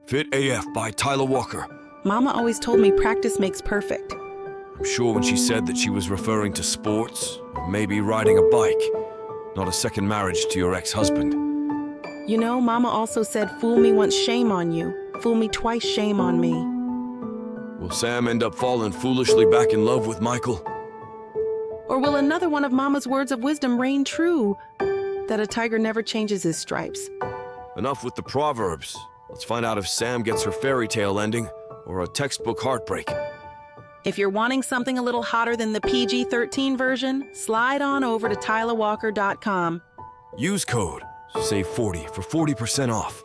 Fit AF by Tyla Walker. Mama always told me practice makes perfect. I'm sure when she said that she was referring to sports, or maybe riding a bike, not a second marriage to your ex-husband. You know, Mama also said, fool me once, shame on you. Fool me twice, shame on me. Will Sam end up falling foolishly back in love with Michael? Or will another one of Mama's words of wisdom reign true? That a tiger never changes his stripes. Enough with the proverbs. Let's find out if Sam gets her fairy tale ending, or a textbook heartbreak. If you're wanting something a little hotter than the PG-13 version, slide on over to TylaWalker.com. Use code SAVE40 for 40% off.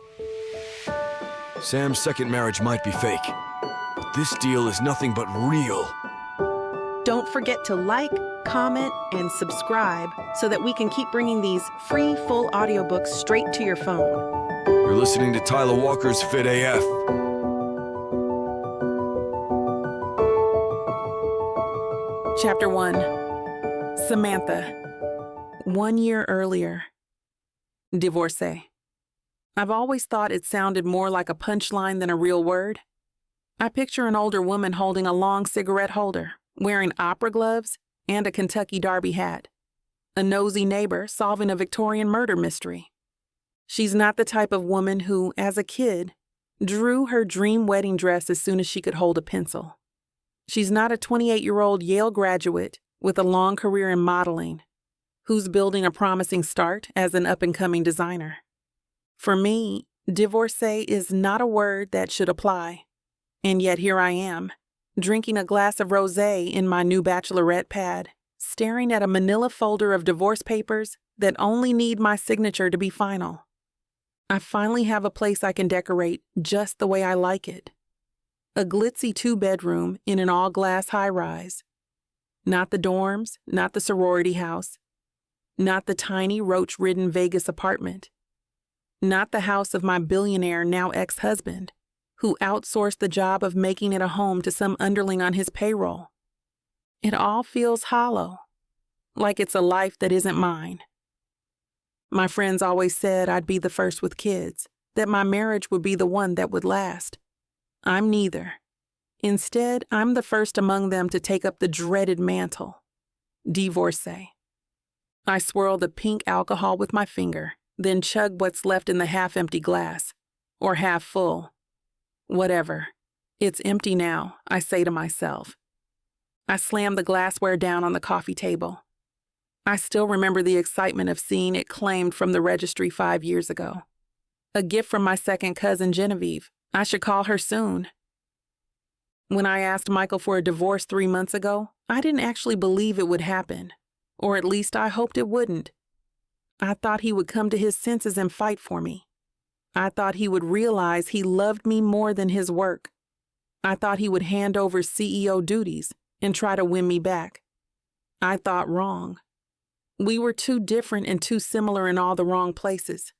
Sam's second marriage might be fake, but this deal is nothing but real. Don't forget to like, comment, and subscribe so that we can keep bringing these free full audiobooks straight to your phone. You're listening to Tyla Walker's Fit AF. Chapter 1. Samantha. 1 year earlier. Divorcee. I've always thought it sounded more like a punchline than a real word. I picture an older woman holding a long cigarette holder, wearing opera gloves and a Kentucky Derby hat. A nosy neighbor solving a Victorian murder mystery. She's not the type of woman who, as a kid, drew her dream wedding dress as soon as she could hold a pencil. She's not a 28-year-old Yale graduate with a long career in modeling, who's building a promising start as an up-and-coming designer. For me, divorcee is not a word that should apply. And yet here I am, drinking a glass of rosé in my new bachelorette pad, staring at a manila folder of divorce papers that only need my signature to be final. I finally have a place I can decorate just the way I like it. A glitzy 2-bedroom in an all-glass high-rise. Not the dorms, not the sorority house, not the tiny roach-ridden Vegas apartment, not the house of my billionaire now ex-husband, who outsourced the job of making it a home to some underling on his payroll. It all feels hollow, like it's a life that isn't mine. My friends always said I'd be the first with kids, that my marriage would be the one that would last. I'm neither. Instead, I'm the first among them to take up the dreaded mantle. Divorcee. I swirl the pink alcohol with my finger, then chug what's left in the half-empty glass, or half full. Whatever. It's empty now, I say to myself. I slam the glassware down on the coffee table. I still remember the excitement of seeing it claimed from the registry 5 years ago. A gift from my second cousin Genevieve. I should call her soon. When I asked Michael for a divorce 3 months ago, I didn't actually believe it would happen, or at least I hoped it wouldn't. I thought he would come to his senses and fight for me. I thought he would realize he loved me more than his work. I thought he would hand over CEO duties and try to win me back. I thought wrong. We were too different and too similar in all the wrong places.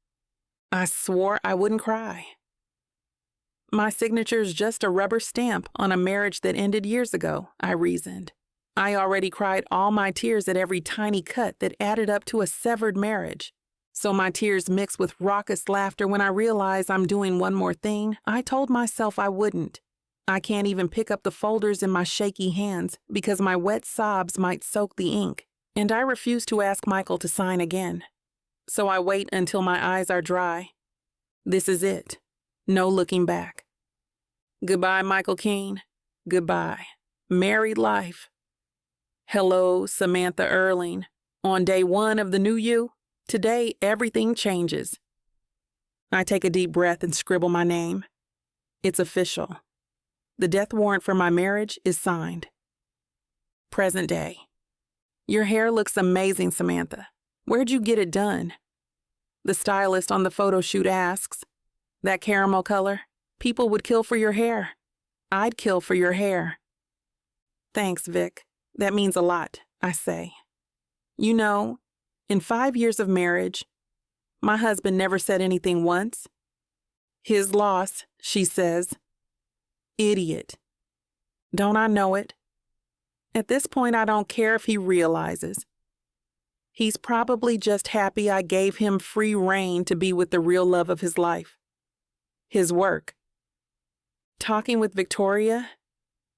I swore I wouldn't cry. My signature's just a rubber stamp on a marriage that ended years ago, I reasoned. I already cried all my tears at every tiny cut that added up to a severed marriage. So my tears mix with raucous laughter when I realize I'm doing one more thing I told myself I wouldn't. I can't even pick up the folders in my shaky hands because my wet sobs might soak the ink, and I refuse to ask Michael to sign again. So I wait until my eyes are dry. This is it. No looking back. Goodbye, Michael Keene. Goodbye. Married life. Hello, Samantha Erling. On day 1 of the new you, today everything changes. I take a deep breath and scribble my name. It's official. The death warrant for my marriage is signed. Present day. Your hair looks amazing, Samantha. Where'd you get it done? The stylist on the photo shoot asks. That caramel color? People would kill for your hair. I'd kill for your hair. Thanks, Vic. That means a lot, I say. You know, in 5 years of marriage, my husband never said anything once. His loss, she says. Idiot. Don't I know it? At this point, I don't care if he realizes. He's probably just happy I gave him free rein to be with the real love of his life. His work. talking with Victoria.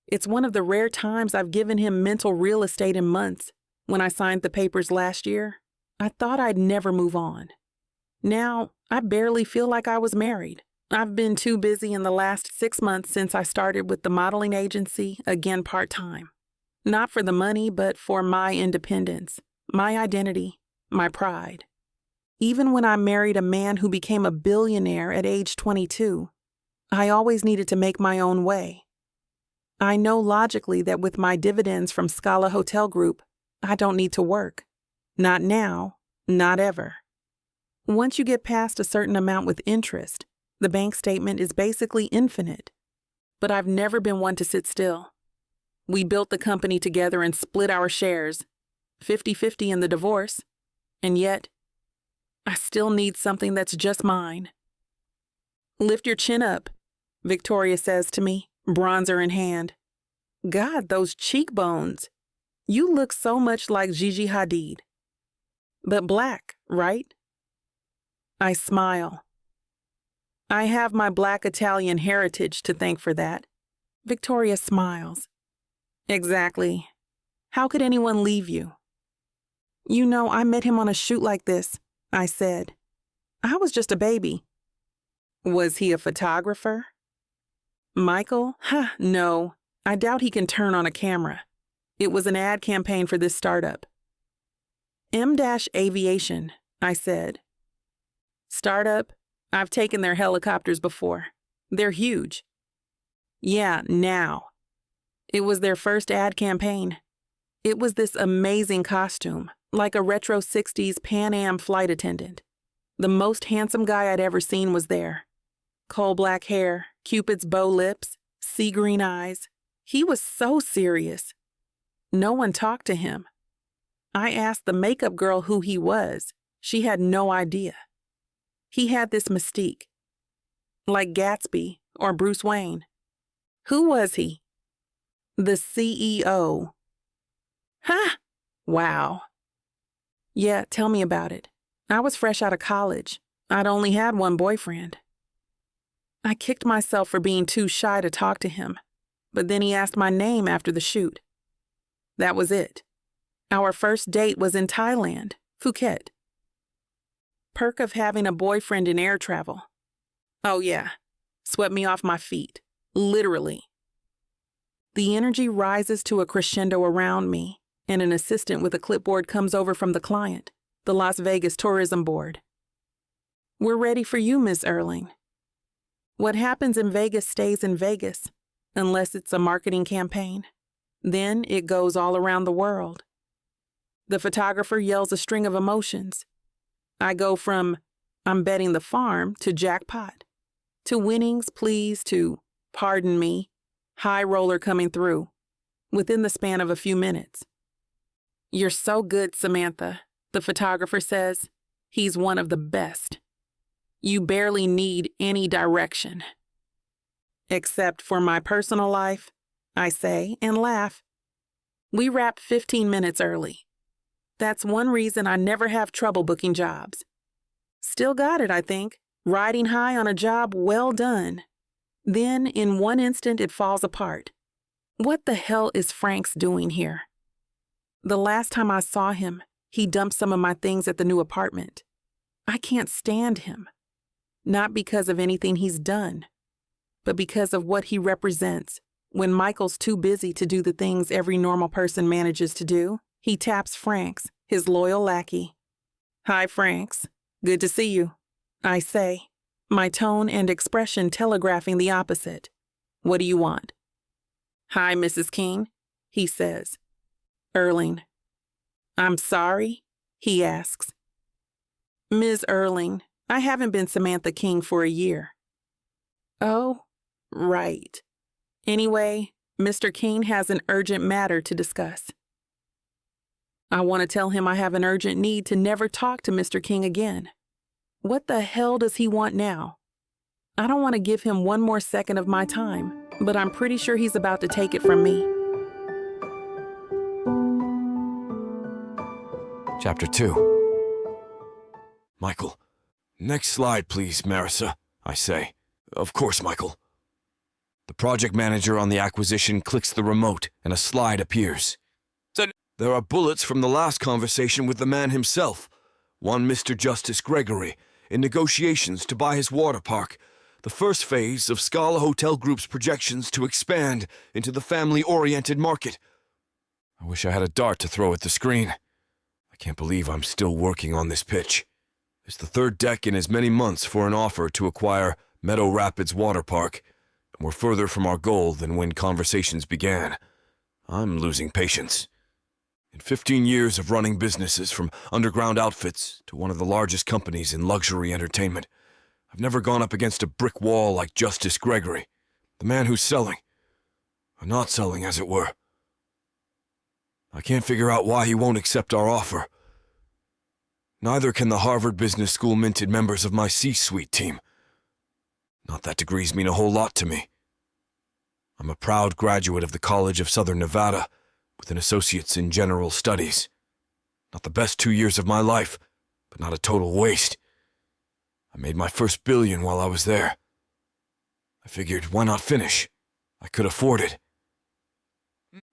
It's one of the rare times I've given him mental real estate in months. When I signed the papers last year, I thought I'd never move on. Now, I barely feel like I was married. I've been too busy in the last 6 months since I started with the modeling agency, again part-time. Not for the money, but for my independence, my identity, my pride. Even when I married a man who became a billionaire at age 22, I always needed to make my own way. I know logically that with my dividends from Scala Hotel Group, I don't need to work. Not now, not ever. Once you get past a certain amount with interest, the bank statement is basically infinite. But I've never been one to sit still. We built the company together and split our shares, 50-50 in the divorce, and yet, I still need something that's just mine. Lift your chin up, Victoria says to me, bronzer in hand. God, those cheekbones. You look so much like Gigi Hadid. But black, right? I smile. I have my black Italian heritage to thank for that. Victoria smiles. Exactly. How could anyone leave you? You know, I met him on a shoot like this, I said. I was just a baby. Was he a photographer? Michael? No. I doubt he can turn on a camera. It was an ad campaign for this startup. M-Aviation, I said. Startup? I've taken their helicopters before. They're huge. Yeah, now. It was their first ad campaign. It was this amazing costume, like a retro 60s Pan Am flight attendant. The most handsome guy I'd ever seen was there. Coal black hair, Cupid's bow lips, sea green eyes. He was so serious. No one talked to him. I asked the makeup girl who he was. She had no idea. He had this mystique. Like Gatsby or Bruce Wayne. Who was he? The CEO. Ha! Wow. Yeah, tell me about it. I was fresh out of college. I'd only had one boyfriend. I kicked myself for being too shy to talk to him, but then he asked my name after the shoot. That was it. Our first date was in Thailand, Phuket. Perk of having a boyfriend in air travel. Oh yeah, swept me off my feet, literally. The energy rises to a crescendo around me, and an assistant with a clipboard comes over from the client, the Las Vegas Tourism Board. We're ready for you, Miss Erling. What happens in Vegas stays in Vegas, unless it's a marketing campaign. Then it goes all around the world. The photographer yells a string of emotions. I go from, I'm betting the farm, to jackpot, to winnings, please, to, pardon me, high roller coming through, within the span of a few minutes. You're so good, Samantha, the photographer says. He's one of the best. You barely need any direction. Except for my personal life, I say, and laugh. We wrap 15 minutes early. That's one reason I never have trouble booking jobs. Still got it, I think, riding high on a job well done. Then, in one instant, it falls apart. What the hell is Franks doing here? The last time I saw him, he dumped some of my things at the new apartment. I can't stand him. Not because of anything he's done, but because of what he represents. When Michael's too busy to do the things every normal person manages to do, he taps Franks, his loyal lackey. Hi, Franks. Good to see you, I say, my tone and expression telegraphing the opposite. What do you want? Hi, Mrs. King, he says. Erling. I'm sorry, he asks. Ms. Erling, I haven't been Samantha King for a year. Oh, right. Anyway, Mr. King has an urgent matter to discuss. I want to tell him I have an urgent need to never talk to Mr. King again. What the hell does he want now? I don't want to give him one more second of my time, but I'm pretty sure he's about to take it from me. Chapter 2. Michael. Next slide, please, Marissa, I say. Of course, Michael. The project manager on the acquisition clicks the remote and a slide appears. There are bullets from the last conversation with the man himself, one Mr. Justice Gregory, in negotiations to buy his water park, the first phase of Scala Hotel Group's projections to expand into the family-oriented market. I wish I had a dart to throw at the screen. I can't believe I'm still working on this pitch. It's the third deck in as many months for an offer to acquire Meadow Rapids Water Park, and we're further from our goal than when conversations began. I'm losing patience. In 15 years of running businesses from underground outfits to one of the largest companies in luxury entertainment, I've never gone up against a brick wall like Justice Gregory, the man who's selling, or not selling as it were. I can't figure out why he won't accept our offer. Neither can the Harvard Business School minted members of my C-suite team. Not that degrees mean a whole lot to me. I'm a proud graduate of the College of Southern Nevada, with an associate's in general studies. Not the best 2 years of my life, but not a total waste. I made my first billion while I was there. I figured, why not finish? I could afford it.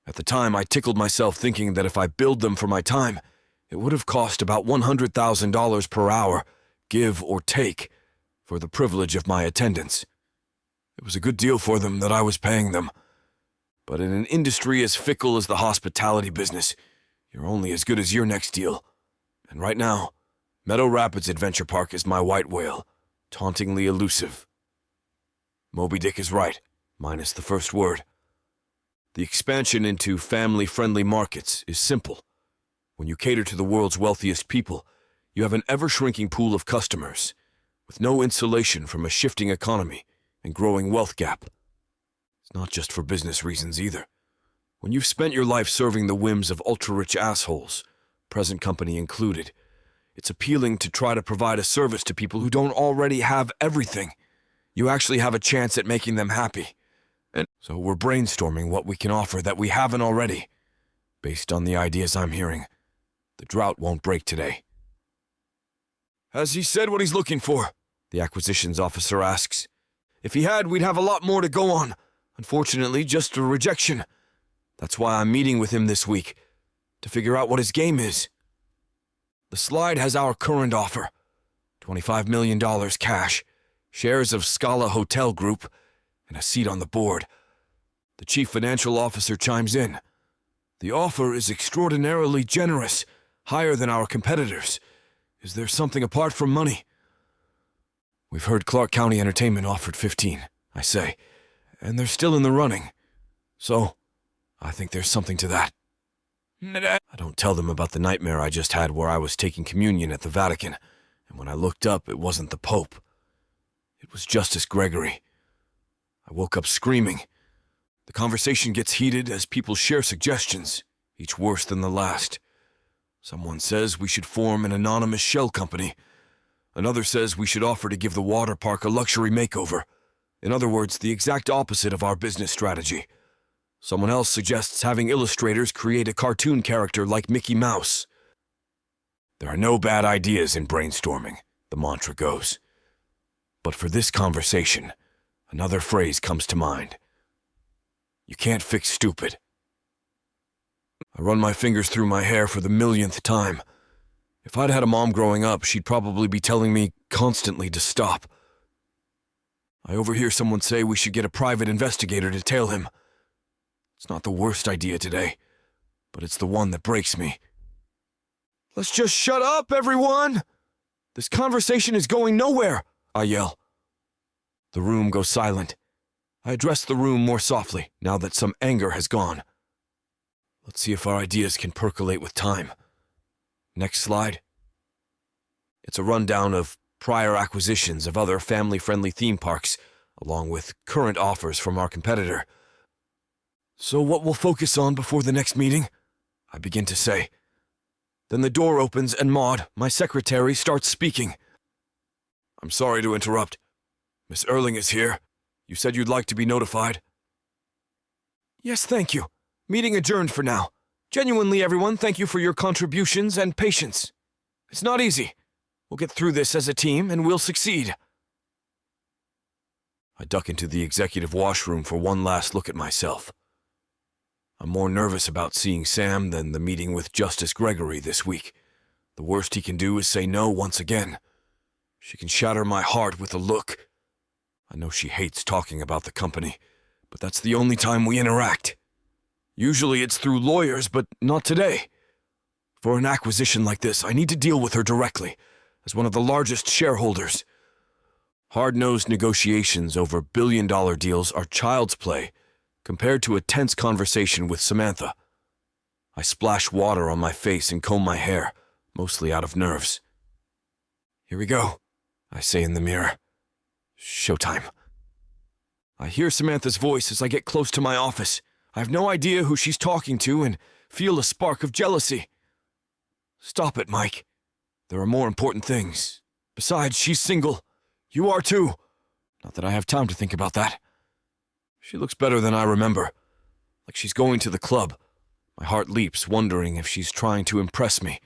At the time, I tickled myself thinking that if I billed them for my time, it would have cost about $100,000 per hour, give or take, for the privilege of my attendance. It was a good deal for them that I was paying them. But in an industry as fickle as the hospitality business, you're only as good as your next deal. And right now, Meadow Rapids Adventure Park is my white whale, tauntingly elusive. Moby Dick is right, minus the first word. The expansion into family-friendly markets is simple. When you cater to the world's wealthiest people, you have an ever-shrinking pool of customers, with no insulation from a shifting economy and growing wealth gap. It's not just for business reasons either. When you've spent your life serving the whims of ultra-rich assholes, present company included, it's appealing to try to provide a service to people who don't already have everything. You actually have a chance at making them happy. And so we're brainstorming what we can offer that we haven't already. Based on the ideas I'm hearing, the drought won't break today. Has he said what he's looking for? The acquisitions officer asks. If he had, we'd have a lot more to go on. Unfortunately, just a rejection. That's why I'm meeting with him this week, to figure out what his game is. The slide has our current offer. $25 million cash, shares of Scala Hotel Group, and a seat on the board. The chief financial officer chimes in. The offer is extraordinarily generous, higher than our competitors. Is there something apart from money? We've heard Clark County Entertainment offered 15, I say, and they're still in the running. So, I think there's something to that. I don't tell them about the nightmare I just had where I was taking communion at the Vatican, and when I looked up, it wasn't the Pope. It was Justice Gregory. I woke up screaming. The conversation gets heated as people share suggestions, each worse than the last. Someone says we should form an anonymous shell company. Another says we should offer to give the water park a luxury makeover. In other words, the exact opposite of our business strategy. Someone else suggests having illustrators create a cartoon character like Mickey Mouse. There are no bad ideas in brainstorming, the mantra goes. But for this conversation, another phrase comes to mind. You can't fix stupid. I run my fingers through my hair for the millionth time. If I'd had a mom growing up, she'd probably be telling me constantly to stop. I overhear someone say we should get a private investigator to tail him. It's not the worst idea today, but it's the one that breaks me. Let's just shut up, everyone! This conversation is going nowhere, I yell. The room goes silent. I address the room more softly, now that some anger has gone. Let's see if our ideas can percolate with time. Next slide. It's a rundown of prior acquisitions of other family-friendly theme parks, along with current offers from our competitor. So what we'll focus on before the next meeting? I begin to say. Then the door opens and Maud, my secretary, starts speaking. I'm sorry to interrupt. Miss Erling is here. You said you'd like to be notified. Yes, thank you. Meeting adjourned for now. Genuinely, everyone, thank you for your contributions and patience. It's not easy. We'll get through this as a team and we'll succeed. I duck into the executive washroom for one last look at myself. I'm more nervous about seeing Sam than the meeting with Justice Gregory this week. The worst he can do is say no once again. She can shatter my heart with a look. I know she hates talking about the company, but that's the only time we interact. Usually it's through lawyers, but not today. For an acquisition like this, I need to deal with her directly, as one of the largest shareholders. Hard-nosed negotiations over billion-dollar deals are child's play compared to a tense conversation with Samantha. I splash water on my face and comb my hair, mostly out of nerves. "Here we go," I say in the mirror. "Showtime." I hear Samantha's voice as I get close to my office. I have no idea who she's talking to and feel a spark of jealousy. "Stop it, Mike. There are more important things. Besides, she's single. You are too. Not that I have time to think about that. She looks better than I remember, like she's going to the club. My heart leaps, wondering if she's trying to impress me.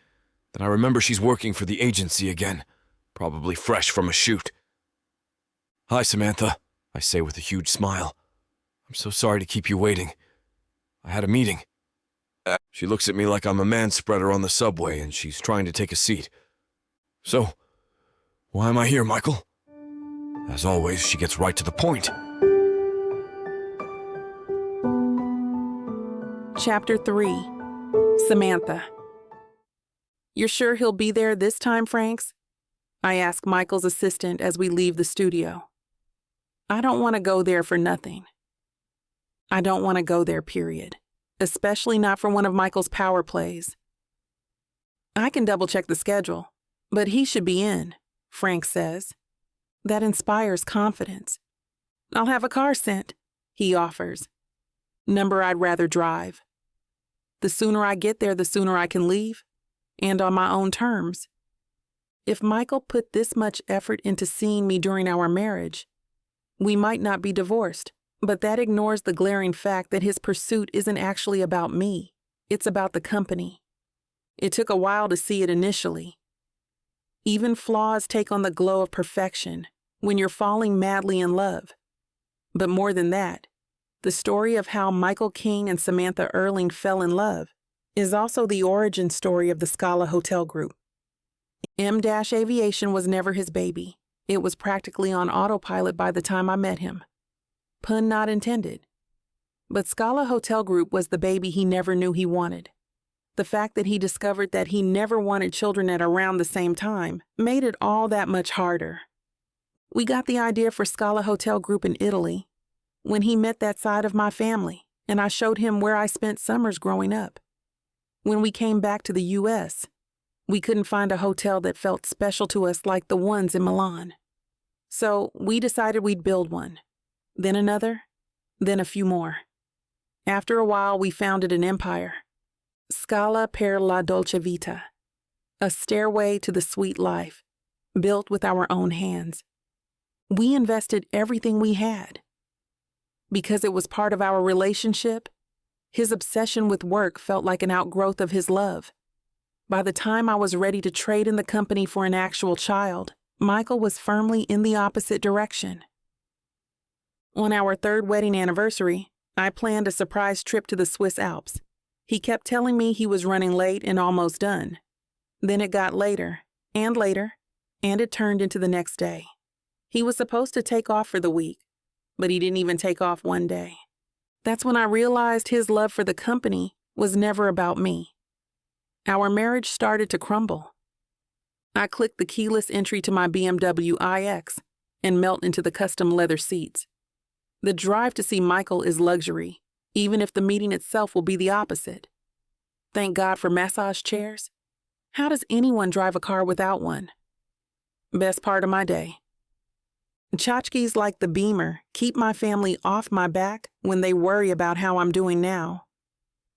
Then I remember she's working for the agency again, probably fresh from a shoot. "Hi, Samantha," I say with a huge smile. "I'm so sorry to keep you waiting. I had a meeting." She looks at me like I'm a man-spreader on the subway and she's trying to take a seat. "So, why am I here, Michael?" As always, she gets right to the point. Chapter 3. Samantha. "You're sure he'll be there this time, Franks?" I ask Michael's assistant as we leave the studio. I don't want to go there for nothing. I don't want to go there, period. Especially not for one of Michael's power plays. "I can double-check the schedule, but he should be in," Frank says. That inspires confidence. "I'll have a car sent," he offers. Number I'd rather drive. The sooner I get there, the sooner I can leave, and on my own terms. If Michael put this much effort into seeing me during our marriage, we might not be divorced, but that ignores the glaring fact that his pursuit isn't actually about me. It's about the company. It took a while to see it initially. Even flaws take on the glow of perfection when you're falling madly in love. But more than that, the story of how Michael King and Samantha Erling fell in love is also the origin story of the Scala Hotel Group. M-Aviation was never his baby. It was practically on autopilot by the time I met him. Pun not intended. But Scala Hotel Group was the baby he never knew he wanted. The fact that he discovered that he never wanted children at around the same time made it all that much harder. We got the idea for Scala Hotel Group in Italy when he met that side of my family, and I showed him where I spent summers growing up. When we came back to the U.S., we couldn't find a hotel that felt special to us like the ones in Milan. So we decided we'd build one, then another, then a few more. After a while, we founded an empire. Scala per la dolce vita, a stairway to the sweet life, built with our own hands. We invested everything we had. Because it was part of our relationship, his obsession with work felt like an outgrowth of his love. By the time I was ready to trade in the company for an actual child, Michael was firmly in the opposite direction. On our third wedding anniversary, I planned a surprise trip to the Swiss Alps. He kept telling me he was running late and almost done. Then it got later, and it turned into the next day. He was supposed to take off for the week, but he didn't even take off one day. That's when I realized his love for the company was never about me. Our marriage started to crumble. I clicked the keyless entry to my BMW iX and melt into the custom leather seats. The drive to see Michael is luxury, even if the meeting itself will be the opposite. Thank God for massage chairs. How does anyone drive a car without one? Best part of my day. Tchotchkes like the Beamer keep my family off my back when they worry about how I'm doing now.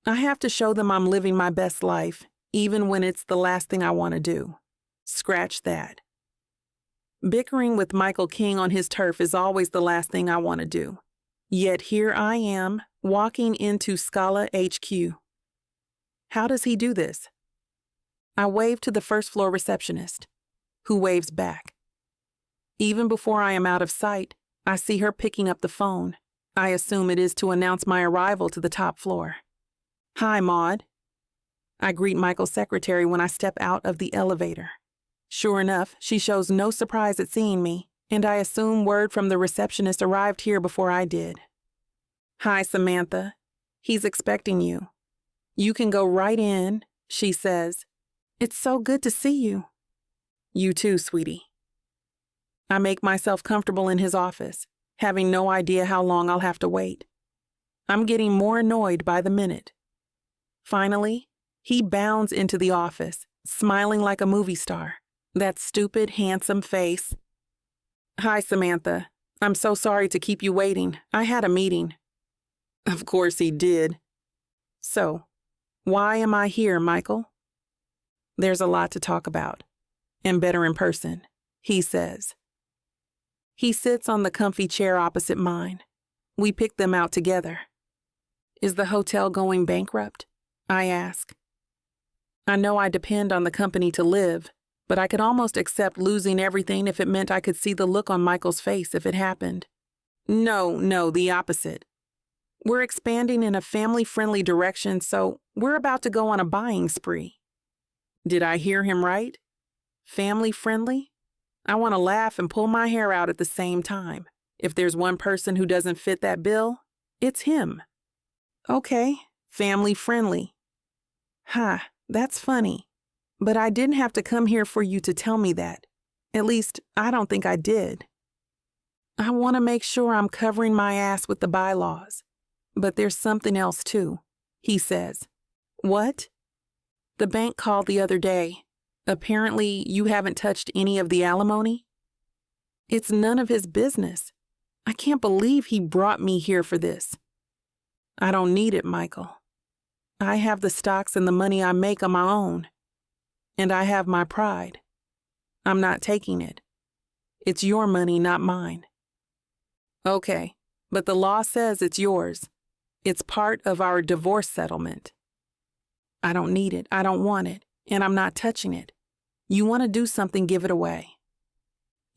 I have to show them I'm living my best life, even when it's the last thing I want to do. Scratch that. Bickering with Michael King on his turf is always the last thing I want to do. Yet here I am, walking into Scala HQ. How does he do this? I wave to the first-floor receptionist, who waves back. Even before I am out of sight, I see her picking up the phone. I assume it is to announce my arrival to the top floor. "Hi, Maud." I greet Michael's secretary when I step out of the elevator. Sure enough, she shows no surprise at seeing me, and I assume word from the receptionist arrived here before I did. "Hi, Samantha. He's expecting you. You can go right in," she says. "It's so good to see you." "You too, sweetie." I make myself comfortable in his office, having no idea how long I'll have to wait. I'm getting more annoyed by the minute. Finally, he bounds into the office, smiling like a movie star. That stupid, handsome face. "Hi, Samantha. I'm so sorry to keep you waiting. I had a meeting." Of course he did. "So, why am I here, Michael?" "There's a lot to talk about, and better in person," he says. He sits on the comfy chair opposite mine. We pick them out together. "Is the hotel going bankrupt?" I ask. I know I depend on the company to live, but I could almost accept losing everything if it meant I could see the look on Michael's face if it happened. No, the opposite. We're expanding in a family-friendly direction, so we're about to go on a buying spree. Did I hear him right? Family-friendly? I want to laugh and pull my hair out at the same time. If there's one person who doesn't fit that bill, it's him. Okay, family-friendly. That's funny. But I didn't have to come here for you to tell me that. At least, I don't think I did. I want to make sure I'm covering my ass with the bylaws. But there's something else too, he says. "What?" "The bank called the other day. Apparently, you haven't touched any of the alimony?" It's none of his business. I can't believe he brought me here for this. I don't need it, Michael. I have the stocks and the money I make on my own. And I have my pride. I'm not taking it. It's your money, not mine. Okay, but the law says it's yours. It's part of our divorce settlement. I don't need it, I don't want it, and I'm not touching it. You want to do something, give it away.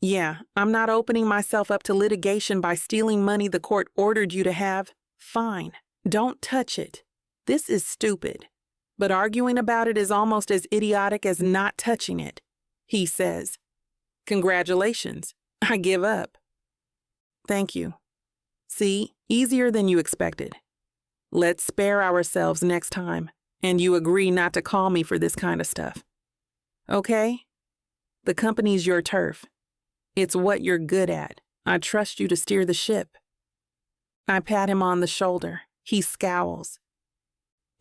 Yeah, I'm not opening myself up to litigation by stealing money the court ordered you to have. Fine, don't touch it. This is stupid. But arguing about it is almost as idiotic as not touching it, he says. Congratulations, I give up. Thank you. See, easier than you expected. Let's spare ourselves next time, and you agree not to call me for this kind of stuff. Okay? The company's your turf. It's what you're good at. I trust you to steer the ship. I pat him on the shoulder. He scowls.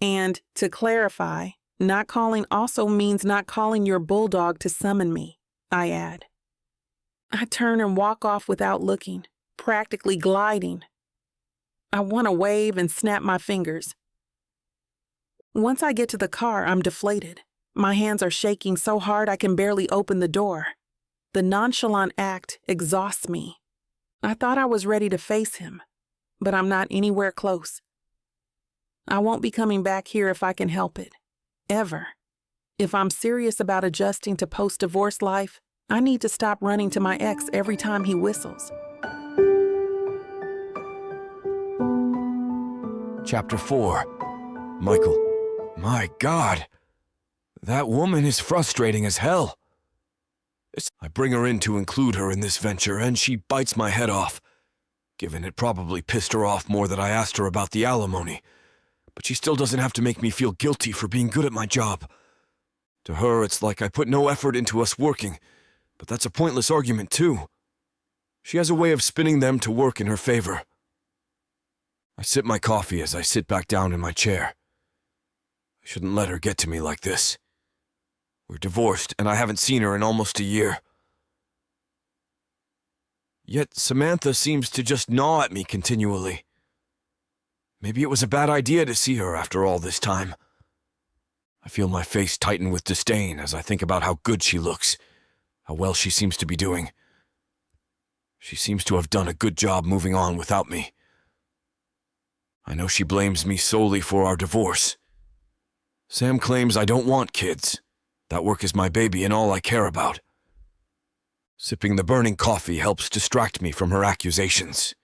And, to clarify, not calling also means not calling your bulldog to summon me, I add. I turn and walk off without looking, practically gliding. I want to wave and snap my fingers. Once I get to the car, I'm deflated. My hands are shaking so hard I can barely open the door. The nonchalant act exhausts me. I thought I was ready to face him, but I'm not anywhere close. I won't be coming back here if I can help it. Ever. If I'm serious about adjusting to post-divorce life, I need to stop running to my ex every time he whistles. Chapter 4. Michael. My God. That woman is frustrating as hell. I bring her in to include her in this venture, and she bites my head off. Given it probably pissed her off more that I asked her about the alimony. But she still doesn't have to make me feel guilty for being good at my job. To her, it's like I put no effort into us working, but that's a pointless argument too. She has a way of spinning them to work in her favor. I sip my coffee as I sit back down in my chair. I shouldn't let her get to me like this. We're divorced, and I haven't seen her in almost a year. Yet Samantha seems to just gnaw at me continually. Maybe it was a bad idea to see her after all this time. I feel my face tighten with disdain as I think about how good she looks, how well she seems to be doing. She seems to have done a good job moving on without me. I know she blames me solely for our divorce. Sam claims I don't want kids. That work is my baby and all I care about. Sipping the burning coffee helps distract me from her accusations.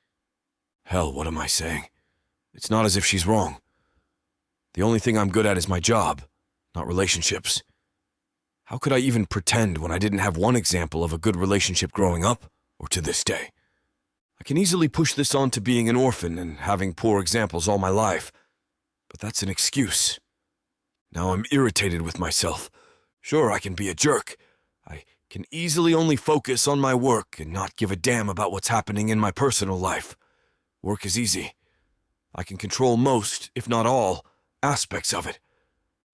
Hell, what am I saying? It's not as if she's wrong. The only thing I'm good at is my job, not relationships. How could I even pretend when I didn't have one example of a good relationship growing up, or to this day? I can easily push this on to being an orphan and having poor examples all my life, but that's an excuse. Now I'm irritated with myself. Sure, I can be a jerk. I can easily only focus on my work and not give a damn about what's happening in my personal life. Work is easy. I can control most, if not all, aspects of it.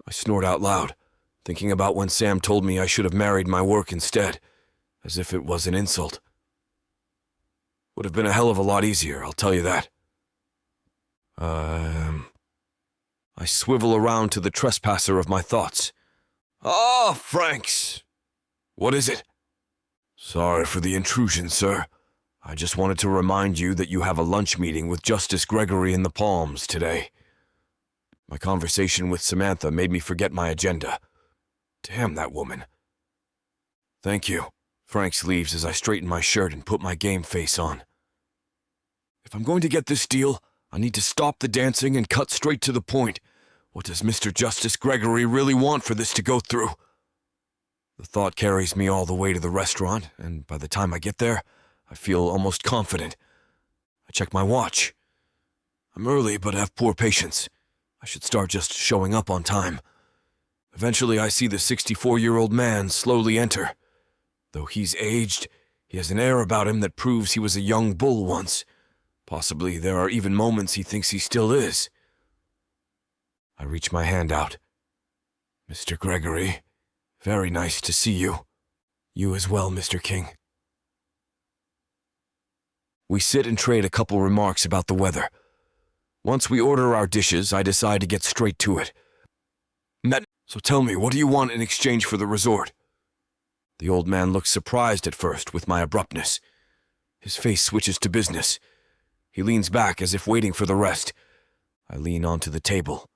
I snort out loud, thinking about when Sam told me I should have married my work instead, as if it was an insult. Would have been a hell of a lot easier, I'll tell you that. I swivel around to the trespasser of my thoughts. Ah, Franks! What is it? Sorry for the intrusion, sir. I just wanted to remind you that you have a lunch meeting with Justice Gregory in the Palms today. My conversation with Samantha made me forget my agenda. Damn that woman. Thank you. Franks leaves as I straighten my shirt and put my game face on. If I'm going to get this deal, I need to stop the dancing and cut straight to the point. What does Mr. Justice Gregory really want for this to go through? The thought carries me all the way to the restaurant, and by the time I get there, I feel almost confident. I check my watch. I'm early, but have poor patience. I should start just showing up on time. Eventually, I see the 64-year-old man slowly enter. Though he's aged, he has an air about him that proves he was a young bull once. Possibly there are even moments he thinks he still is. I reach my hand out. Mr. Gregory, very nice to see you. You as well, Mr. King. We sit and trade a couple remarks about the weather. Once we order our dishes, I decide to get straight to it. So tell me, what do you want in exchange for the resort? The old man looks surprised at first with my abruptness. His face switches to business. He leans back as if waiting for the rest. I lean onto the table.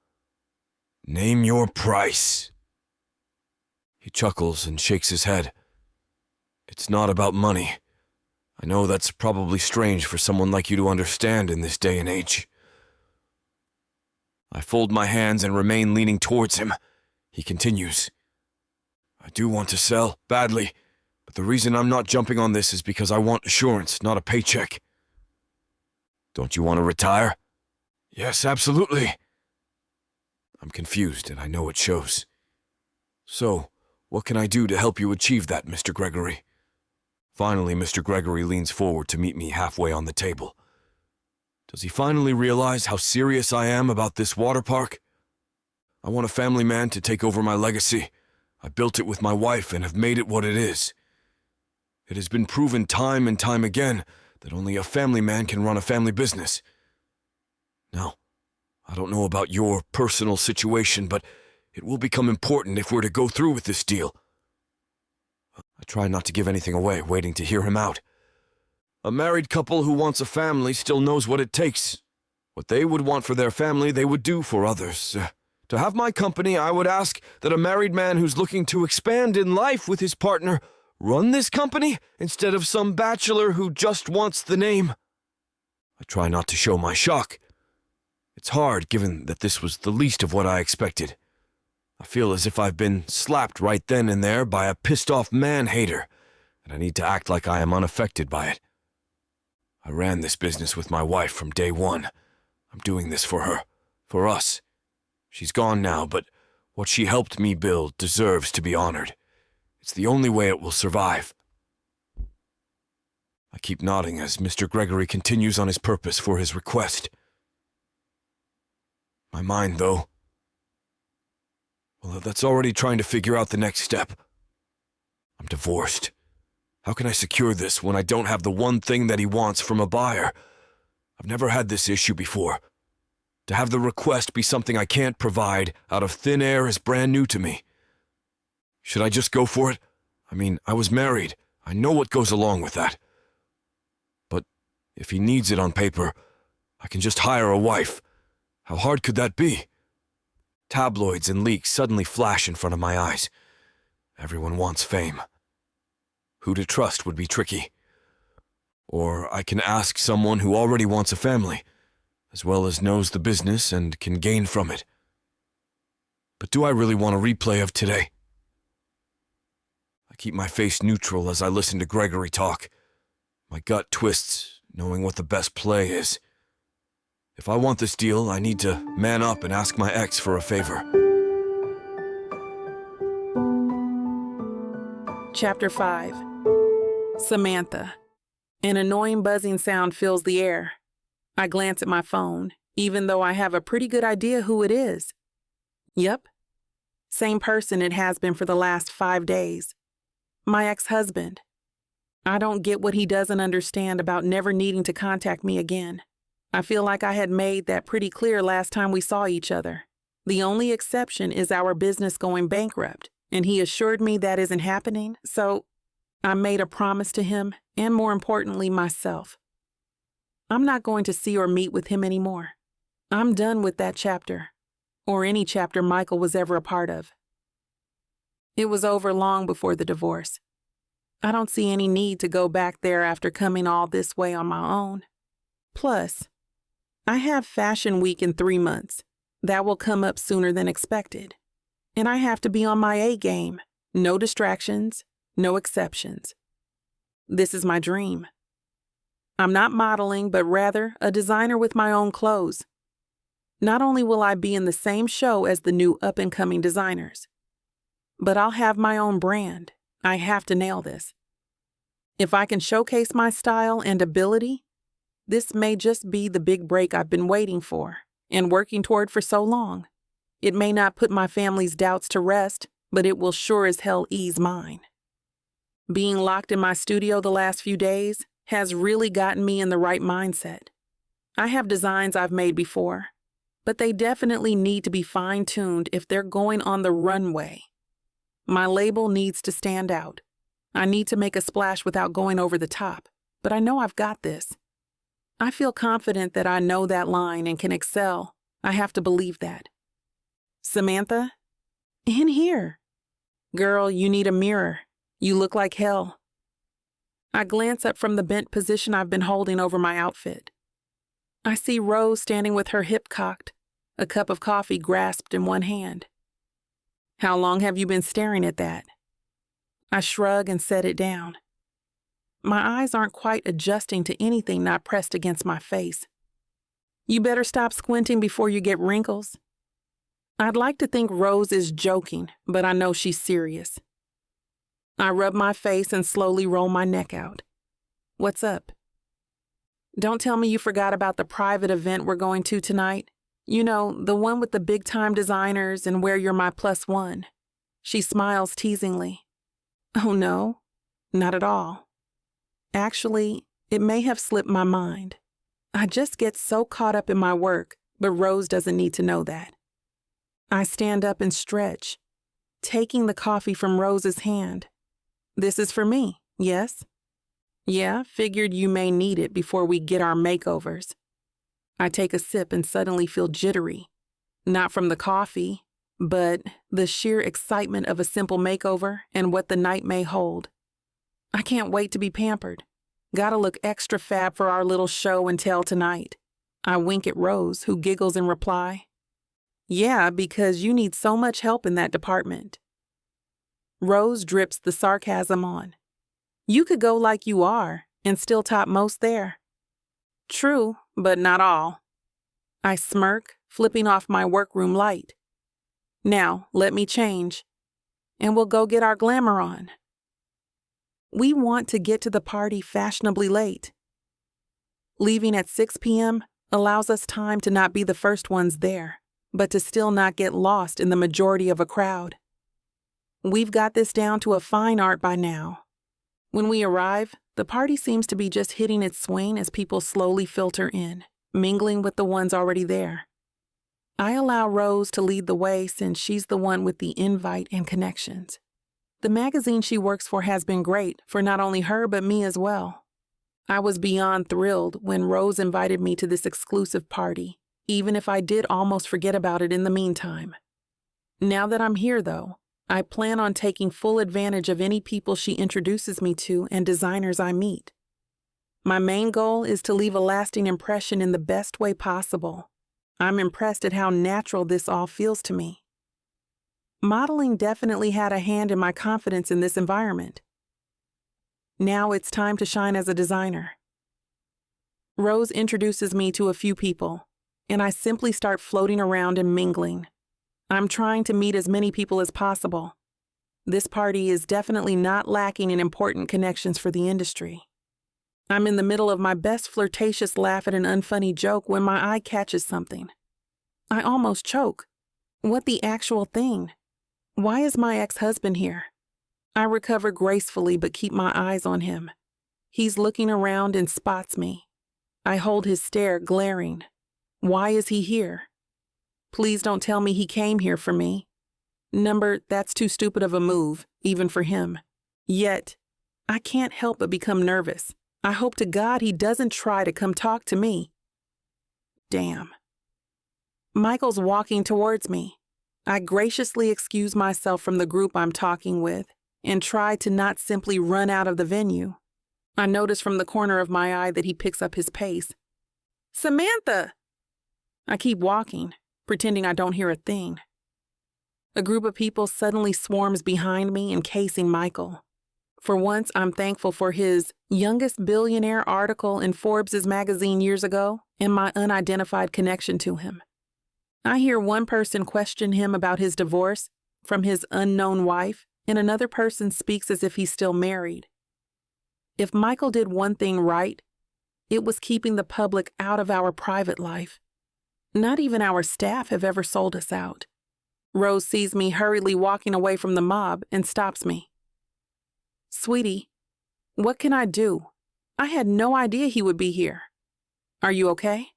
Name your price. He chuckles and shakes his head. It's not about money. I know that's probably strange for someone like you to understand in this day and age. I fold my hands and remain leaning towards him. He continues. I do want to sell, badly, but the reason I'm not jumping on this is because I want assurance, not a paycheck. Don't you want to retire? Yes, absolutely. I'm confused, and I know it shows. So, what can I do to help you achieve that, Mr. Gregory? Finally, Mr. Gregory leans forward to meet me halfway on the table. Does he finally realize how serious I am about this water park? I want a family man to take over my legacy. I built it with my wife and have made it what it is. It has been proven time and time again that only a family man can run a family business. Now, I don't know about your personal situation, but it will become important if we're to go through with this deal. I try not to give anything away, waiting to hear him out. A married couple who wants a family still knows what it takes. What they would want for their family, they would do for others. To have my company, I would ask that a married man who's looking to expand in life with his partner run this company instead of some bachelor who just wants the name. I try not to show my shock. It's hard, given that this was the least of what I expected. I feel as if I've been slapped right then and there by a pissed-off man-hater, and I need to act like I am unaffected by it. I ran this business with my wife from day one. I'm doing this for her, for us. She's gone now, but what she helped me build deserves to be honored. It's the only way it will survive. I keep nodding as Mr. Gregory continues on his purpose for his request. My mind, though, well, that's already trying to figure out the next step. I'm divorced. How can I secure this when I don't have the one thing that he wants from a buyer? I've never had this issue before. To have the request be something I can't provide out of thin air is brand new to me. Should I just go for it? I mean, I was married. I know what goes along with that. But if he needs it on paper, I can just hire a wife. How hard could that be? Tabloids and leaks suddenly flash in front of my eyes. Everyone wants fame. Who to trust would be tricky. Or I can ask someone who already wants a family, as well as knows the business and can gain from it. But do I really want a replay of today? I keep my face neutral as I listen to Gregory talk. My gut twists, knowing what the best play is. If I want this deal, I need to man up and ask my ex for a favor. Chapter 5. Samantha. An annoying buzzing sound fills the air. I glance at my phone, even though I have a pretty good idea who it is. Yep. Same person it has been for the last 5 days. My ex-husband. I don't get what he doesn't understand about never needing to contact me again. I feel like I had made that pretty clear last time we saw each other. The only exception is our business going bankrupt, and he assured me that isn't happening, so I made a promise to him, and more importantly, myself. I'm not going to see or meet with him anymore. I'm done with that chapter, or any chapter Michael was ever a part of. It was over long before the divorce. I don't see any need to go back there after coming all this way on my own. Plus, I have Fashion Week in 3 months. That will come up sooner than expected. And I have to be on my A game. No distractions, no exceptions. This is my dream. I'm not modeling, but rather a designer with my own clothes. Not only will I be in the same show as the new up-and-coming designers, but I'll have my own brand. I have to nail this. If I can showcase my style and ability, this may just be the big break I've been waiting for and working toward for so long. It may not put my family's doubts to rest, but it will sure as hell ease mine. Being locked in my studio the last few days has really gotten me in the right mindset. I have designs I've made before, but they definitely need to be fine-tuned if they're going on the runway. My label needs to stand out. I need to make a splash without going over the top, but I know I've got this. I feel confident that I know that line and can excel. I have to believe that. Samantha? In here. Girl, you need a mirror. You look like hell. I glance up from the bent position I've been holding over my outfit. I see Rose standing with her hip cocked, a cup of coffee grasped in one hand. How long have you been staring at that? I shrug and set it down. My eyes aren't quite adjusting to anything not pressed against my face. You better stop squinting before you get wrinkles. I'd like to think Rose is joking, but I know she's serious. I rub my face and slowly roll my neck out. What's up? Don't tell me you forgot about the private event we're going to tonight. You know, the one with the big-time designers and where you're my +1. She smiles teasingly. Oh no, not at all. Actually, it may have slipped my mind. I just get so caught up in my work, but Rose doesn't need to know that. I stand up and stretch, taking the coffee from Rose's hand. This is for me, yes? Yeah, figured you may need it before we get our makeovers. I take a sip and suddenly feel jittery. Not from the coffee, but the sheer excitement of a simple makeover and what the night may hold. I can't wait to be pampered. Gotta look extra fab for our little show and tell tonight. I wink at Rose, who giggles in reply. Yeah, because you need so much help in that department. Rose drips the sarcasm on. You could go like you are and still top most there. True, but not all. I smirk, flipping off my workroom light. Now, let me change, and we'll go get our glamour on. We want to get to the party fashionably late. Leaving at 6 p.m. allows us time to not be the first ones there, but to still not get lost in the majority of a crowd. We've got this down to a fine art by now. When we arrive, the party seems to be just hitting its swing as people slowly filter in, mingling with the ones already there. I allow Rose to lead the way since she's the one with the invite and connections. The magazine she works for has been great for not only her but me as well. I was beyond thrilled when Rose invited me to this exclusive party, even if I did almost forget about it in the meantime. Now that I'm here, though, I plan on taking full advantage of any people she introduces me to and designers I meet. My main goal is to leave a lasting impression in the best way possible. I'm impressed at how natural this all feels to me. Modeling definitely had a hand in my confidence in this environment. Now it's time to shine as a designer. Rose introduces me to a few people, and I simply start floating around and mingling. I'm trying to meet as many people as possible. This party is definitely not lacking in important connections for the industry. I'm in the middle of my best flirtatious laugh at an unfunny joke when my eye catches something. I almost choke. What the actual thing? Why is my ex-husband here? I recover gracefully but keep my eyes on him. He's looking around and spots me. I hold his stare glaring. Why is he here? Please don't tell me he came here for me. That's too stupid of a move, even for him. Yet, I can't help but become nervous. I hope to God he doesn't try to come talk to me. Damn. Michael's walking towards me. I graciously excuse myself from the group I'm talking with and try to not simply run out of the venue. I notice from the corner of my eye that he picks up his pace. Samantha! I keep walking, pretending I don't hear a thing. A group of people suddenly swarms behind me, encasing Michael. For once, I'm thankful for his youngest billionaire article in Forbes' magazine years ago and my unidentified connection to him. I hear one person question him about his divorce from his unknown wife, and another person speaks as if he's still married. If Michael did one thing right, it was keeping the public out of our private life. Not even our staff have ever sold us out. Rose sees me hurriedly walking away from the mob and stops me. Sweetie, what can I do? I had no idea he would be here. Are you okay?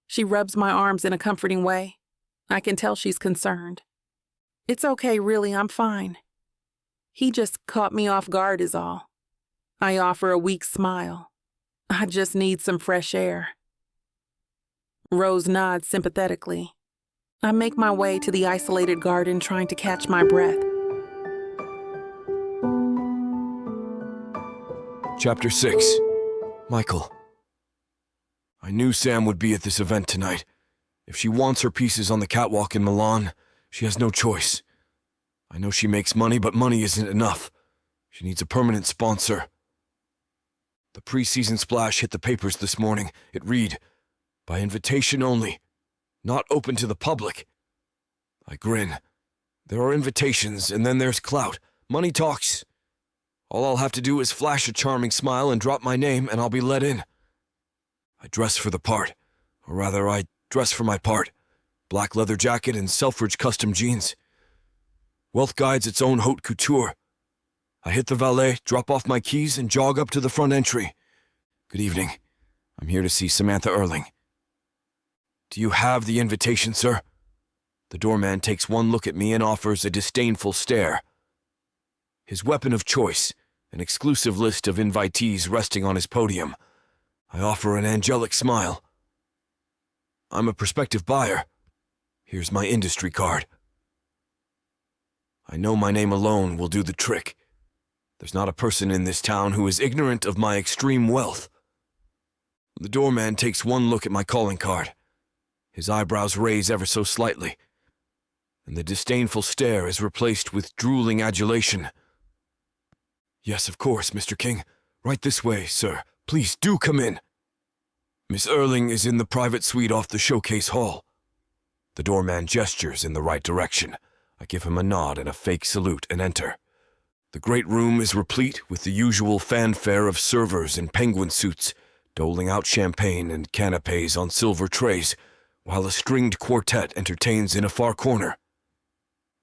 She rubs my arms in a comforting way. I can tell she's concerned. It's okay, really, I'm fine. He just caught me off guard is all. I offer a weak smile. I just need some fresh air. Rose nods sympathetically. I make my way to the isolated garden trying to catch my breath. Chapter 6. Michael. I knew Sam would be at this event tonight. If she wants her pieces on the catwalk in Milan, she has no choice. I know she makes money, but money isn't enough. She needs a permanent sponsor. The pre-season splash hit the papers this morning. It read, "By invitation only. Not open to the public." I grin. There are invitations, and then there's clout. Money talks. All I'll have to do is flash a charming smile and drop my name, and I'll be let in. I dress for the part. Or rather, I dress for my part. Black leather jacket and Selfridge custom jeans. Wealth Guide's its own haute couture. I hit the valet, drop off my keys, and jog up to the front entry. Good evening. I'm here to see Samantha Erling. Do you have the invitation, sir? The doorman takes one look at me and offers a disdainful stare. His weapon of choice, an exclusive list of invitees resting on his podium. I offer an angelic smile. I'm a prospective buyer. Here's my industry card. I know my name alone will do the trick. There's not a person in this town who is ignorant of my extreme wealth. The doorman takes one look at my calling card. His eyebrows raise ever so slightly, and the disdainful stare is replaced with drooling adulation. Yes, of course, Mr. King. Right this way, sir. Please do come in. Miss Erling is in the private suite off the showcase hall. The doorman gestures in the right direction. I give him a nod and a fake salute and enter. The great room is replete with the usual fanfare of servers in penguin suits, doling out champagne and canapes on silver trays, while a stringed quartet entertains in a far corner.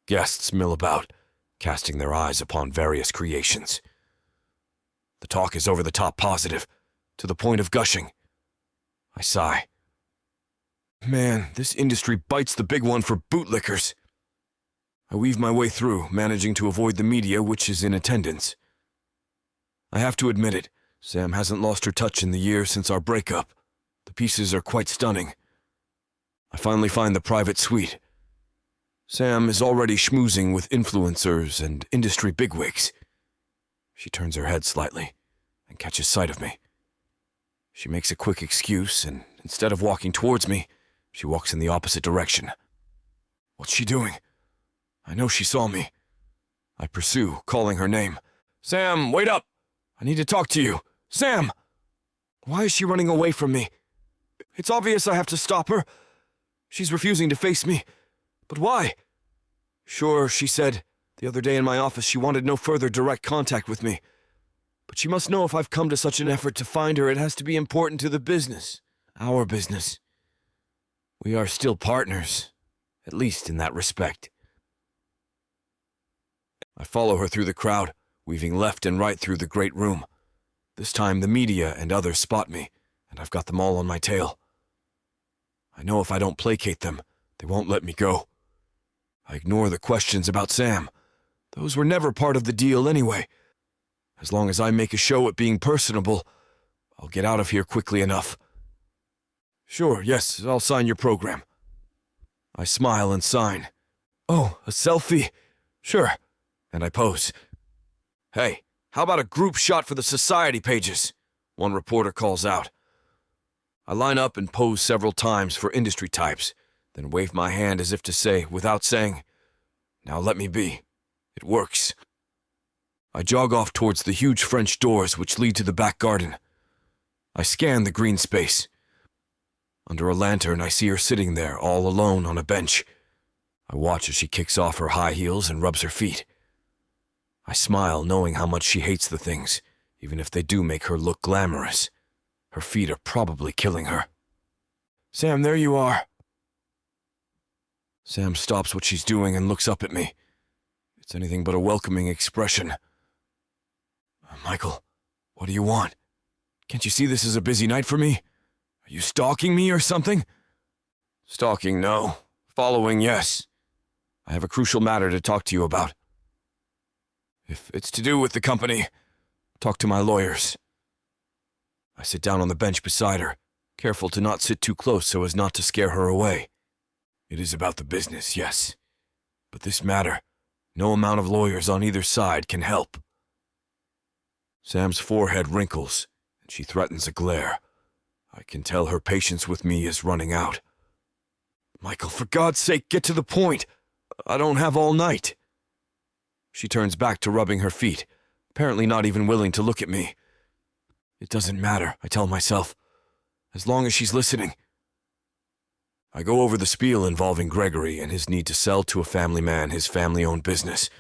Guests mill about, casting their eyes upon various creations. The talk is over-the-top positive, to the point of gushing. I sigh. Man, this industry bites the big one for bootlickers. I weave my way through, managing to avoid the media, which is in attendance. I have to admit it, Sam hasn't lost her touch in the year since our breakup. The pieces are quite stunning. I finally find the private suite. Sam is already schmoozing with influencers and industry bigwigs. She turns her head slightly and catches sight of me. She makes a quick excuse, and instead of walking towards me, she walks in the opposite direction. What's she doing? I know she saw me. I pursue, calling her name. Sam, wait up! I need to talk to you. Sam! Why is she running away from me? It's obvious I have to stop her. She's refusing to face me. But why? Sure, she said the other day in my office she wanted no further direct contact with me. But she must know if I've come to such an effort to find her, it has to be important to the business. Our business. We are still partners, at least in that respect. I follow her through the crowd, weaving left and right through the great room. This time the media and others spot me, and I've got them all on my tail. I know if I don't placate them, they won't let me go. I ignore the questions about Sam. Those were never part of the deal anyway. As long as I make a show at being personable, I'll get out of here quickly enough. Sure, yes, I'll sign your program. I smile and sign. Oh, a selfie? Sure. And I pose. Hey, how about a group shot for the society pages? One reporter calls out. I line up and pose several times for industry types, then wave my hand as if to say, without saying, now let me be. It works. I jog off towards the huge French doors which lead to the back garden. I scan the green space. Under a lantern, I see her sitting there, all alone on a bench. I watch as she kicks off her high heels and rubs her feet. I smile, knowing how much she hates the things, even if they do make her look glamorous. Her feet are probably killing her. Sam, there you are. Sam stops what she's doing and looks up at me. It's anything but a welcoming expression. Michael, what do you want? Can't you see this is a busy night for me? Are you stalking me or something? Stalking, no. Following, yes. I have a crucial matter to talk to you about. If it's to do with the company, talk to my lawyers. I sit down on the bench beside her, careful to not sit too close so as not to scare her away. It is about the business, yes. But this matter, no amount of lawyers on either side can help. Sam's forehead wrinkles, and she threatens a glare. I can tell her patience with me is running out. Michael, for God's sake, get to the point. I don't have all night. She turns back to rubbing her feet, apparently not even willing to look at me. It doesn't matter, I tell myself, as long as she's listening. I go over the spiel involving Gregory and his need to sell to a family man his family-owned business.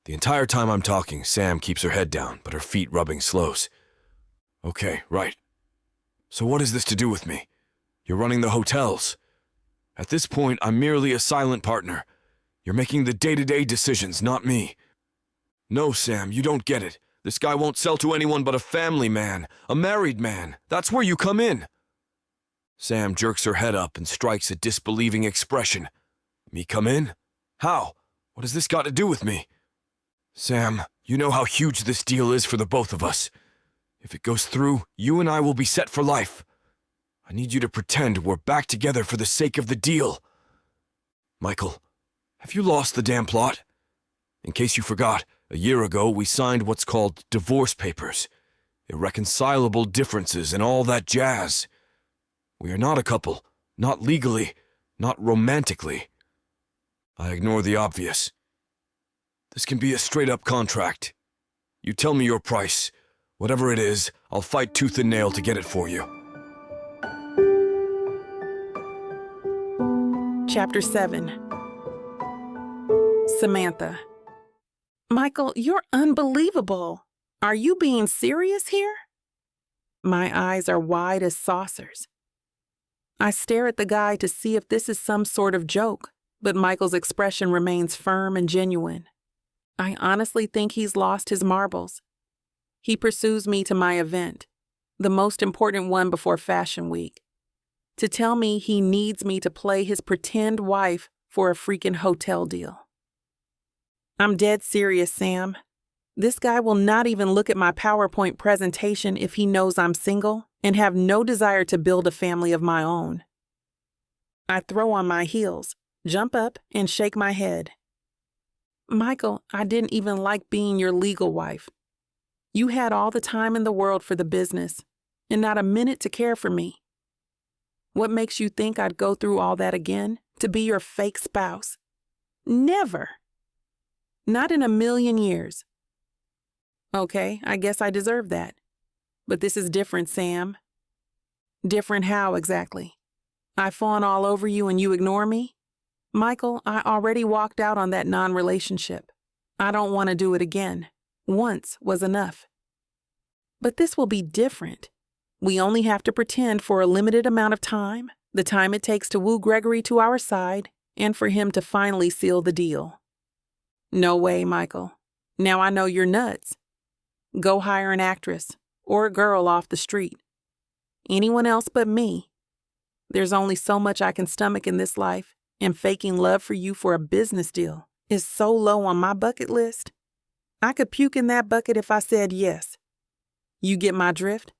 The entire time I'm talking, Sam keeps her head down, but her feet rubbing slows. Okay, right. So what is this to do with me? You're running the hotels. At this point, I'm merely a silent partner. You're making the day-to-day decisions, not me. No, Sam, you don't get it. This guy won't sell to anyone but a family man, a married man. That's where you come in. Sam jerks her head up and strikes a disbelieving expression. Me come in? How? What has this got to do with me? Sam, you know how huge this deal is for the both of us. If it goes through, you and I will be set for life. I need you to pretend we're back together for the sake of the deal. Michael, have you lost the damn plot? In case you forgot, a year ago we signed what's called divorce papers. Irreconcilable differences and all that jazz. We are not a couple, not legally, not romantically. I ignore the obvious. This can be a straight-up contract. You tell me your price. Whatever it is, I'll fight tooth and nail to get it for you. Chapter 7. Samantha. Michael, you're unbelievable. Are you being serious here? My eyes are wide as saucers. I stare at the guy to see if this is some sort of joke, but Michael's expression remains firm and genuine. I honestly think he's lost his marbles. He pursues me to my event, the most important one before Fashion Week, to tell me he needs me to play his pretend wife for a freaking hotel deal. I'm dead serious, Sam. This guy will not even look at my PowerPoint presentation if he knows I'm single and have no desire to build a family of my own. I throw on my heels, jump up, and shake my head. Michael, I didn't even like being your legal wife. You had all the time in the world for the business, and not a minute to care for me. What makes you think I'd go through all that again to be your fake spouse? Never. Not in a million years. Okay, I guess I deserve that. But this is different, Sam. Different how exactly? I fawn all over you and you ignore me? Michael, I already walked out on that non-relationship. I don't want to do it again. Once was enough. But this will be different. We only have to pretend for a limited amount of time, the time it takes to woo Gregory to our side, and for him to finally seal the deal. No way, Michael. Now I know you're nuts. Go hire an actress or a girl off the street. Anyone else but me. There's only so much I can stomach in this life, and faking love for you for a business deal is so low on my bucket list. I could puke in that bucket if I said yes. You get my drift?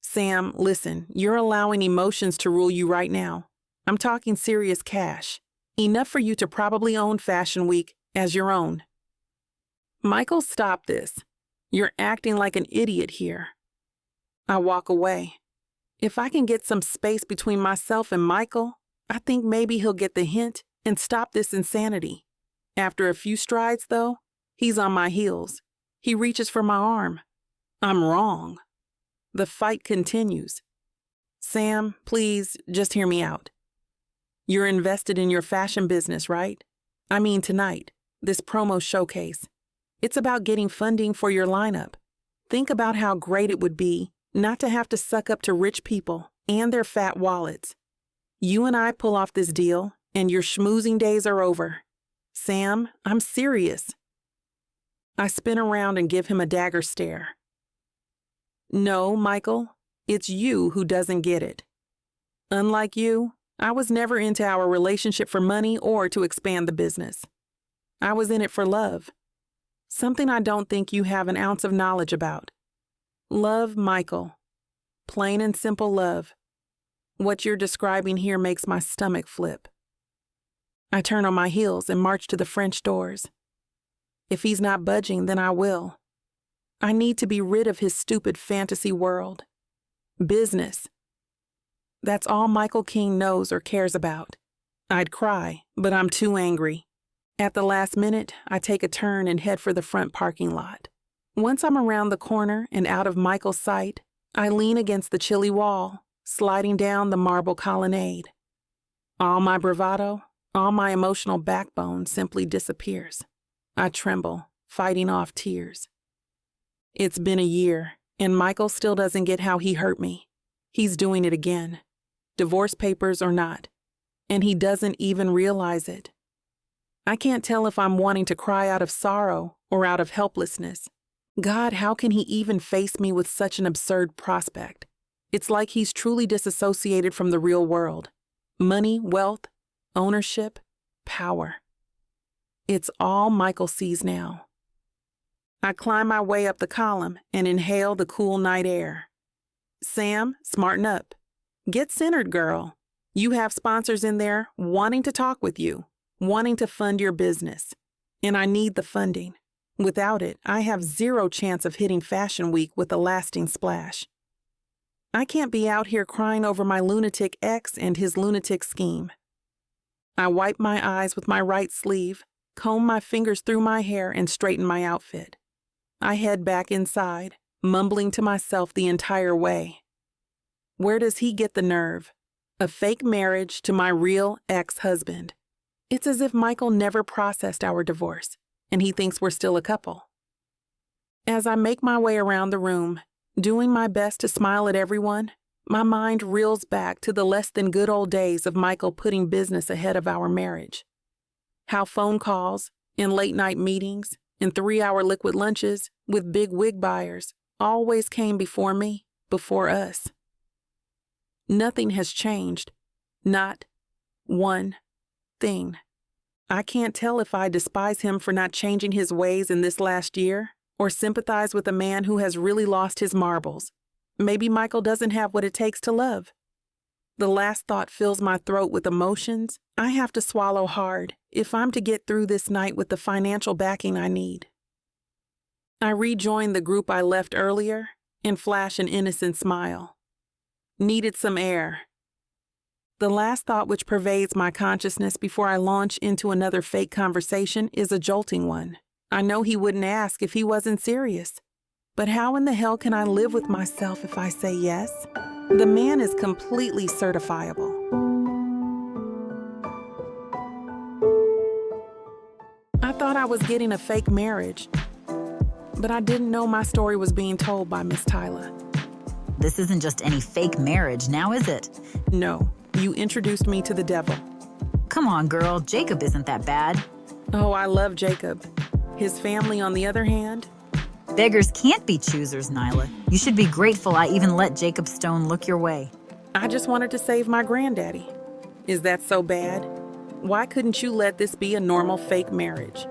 Sam, listen, you're allowing emotions to rule you right now. I'm talking serious cash. Enough for you to probably own Fashion Week as your own. Michael, stop this. You're acting like an idiot here. I walk away. If I can get some space between myself and Michael, I think maybe he'll get the hint and stop this insanity. After a few strides, though, he's on my heels. He reaches for my arm. I'm wrong. The fight continues. Sam, please, just hear me out. You're invested in your fashion business, right? I mean tonight, this promo showcase. It's about getting funding for your lineup. Think about how great it would be not to have to suck up to rich people and their fat wallets. You and I pull off this deal, and your schmoozing days are over. Sam, I'm serious. I spin around and give him a dagger stare. No, Michael, it's you who doesn't get it. Unlike you, I was never into our relationship for money or to expand the business. I was in it for love. Something I don't think you have an ounce of knowledge about. Love, Michael. Plain and simple love. What you're describing here makes my stomach flip. I turn on my heels and march to the French doors. If he's not budging, then I will. I need to be rid of his stupid fantasy world. Business. That's all Michael King knows or cares about. I'd cry, but I'm too angry. At the last minute, I take a turn and head for the front parking lot. Once I'm around the corner and out of Michael's sight, I lean against the chilly wall, sliding down the marble colonnade. All my bravado, all my emotional backbone simply disappears. I tremble, fighting off tears. It's been a year, and Michael still doesn't get how he hurt me. He's doing it again, divorce papers or not, and he doesn't even realize it. I can't tell if I'm wanting to cry out of sorrow or out of helplessness. God, how can he even face me with such an absurd prospect? It's like he's truly disassociated from the real world. Money, wealth, ownership, power. It's all Michael sees now. I climb my way up the column and inhale the cool night air. Sam, smarten up. Get centered, girl. You have sponsors in there wanting to talk with you, wanting to fund your business. And I need the funding. Without it, I have zero chance of hitting Fashion Week with a lasting splash. I can't be out here crying over my lunatic ex and his lunatic scheme. I wipe my eyes with my right sleeve, comb my fingers through my hair, and straighten my outfit. I head back inside, mumbling to myself the entire way. Where does he get the nerve? A fake marriage to my real ex-husband. It's as if Michael never processed our divorce, and he thinks we're still a couple. As I make my way around the room, doing my best to smile at everyone, my mind reels back to the less than good old days of Michael putting business ahead of our marriage. How phone calls, and late-night meetings, and 3-hour liquid lunches with big wig buyers always came before me, before us. Nothing has changed. Not one thing. I can't tell if I despise him for not changing his ways in this last year, or sympathize with a man who has really lost his marbles. Maybe Michael doesn't have what it takes to love. The last thought fills my throat with emotions I have to swallow hard if I'm to get through this night with the financial backing I need. I rejoin the group I left earlier and flash an innocent smile. Needed some air. The last thought which pervades my consciousness before I launch into another fake conversation is a jolting one. I know he wouldn't ask if he wasn't serious. But how in the hell can I live with myself if I say yes? The man is completely certifiable. I thought I was getting a fake marriage, but I didn't know my story was being told by Miss Tyla. This isn't just any fake marriage, now is it? No, you introduced me to the devil. Come on, girl, Jacob isn't that bad. Oh, I love Jacob. His family, on the other hand, Beggars can't be choosers, Nyla. You should be grateful I even let Jacob Stone look your way. I just wanted to save my granddaddy. Is that so bad? Why couldn't you let this be a normal fake marriage?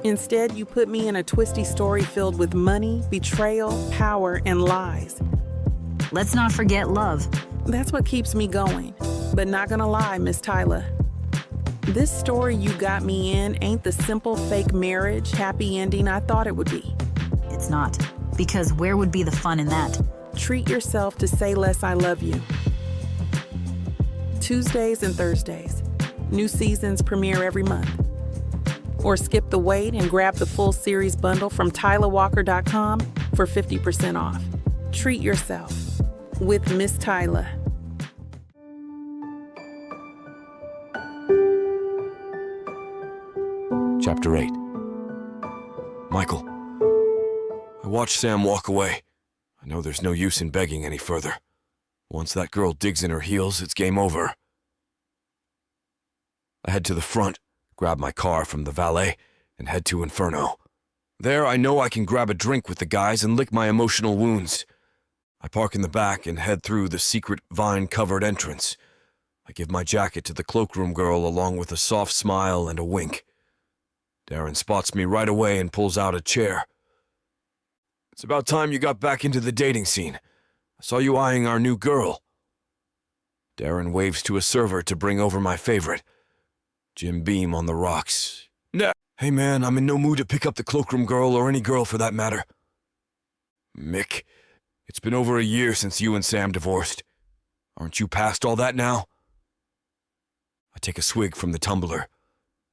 Instead, you put me in a twisty story filled with money, betrayal, power, and lies. Let's not forget love. That's what keeps me going. But not gonna lie, Miss Tyla. This story you got me in ain't the simple fake marriage, happy ending I thought it would be. It's not. Because where would be the fun in that? Treat yourself to Say Less I Love You. Tuesdays and Thursdays. New seasons premiere every month. Or skip the wait and grab the full series bundle from TylaWalker.com for 50% off. Treat yourself with Miss Tyla. Chapter 8. Michael. I watched Sam walk away. I know there's no use in begging any further. Once that girl digs in her heels, it's game over. I head to the front, grab my car from the valet, and head to Inferno. There, I know I can grab a drink with the guys and lick my emotional wounds. I park in the back and head through the secret vine-covered entrance. I give my jacket to the cloakroom girl along with a soft smile and a wink. Darren spots me right away and pulls out a chair. It's about time you got back into the dating scene. I saw you eyeing our new girl. Darren waves to a server to bring over my favorite, Jim Beam on the rocks. Nah. Hey man, I'm in no mood to pick up the cloakroom girl or any girl for that matter. Mick, it's been over a year since you and Sam divorced. Aren't you past all that now? I take a swig from the tumbler.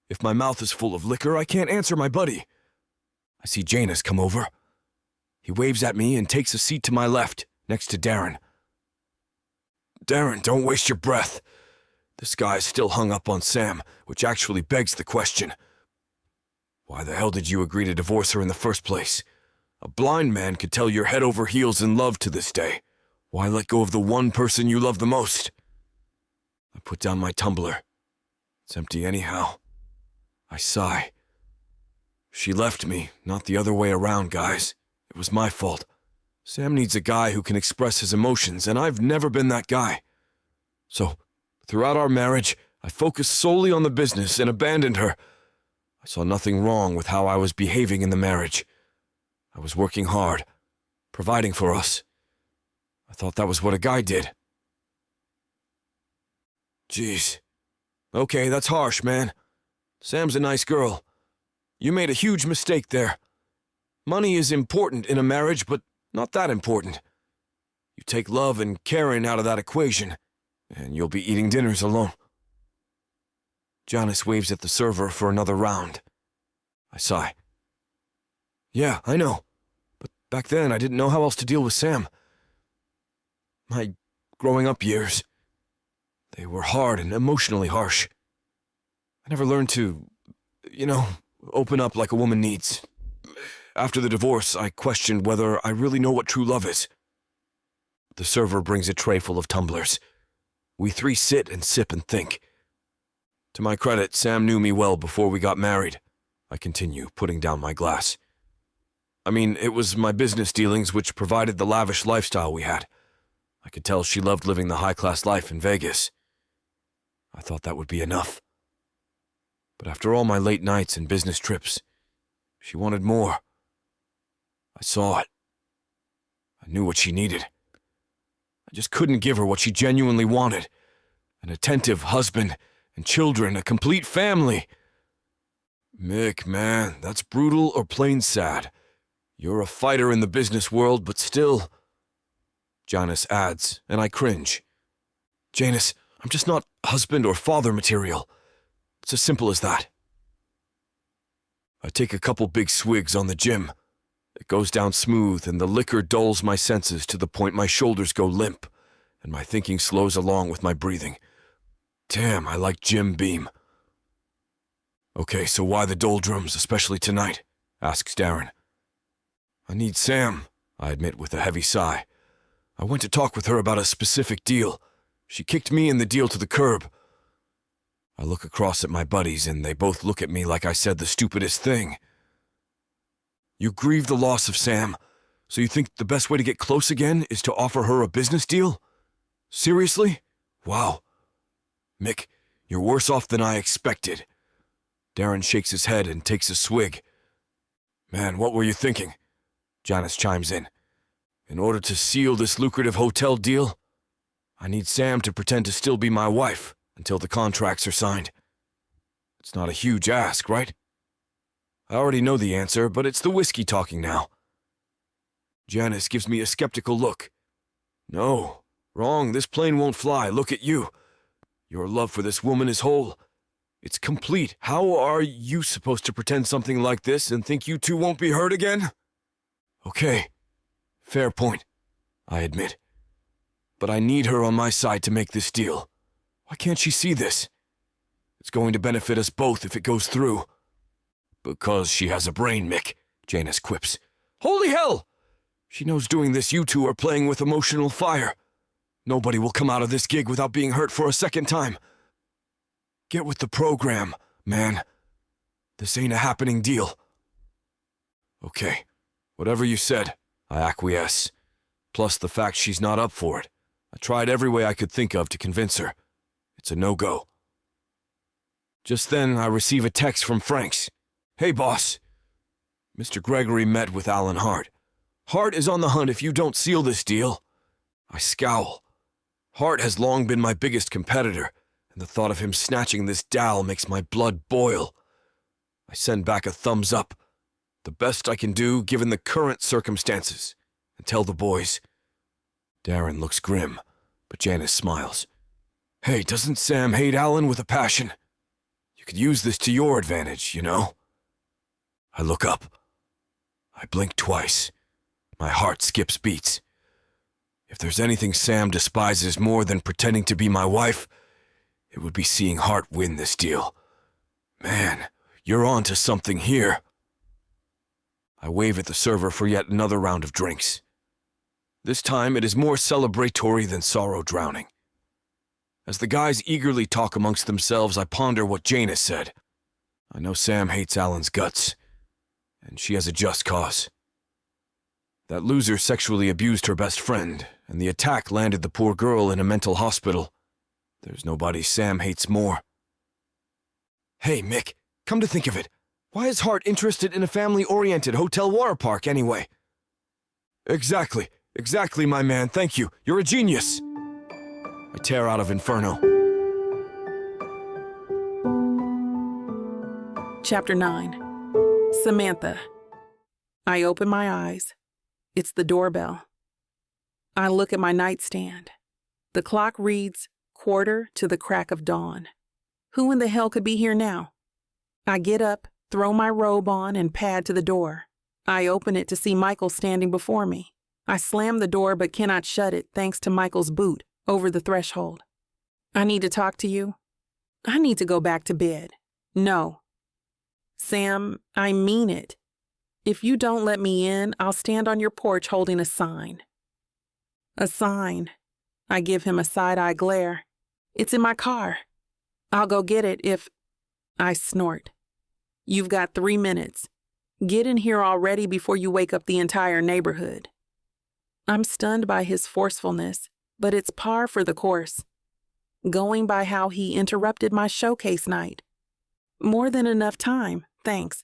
If my mouth is full of liquor, I can't answer my buddy. I see Janus come over. He waves at me and takes a seat to my left, next to Darren. Darren, don't waste your breath. This guy's still hung up on Sam, which actually begs the question. Why the hell did you agree to divorce her in the first place? A blind man could tell you're head over heels in love to this day. Why let go of the one person you love the most? I put down my tumbler. It's empty anyhow. I sigh. She left me, not the other way around, guys. It was my fault. Sam needs a guy who can express his emotions, and I've never been that guy. So, throughout our marriage, I focused solely on the business and abandoned her. I saw nothing wrong with how I was behaving in the marriage. I was working hard, providing for us. I thought that was what a guy did. Jeez. Okay, that's harsh, man. Sam's a nice girl. You made a huge mistake there. Money is important in a marriage, but not that important. You take love and caring out of that equation, and you'll be eating dinners alone. Jonas waves at the server for another round. I sigh. Yeah, I know. But back then, I didn't know how else to deal with Sam. My growing up years, they were hard and emotionally harsh. I never learned to, open up like a woman needs. After the divorce, I questioned whether I really know what true love is. The server brings a tray full of tumblers. We three sit and sip and think. To my credit, Sam knew me well before we got married. I continue, putting down my glass. I mean, it was my business dealings which provided the lavish lifestyle we had. I could tell she loved living the high-class life in Vegas. I thought that would be enough. But after all my late nights and business trips, she wanted more. I saw it. I knew what she needed. I just couldn't give her what she genuinely wanted. an attentive husband, and children, a complete family. Mick, man, that's brutal or plain sad. You're a fighter in the business world, but still. Janice adds, and I cringe. Janice, I'm just not husband or father material. It's as simple as that. I take a couple big swigs on the gym. It goes down smooth, and the liquor dulls my senses to the point my shoulders go limp, and my thinking slows along with my breathing. Damn, I like Jim Beam. Okay, so why the doldrums, especially tonight? Asks Darren. I need Sam, I admit with a heavy sigh. I went to talk with her about a specific deal. She kicked me and the deal to the curb. I look across at my buddies, and they both look at me like I said the stupidest thing. You grieve the loss of Sam, so you think the best way to get close again is to offer her a business deal? Seriously? Wow. Mick, you're worse off than I expected. Darren shakes his head and takes a swig. Man, what were you thinking? Janice chimes in. In order to seal this lucrative hotel deal, I need Sam to pretend to still be my wife until the contracts are signed. It's not a huge ask, right? I already know the answer, but it's the whiskey talking now. Janice gives me a skeptical look. No, wrong, this plane won't fly, look at you. Your love for this woman is whole. It's complete. How are you supposed to pretend something like this and think you two won't be hurt again? Okay, fair point, I admit. But I need her on my side to make this deal. Why can't she see this? It's going to benefit us both if it goes through. Because she has a brain, Mick, Janice quips. Holy hell! She knows doing this you two are playing with emotional fire. Nobody will come out of this gig without being hurt for a second time. Get with the program, man. This ain't a happening deal. Okay, whatever you said, I acquiesce. Plus the fact she's not up for it. I tried every way I could think of to convince her. It's a no-go. Just then, I receive a text from Franks. Hey, boss. Mr. Gregory met with Alan Hart. Hart is on the hunt if you don't seal this deal. I scowl. Hart has long been my biggest competitor, and the thought of him snatching this doll makes my blood boil. I send back a thumbs up. The best I can do given the current circumstances, and tell the boys. Darren looks grim, but Janice smiles. Hey, doesn't Sam hate Alan with a passion? You could use this to your advantage, you know? I look up. I blink twice. My heart skips beats. If there's anything Sam despises more than pretending to be my wife, it would be seeing Hart win this deal. Man, you're on to something here. I wave at the server for yet another round of drinks. This time it is more celebratory than sorrow drowning. As the guys eagerly talk amongst themselves, I ponder what Janice said. I know Sam hates Alan's guts, and she has a just cause. That loser sexually abused her best friend, and the attack landed the poor girl in a mental hospital. There's nobody Sam hates more. Hey, Mick, come to think of it, why is Hart interested in a family-oriented hotel water park anyway? Exactly, my man, thank you. You're a genius. I tear out of Inferno. Chapter 9. Samantha. I open my eyes. It's the doorbell. I look at my nightstand. The clock reads 1:15 to the crack of dawn. Who in the hell could be here now? I get up, throw my robe on, and pad to the door. I open it to see Michael standing before me. I slam the door but cannot shut it thanks to Michael's boot over the threshold. I need to talk to you. I need to go back to bed. No. Sam, I mean it. If you don't let me in, I'll stand on your porch holding a sign. A sign. I give him a side-eye glare. It's in my car. I'll go get it if... I snort. You've got 3 minutes. Get in here already before you wake up the entire neighborhood. I'm stunned by his forcefulness, but it's par for the course. Going by how he interrupted my showcase night. More than enough time, thanks.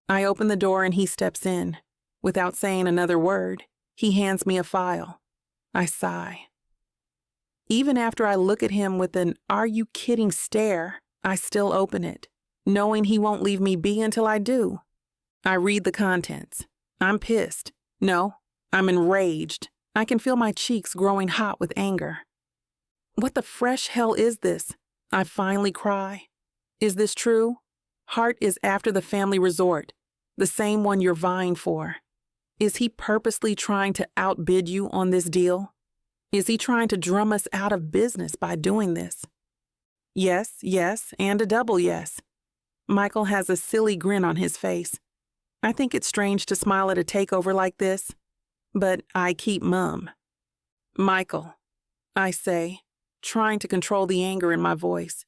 I open the door and he steps in. Without saying another word, he hands me a file. I sigh. Even after I look at him with an "are you kidding" stare, I still open it, knowing he won't leave me be until I do. I read the contents. I'm pissed. No, I'm enraged. I can feel my cheeks growing hot with anger. What the fresh hell is this? I finally cry. Is this true? Hart is after the family resort, the same one you're vying for. Is he purposely trying to outbid you on this deal? Is he trying to drum us out of business by doing this? Yes, yes, and a double yes. Michael has a silly grin on his face. I think it's strange to smile at a takeover like this, but I keep mum. Michael, I say, trying to control the anger in my voice.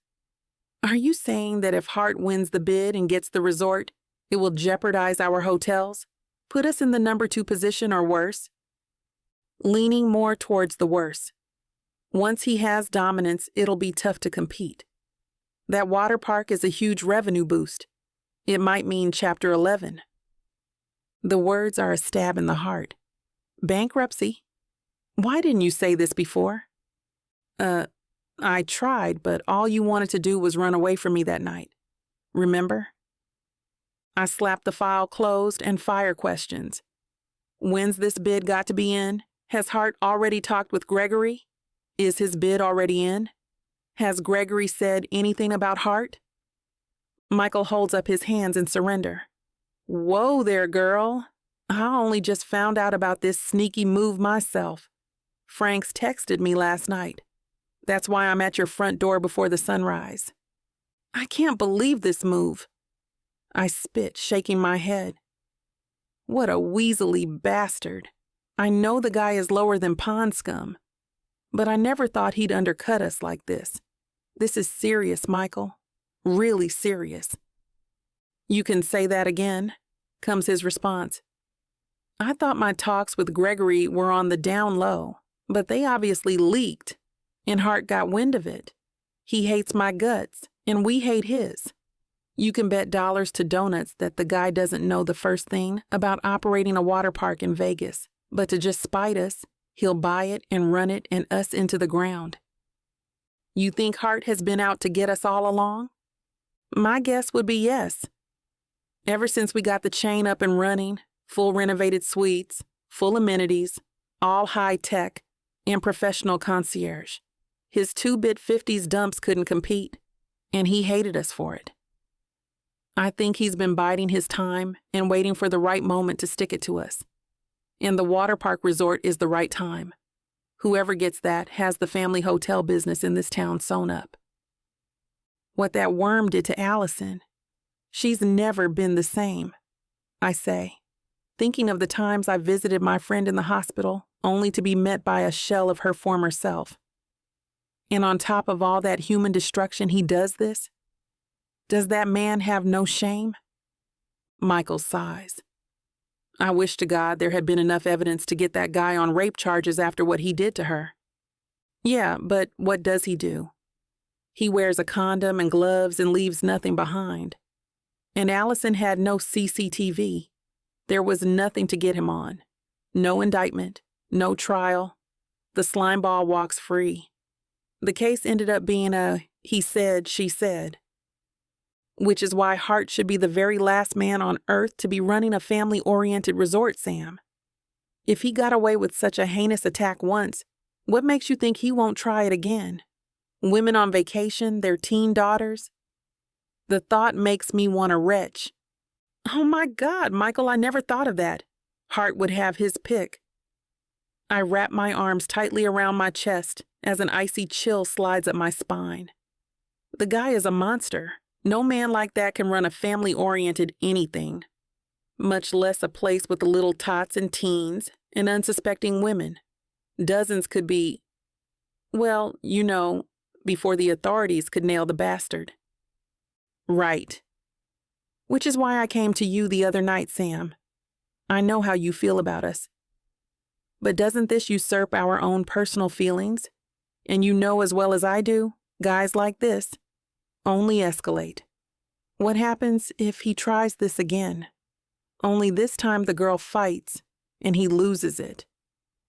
Are you saying that if Hart wins the bid and gets the resort, it will jeopardize our hotels, put us in the number 2 position or worse? Leaning more towards the worse. Once he has dominance, it'll be tough to compete. That water park is a huge revenue boost. It might mean Chapter 11. The words are a stab in the heart. Bankruptcy? Why didn't you say this before? I tried, but all you wanted to do was run away from me that night. Remember? I slapped the file closed and fire questions. When's this bid got to be in? Has Hart already talked with Gregory? Is his bid already in? Has Gregory said anything about Hart? Michael holds up his hands in surrender. Whoa there, girl. I only just found out about this sneaky move myself. Franks texted me last night. That's why I'm at your front door before the sunrise. I can't believe this move. I spit, shaking my head. What a weaselly bastard. I know the guy is lower than pond scum, but I never thought he'd undercut us like this. This is serious, Michael. Really serious. You can say that again, comes his response. I thought my talks with Gregory were on the down low, but they obviously leaked, and Hart got wind of it. He hates my guts, and we hate his. You can bet dollars to donuts that the guy doesn't know the first thing about operating a water park in Vegas, but to just spite us, he'll buy it and run it and us into the ground. You think Hart has been out to get us all along? My guess would be yes. Ever since we got the chain up and running, full renovated suites, full amenities, all high tech, and professional concierge, his 2-bit 50s dumps couldn't compete, and he hated us for it. I think he's been biding his time and waiting for the right moment to stick it to us. And the water park resort is the right time. Whoever gets that has the family hotel business in this town sewn up. What that worm did to Allison, she's never been the same, I say, thinking of the times I visited my friend in the hospital only to be met by a shell of her former self. And on top of all that human destruction, he does this? Does that man have no shame? Michael sighs. I wish to God there had been enough evidence to get that guy on rape charges after what he did to her. Yeah, but what does he do? He wears a condom and gloves and leaves nothing behind. And Allison had no CCTV. There was nothing to get him on. No indictment, no trial. The slimeball walks free. The case ended up being a he said, she said. Which is why Hart should be the very last man on earth to be running a family-oriented resort, Sam. If he got away with such a heinous attack once, what makes you think he won't try it again? Women on vacation, their teen daughters? The thought makes me want to retch. Oh my God, Michael, I never thought of that. Hart would have his pick. I wrap my arms tightly around my chest as an icy chill slides up my spine. The guy is a monster. No man like that can run a family-oriented anything, much less a place with the little tots and teens and unsuspecting women. Dozens could be, well, you know, before the authorities could nail the bastard. Right. Which is why I came to you the other night, Sam. I know how you feel about us. But doesn't this usurp our own personal feelings? And you know as well as I do, guys like this only escalate. What happens if he tries this again? Only this time the girl fights, and he loses it.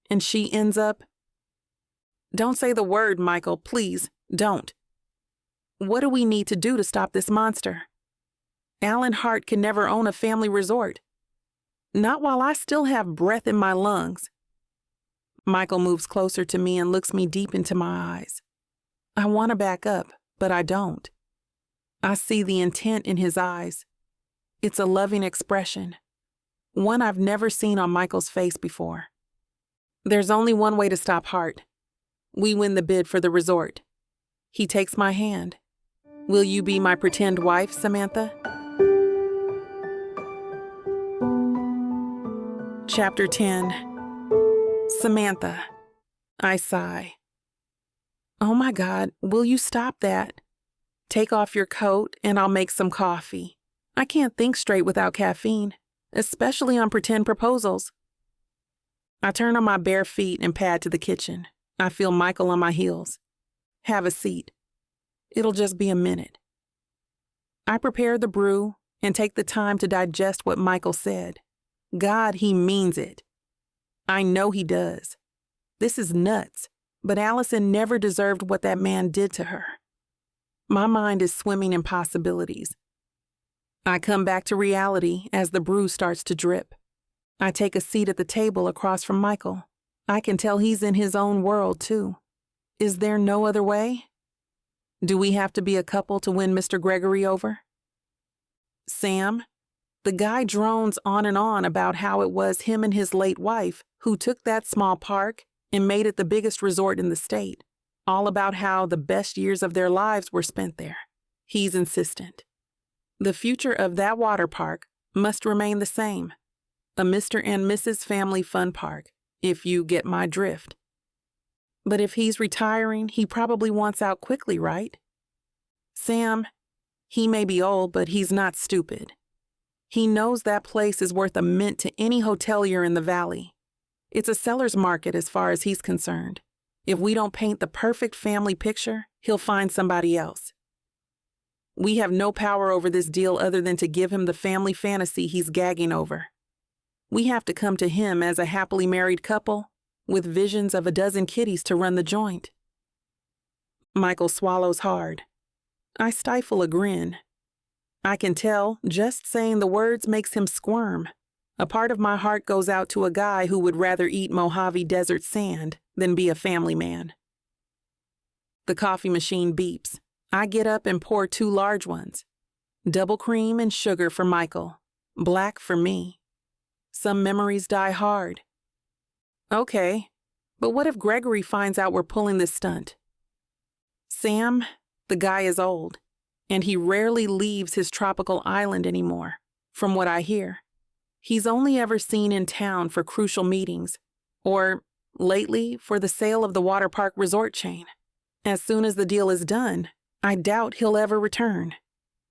And she ends up Don't say the word, Michael, please, don't. What do we need to do to stop this monster? Alan Hart can never own a family resort. Not while I still have breath in my lungs. Michael moves closer to me and looks me deep into my eyes. I want to back up, but I don't. I see the intent in his eyes. It's a loving expression, one I've never seen on Michael's face before. There's only one way to stop Hart. We win the bid for the resort. He takes my hand. Will you be my pretend wife, Samantha? Chapter 10. Samantha. I sigh. Oh my God, will you stop that? Take off your coat and I'll make some coffee. I can't think straight without caffeine, especially on pretend proposals. I turn on my bare feet and pad to the kitchen. I feel Michael on my heels. Have a seat. It'll just be a minute. I prepare the brew and take the time to digest what Michael said. God, he means it. I know he does. This is nuts, but Allison never deserved what that man did to her. My mind is swimming in possibilities. I come back to reality as the brew starts to drip. I take a seat at the table across from Michael. I can tell he's in his own world, too. Is there no other way? Do we have to be a couple to win Mr. Gregory over? Sam, the guy drones on and on about how it was him and his late wife who took that small park and made it the biggest resort in the state, all about how the best years of their lives were spent there. He's insistent. The future of that water park must remain the same, a Mr. and Mrs. Family Fun Park, if you get my drift. But if he's retiring, he probably wants out quickly, right? Sam, he may be old, but he's not stupid. He knows that place is worth a mint to any hotelier in the valley. It's a seller's market as far as he's concerned. If we don't paint the perfect family picture, he'll find somebody else. We have no power over this deal other than to give him the family fantasy he's gagging over. We have to come to him as a happily married couple with visions of a dozen kiddies to run the joint. Michael swallows hard. I stifle a grin. I can tell just saying the words makes him squirm. A part of my heart goes out to a guy who would rather eat Mojave Desert sand than be a family man. The coffee machine beeps. I get up and pour 2 large ones. Double cream and sugar for Michael. Black for me. Some memories die hard. Okay, but what if Gregory finds out we're pulling this stunt? Sam, the guy is old, and he rarely leaves his tropical island anymore, from what I hear. He's only ever seen in town for crucial meetings, or, lately, for the sale of the water park resort chain. As soon as the deal is done, I doubt he'll ever return.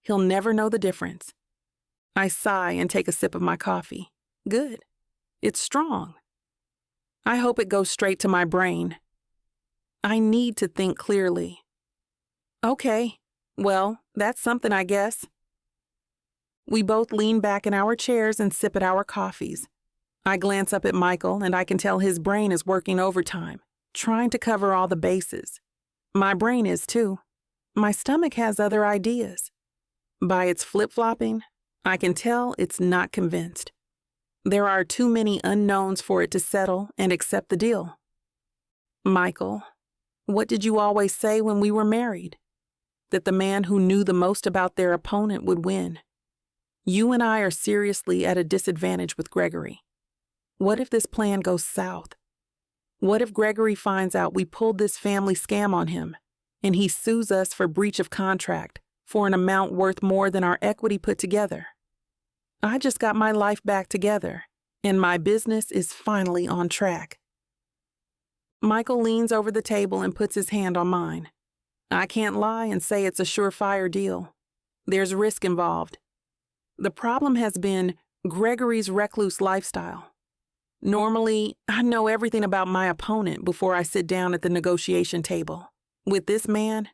He'll never know the difference. I sigh and take a sip of my coffee. Good. It's strong. I hope it goes straight to my brain. I need to think clearly. Okay, well, that's something, I guess. We both lean back in our chairs and sip at our coffees. I glance up at Michael and I can tell his brain is working overtime, trying to cover all the bases. My brain is too. My stomach has other ideas. By its flip-flopping, I can tell it's not convinced. There are too many unknowns for it to settle and accept the deal. Michael, what did you always say when we were married? That the man who knew the most about their opponent would win. You and I are seriously at a disadvantage with Gregory. What if this plan goes south? What if Gregory finds out we pulled this family scam on him, and he sues us for breach of contract for an amount worth more than our equity put together? I just got my life back together, and my business is finally on track. Michael leans over the table and puts his hand on mine. I can't lie and say it's a surefire deal. There's risk involved. The problem has been Gregory's recluse lifestyle. Normally, I know everything about my opponent before I sit down at the negotiation table. With this man,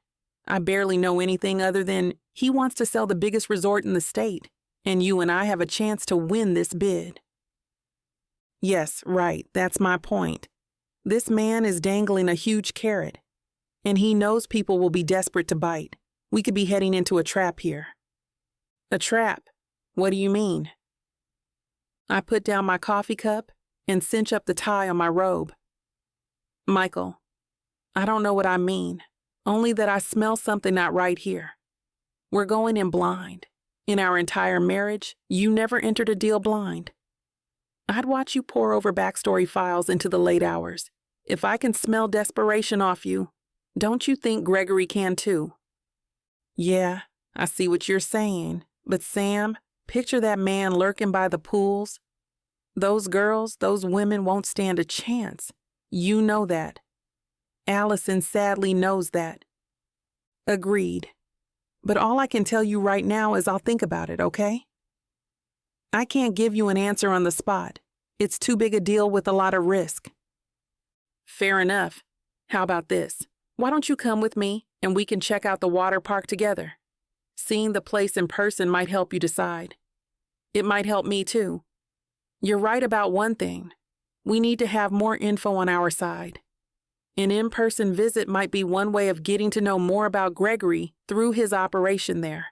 I barely know anything other than he wants to sell the biggest resort in the state, and you and I have a chance to win this bid. Yes, right, that's my point. This man is dangling a huge carrot, and he knows people will be desperate to bite. We could be heading into a trap here. A trap? What do you mean? I put down my coffee cup and cinch up the tie on my robe. Michael, I don't know what I mean, only that I smell something not right here. We're going in blind. In our entire marriage, you never entered a deal blind. I'd watch you pore over backstory files into the late hours. If I can smell desperation off you, don't you think Gregory can too? Yeah, I see what you're saying, but Sam, picture that man lurking by the pools. Those girls, those women won't stand a chance. You know that. Allison sadly knows that. Agreed. But all I can tell you right now is I'll think about it, okay? I can't give you an answer on the spot. It's too big a deal with a lot of risk. Fair enough. How about this? Why don't you come with me and we can check out the water park together? Seeing the place in person might help you decide. It might help me too. You're right about one thing. We need to have more info on our side. An in-person visit might be one way of getting to know more about Gregory through his operation there.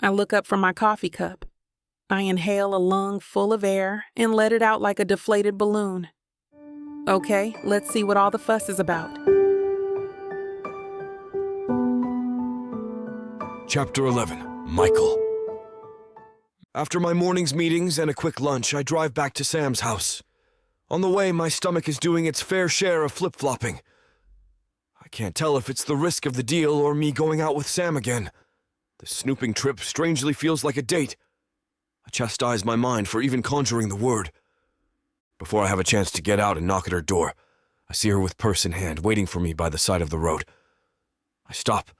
I look up from my coffee cup. I inhale a lung full of air and let it out like a deflated balloon. Okay, let's see what all the fuss is about. Chapter 11. Michael. After my morning's meetings and a quick lunch, I drive back to Sam's house. On the way, my stomach is doing its fair share of flip-flopping. I can't tell if it's the risk of the deal or me going out with Sam again. The snooping trip strangely feels like a date. I chastise my mind for even conjuring the word. Before I have a chance to get out and knock at her door, I see her with purse in hand, waiting for me by the side of the road. I stop,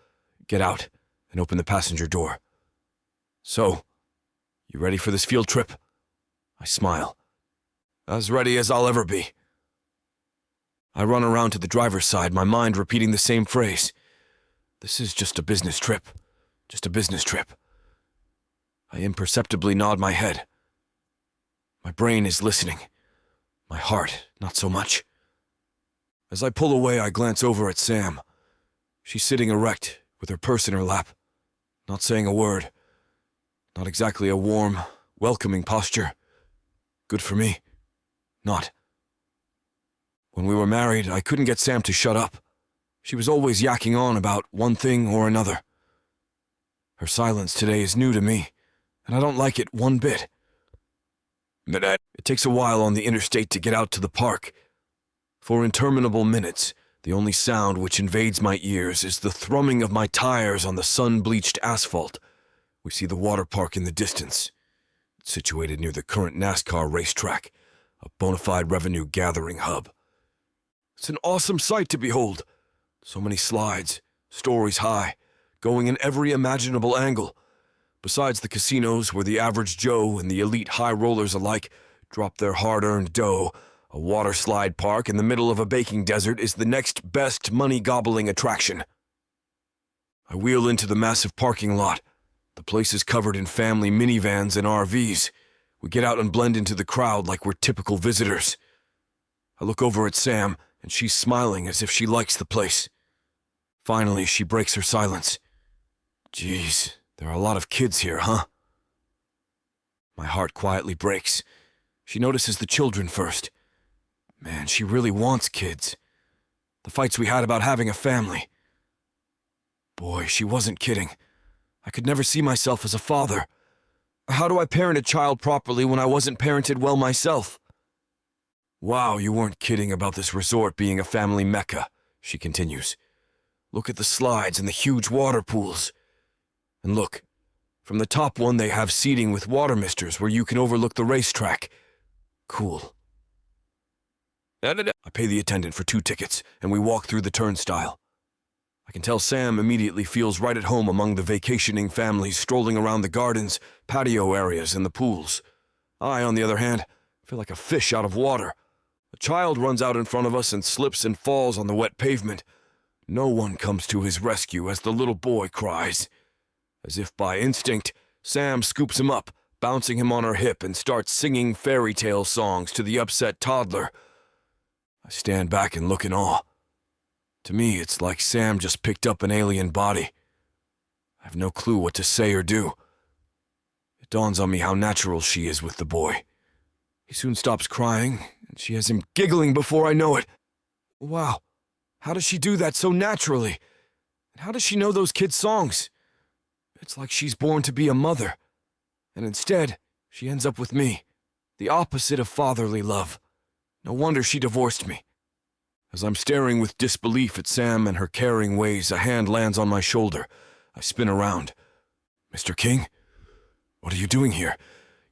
get out, and open the passenger door. So, you ready for this field trip? I smile. As ready as I'll ever be. I run around to the driver's side, my mind repeating the same phrase. This is just a business trip. Just a business trip. I imperceptibly nod my head. My brain is listening. My heart, not so much. As I pull away, I glance over at Sam. She's sitting erect, with her purse in her lap, not saying a word. Not exactly a warm, welcoming posture. Good for me. Not. When we were married, I couldn't get Sam to shut up. She was always yakking on about one thing or another. Her silence today is new to me, and I don't like it one bit. It takes a while on the interstate to get out to the park. For interminable minutes, the only sound which invades my ears is the thrumming of my tires on the sun-bleached asphalt. We see the water park in the distance. It's situated near the current NASCAR racetrack, a bona fide revenue-gathering hub. It's an awesome sight to behold. So many slides, stories high, going in every imaginable angle. Besides the casinos where the average Joe and the elite high rollers alike drop their hard-earned dough, a water slide park in the middle of a baking desert is the next best money-gobbling attraction. I wheel into the massive parking lot. The place is covered in family minivans and RVs. We get out and blend into the crowd like we're typical visitors. I look over at Sam, and she's smiling as if she likes the place. Finally, she breaks her silence. Geez, there are a lot of kids here, huh? My heart quietly breaks. She notices the children first. Man, she really wants kids. The fights we had about having a family. Boy, she wasn't kidding. I could never see myself as a father. How do I parent a child properly when I wasn't parented well myself? Wow, you weren't kidding about this resort being a family mecca, she continues. Look at the slides and the huge water pools. And look, from the top one they have seating with water misters where you can overlook the racetrack. Cool. I pay the attendant for 2 tickets, and we walk through the turnstile. I can tell Sam immediately feels right at home among the vacationing families strolling around the gardens, patio areas, and the pools. I, on the other hand, feel like a fish out of water. A child runs out in front of us and slips and falls on the wet pavement. No one comes to his rescue as the little boy cries. As if by instinct, Sam scoops him up, bouncing him on her hip and starts singing fairy tale songs to the upset toddler. I stand back and look in awe. To me, it's like Sam just picked up an alien body. I have no clue what to say or do. It dawns on me how natural she is with the boy. He soon stops crying, and she has him giggling before I know it. Wow, how does she do that so naturally? And how does she know those kids' songs? It's like she's born to be a mother, and instead, she ends up with me, the opposite of fatherly love. No wonder she divorced me. As I'm staring with disbelief at Sam and her caring ways, a hand lands on my shoulder. I spin around. Mr. King? What are you doing here?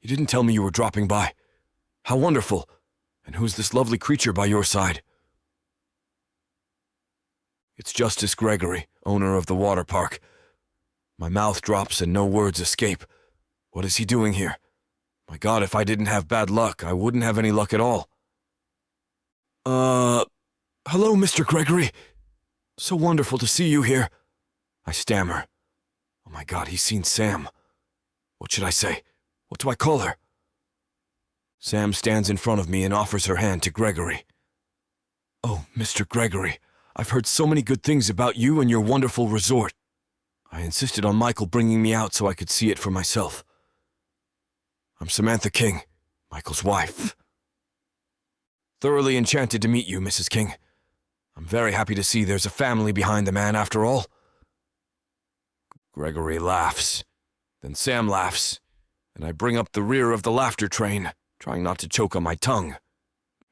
You didn't tell me you were dropping by. How wonderful. And who's this lovely creature by your side? It's Justice Gregory, owner of the water park. My mouth drops and no words escape. What is he doing here? My God, if I didn't have bad luck, I wouldn't have any luck at all. Hello, Mr. Gregory. So wonderful to see you here. I stammer. Oh my God, he's seen Sam. What should I say? What do I call her? Sam stands in front of me and offers her hand to Gregory. Oh, Mr. Gregory, I've heard so many good things about you and your wonderful resort. I insisted on Michael bringing me out so I could see it for myself. I'm Samantha King, Michael's wife. Thoroughly enchanted to meet you, Mrs. King. I'm very happy to see there's a family behind the man after all. Gregory laughs. Then Sam laughs, and I bring up the rear of the laughter train, trying not to choke on my tongue.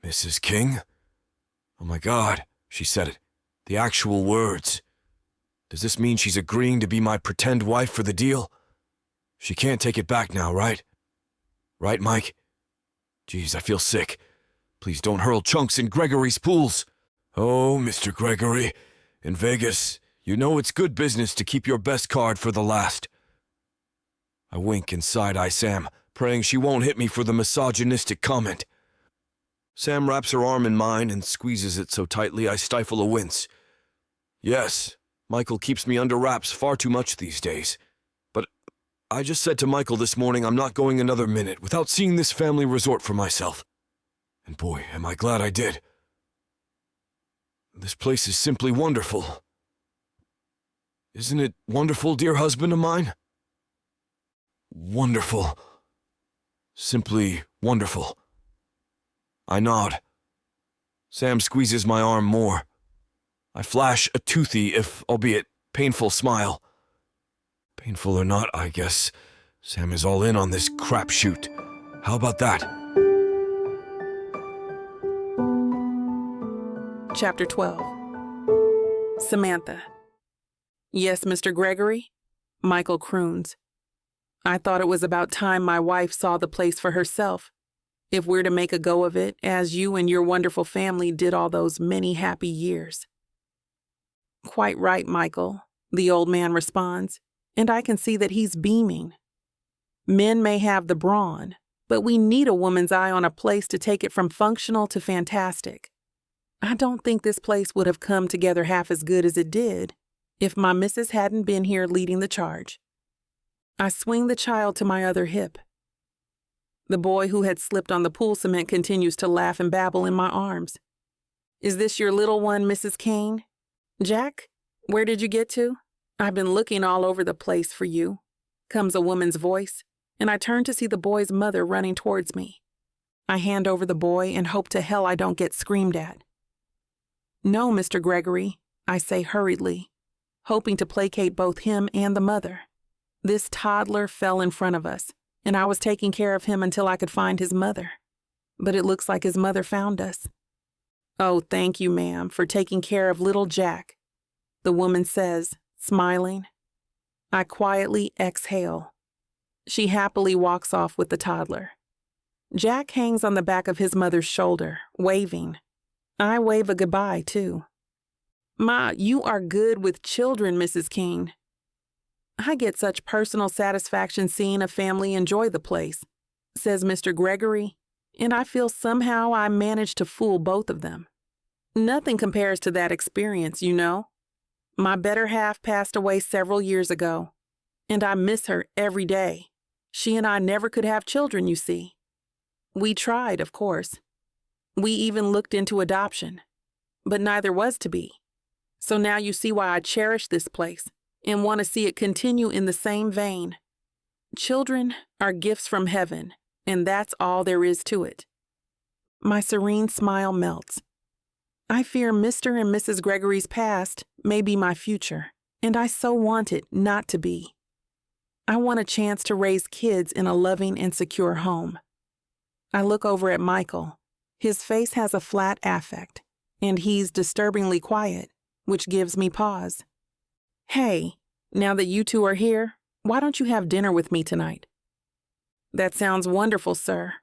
Mrs. King? Oh my God, she said it. The actual words. Does this mean she's agreeing to be my pretend wife for the deal? She can't take it back now, right? Right, Mike? Geez, I feel sick. Please don't hurl chunks in Gregory's pools. Oh, Mr. Gregory, in Vegas, you know it's good business to keep your best card for the last. I wink and side-eye Sam, praying she won't hit me for the misogynistic comment. Sam wraps her arm in mine and squeezes it so tightly I stifle a wince. Yes, Michael keeps me under wraps far too much these days. But I just said to Michael this morning I'm not going another minute without seeing this family resort for myself. And boy, am I glad I did. This place is simply wonderful. Isn't it wonderful, dear husband of mine? Wonderful. Simply wonderful. I nod. Sam squeezes my arm more. I flash a toothy, if albeit painful, smile. Painful or not, I guess Sam is all in on this crapshoot. How about that? Chapter 12. Samantha. Yes, Mr. Gregory? Michael croons. I thought it was about time my wife saw the place for herself. If we're to make a go of it, as you and your wonderful family did all those many happy years. Quite right, Michael, the old man responds, and I can see that he's beaming. Men may have the brawn, but we need a woman's eye on a place to take it from functional to fantastic. I don't think this place would have come together half as good as it did if my missus hadn't been here leading the charge. I swing the child to my other hip. The boy who had slipped on the pool cement continues to laugh and babble in my arms. Is this your little one, Mrs. Kane? Jack, where did you get to? I've been looking all over the place for you, comes a woman's voice, and I turn to see the boy's mother running towards me. I hand over the boy and hope to hell I don't get screamed at. No, Mr. Gregory, I say hurriedly, hoping to placate both him and the mother. This toddler fell in front of us, and I was taking care of him until I could find his mother. But it looks like his mother found us. Oh, thank you, ma'am, for taking care of little Jack, the woman says, smiling. I quietly exhale. She happily walks off with the toddler. Jack hangs on the back of his mother's shoulder, waving. I wave a goodbye, too. Ma, you are good with children, Mrs. King. I get such personal satisfaction seeing a family enjoy the place, says Mr. Gregory, and I feel somehow I managed to fool both of them. Nothing compares to that experience, you know. My better half passed away several years ago, and I miss her every day. She and I never could have children, you see. We tried, of course. We even looked into adoption, but neither was to be. So now you see why I cherish this place and want to see it continue in the same vein. Children are gifts from heaven, and that's all there is to it. My serene smile melts. I fear Mr. and Mrs. Gregory's past may be my future, and I so want it not to be. I want a chance to raise kids in a loving and secure home. I look over at Michael. His face has a flat affect, and he's disturbingly quiet, which gives me pause. Hey, now that you two are here, why don't you have dinner with me tonight? That sounds wonderful, sir,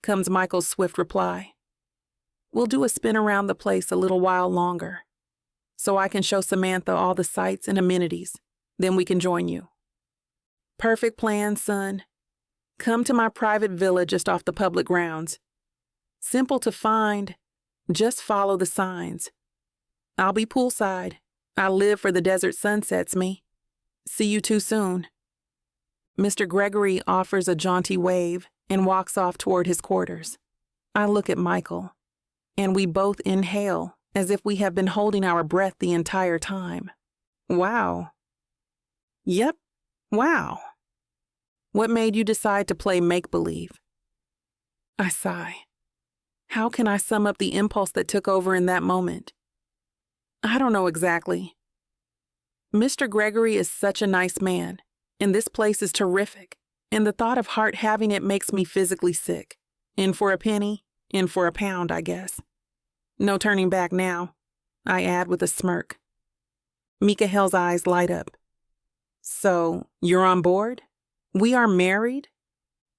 comes Michael's swift reply. We'll do a spin around the place a little while longer, so I can show Samantha all the sights and amenities. Then we can join you. Perfect plan, son. Come to my private villa just off the public grounds. Simple to find. Just follow the signs. I'll be poolside. I live for the desert sunsets, me. See you too soon. Mr. Gregory offers a jaunty wave and walks off toward his quarters. I look at Michael, and we both inhale as if we have been holding our breath the entire time. Wow. Yep, wow. What made you decide to play make-believe? I sigh. How can I sum up the impulse that took over in that moment? I don't know exactly. Mr. Gregory is such a nice man, and this place is terrific, and the thought of Hart having it makes me physically sick. In for a penny, in for a pound, I guess. No turning back now, I add with a smirk. Mikael's eyes light up. So, you're on board? We are married?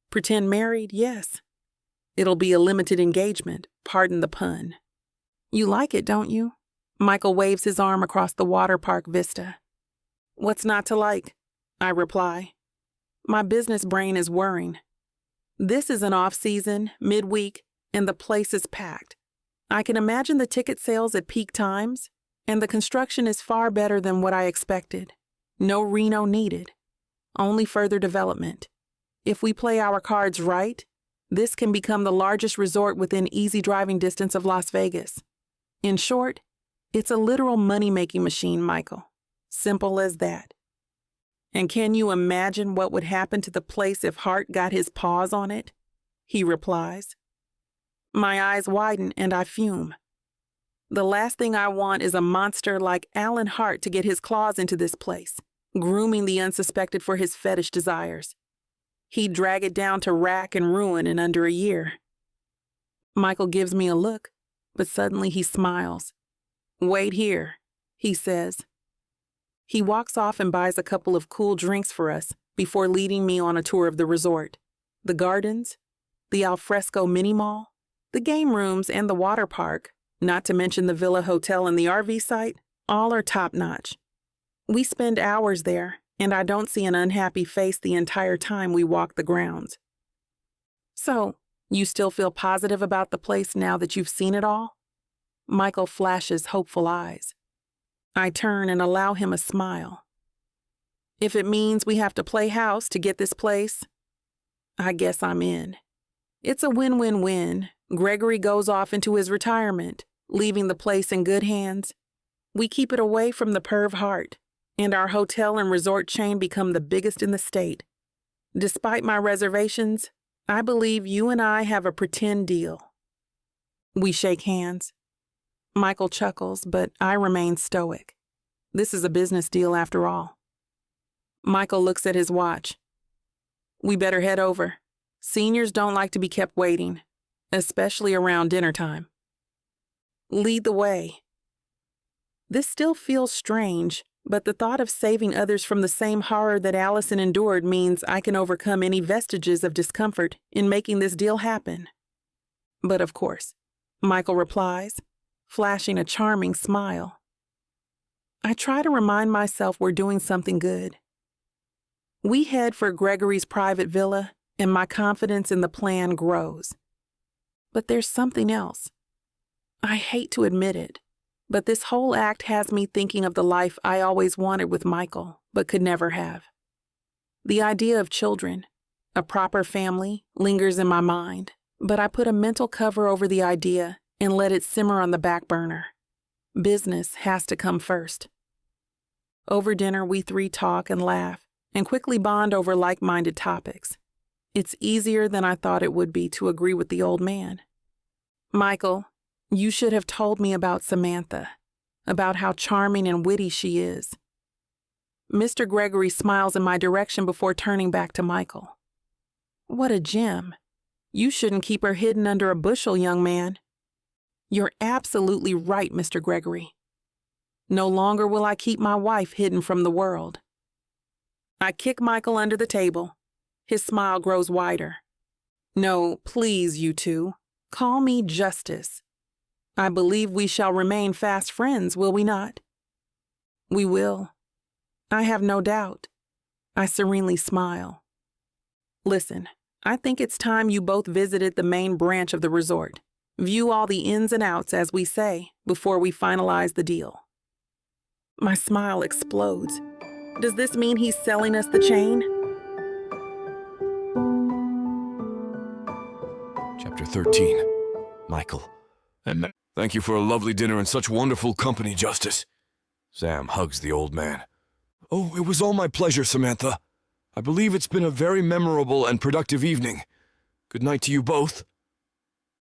Pretend married, yes. It'll be a limited engagement, pardon the pun. You like it, don't you? Michael waves his arm across the water park vista. What's not to like? I reply. My business brain is whirring. This is an off-season, midweek, and the place is packed. I can imagine the ticket sales at peak times, and the construction is far better than what I expected. No Reno needed. Only further development. If we play our cards right, this can become the largest resort within easy driving distance of Las Vegas. In short, it's a literal money-making machine, Michael. Simple as that. And can you imagine what would happen to the place if Hart got his paws on it? He replies. My eyes widen and I fume. The last thing I want is a monster like Alan Hart to get his claws into this place, grooming the unsuspected for his fetish desires. He'd drag it down to rack and ruin in under a year. Michael gives me a look, but suddenly he smiles. Wait here, he says. He walks off and buys a couple of cool drinks for us before leading me on a tour of the resort. The gardens, the alfresco mini-mall, the game rooms, and the water park, not to mention the Villa Hotel and the RV site, all are top-notch. We spend hours there, and I don't see an unhappy face the entire time we walk the grounds. So, you still feel positive about the place now that you've seen it all? Michael flashes hopeful eyes. I turn and allow him a smile. If it means we have to play house to get this place, I guess I'm in. It's a win-win-win. Gregory goes off into his retirement, leaving the place in good hands. We keep it away from the perv Hart, and our hotel and resort chain become the biggest in the state. Despite my reservations, I believe you and I have a pretend deal. We shake hands. Michael chuckles, but I remain stoic. This is a business deal after all. Michael looks at his watch. We better head over. Seniors don't like to be kept waiting, especially around dinner time. Lead the way. This still feels strange, but the thought of saving others from the same horror that Allison endured means I can overcome any vestiges of discomfort in making this deal happen. But of course, Michael replies, flashing a charming smile. I try to remind myself we're doing something good. We head for Gregory's private villa, and my confidence in the plan grows. But there's something else. I hate to admit it, but this whole act has me thinking of the life I always wanted with Michael, but could never have. The idea of children, a proper family, lingers in my mind, But I put a mental cover over the idea and let it simmer on the back burner. Business has to come first. Over dinner, we three talk and laugh and quickly bond over like-minded topics. It's easier than I thought it would be to agree with the old man. Michael, you should have told me about Samantha, about how charming and witty she is. Mr. Gregory smiles in my direction before turning back to Michael. What a gem. You shouldn't keep her hidden under a bushel, young man. You're absolutely right, Mr. Gregory. No longer will I keep my wife hidden from the world. I kick Michael under the table. His smile grows wider. No, please, you two. Call me Justice. I believe we shall remain fast friends, will we not? We will. I have no doubt. I serenely smile. Listen, I think it's time you both visited the main branch of the resort. View all the ins and outs, as we say, before we finalize the deal. My smile explodes. Does this mean he's selling us the chain? Chapter 13. Michael. Thank you for a lovely dinner and such wonderful company, Justice. Sam hugs the old man. Oh, it was all my pleasure, Samantha. I believe it's been a very memorable and productive evening. Good night to you both.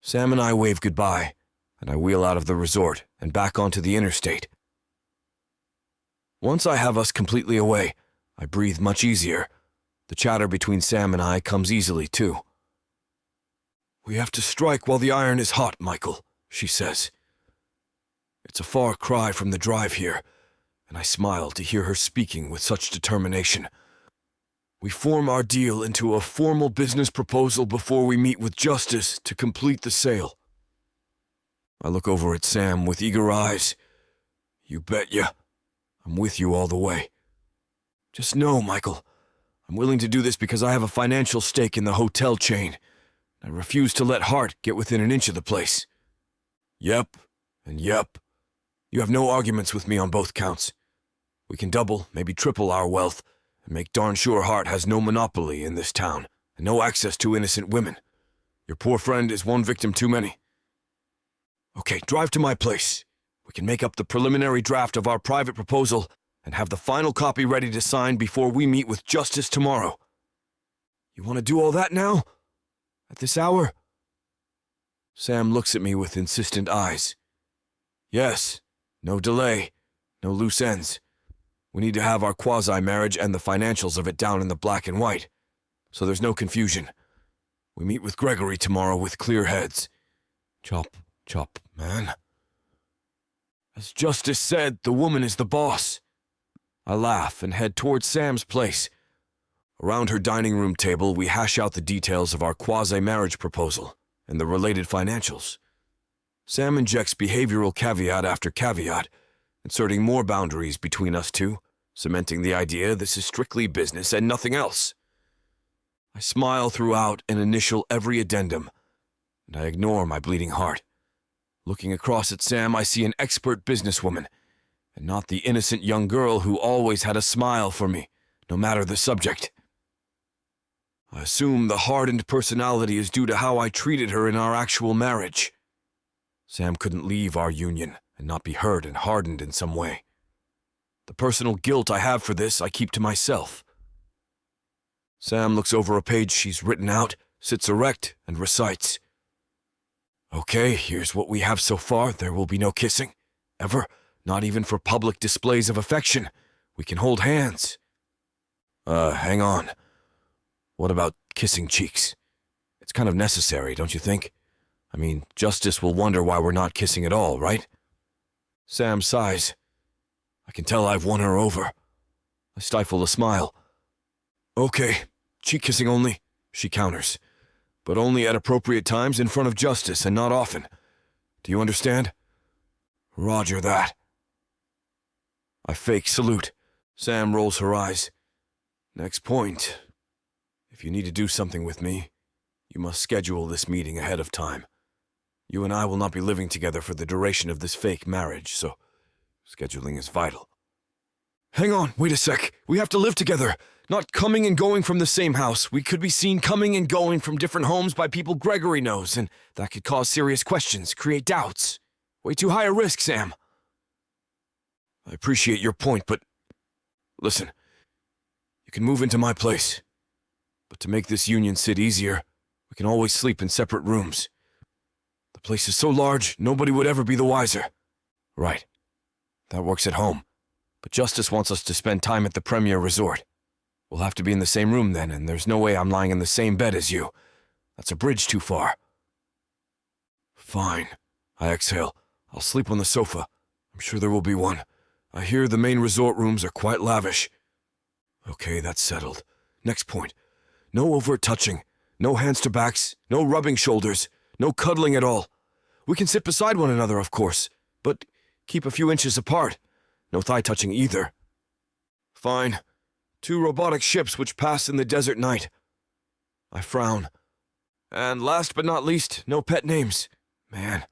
Sam and I wave goodbye, and I wheel out of the resort and back onto the interstate. Once I have us completely away, I breathe much easier. The chatter between Sam and I comes easily, too. We have to strike while the iron is hot, Michael, she says. It's a far cry from the drive here, and I smile to hear her speaking with such determination. We form our deal into a formal business proposal before we meet with Justice to complete the sale. I look over at Sam with eager eyes. You betcha. I'm with you all the way. Just know, Michael, I'm willing to do this because I have a financial stake in the hotel chain. I refuse to let Hart get within an inch of the place. Yep, and yep. You have no arguments with me on both counts. We can double, maybe triple our wealth, and make darn sure Hart has no monopoly in this town, and no access to innocent women. Your poor friend is one victim too many. Okay, drive to my place. We can make up the preliminary draft of our private proposal and have the final copy ready to sign before we meet with Justice tomorrow. You want to do all that now? At this hour? Sam looks at me with insistent eyes. Yes, no delay, no loose ends. We need to have our quasi-marriage and the financials of it down in the black and white, so there's no confusion. We meet with Gregory tomorrow with clear heads. Chop, chop, man. As Justice said, the woman is the boss. I laugh and head towards Sam's place. Around her dining room table, we hash out the details of our quasi-marriage proposal and the related financials. Sam injects behavioral caveat after caveat, inserting more boundaries between us two, cementing the idea this is strictly business and nothing else. I smile throughout and initial every addendum, and I ignore my bleeding heart. Looking across at Sam, I see an expert businesswoman, and not the innocent young girl who always had a smile for me, no matter the subject. I assume the hardened personality is due to how I treated her in our actual marriage. Sam couldn't leave our union and not be hurt and hardened in some way. The personal guilt I have for this I keep to myself. Sam looks over a page she's written out, sits erect, and recites. Okay, here's what we have so far. There will be no kissing. Ever. Not even for public displays of affection. We can hold hands. Hang on. What about kissing cheeks? It's kind of necessary, don't you think? I mean, Justice will wonder why we're not kissing at all, right? Sam sighs. I can tell I've won her over. I stifle a smile. Okay, cheek kissing only, she counters. But only at appropriate times in front of Justice and not often. Do you understand? Roger that. I fake salute. Sam rolls her eyes. Next point. If you need to do something with me, you must schedule this meeting ahead of time. You and I will not be living together for the duration of this fake marriage, so scheduling is vital. Hang on, wait a sec. We have to live together. Not coming and going from the same house. We could be seen coming and going from different homes by people Gregory knows, and that could cause serious questions, create doubts. Way too high a risk, Sam. I appreciate your point, but listen, you can move into my place. But to make this union sit easier, we can always sleep in separate rooms. The place is so large, nobody would ever be the wiser. Right. That works at home. But Justice wants us to spend time at the Premier Resort. We'll have to be in the same room then, and there's no way I'm lying in the same bed as you. That's a bridge too far. Fine. I exhale. I'll sleep on the sofa. I'm sure there will be one. I hear the main resort rooms are quite lavish. Okay, that's settled. Next point. No overt touching. No hands to backs. No rubbing shoulders. No cuddling at all. We can sit beside one another, of course, but keep a few inches apart. No thigh touching either. Fine. 2 robotic ships which pass in the desert night. I frown. And last but not least, no pet names. Man,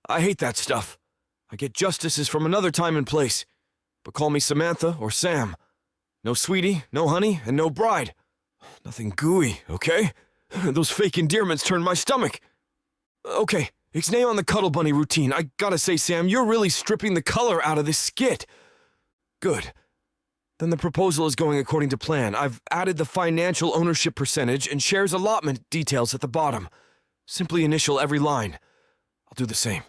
I hate that stuff. I get justices from another time and place. But call me Samantha or Sam. No sweetie, no honey, and no bride. Nothing gooey, okay? Those fake endearments turn my stomach. Okay, ixnay on the Cuddle Bunny routine. I gotta say, Sam, you're really stripping the color out of this skit. Good. Then the proposal is going according to plan. I've added the financial ownership percentage and shares allotment details at the bottom. Simply initial every line. I'll do the same.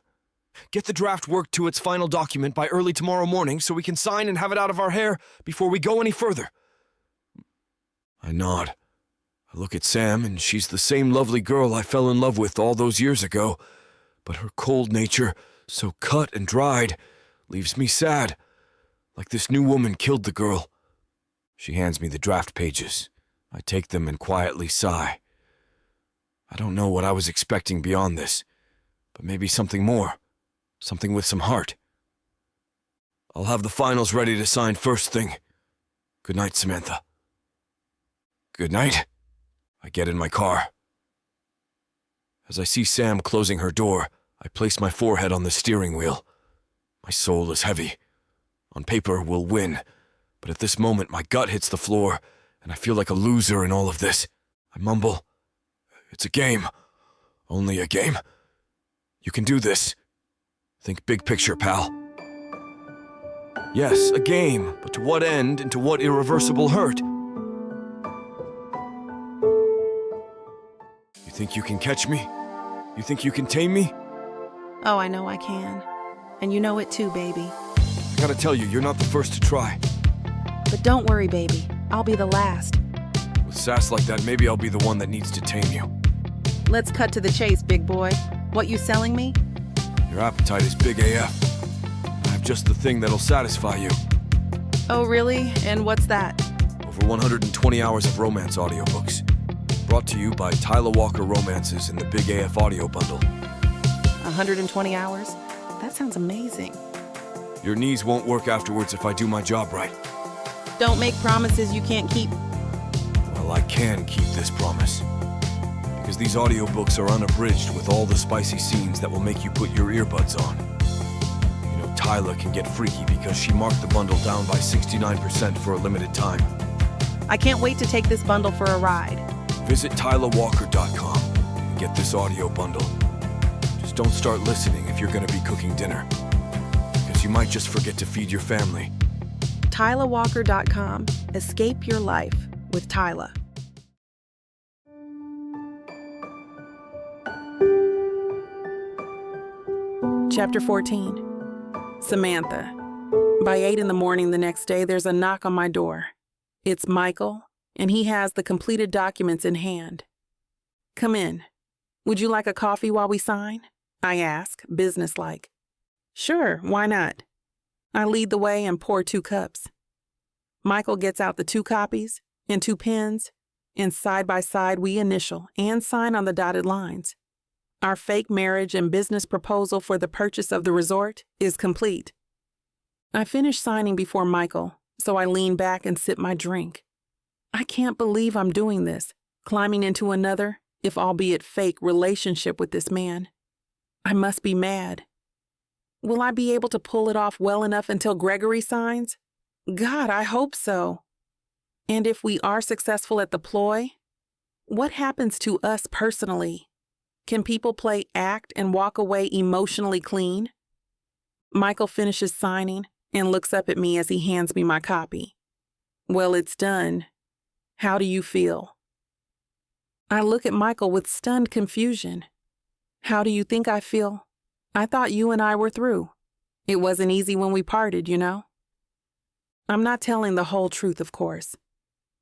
Get the draft worked to its final document by early tomorrow morning so we can sign and have it out of our hair before we go any further. I nod. I look at Sam, and she's the same lovely girl I fell in love with all those years ago. But her cold nature, so cut and dried, leaves me sad. Like this new woman killed the girl. She hands me the draft pages. I take them and quietly sigh. I don't know what I was expecting beyond this, but maybe something more. Something with some heart. I'll have the finals ready to sign first thing. Good night, Samantha. Good night. I get in my car. As I see Sam closing her door, I place my forehead on the steering wheel. My soul is heavy. On paper, we'll win, but at this moment my gut hits the floor, and I feel like a loser in all of this. I mumble, "It's a game. Only a game. You can do this. Think big picture, pal." Yes, a game, but to what end and to what irreversible hurt? You think you can catch me? You think you can tame me? Oh, I know I can. And you know it too, baby. I gotta tell you, you're not the first to try. But don't worry, baby. I'll be the last. With sass like that, maybe I'll be the one that needs to tame you. Let's cut to the chase, big boy. What you selling me? Your appetite is big AF. I have just the thing that'll satisfy you. Oh, really? And what's that? Over 120 hours of romance audiobooks. Brought to you by Tyla Walker Romances in the Big AF audio bundle. 120 hours? That sounds amazing. Your knees won't work afterwards if I do my job right. Don't make promises you can't keep. Well, I can keep this promise. Because these audiobooks are unabridged with all the spicy scenes that will make you put your earbuds on. You know, Tyla can get freaky because she marked the bundle down by 69% for a limited time. I can't wait to take this bundle for a ride. Visit TylaWalker.com and get this audio bundle. Just don't start listening if you're going to be cooking dinner. Because you might just forget to feed your family. TylaWalker.com. Escape your life with Tyla. Chapter 14. Samantha. By 8 in the morning the next day, there's a knock on my door. It's Michael, and he has the completed documents in hand. Come in. Would you like a coffee while we sign? I ask, businesslike. Sure, why not? I lead the way and pour 2 cups. Michael gets out the 2 copies and 2 pens, and side by side we initial and sign on the dotted lines. Our fake marriage and business proposal for the purchase of the resort is complete. I finish signing before Michael, so I lean back and sip my drink. I can't believe I'm doing this, climbing into another, if albeit fake, relationship with this man. I must be mad. Will I be able to pull it off well enough until Gregory signs? God, I hope so. And if we are successful at the ploy, what happens to us personally? Can people play act and walk away emotionally clean? Michael finishes signing and looks up at me as he hands me my copy. Well, it's done. How do you feel? I look at Michael with stunned confusion. How do you think I feel? I thought you and I were through. It wasn't easy when we parted, you know? I'm not telling the whole truth, of course.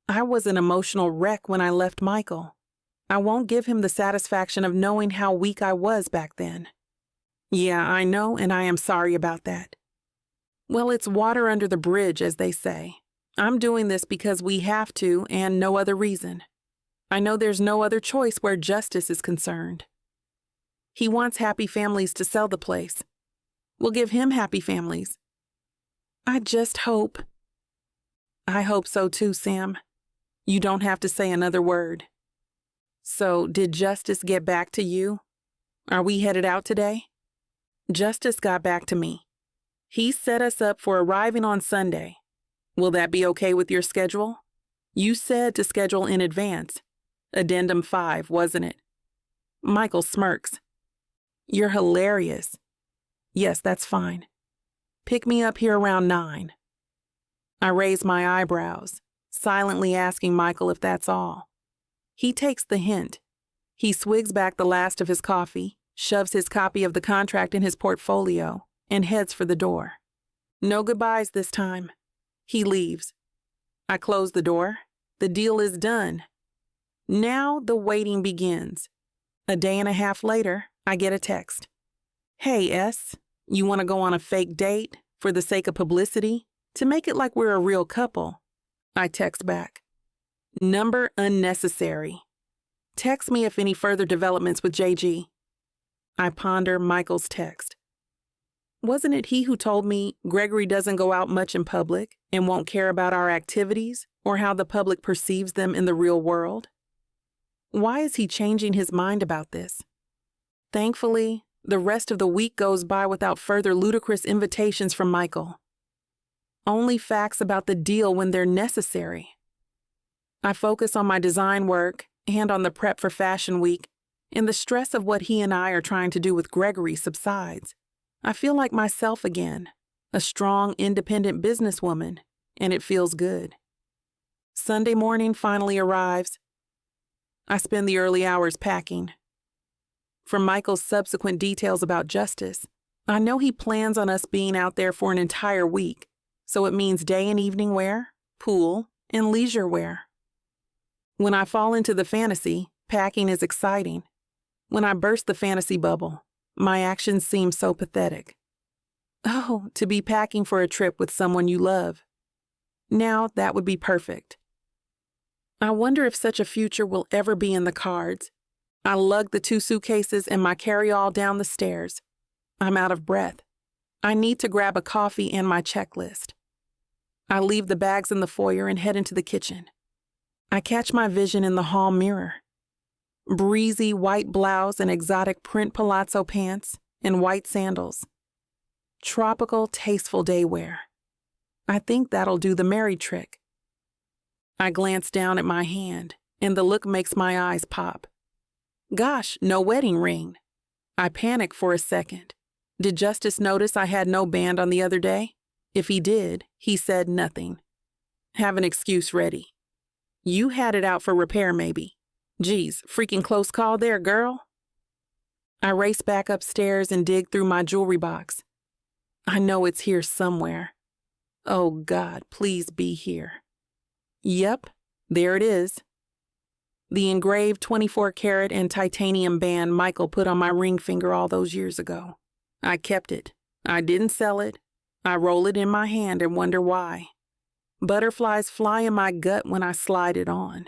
I was an emotional wreck when I left Michael. I won't give him the satisfaction of knowing how weak I was back then. Yeah, I know, and I am sorry about that. Well, it's water under the bridge, as they say. I'm doing this because we have to, and no other reason. I know there's no other choice where justice is concerned. He wants happy families to sell the place. We'll give him happy families. I just hope. I hope so too, Sam. You don't have to say another word. So, did Justice get back to you? Are we headed out today? Justice got back to me. He set us up for arriving on Sunday. Will that be okay with your schedule? You said to schedule in advance. Addendum 5, wasn't it? Michael smirks. You're hilarious. Yes, that's fine. Pick me up here around 9. I raise my eyebrows, silently asking Michael if that's all. He takes the hint. He swigs back the last of his coffee, shoves his copy of the contract in his portfolio, and heads for the door. No goodbyes this time. He leaves. I close the door. The deal is done. Now the waiting begins. A day and a half later, I get a text. Hey, S, you want to go on a fake date for the sake of publicity? To make it like we're a real couple? I text back. Number unnecessary. Text me if any further developments with JG. I ponder Michael's text. Wasn't it he who told me Gregory doesn't go out much in public and won't care about our activities or how the public perceives them in the real world? Why is he changing his mind about this? Thankfully, the rest of the week goes by without further ludicrous invitations from Michael. Only facts about the deal when they're necessary. I focus on my design work and on the prep for Fashion Week, and the stress of what he and I are trying to do with Gregory subsides. I feel like myself again, a strong, independent businesswoman, and it feels good. Sunday morning finally arrives. I spend the early hours packing. From Michael's subsequent details about Justice, I know he plans on us being out there for an entire week, so it means day and evening wear, pool, and leisure wear. When I fall into the fantasy, packing is exciting. When I burst the fantasy bubble, my actions seem so pathetic. Oh, to be packing for a trip with someone you love. Now that would be perfect. I wonder if such a future will ever be in the cards. I lug the 2 suitcases and my carry-all down the stairs. I'm out of breath. I need to grab a coffee and my checklist. I leave the bags in the foyer and head into the kitchen. I catch my vision in the hall mirror. Breezy white blouse and exotic print palazzo pants and white sandals. Tropical, tasteful day wear. I think that'll do the married trick. I glance down at my hand, and the look makes my eyes pop. Gosh, no wedding ring. I panic for a second. Did Justice notice I had no band on the other day? If he did, he said nothing. Have an excuse ready. You had it out for repair, maybe. Geez, freaking close call there, girl. I race back upstairs and dig through my jewelry box. I know it's here somewhere. Oh God, please be here. Yep, there it is. The engraved 24-karat and titanium band Michael put on my ring finger all those years ago. I kept it. I didn't sell it. I roll it in my hand and wonder why. Butterflies fly in my gut when I slide it on.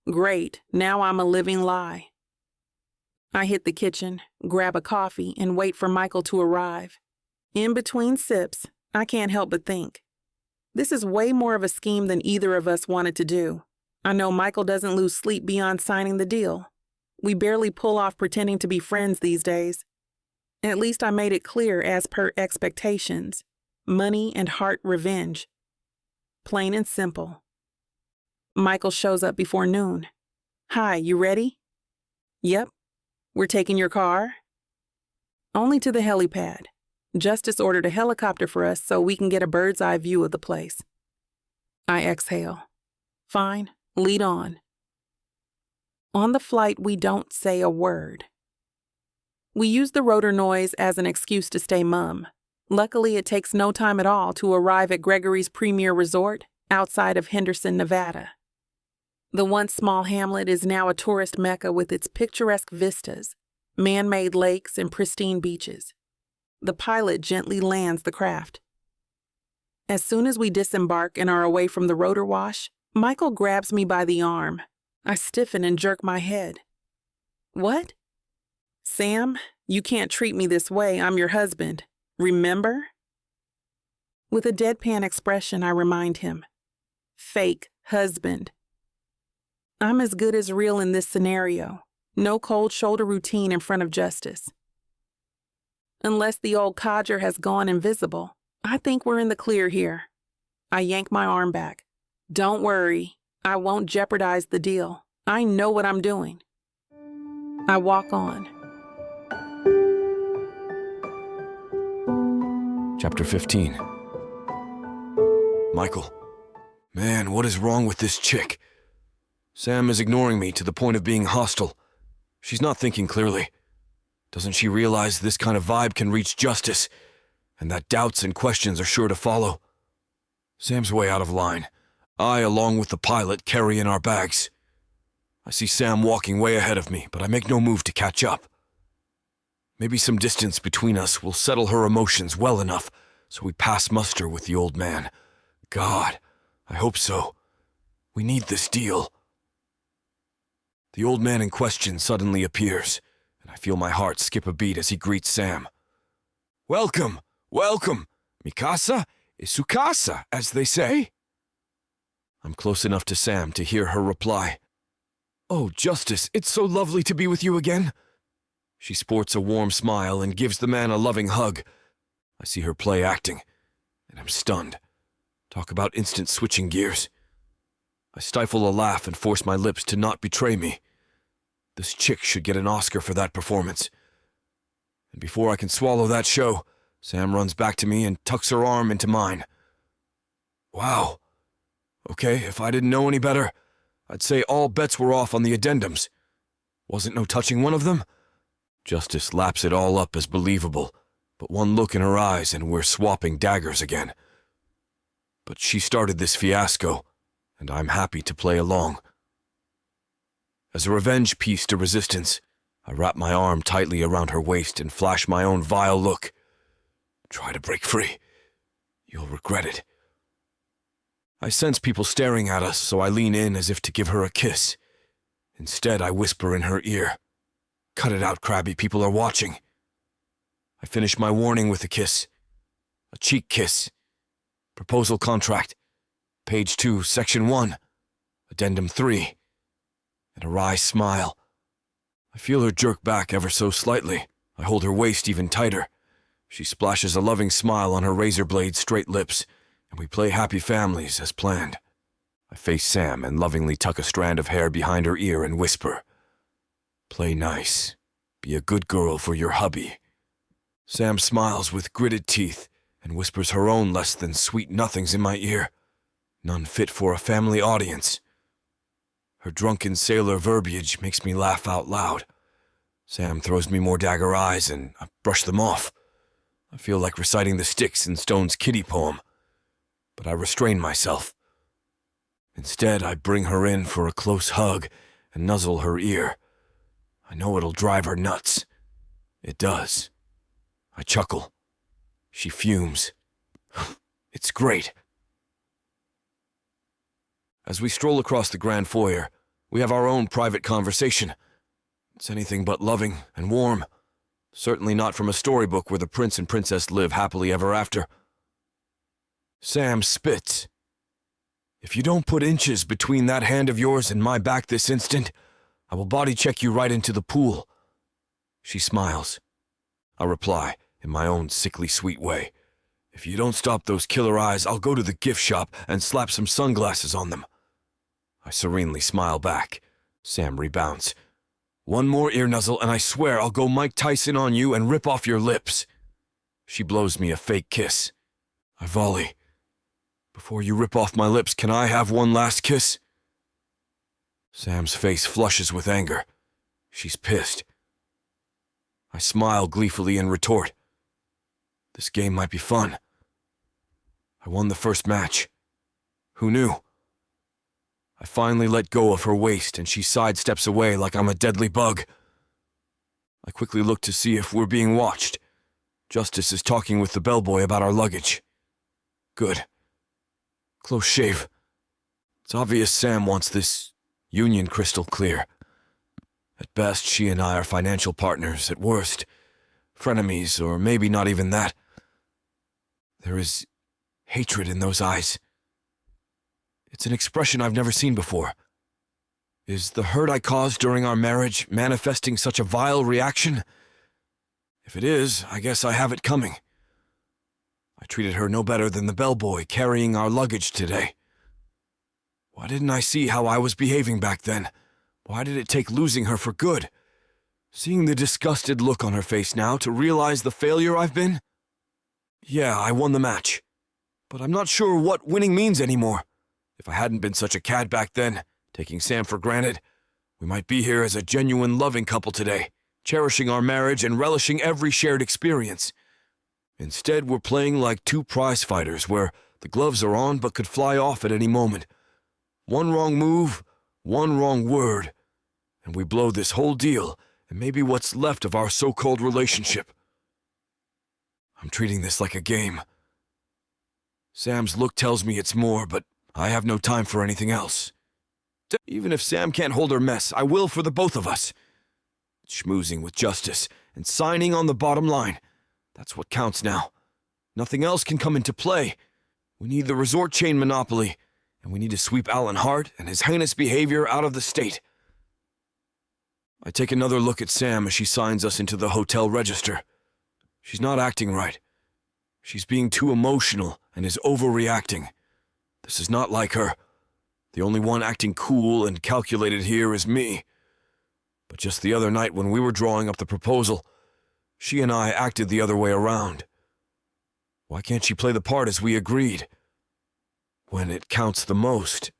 Great, now I'm a living lie. I hit the kitchen, grab a coffee, and wait for Michael to arrive. In between sips, I can't help but think. This is way more of a scheme than either of us wanted to do. I know Michael doesn't lose sleep beyond signing the deal. We barely pull off pretending to be friends these days. At least I made it clear as per expectations. Money and heart revenge. Plain and simple. Michael shows up before noon. Hi, you ready? Yep. We're taking your car? Only to the helipad. Justice ordered a helicopter for us so we can get a bird's eye view of the place. I exhale. Fine, lead on. On the flight, we don't say a word. We use the rotor noise as an excuse to stay mum. Luckily, it takes no time at all to arrive at Gregory's premier resort outside of Henderson, Nevada. The once small hamlet is now a tourist mecca with its picturesque vistas, man-made lakes, and pristine beaches. The pilot gently lands the craft. As soon as we disembark and are away from the rotor wash, Michael grabs me by the arm. I stiffen and jerk my head. What? Sam, you can't treat me this way. I'm your husband. Remember? With a deadpan expression, I remind him. Fake husband. I'm as good as real in this scenario. No cold shoulder routine in front of justice. Unless the old codger has gone invisible, I think we're in the clear here. I yank my arm back. Don't worry, I won't jeopardize the deal. I know what I'm doing. I walk on. Chapter 15. Michael. Man, what is wrong with this chick? Sam is ignoring me to the point of being hostile. She's not thinking clearly. Doesn't she realize this kind of vibe can reach justice, and that doubts and questions are sure to follow? Sam's way out of line. I, along with the pilot, carry in our bags. I see Sam walking way ahead of me, but I make no move to catch up. Maybe some distance between us will settle her emotions well enough so we pass muster with the old man. God, I hope so. We need this deal. The old man in question suddenly appears, and I feel my heart skip a beat as he greets Sam. Welcome, welcome. Mikasa is Sukasa, as they say. I'm close enough to Sam to hear her reply. Oh, Justice, it's so lovely to be with you again. She sports a warm smile and gives the man a loving hug. I see her play acting, and I'm stunned. Talk about instant switching gears. I stifle a laugh and force my lips to not betray me. This chick should get an Oscar for that performance. And before I can swallow that show, Sam runs back to me and tucks her arm into mine. Wow. Okay, if I didn't know any better, I'd say all bets were off on the addendums. Wasn't no touching one of them? Justice laps it all up as believable, but one look in her eyes and we're swapping daggers again. But she started this fiasco, and I'm happy to play along. As a revenge piece to resistance, I wrap my arm tightly around her waist and flash my own vile look. Try to break free. You'll regret it. I sense people staring at us, so I lean in as if to give her a kiss. Instead, I whisper in her ear. Cut it out, Crabby, people are watching. I finish my warning with a kiss. A cheek kiss. Proposal contract. Page 2, Section 1. Addendum 3. And a wry smile. I feel her jerk back ever so slightly. I hold her waist even tighter. She splashes a loving smile on her razor-blade straight lips, and we play happy families as planned. I face Sam and lovingly tuck a strand of hair behind her ear and whisper, Play nice. Be a good girl for your hubby. Sam smiles with gritted teeth and whispers her own less than sweet nothings in my ear, none fit for a family audience. Her drunken sailor verbiage makes me laugh out loud. Sam throws me more dagger eyes and I brush them off. I feel like reciting the Sticks and Stones kitty poem, but I restrain myself. Instead, I bring her in for a close hug and nuzzle her ear. I know it'll drive her nuts. It does. I chuckle. She fumes. It's great. As we stroll across the grand foyer, we have our own private conversation. It's anything but loving and warm. Certainly not from a storybook where the prince and princess live happily ever after. Sam spits. If you don't put inches between that hand of yours and my back this instant, I will body check you right into the pool. She smiles. I reply, in my own sickly sweet way. If you don't stop those killer eyes, I'll go to the gift shop and slap some sunglasses on them. I serenely smile back. Sam rebounds. One more ear nuzzle and I swear I'll go Mike Tyson on you and rip off your lips. She blows me a fake kiss. I volley. Before you rip off my lips, can I have one last kiss? Sam's face flushes with anger. She's pissed. I smile gleefully and retort. This game might be fun. I won the first match. Who knew? I finally let go of her waist and she sidesteps away like I'm a deadly bug. I quickly look to see if we're being watched. Justice is talking with the bellboy about our luggage. Good. Close shave. It's obvious Sam wants this union crystal clear. At best, she and I are financial partners. At worst, frenemies, or maybe not even that. There is hatred in those eyes. It's an expression I've never seen before. Is the hurt I caused during our marriage manifesting such a vile reaction? If it is, I guess I have it coming. I treated her no better than the bellboy carrying our luggage today. Why didn't I see how I was behaving back then? Why did it take losing her for good? Seeing the disgusted look on her face now to realize the failure I've been? Yeah, I won the match. But I'm not sure what winning means anymore. If I hadn't been such a cad back then, taking Sam for granted, we might be here as a genuine loving couple today, cherishing our marriage and relishing every shared experience. Instead, we're playing like two prize fighters where the gloves are on but could fly off at any moment. One wrong move, one wrong word, and we blow this whole deal and maybe what's left of our so-called relationship. I'm treating this like a game. Sam's look tells me it's more, but I have no time for anything else. Even if Sam can't hold her mess, I will for the both of us. Schmoozing with justice and signing on the bottom line. That's what counts now. Nothing else can come into play. We need the resort chain monopoly, and we need to sweep Alan Hart and his heinous behavior out of the state. I take another look at Sam as she signs us into the hotel register. She's not acting right. She's being too emotional and is overreacting. This is not like her. The only one acting cool and calculated here is me. But just the other night when we were drawing up the proposal, she and I acted the other way around. Why can't she play the part as we agreed? When it counts the most.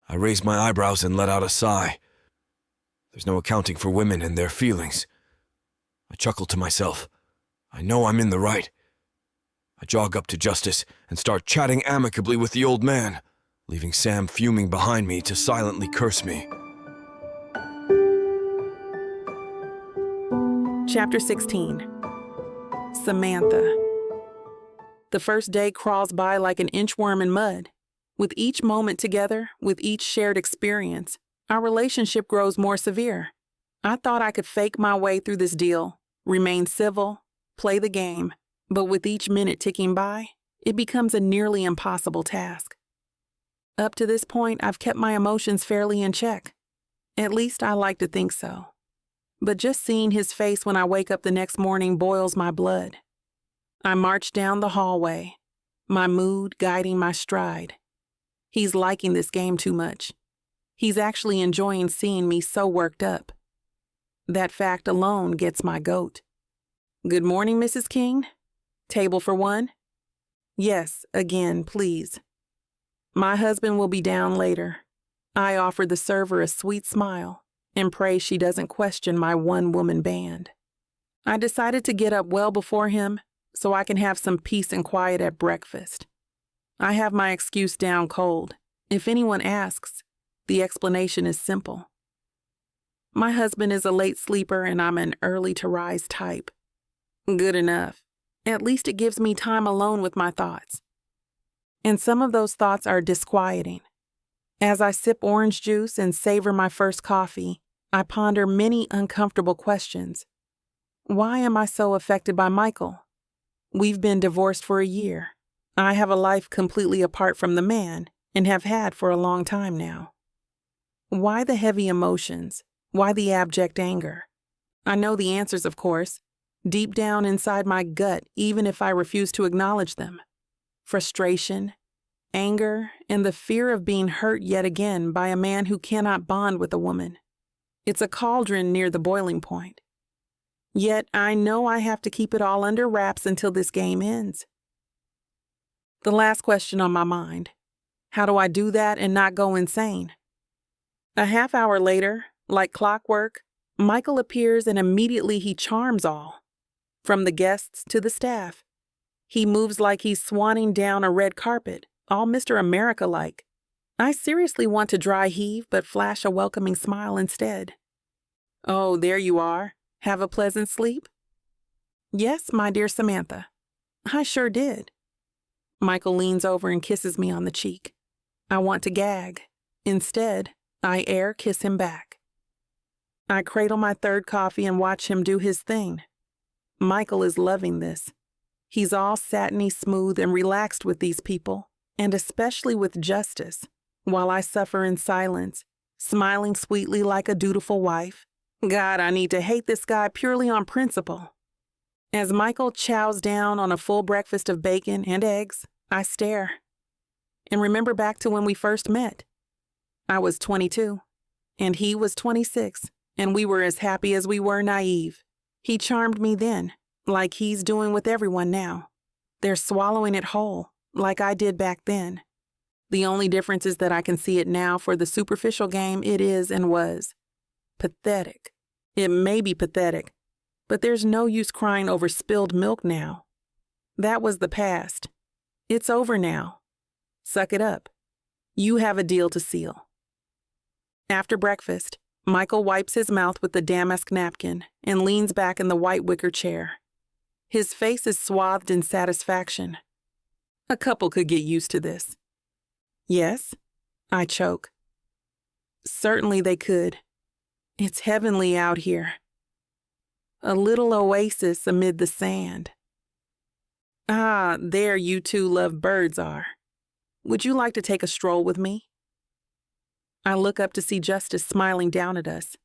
I raise my eyebrows and let out a sigh. There's no accounting for women and their feelings. I chuckle to myself. I know I'm in the right. I jog up to Justice and start chatting amicably with the old man, leaving Sam fuming behind me to silently curse me. Chapter 16. Samantha. The first day crawls by like an inchworm in mud. With each moment together, with each shared experience, our relationship grows more severe. I thought I could fake my way through this deal, remain civil, play the game, but with each minute ticking by, it becomes a nearly impossible task. Up to this point, I've kept my emotions fairly in check. At least I like to think so. But just seeing his face when I wake up the next morning boils my blood. I march down the hallway, my mood guiding my stride. He's liking this game too much. He's actually enjoying seeing me so worked up. That fact alone gets my goat. Good morning, Mrs. King. Table for one? Yes, again, please. My husband will be down later. I offer the server a sweet smile and pray she doesn't question my one-woman band. I decided to get up well before him so I can have some peace and quiet at breakfast. I have my excuse down cold. If anyone asks, the explanation is simple. My husband is a late sleeper and I'm an early-to-rise type. Good enough. At least it gives me time alone with my thoughts. And some of those thoughts are disquieting. As I sip orange juice and savor my first coffee, I ponder many uncomfortable questions. Why am I so affected by Michael? We've been divorced for a year. I have a life completely apart from the man and have had for a long time now. Why the heavy emotions? Why the abject anger? I know the answers, of course, deep down inside my gut, even if I refuse to acknowledge them. Frustration, anger, and the fear of being hurt yet again by a man who cannot bond with a woman. It's a cauldron near the boiling point. Yet I know I have to keep it all under wraps until this game ends. The last question on my mind: how do I do that and not go insane? A half hour later, like clockwork, Michael appears and immediately he charms all, from the guests to the staff. He moves like he's swanning down a red carpet, all Mr. America-like. I seriously want to dry heave but flash a welcoming smile instead. "Oh, there you are. Have a pleasant sleep?" "Yes, my dear Samantha. I sure did." Michael leans over and kisses me on the cheek. I want to gag. Instead, I air kiss him back. I cradle my third coffee and watch him do his thing. Michael is loving this. He's all satiny smooth and relaxed with these people, and especially with Justice, while I suffer in silence, smiling sweetly like a dutiful wife. God, I need to hate this guy purely on principle. As Michael chows down on a full breakfast of bacon and eggs, I stare and remember back to when we first met. I was 22, and he was 26, and we were as happy as we were naive. He charmed me then, like he's doing with everyone now. They're swallowing it whole, like I did back then. The only difference is that I can see it now for the superficial game it is and was. Pathetic. It may be pathetic, but there's no use crying over spilled milk now. That was the past. It's over now. Suck it up. You have a deal to seal. After breakfast, Michael wipes his mouth with the damask napkin and leans back in the white wicker chair. His face is swathed in satisfaction. A couple could get used to this. "Yes?" I choke. Certainly they could. It's heavenly out here. A little oasis amid the sand. Ah, there you two love birds are. Would you like to take a stroll with me? I look up to see Justice smiling down at us.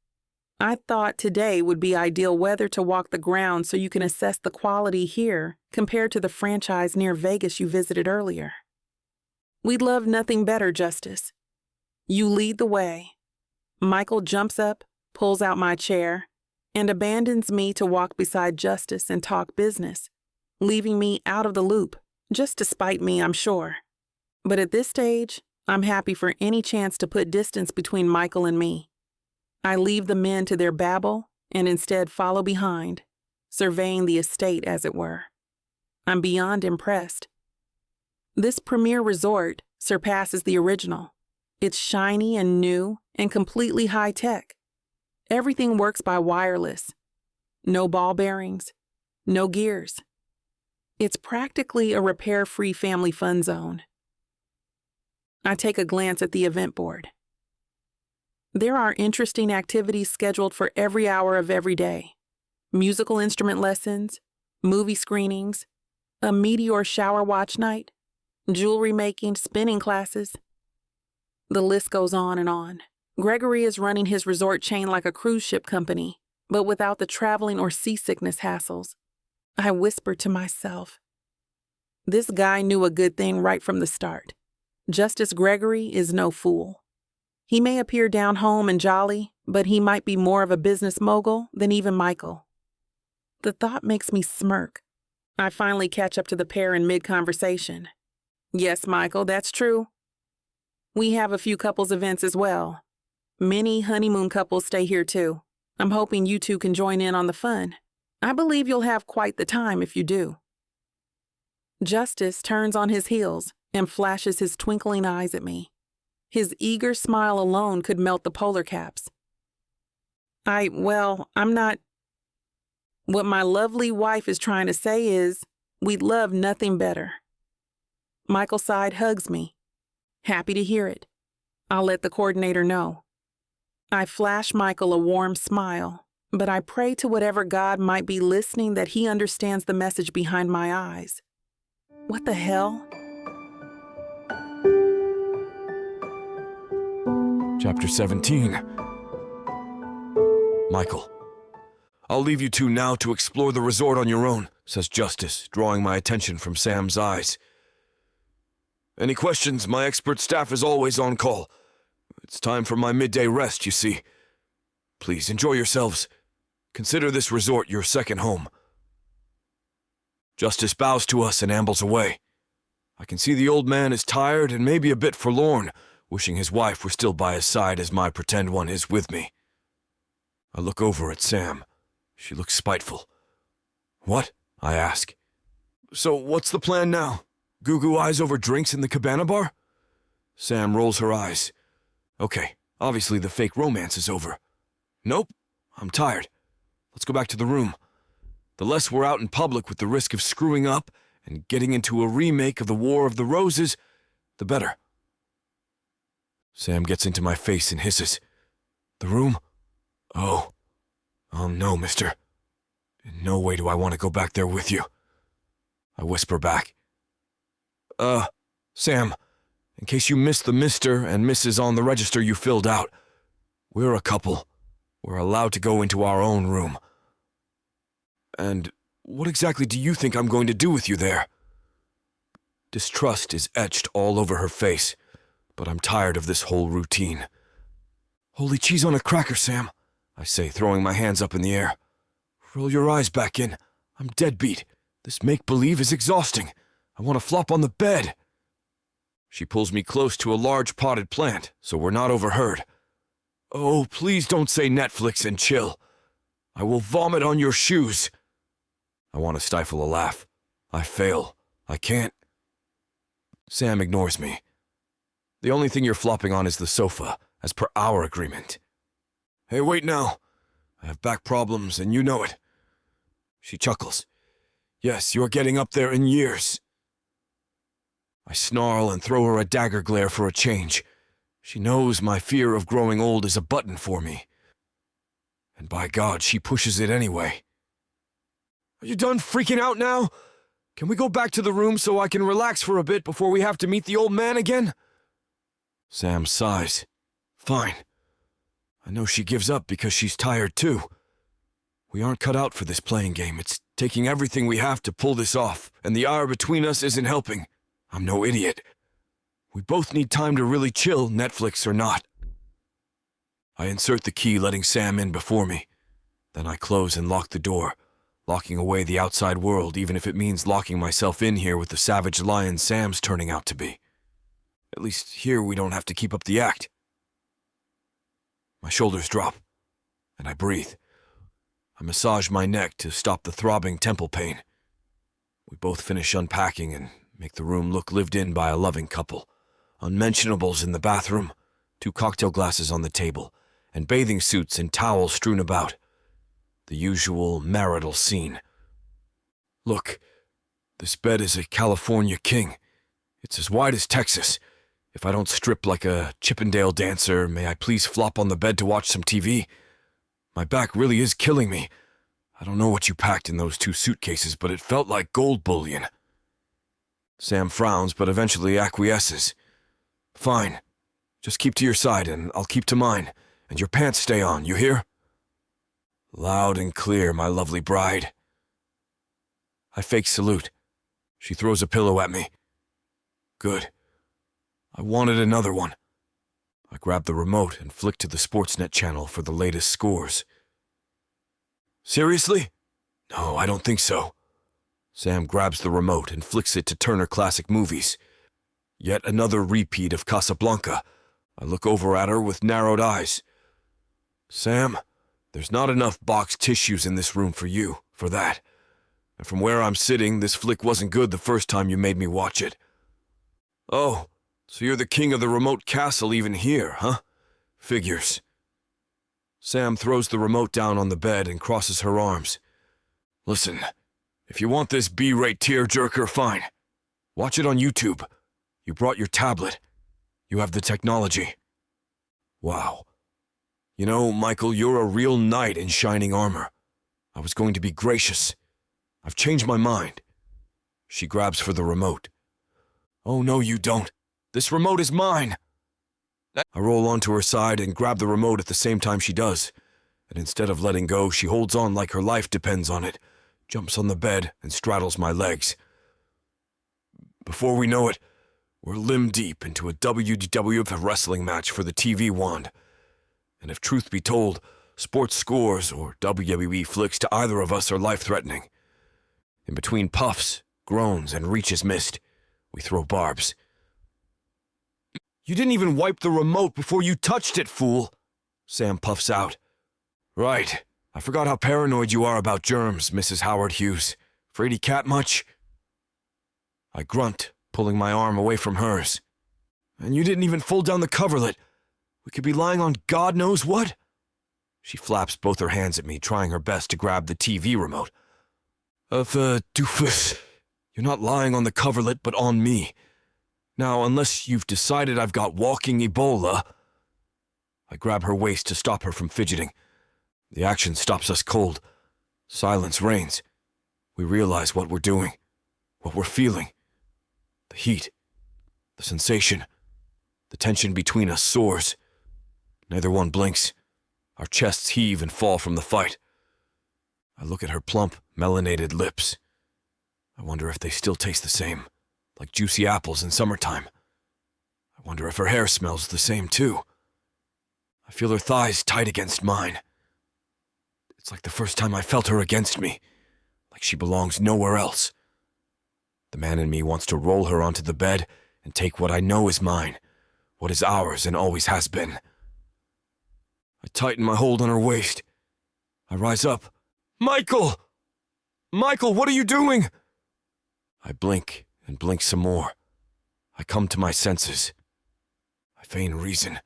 I thought today would be ideal weather to walk the grounds so you can assess the quality here compared to the franchise near Vegas you visited earlier. We'd love nothing better, Justice. You lead the way. Michael jumps up, pulls out my chair, and abandons me to walk beside Justice and talk business, leaving me out of the loop, just to spite me, I'm sure. But at this stage, I'm happy for any chance to put distance between Michael and me. I leave the men to their babble and instead follow behind, surveying the estate as it were. I'm beyond impressed. This premier resort surpasses the original. It's shiny and new and completely high-tech. Everything works by wireless. No ball bearings, no gears. It's practically a repair-free family fun zone. I take a glance at the event board. There are interesting activities scheduled for every hour of every day. Musical instrument lessons, movie screenings, a meteor shower watch night, jewelry making, spinning classes. The list goes on and on. Gregory is running his resort chain like a cruise ship company, but without the traveling or seasickness hassles. I whisper to myself, this guy knew a good thing right from the start. Justice Gregory is no fool. He may appear down home and jolly, but he might be more of a business mogul than even Michael. The thought makes me smirk. I finally catch up to the pair in mid-conversation. Yes, Michael, that's true. We have a few couples events as well. Many honeymoon couples stay here too. I'm hoping you two can join in on the fun. I believe you'll have quite the time if you do. Justice turns on his heels and flashes his twinkling eyes at me. His eager smile alone could melt the polar caps. I'm not. What my lovely wife is trying to say is, we'd love nothing better. Michael's side hugs me. Happy to hear it. I'll let the coordinator know. I flash Michael a warm smile, but I pray to whatever God might be listening that he understands the message behind my eyes. What the hell? Chapter 17. Michael. I'll leave you two now to explore the resort on your own, says Justice, drawing my attention from Sam's eyes. Any questions? My expert staff is always on call. It's time for my midday rest, you see. Please, enjoy yourselves. Consider this resort your second home. Justice bows to us and ambles away. I can see the old man is tired and maybe a bit forlorn, wishing his wife were still by his side as my pretend one is with me. I look over at Sam. She looks spiteful. What? I ask. So what's the plan now? Goo-goo eyes over drinks in the cabana bar? Sam rolls her eyes. Okay, obviously the fake romance is over. Nope, I'm tired. Let's go back to the room. The less we're out in public with the risk of screwing up and getting into a remake of the War of the Roses, the better. Sam gets into my face and hisses. The room? Oh no, mister. In no way do I want to go back there with you. I whisper back. Sam, in case you missed the Mr. and Mrs. on the register you filled out, we're a couple. We're allowed to go into our own room. And what exactly do you think I'm going to do with you there? Distrust is etched all over her face, but I'm tired of this whole routine. Holy cheese on a cracker, Sam, I say, throwing my hands up in the air. Roll your eyes back in. I'm dead beat. This make-believe is exhausting. I want to flop on the bed. She pulls me close to a large potted plant, so we're not overheard. Oh, please don't say Netflix and chill. I will vomit on your shoes. I want to stifle a laugh. I fail. I can't. Sam ignores me. The only thing you're flopping on is the sofa, as per our agreement. Hey, wait now. I have back problems, and you know it. She chuckles. Yes, you're getting up there in years. I snarl and throw her a dagger glare for a change. She knows my fear of growing old is a button for me. And by God, she pushes it anyway. Are you done freaking out now? Can we go back to the room so I can relax for a bit before we have to meet the old man again? Sam sighs. Fine. I know she gives up because she's tired too. We aren't cut out for this playing game. It's taking everything we have to pull this off, and the hour between us isn't helping. I'm no idiot. We both need time to really chill, Netflix or not. I insert the key, letting Sam in before me. Then I close and lock the door, locking away the outside world, even if it means locking myself in here with the savage lion Sam's turning out to be. At least here we don't have to keep up the act. My shoulders drop, and I breathe. I massage my neck to stop the throbbing temple pain. We both finish unpacking and make the room look lived in by a loving couple. Unmentionables in the bathroom, 2 cocktail glasses on the table, and bathing suits and towels strewn about. The usual marital scene. Look, this bed is a California king. It's as wide as Texas. If I don't strip like a Chippendale dancer, may I please flop on the bed to watch some TV? My back really is killing me. I don't know what you packed in those 2 suitcases, but it felt like gold bullion. Sam frowns, but eventually acquiesces. Fine. Just keep to your side, and I'll keep to mine. And your pants stay on, you hear? Loud and clear, my lovely bride. I fake salute. She throws a pillow at me. Good. I wanted another one. I grab the remote and flick to the Sportsnet channel for the latest scores. Seriously? No, I don't think so. Sam grabs the remote and flicks it to Turner Classic Movies. Yet another repeat of Casablanca. I look over at her with narrowed eyes. Sam, there's not enough box tissues in this room for you, for that. And from where I'm sitting, this flick wasn't good the first time you made me watch it. Oh, so you're the king of the remote castle even here, huh? Figures. Sam throws the remote down on the bed and crosses her arms. Listen, if you want this B-rate tearjerker, fine. Watch it on YouTube. You brought your tablet. You have the technology. Wow. You know, Michael, you're a real knight in shining armor. I was going to be gracious. I've changed my mind. She grabs for the remote. Oh, no, you don't. This remote is mine. I roll onto her side and grab the remote at the same time she does. And instead of letting go, she holds on like her life depends on it, jumps on the bed and straddles my legs. Before we know it, We're limb deep into a WWF wrestling match for the TV wand. And if truth be told, sports scores or WWE flicks to either of us are life-threatening. In between puffs, groans, and reaches missed, we throw barbs. You didn't even wipe the remote before you touched it, fool! Sam puffs out. Right. I forgot how paranoid you are about germs, Mrs. Howard Hughes. Fraidy cat much? I grunt, pulling my arm away from hers. And you didn't even fold down the coverlet. We could be lying on God knows what? She flaps both her hands at me, trying her best to grab the TV remote. Doofus. You're not lying on the coverlet, but on me. Now, unless you've decided I've got walking Ebola... I grab her waist to stop her from fidgeting. The action stops us cold. Silence reigns. We realize what we're doing, what we're feeling. The heat, the sensation, the tension between us soars. Neither one blinks. Our chests heave and fall from the fight. I look at her plump, melanated lips. I wonder if they still taste the same, like juicy apples in summertime. I wonder if her hair smells the same too. I feel her thighs tight against mine. It's like the first time I felt her against me, like she belongs nowhere else. The man in me wants to roll her onto the bed and take what I know is mine, what is ours and always has been. I tighten my hold on her waist. I rise up. Michael! Michael, what are you doing? I blink and blink some more. I come to my senses. I feign reason,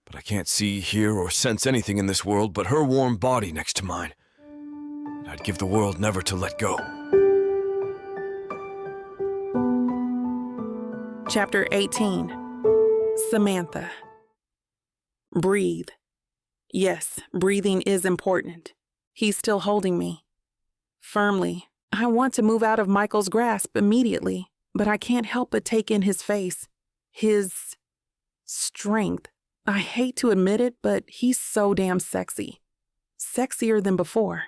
but I can't see, hear, or sense anything in this world but her warm body next to mine. And I'd give the world never to let go. Chapter 18. Samantha. Breathe. Yes, breathing is important. He's still holding me. Firmly. I want to move out of Michael's grasp immediately, but I can't help but take in his face. His strength. I hate to admit it, but he's so damn sexy. Sexier than before.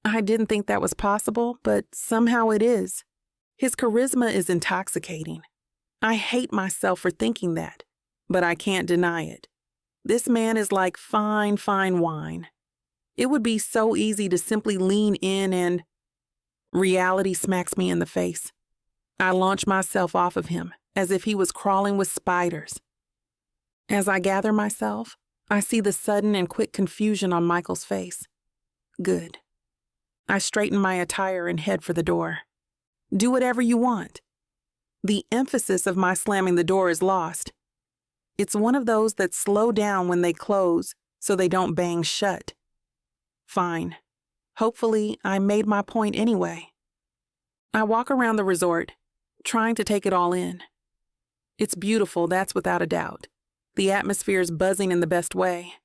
I didn't think that was possible, but somehow it is. His charisma is intoxicating. I hate myself for thinking that, but I can't deny it. This man is like fine, fine wine. It would be so easy to simply lean in and reality smacks me in the face. I launch myself off of him as if he was crawling with spiders. As I gather myself, I see the sudden and quick confusion on Michael's face. Good. I straighten my attire and head for the door. Do whatever you want. The emphasis of my slamming the door is lost. It's one of those that slow down when they close so they don't bang shut. Fine. Hopefully, I made my point anyway. I walk around the resort, trying to take it all in. It's beautiful, that's without a doubt. The atmosphere's buzzing in the best way.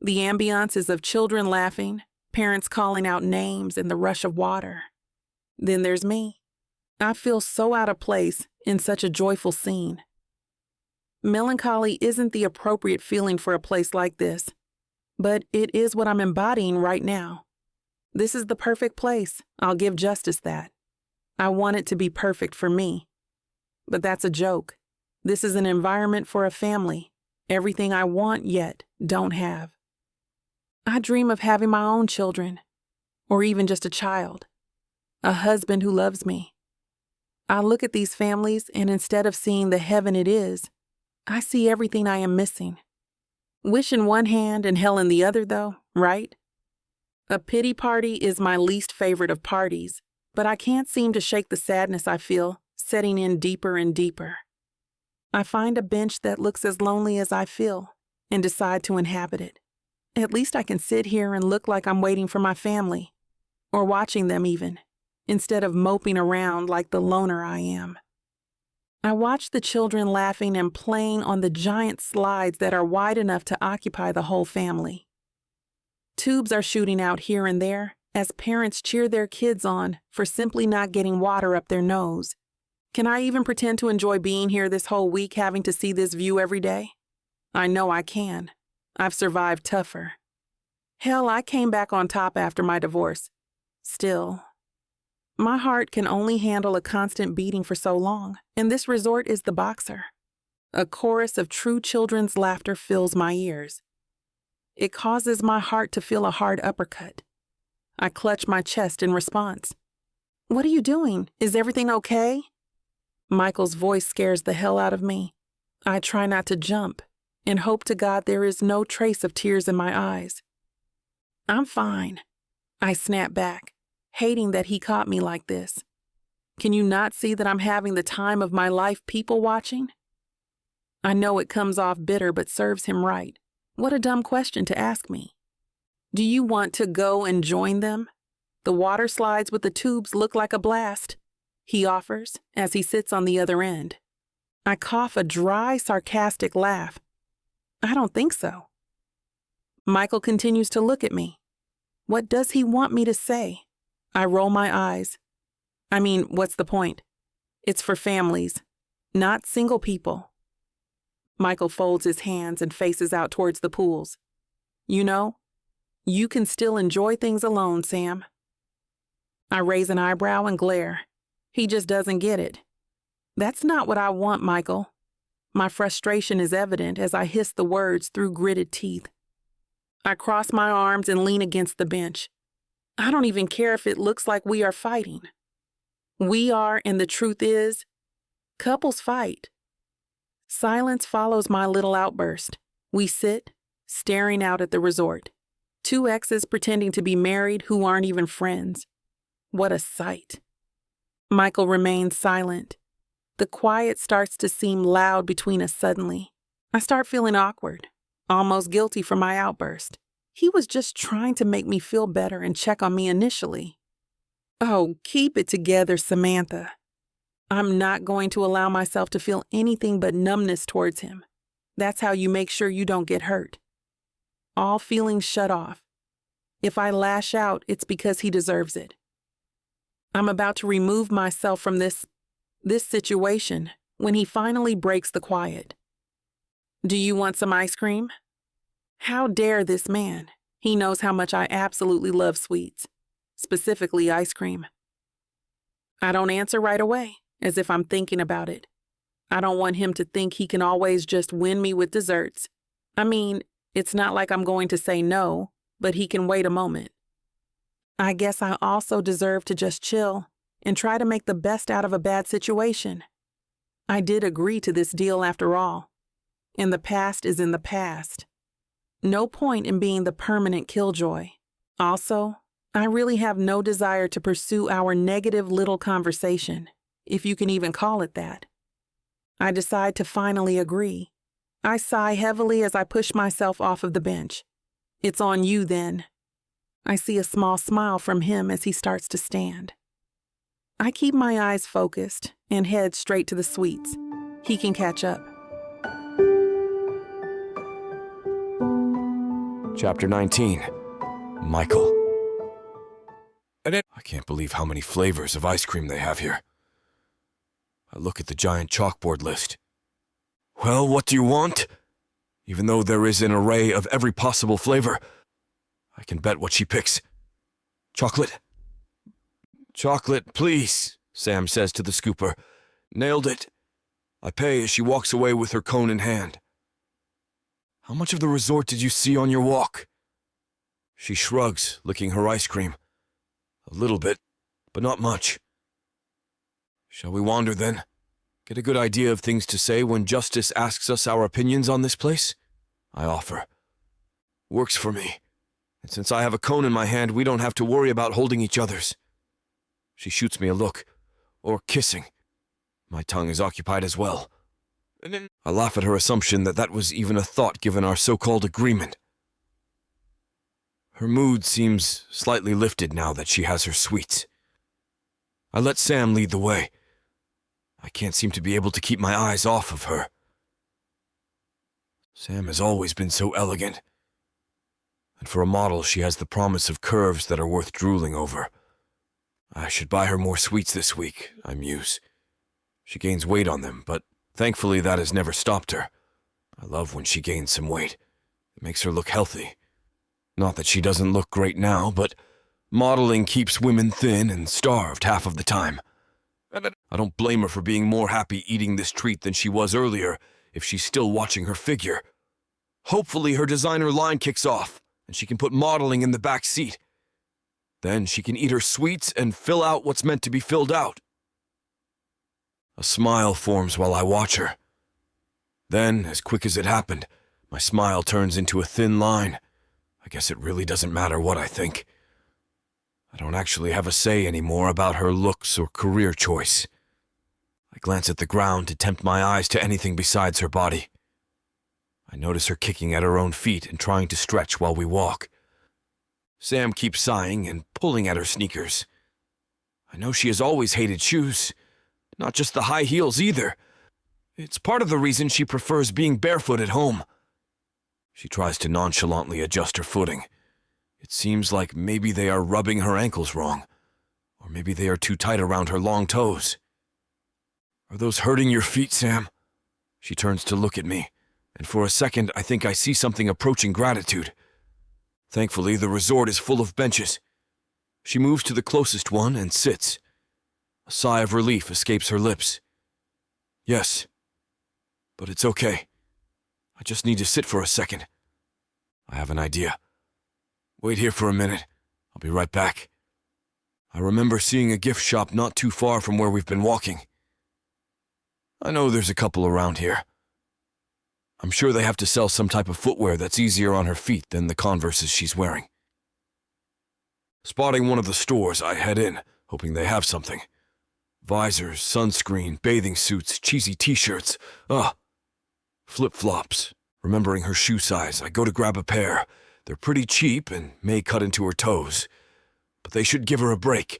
The ambiance is of children laughing, parents calling out names, and the rush of water. Then there's me. I feel so out of place in such a joyful scene. Melancholy isn't the appropriate feeling for a place like this, but it is what I'm embodying right now. This is the perfect place. I'll give Justice that. I want it to be perfect for me. But that's a joke. This is an environment for a family. Everything I want yet don't have. I dream of having my own children, or even just a child, a husband who loves me. I look at these families, and instead of seeing the heaven it is, I see everything I am missing. Wish in one hand and hell in the other, though, right? A pity party is my least favorite of parties, but I can't seem to shake the sadness I feel, setting in deeper and deeper. I find a bench that looks as lonely as I feel and decide to inhabit it. At least I can sit here and look like I'm waiting for my family, or watching them even, instead of moping around like the loner I am. I watch the children laughing and playing on the giant slides that are wide enough to occupy the whole family. Tubes are shooting out here and there as parents cheer their kids on for simply not getting water up their nose. Can I even pretend to enjoy being here this whole week having to see this view every day? I know I can. I've survived tougher. Hell, I came back on top after my divorce. Still, My heart can only handle a constant beating for so long, and this resort is the boxer. A chorus of true children's laughter fills my ears. It causes my heart to feel a hard uppercut. I clutch my chest in response. "What are you doing? Is everything okay?" Michael's voice scares the hell out of me. I try not to jump and hope to God there is no trace of tears in my eyes. "I'm fine," I snap back, hating that he caught me like this. Can you not see that I'm having the time of my life people watching? I know it comes off bitter but serves him right. What a dumb question to ask me. "Do you want to go and join them? The water slides with the tubes look like a blast," he offers as he sits on the other end. I cough a dry, sarcastic laugh. "I don't think so." Michael continues to look at me. What does he want me to say? I roll my eyes. I mean, what's the point? It's for families, not single people. Michael folds his hands and faces out towards the pools. "You know, you can still enjoy things alone, Sam." I raise an eyebrow and glare. He just doesn't get it. "That's not what I want, Michael." My frustration is evident as I hiss the words through gritted teeth. I cross my arms and lean against the bench. I don't even care if it looks like we are fighting. We are, and the truth is, couples fight. Silence follows my little outburst. We sit, staring out at the resort. Two exes pretending to be married who aren't even friends. What a sight. Michael remains silent. The quiet starts to seem loud between us suddenly. I start feeling awkward, almost guilty for my outburst. He was just trying to make me feel better and check on me initially. Oh, keep it together, Samantha. I'm not going to allow myself to feel anything but numbness towards him. That's how you make sure you don't get hurt. All feelings shut off. If I lash out, it's because he deserves it. I'm about to remove myself from this situation when he finally breaks the quiet. "Do you want some ice cream?" How dare this man? He knows how much I absolutely love sweets, specifically ice cream. I don't answer right away, as if I'm thinking about it. I don't want him to think he can always just win me with desserts. I mean, it's not like I'm going to say no, but he can wait a moment. I guess I also deserve to just chill and try to make the best out of a bad situation. I did agree to this deal after all, and the past is in the past. No point in being the permanent killjoy. Also, I really have no desire to pursue our negative little conversation, if you can even call it that. I decide to finally agree. I sigh heavily as I push myself off of the bench. "It's on you then." I see a small smile from him as he starts to stand. I keep my eyes focused and head straight to the sweets. He can catch up. Chapter 19. Michael. I can't believe how many flavors of ice cream they have here. I look at the giant chalkboard list. Well, what do you want? Even though there is an array of every possible flavor, I can bet what she picks. Chocolate? Chocolate, please, Sam says to the scooper. Nailed it. I pay as she walks away with her cone in hand. How much of the resort did you see on your walk? She shrugs, licking her ice cream. A little bit, but not much. Shall we wander then? Get a good idea of things to say when Justice asks us our opinions on this place? I offer. Works for me. And since I have a cone in my hand, we don't have to worry about holding each other's. She shoots me a look, or kissing. My tongue is occupied as well. I laugh at her assumption that that was even a thought given our so-called agreement. Her mood seems slightly lifted now that she has her sweets. I let Sam lead the way. I can't seem to be able to keep my eyes off of her. Sam has always been so elegant. And for a model, she has the promise of curves that are worth drooling over. I should buy her more sweets this week, I muse. She gains weight on them, but thankfully that has never stopped her. I love when she gains some weight. It makes her look healthy. Not that she doesn't look great now, but Modeling keeps women thin and starved half of the time. I don't blame her for being more happy eating this treat than she was earlier if she's still watching her figure. Hopefully her designer line kicks off and she can put modeling in the back seat. Then she can eat her sweets and fill out what's meant to be filled out. A smile forms while I watch her. Then, as quick as it happened, my smile turns into a thin line. I guess it really doesn't matter what I think. I don't actually have a say anymore about her looks or career choice. I glance at the ground to tempt my eyes to anything besides her body. I notice her kicking at her own feet and trying to stretch while we walk. Sam keeps sighing and pulling at her sneakers. I know she has always hated shoes, not just the high heels either. It's part of the reason she prefers being barefoot at home. She tries to nonchalantly adjust her footing. It seems like maybe they are rubbing her ankles wrong, or maybe they are too tight around her long toes. Are those hurting your feet, Sam? She turns to look at me, and for a second I think I see something approaching gratitude. Thankfully, the resort is full of benches. She moves to the closest one and sits. A sigh of relief escapes her lips. Yes, but it's okay. I just need to sit for a second. I have an idea. Wait here for a minute. I'll be right back. I remember seeing a gift shop not too far from where we've been walking. I know there's a couple around here. I'm sure they have to sell some type of footwear that's easier on her feet than the Converses she's wearing. Spotting one of the stores, I head in, hoping they have something. Visors, sunscreen, bathing suits, cheesy t-shirts. Flip-flops. Remembering her shoe size, I go to grab a pair. They're pretty cheap and may cut into her toes, but they should give her a break.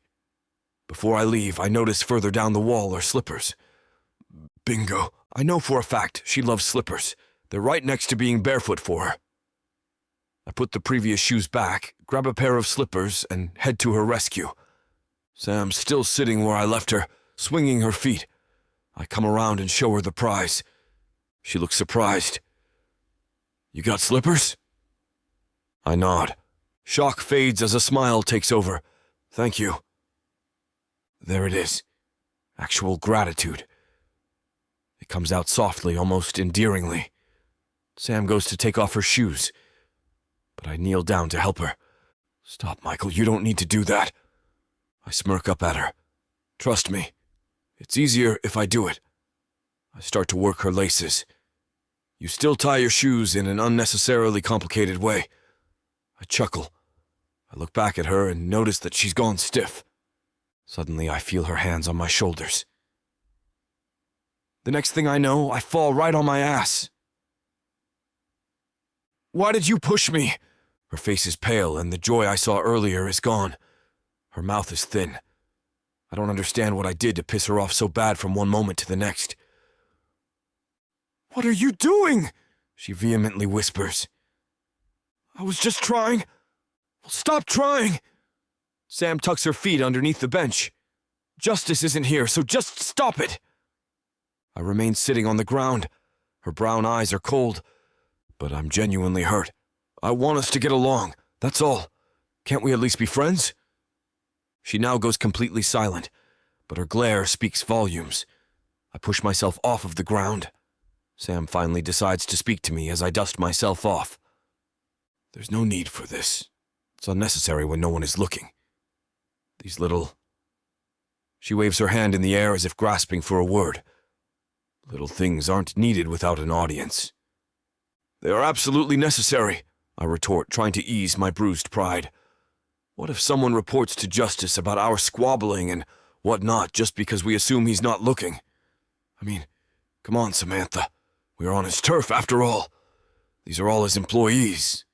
Before I leave, I notice further down the wall are slippers. Bingo. I know for a fact she loves slippers. They're right next to being barefoot for her. I put the previous shoes back, grab a pair of slippers, and head to her rescue. Sam's still sitting where I left her, swinging her feet. I come around and show her the prize. She looks surprised. You got slippers? I nod. Shock fades as a smile takes over. Thank you. There it is. Actual gratitude. It comes out softly, almost endearingly. Sam goes to take off her shoes, but I kneel down to help her. Stop, Michael, you don't need to do that. I smirk up at her. Trust me, it's easier if I do it. I start to work her laces. You still tie your shoes in an unnecessarily complicated way. I chuckle. I look back at her and notice that she's gone stiff. Suddenly, I feel her hands on my shoulders. The next thing I know, I fall right on my ass. Why did you push me? Her face is pale, and the joy I saw earlier is gone. Her mouth is thin. I don't understand what I did to piss her off so bad from one moment to the next. What are you doing? She vehemently whispers. I was just trying. Well, stop trying. Sam tucks her feet underneath the bench. Justice isn't here, so just stop it. I remain sitting on the ground. Her brown eyes are cold, but I'm genuinely hurt. I want us to get along, that's all. Can't we at least be friends? She now goes completely silent, but her glare speaks volumes. I push myself off of the ground. Sam finally decides to speak to me as I dust myself off. There's no need for this. It's unnecessary when no one is looking. These little... She waves her hand in the air as if grasping for a word. Little things aren't needed without an audience. They are absolutely necessary, I retort, trying to ease my bruised pride. What if someone reports to justice about our squabbling and whatnot just because we assume he's not looking? I mean, come on, Samantha. We are on his turf, after all. These are all his employees.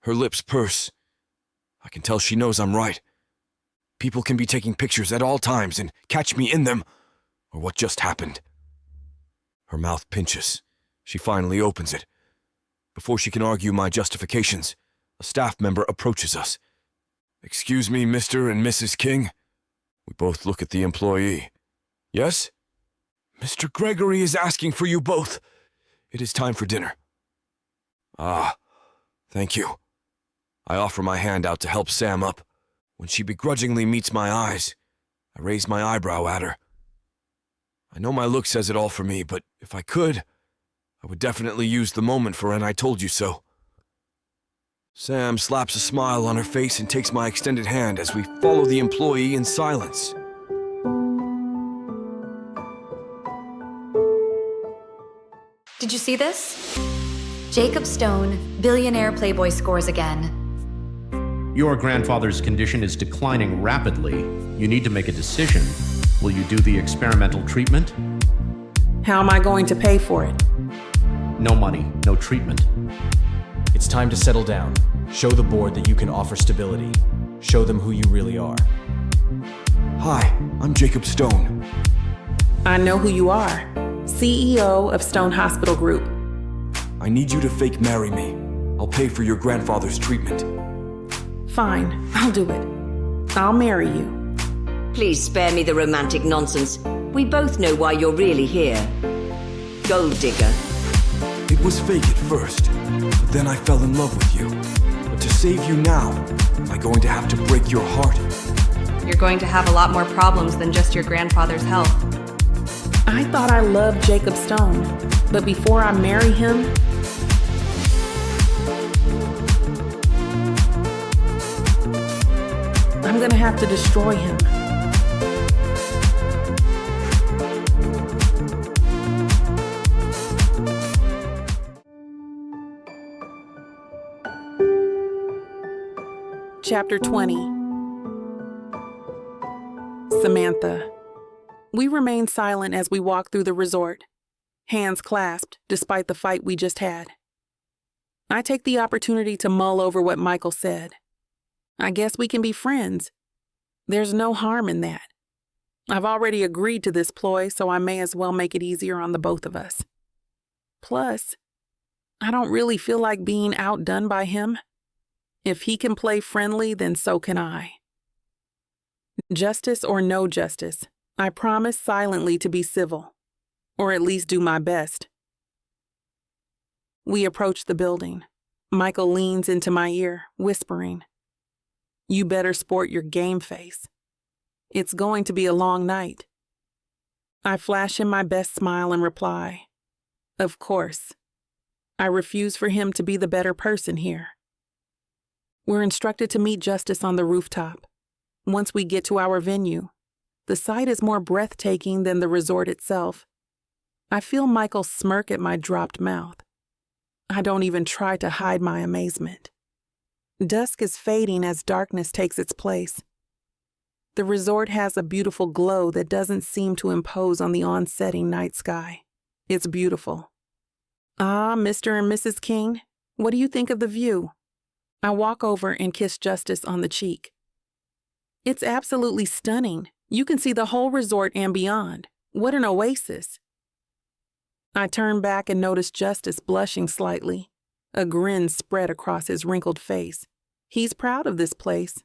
Her lips purse. I can tell she knows I'm right. People can be taking pictures at all times and catch me in them, or what just happened. Her mouth pinches. She finally opens it. Before she can argue my justifications, a staff member approaches us. Excuse me, Mr. and Mrs. King? We both look at the employee. Yes? Mr. Gregory is asking for you both. It is time for dinner. Ah, thank you. I offer my hand out to help Sam up. When she begrudgingly meets my eyes, I raise my eyebrow at her. I know my look says it all for me, but if I could, I would definitely use the moment for an "I told you so." Sam slaps a smile on her face and takes my extended hand as we follow the employee in silence. Did you see this? Jacob Stone, billionaire Playboy, scores again. Your grandfather's condition is declining rapidly. You need to make a decision. Will you do the experimental treatment? How am I going to pay for it? No money, no treatment. It's time to settle down. Show the board that you can offer stability. Show them who you really are. Hi, I'm Jacob Stone. I know who you are. CEO of Stone Hospital Group. I need you to fake marry me. I'll pay for your grandfather's treatment. Fine, I'll do it. I'll marry you. Please spare me the romantic nonsense. We both know why you're really here. Gold digger. It was fake at first, but then I fell in love with you. But to save you now, am I going to have to break your heart? You're going to have a lot more problems than just your grandfather's health. I thought I loved Jacob Stone, but before I marry him, I'm gonna have to destroy him. Chapter 20. Samantha. We remain silent as we walk through the resort, hands clasped despite the fight we just had. I take the opportunity to mull over what Michael said. I guess we can be friends. There's no harm in that. I've already agreed to this ploy, so I may as well make it easier on the both of us. Plus, I don't really feel like being outdone by him. If he can play friendly, then so can I. Justice or no justice, I promise silently to be civil, or at least do my best. We approach the building. Michael leans into my ear, whispering, "You better sport your game face. It's going to be a long night." I flash him my best smile and reply, "Of course." I refuse for him to be the better person here. We're instructed to meet Justice on the rooftop. Once we get to our venue, the sight is more breathtaking than the resort itself. I feel Michael smirk at my dropped mouth. I don't even try to hide my amazement. Dusk is fading as darkness takes its place. The resort has a beautiful glow that doesn't seem to impose on the onsetting night sky. It's beautiful. "Ah, Mr. and Mrs. King, what do you think of the view?" I walk over and kiss Justice on the cheek. "It's absolutely stunning. You can see the whole resort and beyond. What an oasis." I turn back and notice Justice blushing slightly, a grin spread across his wrinkled face. He's proud of this place.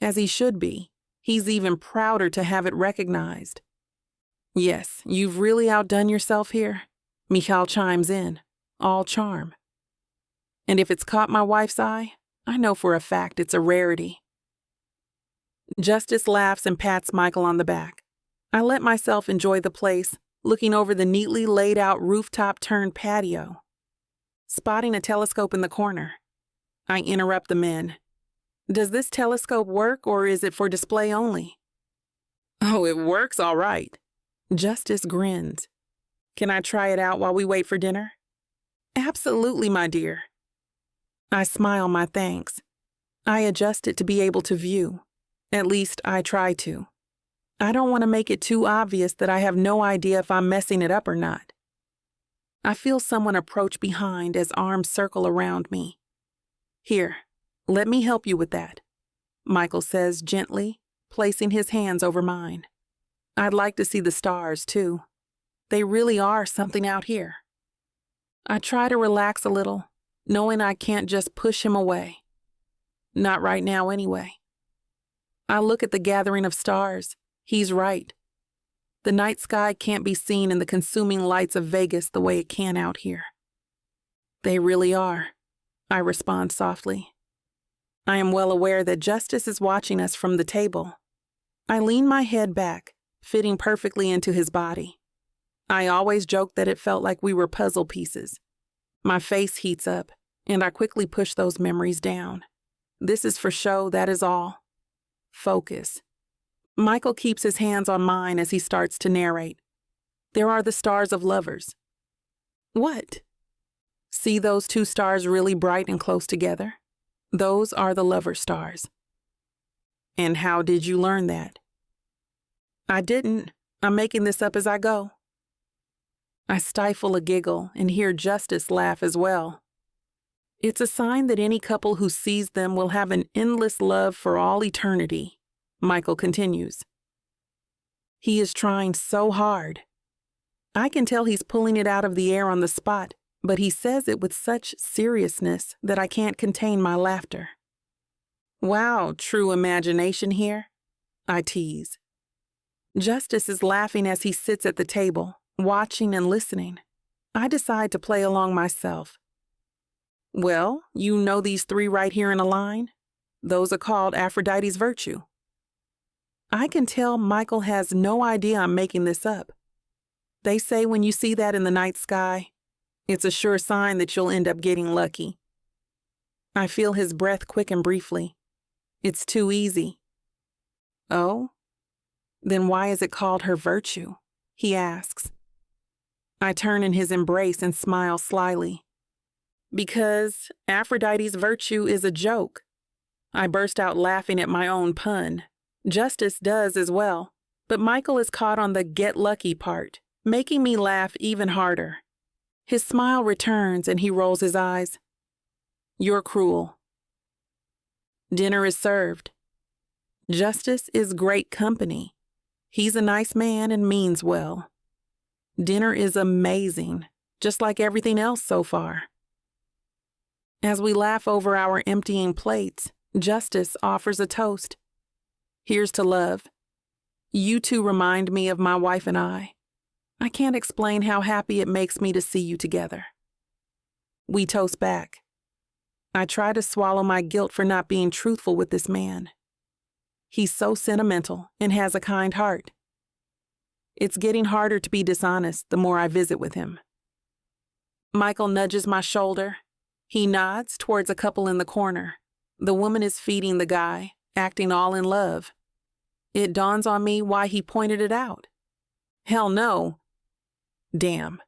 As he should be. He's even prouder to have it recognized. "Yes, you've really outdone yourself here," Michal chimes in, all charm. "And if it's caught my wife's eye, I know for a fact it's a rarity." Justice laughs and pats Michael on the back. I let myself enjoy the place, looking over the neatly laid out rooftop-turned patio. Spotting a telescope in the corner, I interrupt the men. "Does this telescope work, or is it for display only?" "Oh, it works all right." Justice grins. "Can I try it out while we wait for dinner?" "Absolutely, my dear." I smile my thanks. I adjust it to be able to view. At least, I try to. I don't want to make it too obvious that I have no idea if I'm messing it up or not. I feel someone approach behind as arms circle around me. "Here, let me help you with that," Michael says gently, placing his hands over mine. I'd like to see the stars, too. They really are something out here. I try to relax a little, knowing I can't just push him away. Not right now, anyway. I look at the gathering of stars. He's right. The night sky can't be seen in the consuming lights of Vegas the way it can out here. "They really are," I respond softly. I am well aware that Justice is watching us from the table. I lean my head back, fitting perfectly into his body. I always joked that it felt like we were puzzle pieces. My face heats up, and I quickly push those memories down. This is for show, that is all. Focus. Michael keeps his hands on mine as he starts to narrate. There are the stars of lovers. What? See those two stars really bright and close together? Those are the lover stars. And how did you learn that? I didn't. I'm making this up as I go. I stifle a giggle and hear Justice laugh as well. It's a sign that any couple who sees them will have an endless love for all eternity, Michael continues. He is trying so hard. I can tell he's pulling it out of the air on the spot, but he says it with such seriousness that I can't contain my laughter. Wow, true imagination here, I tease. Justice is laughing as he sits at the table, watching and listening. I decide to play along myself. Well, you know these three right here in a line? Those are called Aphrodite's virtue. I can tell Michael has no idea I'm making this up. They say when you see that in the night sky, it's a sure sign that you'll end up getting lucky. I feel his breath quicken briefly. It's too easy. Oh? Then why is it called her virtue? He asks. I turn in his embrace and smile slyly. Because Aphrodite's virtue is a joke. I burst out laughing at my own pun. Justice does as well, but Michael is caught on the get lucky part, making me laugh even harder. His smile returns and he rolls his eyes. You're cruel. Dinner is served. Justice is great company. He's a nice man and means well. Dinner is amazing, just like everything else so far. As we laugh over our emptying plates, Justice offers a toast. Here's to love. You two remind me of my wife and I. I can't explain how happy it makes me to see you together. We toast back. I try to swallow my guilt for not being truthful with this man. He's so sentimental and has a kind heart. It's getting harder to be dishonest the more I visit with him. Michael nudges my shoulder. He nods towards a couple in the corner. The woman is feeding the guy, acting all in love. It dawns on me why he pointed it out. Hell no. Damn.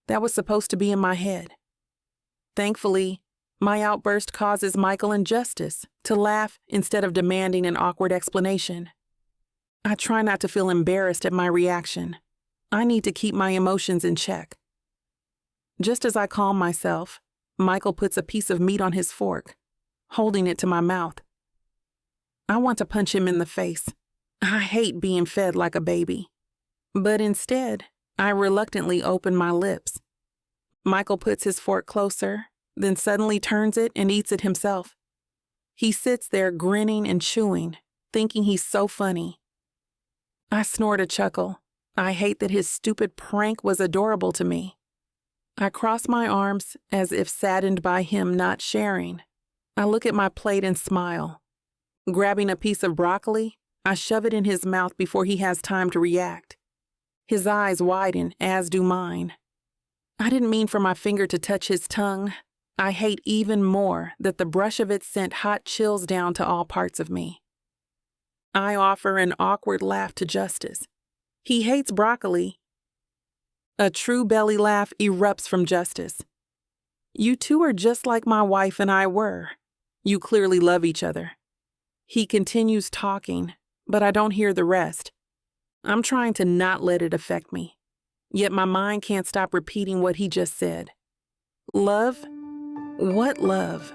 That was supposed to be in my head. Thankfully, my outburst causes Michael and Justice to laugh instead of demanding an awkward explanation. I try not to feel embarrassed at my reaction. I need to keep my emotions in check. Just as I calm myself, Michael puts a piece of meat on his fork, holding it to my mouth. I want to punch him in the face. I hate being fed like a baby. But instead, I reluctantly open my lips. Michael puts his fork closer, then suddenly turns it and eats it himself. He sits there grinning and chewing, thinking he's so funny. I snort a chuckle. I hate that his stupid prank was adorable to me. I cross my arms as if saddened by him not sharing. I look at my plate and smile. Grabbing a piece of broccoli, I shove it in his mouth before he has time to react. His eyes widen, as do mine. I didn't mean for my finger to touch his tongue. I hate even more that the brush of it sent hot chills down to all parts of me. I offer an awkward laugh to Justice. He hates broccoli. A true belly laugh erupts from Justice. You two are just like my wife and I were. You clearly love each other. He continues talking, but I don't hear the rest. I'm trying to not let it affect me, yet my mind can't stop repeating what he just said. Love? What love?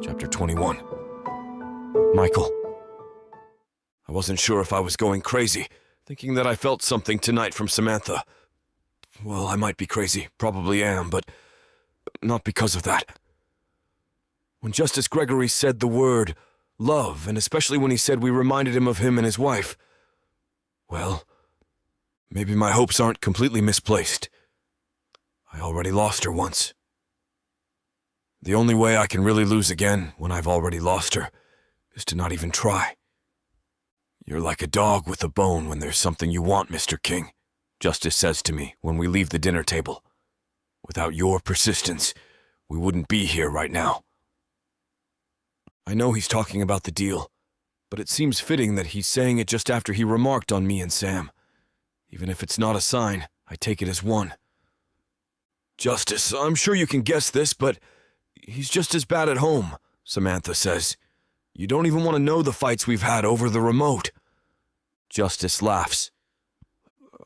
Chapter 21. Michael. I wasn't sure if I was going crazy, thinking that I felt something tonight from Samantha. Well, I might be crazy, probably am, but not because of that. When Justice Gregory said the word love, and especially when he said we reminded him of him and his wife, well, maybe my hopes aren't completely misplaced. I already lost her once. The only way I can really lose again, when I've already lost her, is to not even try. You're like a dog with a bone when there's something you want, Mr. King, Justice says to me when we leave the dinner table. Without your persistence, we wouldn't be here right now. I know he's talking about the deal, but it seems fitting that he's saying it just after he remarked on me and Sam. Even if it's not a sign, I take it as one. Justice, I'm sure you can guess this, but he's just as bad at home, Samantha says. You don't even want to know the fights we've had over the remote. Justice laughs.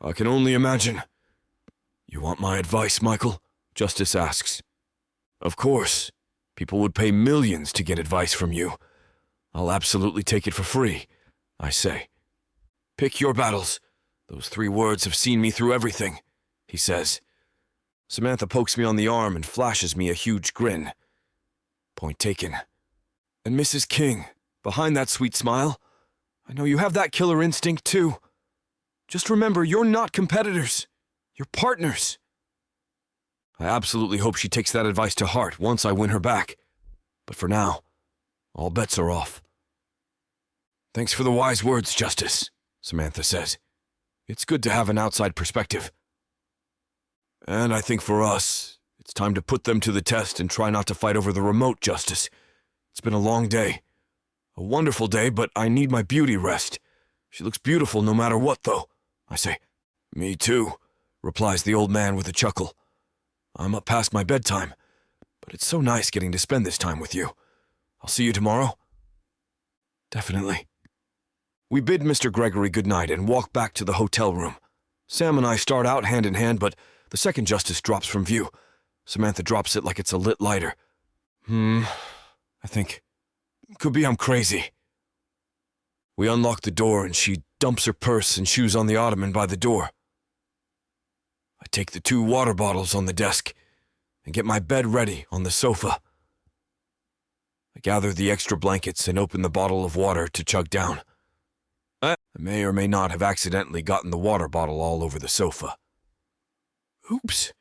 I can only imagine. You want my advice, Michael? Justice asks. Of course. People would pay millions to get advice from you. I'll absolutely take it for free, I say. Pick your battles. Those 3 words have seen me through everything, he says. Samantha pokes me on the arm and flashes me a huge grin. Point taken. And Mrs. King, behind that sweet smile, I know you have that killer instinct too. Just remember, you're not competitors. You're partners. I absolutely hope she takes that advice to heart once I win her back. But for now, all bets are off. Thanks for the wise words, Justice, Samantha says. It's good to have an outside perspective. And I think for us, it's time to put them to the test and try not to fight over the remote, Justice. It's been a long day. A wonderful day, but I need my beauty rest. She looks beautiful no matter what, though, I say. Me too, replies the old man with a chuckle. I'm up past my bedtime, but it's so nice getting to spend this time with you. I'll see you tomorrow. Definitely. We bid Mr. Gregory goodnight and walk back to the hotel room. Sam and I start out hand in hand, but the second Justice drops from view. Samantha drops it like it's a lit lighter. I think. Could be I'm crazy. We unlock the door and she dumps her purse and shoes on the ottoman by the door. I take the 2 water bottles on the desk and get my bed ready on the sofa. I gather the extra blankets and open the bottle of water to chug down. I may or may not have accidentally gotten the water bottle all over the sofa. Oops.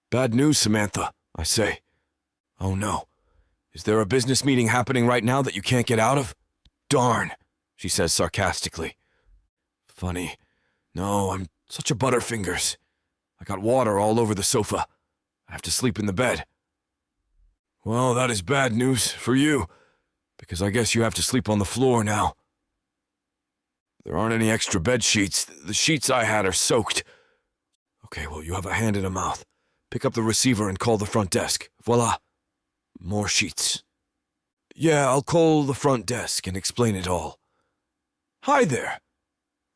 Bad news, Samantha, I say. Oh no. Is there a business meeting happening right now that you can't get out of? Darn, she says sarcastically. Funny. No, I'm such a butterfingers. I got water all over the sofa. I have to sleep in the bed. Well, that is bad news for you, because I guess you have to sleep on the floor now. There aren't any extra bed sheets. The sheets I had are soaked. Okay, well, you have a hand and a mouth. Pick up the receiver and call the front desk. Voila. More sheets. Yeah, I'll call the front desk and explain it all. Hi there.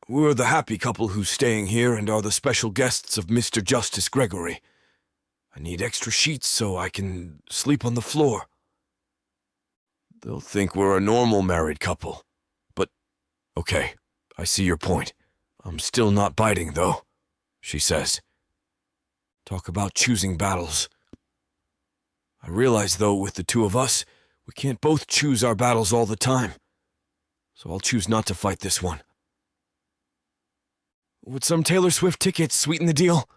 We're the happy couple who's staying here and are the special guests of Mr. Justice Gregory. I need extra sheets so I can sleep on the floor. They'll think we're a normal married couple. But, okay, I see your point. I'm still not biting, though, she says. Talk about choosing battles. I realize, though, with the 2 of us, we can't both choose our battles all the time. So I'll choose not to fight this one. Would some Taylor Swift tickets sweeten the deal?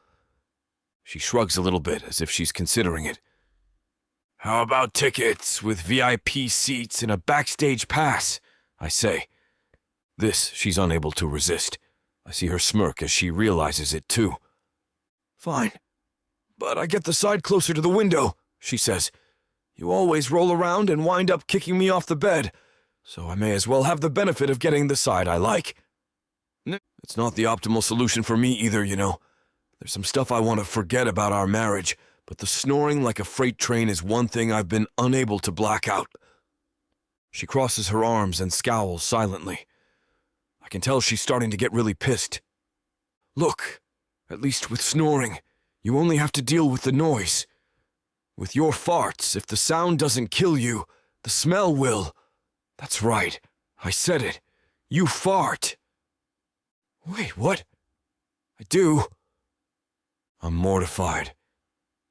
She shrugs a little bit, as if she's considering it. How about tickets with VIP seats and a backstage pass? I say. This she's unable to resist. I see her smirk as she realizes it, too. Fine. But I get the side closer to the window, she says. You always roll around and wind up kicking me off the bed, so I may as well have the benefit of getting the side I like. It's not the optimal solution for me either, you know. There's some stuff I want to forget about our marriage, but the snoring like a freight train is one thing I've been unable to black out. She crosses her arms and scowls silently. I can tell she's starting to get really pissed. Look, at least with snoring, you only have to deal with the noise. With your farts, if the sound doesn't kill you, the smell will. That's right, I said it. You fart. Wait, what? I do. I'm mortified.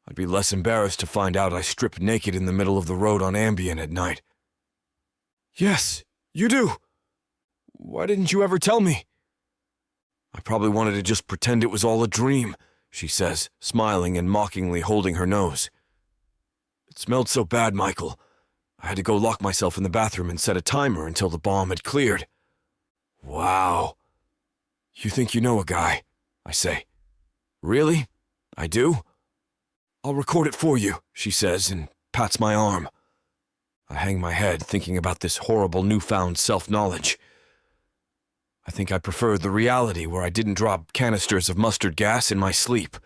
I'd be less embarrassed to find out I strip naked in the middle of the road on Ambien at night. Yes, you do. Why didn't you ever tell me? I probably wanted to just pretend it was all a dream, she says, smiling and mockingly holding her nose. It smelled so bad, Michael. I had to go lock myself in the bathroom and set a timer until the bomb had cleared. Wow. You think you know a guy, I say. Really? I do? I'll record it for you, she says, and pats my arm. I hang my head, thinking about this horrible newfound self-knowledge. I think I prefer the reality where I didn't drop canisters of mustard gas in my sleep.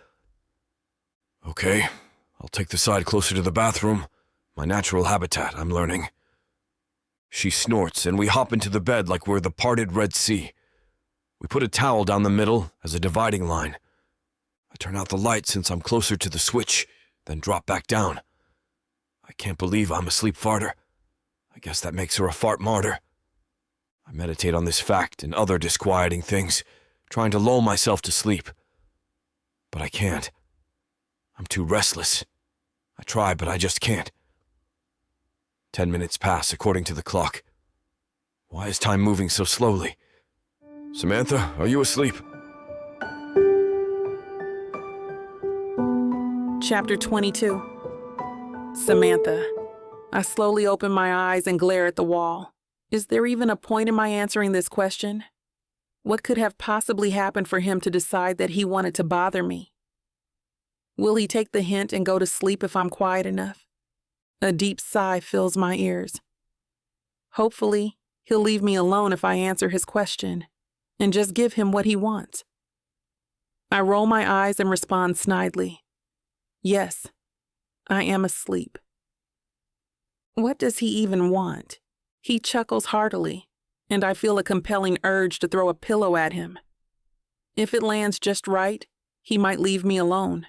Okay, I'll take the side closer to the bathroom. My natural habitat, I'm learning. She snorts, and we hop into the bed like we're the parted Red Sea. We put a towel down the middle as a dividing line. I turn out the light since I'm closer to the switch, then drop back down. I can't believe I'm a sleep farter. I guess that makes her a fart martyr. I meditate on this fact and other disquieting things, trying to lull myself to sleep. But I can't. I'm too restless. I try, but I just can't. 10 minutes pass according to the clock. Why is time moving so slowly? Samantha, are you asleep? Chapter 22. Samantha. I slowly open my eyes and glare at the wall. Is there even a point in my answering this question? What could have possibly happened for him to decide that he wanted to bother me? Will he take the hint and go to sleep if I'm quiet enough? A deep sigh fills my ears. Hopefully, he'll leave me alone if I answer his question and just give him what he wants. I roll my eyes and respond snidely. Yes, I am asleep. What does he even want? He chuckles heartily, and I feel a compelling urge to throw a pillow at him. If it lands just right, he might leave me alone.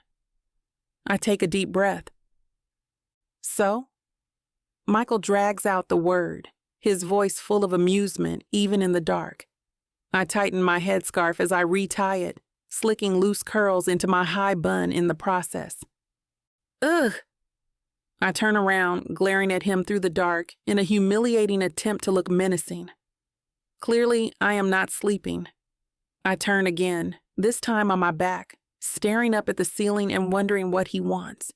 I take a deep breath. So? Michael drags out the word, his voice full of amusement even in the dark. I tighten my headscarf as I retie it, slicking loose curls into my high bun in the process. Ugh! I turn around, glaring at him through the dark in a humiliating attempt to look menacing. Clearly, I am not sleeping. I turn again, this time on my back, staring up at the ceiling and wondering what he wants.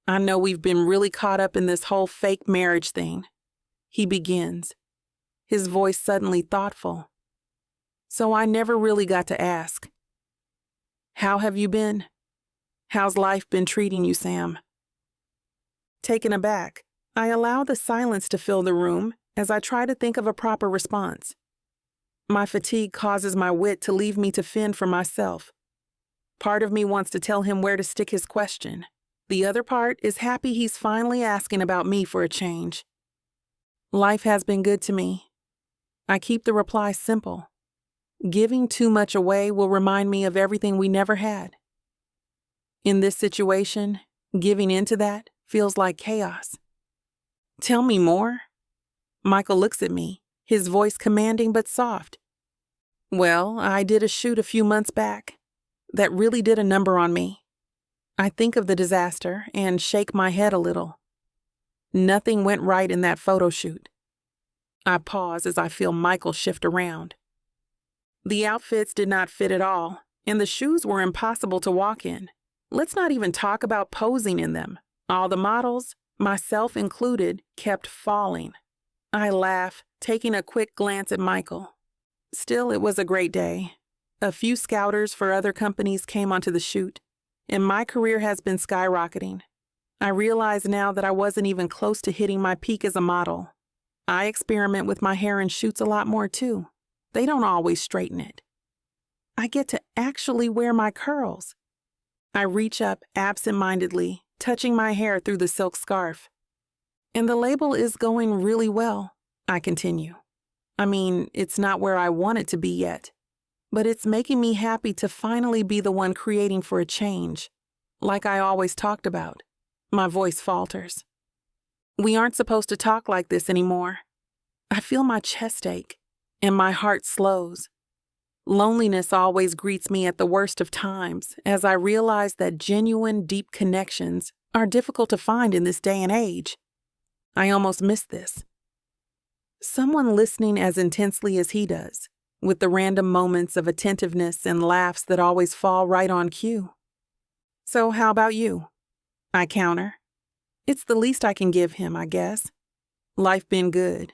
I know we've been really caught up in this whole fake marriage thing. He begins, his voice suddenly thoughtful. So I never really got to ask. How have you been? How's life been treating you, Sam? Taken aback, I allow the silence to fill the room as I try to think of a proper response. My fatigue causes my wit to leave me to fend for myself. Part of me wants to tell him where to stick his question. The other part is happy he's finally asking about me for a change. Life has been good to me. I keep the reply simple. Giving too much away will remind me of everything we never had. In this situation, giving into that feels like chaos. Tell me more. Michael looks at me, his voice commanding but soft. Well, I did a shoot a few months back. That really did a number on me. I think of the disaster and shake my head a little. Nothing went right in that photo shoot. I pause as I feel Michael shift around. The outfits did not fit at all, and the shoes were impossible to walk in. Let's not even talk about posing in them. All the models, myself included, kept falling. I laugh, taking a quick glance at Michael. Still, it was a great day. A few scouters for other companies came onto the shoot, and my career has been skyrocketing. I realize now that I wasn't even close to hitting my peak as a model. I experiment with my hair in shoots a lot more too. They don't always straighten it. I get to actually wear my curls. I reach up absent-mindedly, touching my hair through the silk scarf. And the label is going really well, I continue. I mean, it's not where I want it to be yet, but it's making me happy to finally be the one creating for a change, like I always talked about. My voice falters. We aren't supposed to talk like this anymore. I feel my chest ache, and my heart slows. Loneliness always greets me at the worst of times, as I realize that genuine, deep connections are difficult to find in this day and age. I almost miss this. Someone listening as intensely as he does, with the random moments of attentiveness and laughs that always fall right on cue. So how about you? I counter. It's the least I can give him, I guess. Life been good.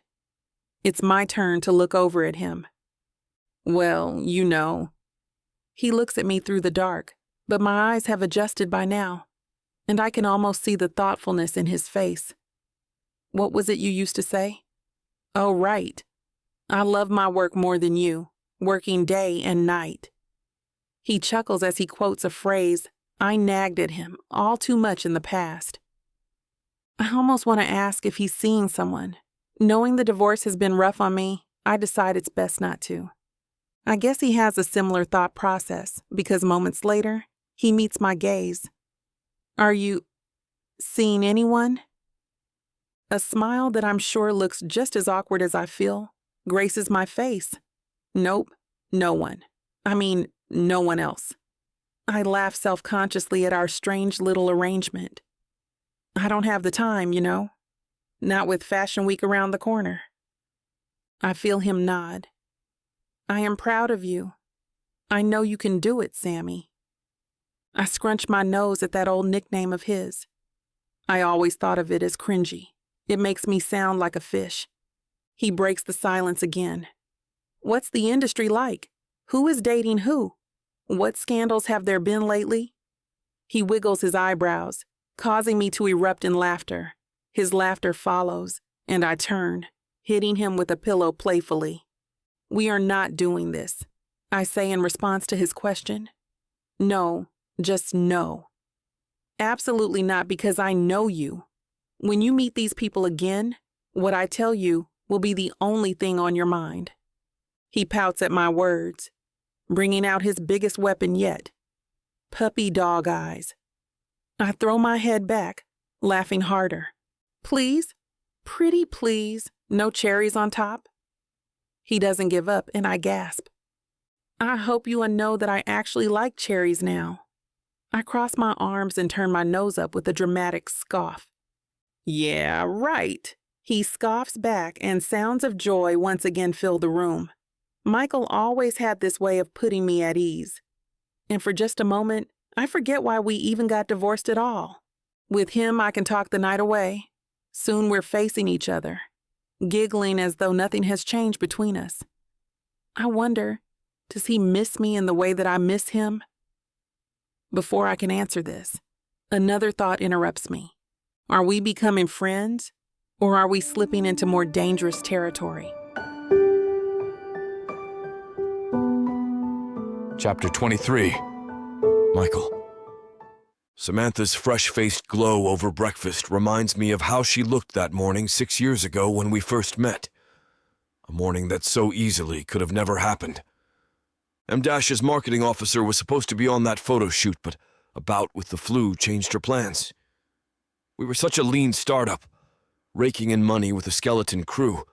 It's my turn to look over at him. Well, you know. He looks at me through the dark, but my eyes have adjusted by now, and I can almost see the thoughtfulness in his face. What was it you used to say? Oh, right. I love my work more than you, working day and night. He chuckles as he quotes a phrase I nagged at him all too much in the past. I almost want to ask if he's seeing someone. Knowing the divorce has been rough on me, I decide it's best not to. I guess he has a similar thought process because moments later, he meets my gaze. Are you seeing anyone? A smile that I'm sure looks just as awkward as I feel graces my face. Nope, no one. I mean, no one else. I laugh self-consciously at our strange little arrangement. I don't have the time, you know. Not with Fashion Week around the corner. I feel him nod. I am proud of you. I know you can do it, Sammy. I scrunch my nose at that old nickname of his. I always thought of it as cringy. It makes me sound like a fish. He breaks the silence again. What's the industry like? Who is dating who? What scandals have there been lately? He wiggles his eyebrows, causing me to erupt in laughter. His laughter follows, and I turn, hitting him with a pillow playfully. We are not doing this, I say in response to his question. No, just no. Absolutely not, because I know you. When you meet these people again, what I tell you will be the only thing on your mind. He pouts at my words, bringing out his biggest weapon yet, puppy dog eyes. I throw my head back, laughing harder. Please? Pretty please, no cherries on top? He doesn't give up, and I gasp. I hope you know that I actually like cherries now. I cross my arms and turn my nose up with a dramatic scoff. Yeah, right. He scoffs back, and sounds of joy once again fill the room. Michael always had this way of putting me at ease. And for just a moment, I forget why we even got divorced at all. With him, I can talk the night away. Soon we're facing each other, giggling as though nothing has changed between us. I wonder, does he miss me in the way that I miss him? Before I can answer this, another thought interrupts me. Are we becoming friends, or are we slipping into more dangerous territory? Chapter 23. Michael. Samantha's fresh-faced glow over breakfast reminds me of how she looked that morning 6 years ago when we first met. A morning that so easily could have never happened. M-Dash's marketing officer was supposed to be on that photo shoot, but a bout with the flu changed her plans. We were such a lean startup, raking in money with a skeleton crew.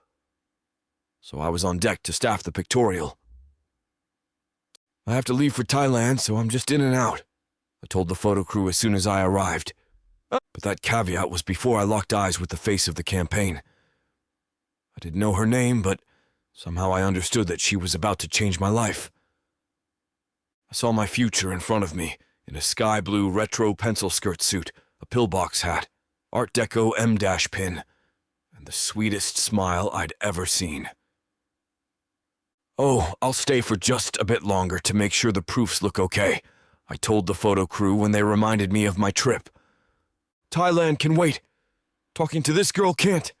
So I was on deck to staff the pictorial. I have to leave for Thailand, so I'm just in and out, I told the photo crew as soon as I arrived. But that caveat was before I locked eyes with the face of the campaign. I didn't know her name, but somehow I understood that she was about to change my life. I saw my future in front of me, in a sky-blue retro pencil skirt suit, a pillbox hat, Art Deco M- pin, and the sweetest smile I'd ever seen. Oh, I'll stay for just a bit longer to make sure the proofs look okay, I told the photo crew when they reminded me of my trip. Thailand can wait. Talking to this girl can't.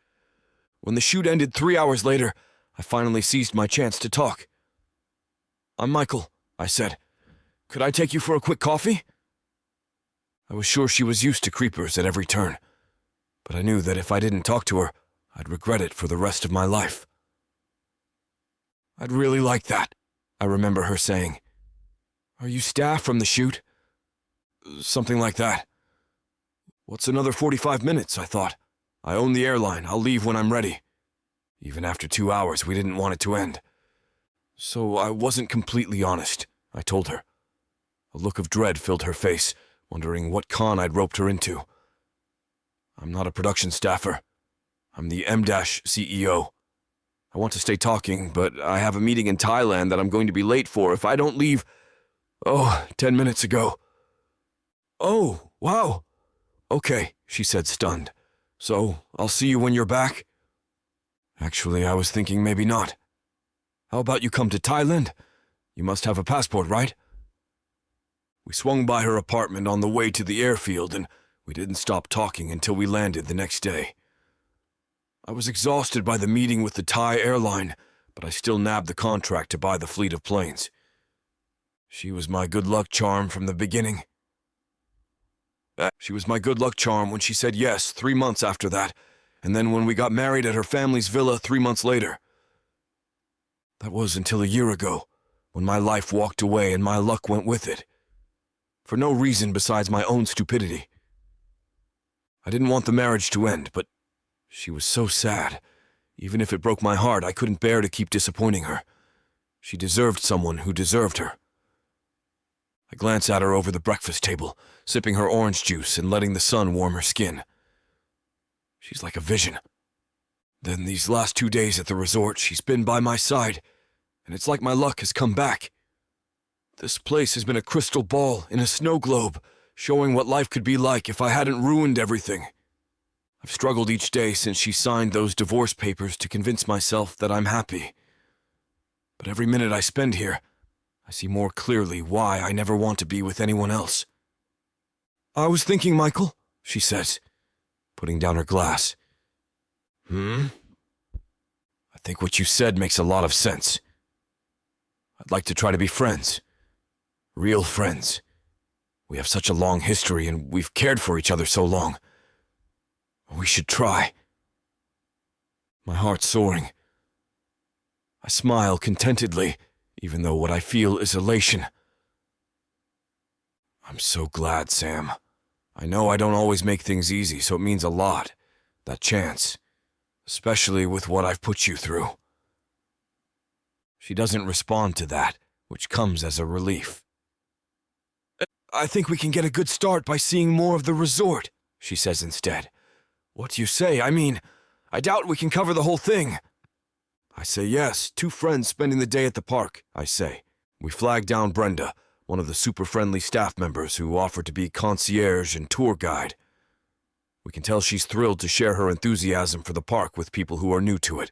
When the shoot ended 3 hours later, I finally seized my chance to talk. I'm Michael, I said. Could I take you for a quick coffee? I was sure she was used to creepers at every turn, but I knew that if I didn't talk to her, I'd regret it for the rest of my life. I'd really like that, I remember her saying. Are you staff from the shoot? Something like that. What's another 45 minutes, I thought. I own the airline, I'll leave when I'm ready. Even after 2 hours, we didn't want it to end. So I wasn't completely honest, I told her. A look of dread filled her face, wondering what con I'd roped her into. I'm not a production staffer. I'm the M-CEO. I want to stay talking, but I have a meeting in Thailand that I'm going to be late for if I don't leave, 10 minutes ago. Oh, wow. Okay, she said, stunned. So, I'll see you when you're back? Actually, I was thinking maybe not. How about you come to Thailand? You must have a passport, right? We swung by her apartment on the way to the airfield, and we didn't stop talking until we landed the next day. I was exhausted by the meeting with the Thai airline, but I still nabbed the contract to buy the fleet of planes. She was my good luck charm from the beginning. She was my good luck charm when she said yes 3 months after that, and then when we got married at her family's villa 3 months later. That was until a year ago, when my life walked away and my luck went with it. For no reason besides my own stupidity. I didn't want the marriage to end, but she was so sad. Even if it broke my heart, I couldn't bear to keep disappointing her. She deserved someone who deserved her. I glanced at her over the breakfast table, sipping her orange juice and letting the sun warm her skin. She's like a vision. Then these last 2 days at the resort, she's been by my side, and it's like my luck has come back. This place has been a crystal ball in a snow globe, showing what life could be like if I hadn't ruined everything. I've struggled each day since she signed those divorce papers to convince myself that I'm happy. But every minute I spend here, I see more clearly why I never want to be with anyone else. I was thinking, Michael, she says, putting down her glass. I think what you said makes a lot of sense. I'd like to try to be friends. Real friends. We have such a long history and we've cared for each other so long. We should try. My heart's soaring. I smile contentedly, even though what I feel is elation. I'm so glad, Sam. I know I don't always make things easy, so it means a lot, that chance, especially with what I've put you through. She doesn't respond to that, which comes as a relief. I think we can get a good start by seeing more of the resort, she says instead. What do you say? I mean, I doubt we can cover the whole thing. I say yes, 2 friends spending the day at the park, I say. We flag down Brenda, one of the super-friendly staff members who offered to be concierge and tour guide. We can tell she's thrilled to share her enthusiasm for the park with people who are new to it.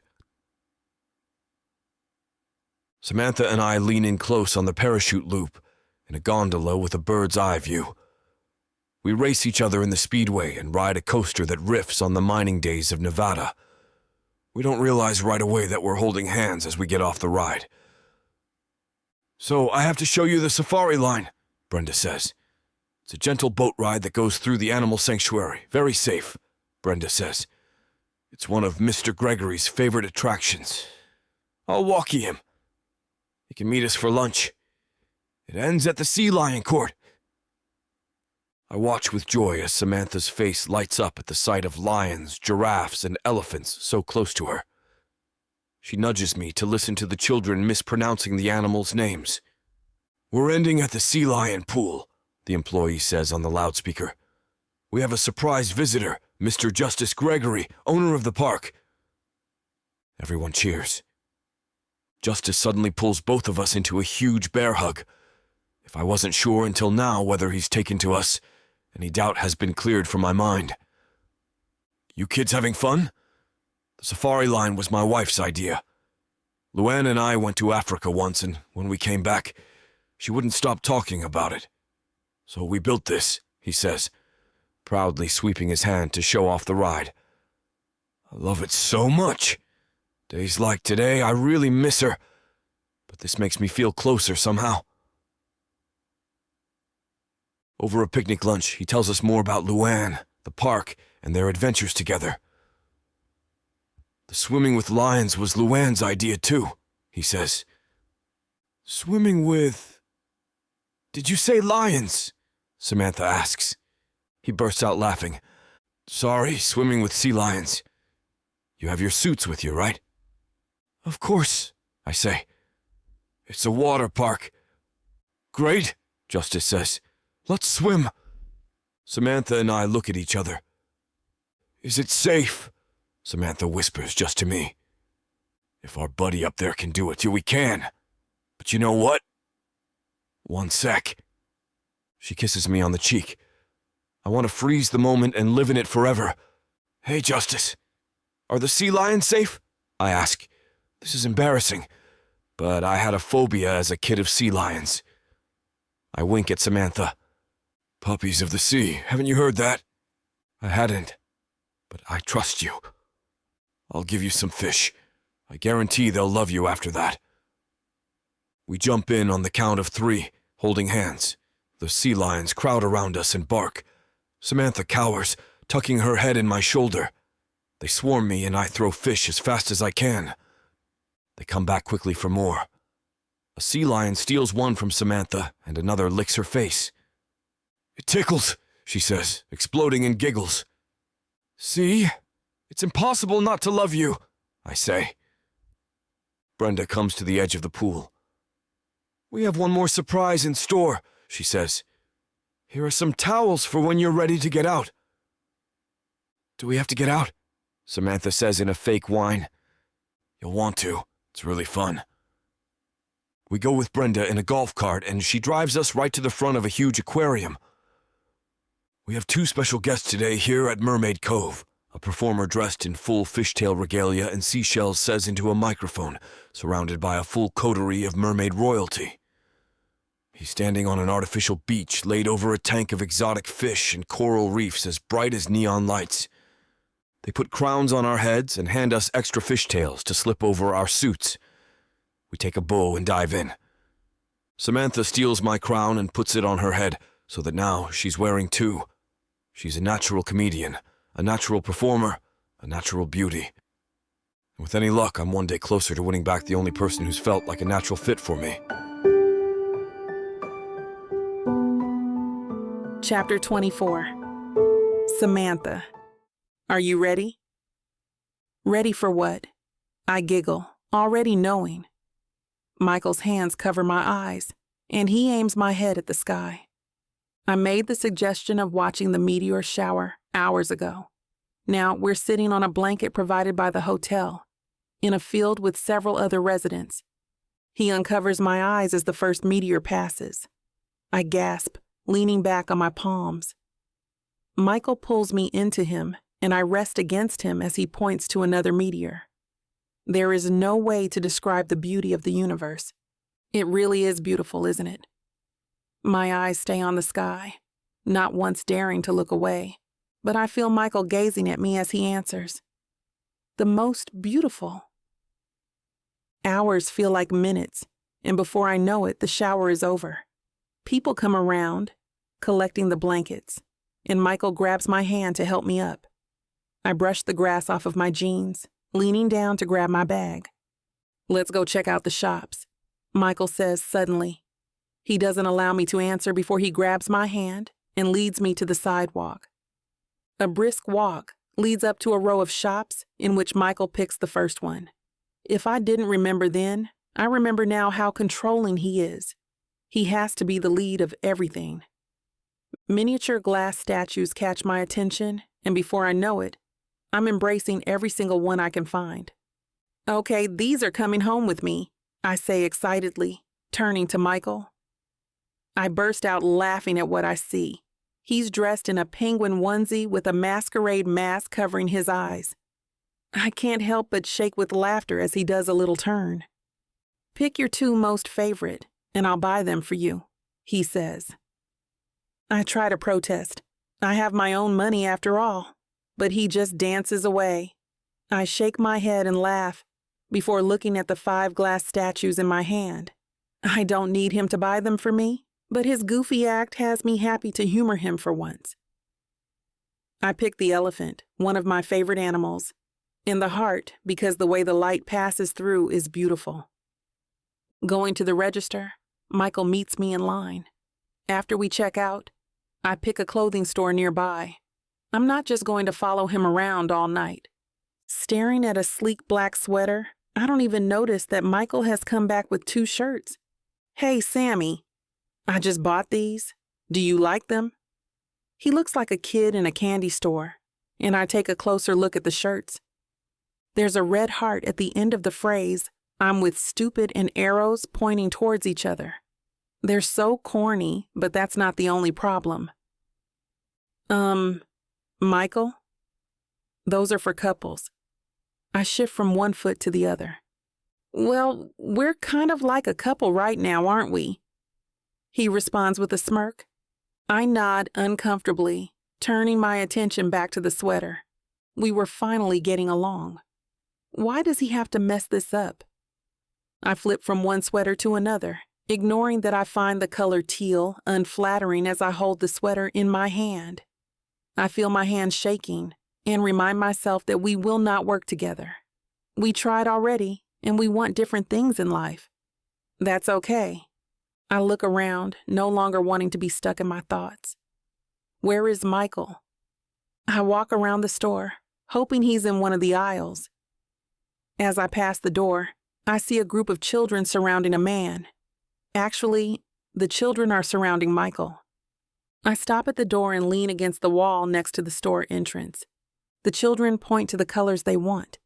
Samantha and I lean in close on the parachute loop, in a gondola with a bird's-eye view. We race each other in the speedway and ride a coaster that riffs on the mining days of Nevada. We don't realize right away that we're holding hands as we get off the ride. So I have to show you the safari line, Brenda says. It's a gentle boat ride that goes through the animal sanctuary. Very safe, Brenda says. It's one of Mr. Gregory's favorite attractions. I'll walkie him. He can meet us for lunch. It ends at the Sea Lion Court. I watch with joy as Samantha's face lights up at the sight of lions, giraffes, and elephants so close to her. She nudges me to listen to the children mispronouncing the animals' names. We're ending at the Sea Lion Pool, the employee says on the loudspeaker. We have a surprise visitor, Mr. Justice Gregory, owner of the park. Everyone cheers. Justice suddenly pulls both of us into a huge bear hug. If I wasn't sure until now whether he's taken to us, any doubt has been cleared from my mind. You kids having fun? The safari line was my wife's idea. Luann and I went to Africa once, and when we came back, she wouldn't stop talking about it. So we built this, he says, proudly sweeping his hand to show off the ride. I love it so much. Days like today, I really miss her, but this makes me feel closer somehow. Over a picnic lunch, he tells us more about Luann, the park, and their adventures together. The swimming with lions was Luann's idea too, he says. Swimming with... Did you say lions? Samantha asks. He bursts out laughing. Sorry, swimming with sea lions. You have your suits with you, right? Of course, I say. It's a water park. Great, Justice says. Let's swim. Samantha and I look at each other. Is it safe? Samantha whispers just to me. If our buddy up there can do it, we can. But you know what? One sec. She kisses me on the cheek. I want to freeze the moment and live in it forever. Hey, Justice. Are the sea lions safe? I ask. This is embarrassing, but I had a phobia as a kid of sea lions. I wink at Samantha. Puppies of the sea, haven't you heard that? I hadn't, but I trust you. I'll give you some fish. I guarantee they'll love you after that. We jump in on the count of 3, holding hands. The sea lions crowd around us and bark. Samantha cowers, tucking her head in my shoulder. They swarm me and I throw fish as fast as I can. They come back quickly for more. A sea lion steals one from Samantha and another licks her face. It tickles, she says, exploding in giggles. See? It's impossible not to love you, I say. Brenda comes to the edge of the pool. We have one more surprise in store, she says. Here are some towels for when you're ready to get out. Do we have to get out? Samantha says in a fake whine. You'll want to. It's really fun. We go with Brenda in a golf cart and she drives us right to the front of a huge aquarium. We have 2 special guests today here at Mermaid Cove. A performer dressed in full fishtail regalia and seashells says into a microphone, surrounded by a full coterie of mermaid royalty. He's standing on an artificial beach laid over a tank of exotic fish and coral reefs as bright as neon lights. They put crowns on our heads and hand us extra fishtails to slip over our suits. We take a bow and dive in. Samantha steals my crown and puts it on her head, so that now she's wearing 2. She's a natural comedian, a natural performer, a natural beauty. With any luck, I'm one day closer to winning back the only person who's felt like a natural fit for me. Chapter 24. Samantha. Are you ready? Ready for what? I giggle, already knowing. Michael's hands cover my eyes, and he aims my head at the sky. I made the suggestion of watching the meteor shower hours ago. Now we're sitting on a blanket provided by the hotel, in a field with several other residents. He uncovers my eyes as the first meteor passes. I gasp, leaning back on my palms. Michael pulls me into him, and I rest against him as he points to another meteor. There is no way to describe the beauty of the universe. It really is beautiful, isn't it? My eyes stay on the sky, not once daring to look away, but I feel Michael gazing at me as he answers. The most beautiful. Hours feel like minutes, and before I know it, the shower is over. People come around, collecting the blankets, and Michael grabs my hand to help me up. I brush the grass off of my jeans, leaning down to grab my bag. Let's go check out the shops, Michael says suddenly. He doesn't allow me to answer before he grabs my hand and leads me to the sidewalk. A brisk walk leads up to a row of shops in which Michael picks the first one. If I didn't remember then, I remember now how controlling he is. He has to be the lead of everything. Miniature glass statues catch my attention, and before I know it, I'm embracing every single one I can find. Okay, these are coming home with me, I say excitedly, turning to Michael. I burst out laughing at what I see. He's dressed in a penguin onesie with a masquerade mask covering his eyes. I can't help but shake with laughter as he does a little turn. Pick your 2 most favorite, and I'll buy them for you, he says. I try to protest. I have my own money after all, but he just dances away. I shake my head and laugh before looking at the 5 glass statues in my hand. I don't need him to buy them for me, but his goofy act has me happy to humor him for once. I pick the elephant, one of my favorite animals, in the heart because the way the light passes through is beautiful. Going to the register, Michael meets me in line. After we check out, I pick a clothing store nearby. I'm not just going to follow him around all night. Staring at a sleek black sweater, I don't even notice that Michael has come back with 2 shirts. Hey, Sammy. I just bought these. Do you like them? He looks like a kid in a candy store, and I take a closer look at the shirts. There's a red heart at the end of the phrase, I'm with stupid and arrows pointing towards each other. They're so corny, but that's not the only problem. Michael? Those are for couples. I shift from one foot to the other. Well, we're kind of like a couple right now, aren't we? He responds with a smirk. I nod uncomfortably, turning my attention back to the sweater. We were finally getting along. Why does he have to mess this up? I flip from one sweater to another, ignoring that I find the color teal unflattering as I hold the sweater in my hand. I feel my hand shaking and remind myself that we will not work together. We tried already, and we want different things in life. That's okay. I look around, no longer wanting to be stuck in my thoughts. Where is Michael? I walk around the store, hoping he's in one of the aisles. As I pass the door, I see a group of children surrounding a man. Actually, the children are surrounding Michael. I stop at the door and lean against the wall next to the store entrance. The children point to the colors they want,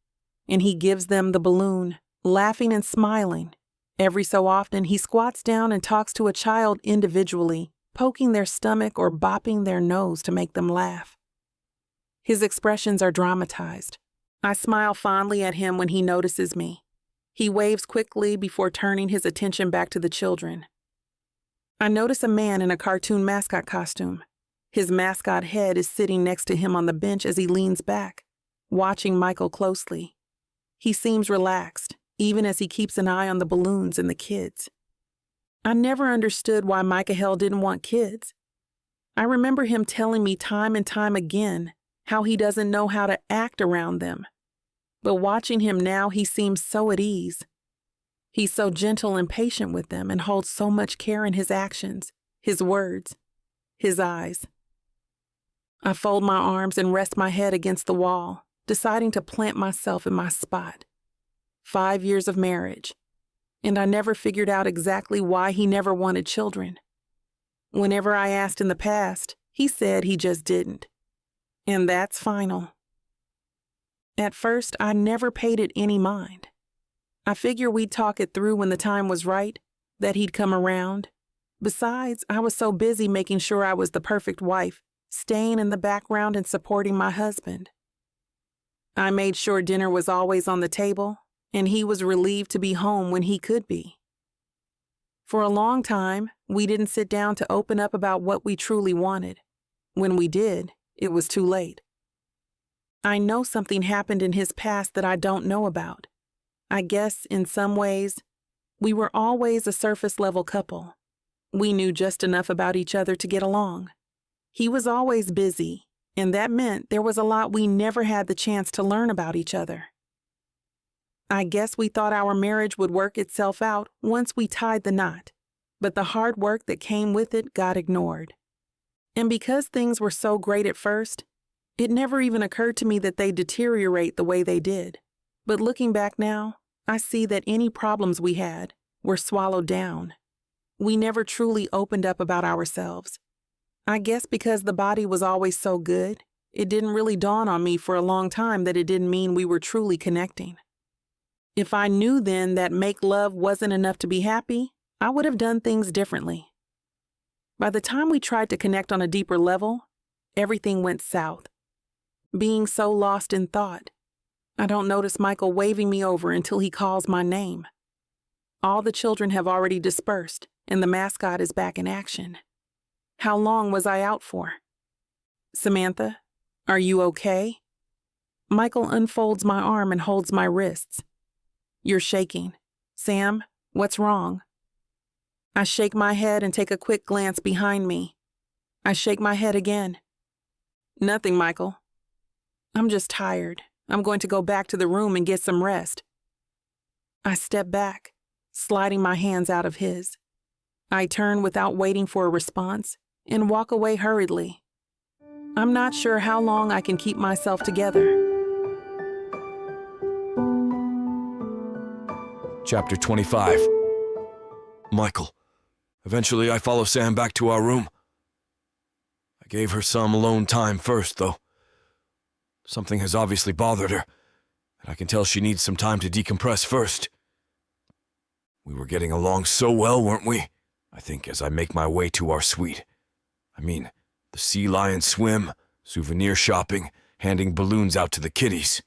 and he gives them the balloon, laughing and smiling. Every so often, he squats down and talks to a child individually, poking their stomach or bopping their nose to make them laugh. His expressions are dramatized. I smile fondly at him when he notices me. He waves quickly before turning his attention back to the children. I notice a man in a cartoon mascot costume. His mascot head is sitting next to him on the bench as he leans back, watching Michael closely. He seems relaxed, even as he keeps an eye on the balloons and the kids. I never understood why Michael didn't want kids. I remember him telling me time and time again how he doesn't know how to act around them. But watching him now, he seems so at ease. He's so gentle and patient with them and holds so much care in his actions, his words, his eyes. I fold my arms and rest my head against the wall, deciding to plant myself in my spot. 5 years of marriage, and I never figured out exactly why he never wanted children. Whenever I asked in the past, he said he just didn't. And that's final. At first, I never paid it any mind. I figure we'd talk it through when the time was right, that he'd come around. Besides, I was so busy making sure I was the perfect wife, staying in the background and supporting my husband. I made sure dinner was always on the table, and he was relieved to be home when he could be. For a long time, we didn't sit down to open up about what we truly wanted. When we did, it was too late. I know something happened in his past that I don't know about. I guess, in some ways, we were always a surface-level couple. We knew just enough about each other to get along. He was always busy, and that meant there was a lot we never had the chance to learn about each other. I guess we thought our marriage would work itself out once we tied the knot, but the hard work that came with it got ignored. And because things were so great at first, it never even occurred to me that they'd deteriorate the way they did. But looking back now, I see that any problems we had were swallowed down. We never truly opened up about ourselves. I guess because the body was always so good, it didn't really dawn on me for a long time that it didn't mean we were truly connecting. If I knew then that make love wasn't enough to be happy, I would have done things differently. By the time we tried to connect on a deeper level, everything went south. Being so lost in thought, I don't notice Michael waving me over until he calls my name. All the children have already dispersed, and the mascot is back in action. How long was I out for? Samantha, are you okay? Michael unfolds my arm and holds my wrists. You're shaking. Sam, what's wrong? I shake my head and take a quick glance behind me. I shake my head again. Nothing, Michael. I'm just tired. I'm going to go back to the room and get some rest. I step back, sliding my hands out of his. I turn without waiting for a response and walk away hurriedly. I'm not sure how long I can keep myself together. Chapter 25. Michael. Eventually, I follow Sam back to our room. I gave her some alone time first, though. Something has obviously bothered her, and I can tell she needs some time to decompress first. We were getting along so well, weren't we? I think as I make my way to our suite. I mean, The sea lion swim, souvenir shopping, handing balloons out to the kiddies.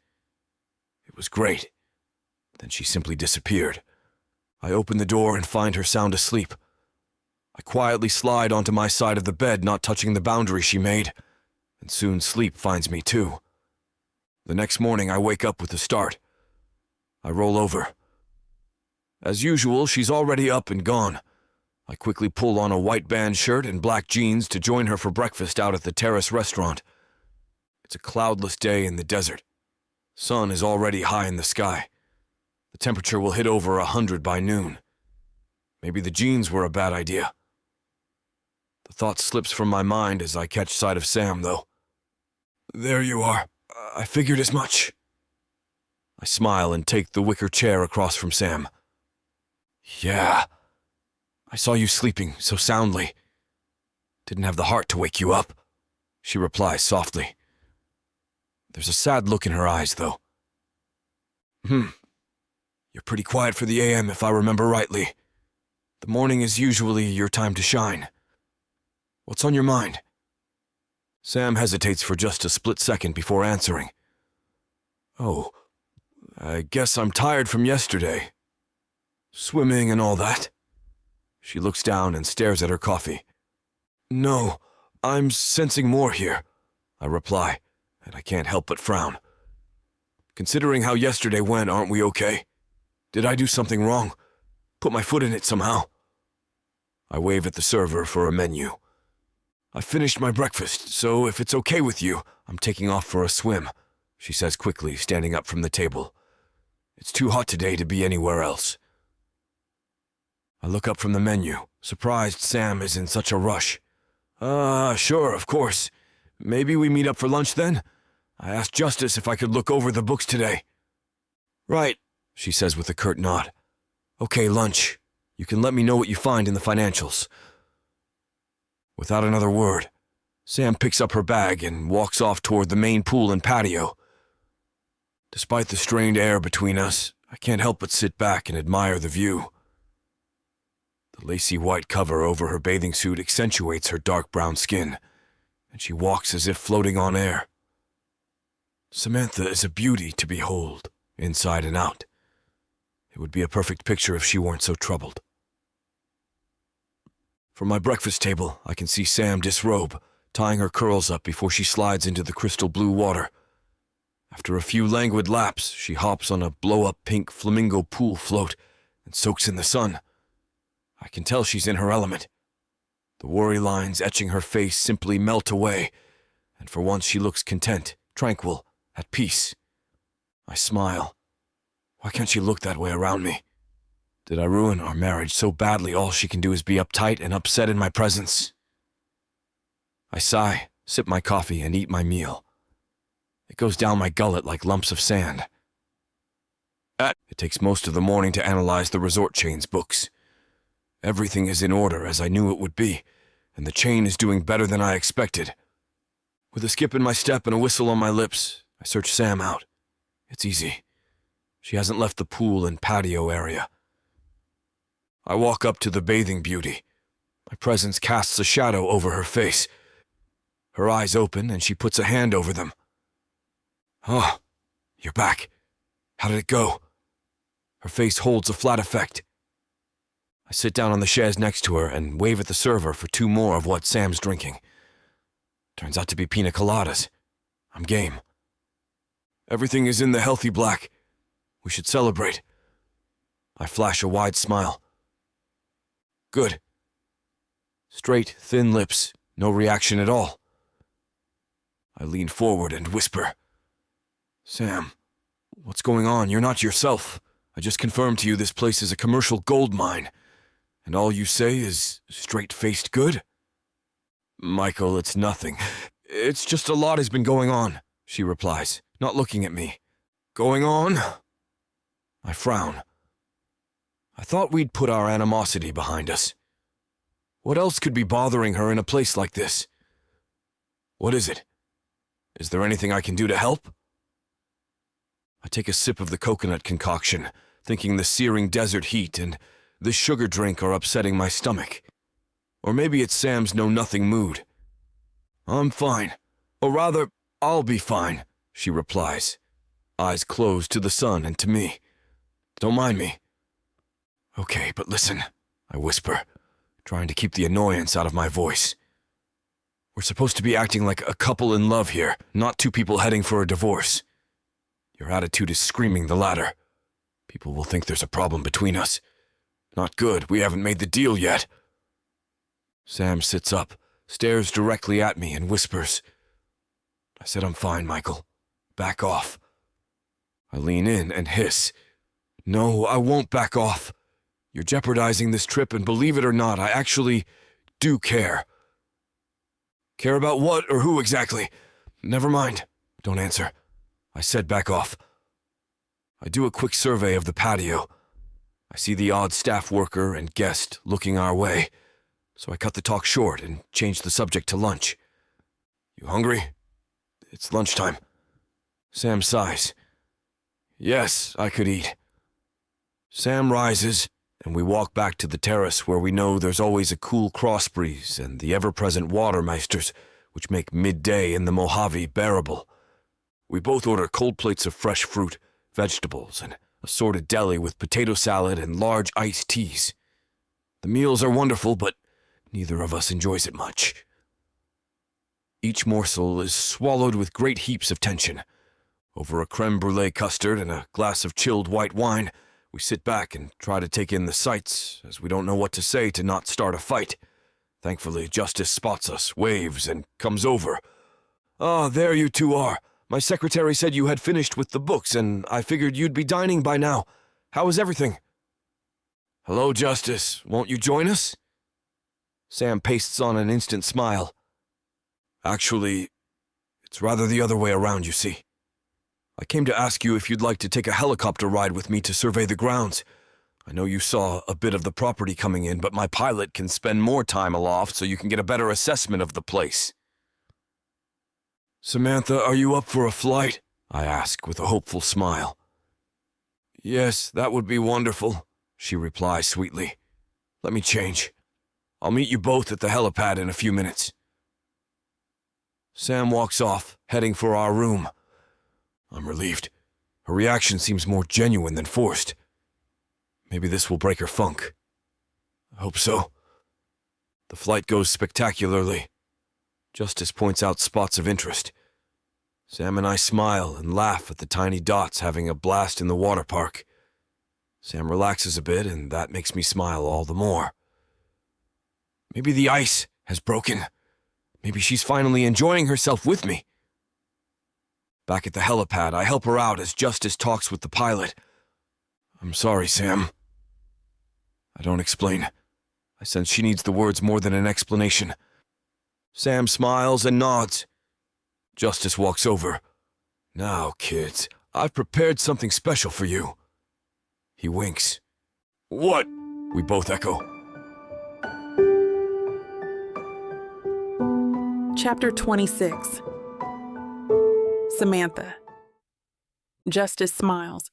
It was great. Then she simply disappeared. I open the door and find her sound asleep. I quietly slide onto my side of the bed, not touching the boundary she made, and soon sleep finds me too. The next morning I wake up with a start. I roll over. As usual, she's already up and gone. I quickly pull on a white band shirt and black jeans to join her for breakfast out at the Terrace restaurant. It's a cloudless day in the desert. Sun is already high in the sky. The temperature will hit over 100 by noon. Maybe the jeans were a bad idea. The thought slips from my mind as I catch sight of Sam, though. There you are. I figured as much. I smile and take the wicker chair across from Sam. Yeah. I saw you sleeping so soundly. Didn't have the heart to wake you up, she replies softly. There's a sad look in her eyes, though. You're pretty quiet for the AM if I remember rightly. The morning is usually your time to shine. What's on your mind? Sam hesitates for just a split second before answering. Oh, I guess I'm tired from yesterday. Swimming and all that. She looks down and stares at her coffee. No, I'm sensing more here, I reply, and I can't help but frown. Considering how yesterday went, aren't we okay? Did I do something wrong? Put my foot in it somehow? I wave at the server for a menu. I finished my breakfast, so if it's okay with you, I'm taking off for a swim, she says quickly, standing up from the table. It's too hot today to be anywhere else. I look up from the menu, surprised Sam is in such a rush. Sure, of course. Maybe we meet up for lunch then? I asked Justice if I could look over the books today. Right, she says with a curt nod. Okay, lunch. You can let me know what you find in the financials. Without another word, Sam picks up her bag and walks off toward the main pool and patio. Despite the strained air between us, I can't help but sit back and admire the view. The lacy white cover over her bathing suit accentuates her dark brown skin, and she walks as if floating on air. Samantha is a beauty to behold, inside and out. It would be a perfect picture if she weren't so troubled. From my breakfast table, I can see Sam disrobe, tying her curls up before she slides into the crystal blue water. After a few languid laps, she hops on a blow-up pink flamingo pool float and soaks in the sun. I can tell she's in her element. The worry lines etching her face simply melt away, and for once she looks content, tranquil, at peace. I smile. Why can't she look that way around me? Did I ruin our marriage so badly all she can do is be uptight and upset in my presence? I sigh, sip my coffee, and eat my meal. It goes down my gullet like lumps of sand. It takes most of the morning to analyze the resort chain's books. Everything is in order as I knew it would be, and the chain is doing better than I expected. With a skip in my step and a whistle on my lips, I search Sam out. It's easy. She hasn't left the pool and patio area. I walk up to the bathing beauty. My presence casts a shadow over her face. Her eyes open and she puts a hand over them. Oh, you're back. How did it go? Her face holds a flat effect. I sit down on the chaise next to her and wave at the server for 2 more of what Sam's drinking. Turns out to be pina coladas. I'm game. Everything is in the healthy black. We should celebrate. I flash a wide smile. Good. Straight, thin lips, no reaction at all. I lean forward and whisper. Sam, what's going on? You're not yourself. I just confirmed to you this place is a commercial gold mine. And all you say is straight-faced good? Michael, it's nothing. It's just a lot has been going on, she replies, not looking at me. Going on? I frown. I thought we'd put our animosity behind us. What else could be bothering her in a place like this? What is it? Is there anything I can do to help? I take a sip of the coconut concoction, thinking the searing desert heat and this sugar drink are upsetting my stomach. Or maybe it's Sam's know-nothing mood. I'm fine. Or rather, I'll be fine, she replies, eyes closed to the sun and to me. Don't mind me. Okay, but listen, I whisper, trying to keep the annoyance out of my voice. We're supposed to be acting like a couple in love here, not two people heading for a divorce. Your attitude is screaming the latter. People will think there's a problem between us. Not good, we haven't made the deal yet. Sam sits up, stares directly at me, and whispers. I said I'm fine, Michael. Back off. I lean in and hiss. No, I won't back off. You're jeopardizing this trip, and believe it or not, I actually do care. Care about what or who exactly? Never mind. Don't answer. I said back off. I do a quick survey of the patio. I see the odd staff worker and guest looking our way, so I cut the talk short and change the subject to lunch. You hungry? It's lunchtime. Sam sighs. Yes, I could eat. Sam rises, and we walk back to the terrace where we know there's always a cool cross breeze and the ever-present watermeisters, which make midday in the Mojave bearable. We both order cold plates of fresh fruit, vegetables, and assorted deli with potato salad and large iced teas. The meals are wonderful, but neither of us enjoys it much. Each morsel is swallowed with great heaps of tension. Over a creme brulee custard and a glass of chilled white wine, we sit back and try to take in the sights, as we don't know what to say to not start a fight. Thankfully, Justice spots us, waves, and comes over. Ah, there you two are. My secretary said you had finished with the books, and I figured you'd be dining by now. How is everything? Hello, Justice. Won't you join us? Sam pastes on an instant smile. Actually, it's rather the other way around, you see. I came to ask you if you'd like to take a helicopter ride with me to survey the grounds. I know you saw a bit of the property coming in, but my pilot can spend more time aloft so you can get a better assessment of the place. Samantha, are you up for a flight? I ask with a hopeful smile. Yes, that would be wonderful, she replies sweetly. Let me change. I'll meet you both at the helipad in a few minutes. Sam walks off, heading for our room. I'm relieved. Her reaction seems more genuine than forced. Maybe this will break her funk. I hope so. The flight goes spectacularly. Justice points out spots of interest. Sam and I smile and laugh at the tiny dots having a blast in the water park. Sam relaxes a bit, and that makes me smile all the more. Maybe the ice has broken. Maybe she's finally enjoying herself with me. Back at the helipad, I help her out as Justice talks with the pilot. I'm sorry, Sam. I don't explain. I sense she needs the words more than an explanation. Sam smiles and nods. Justice walks over. Now, kids, I've prepared something special for you. He winks. What? We both echo. Chapter 26. Samantha. Justice smiles.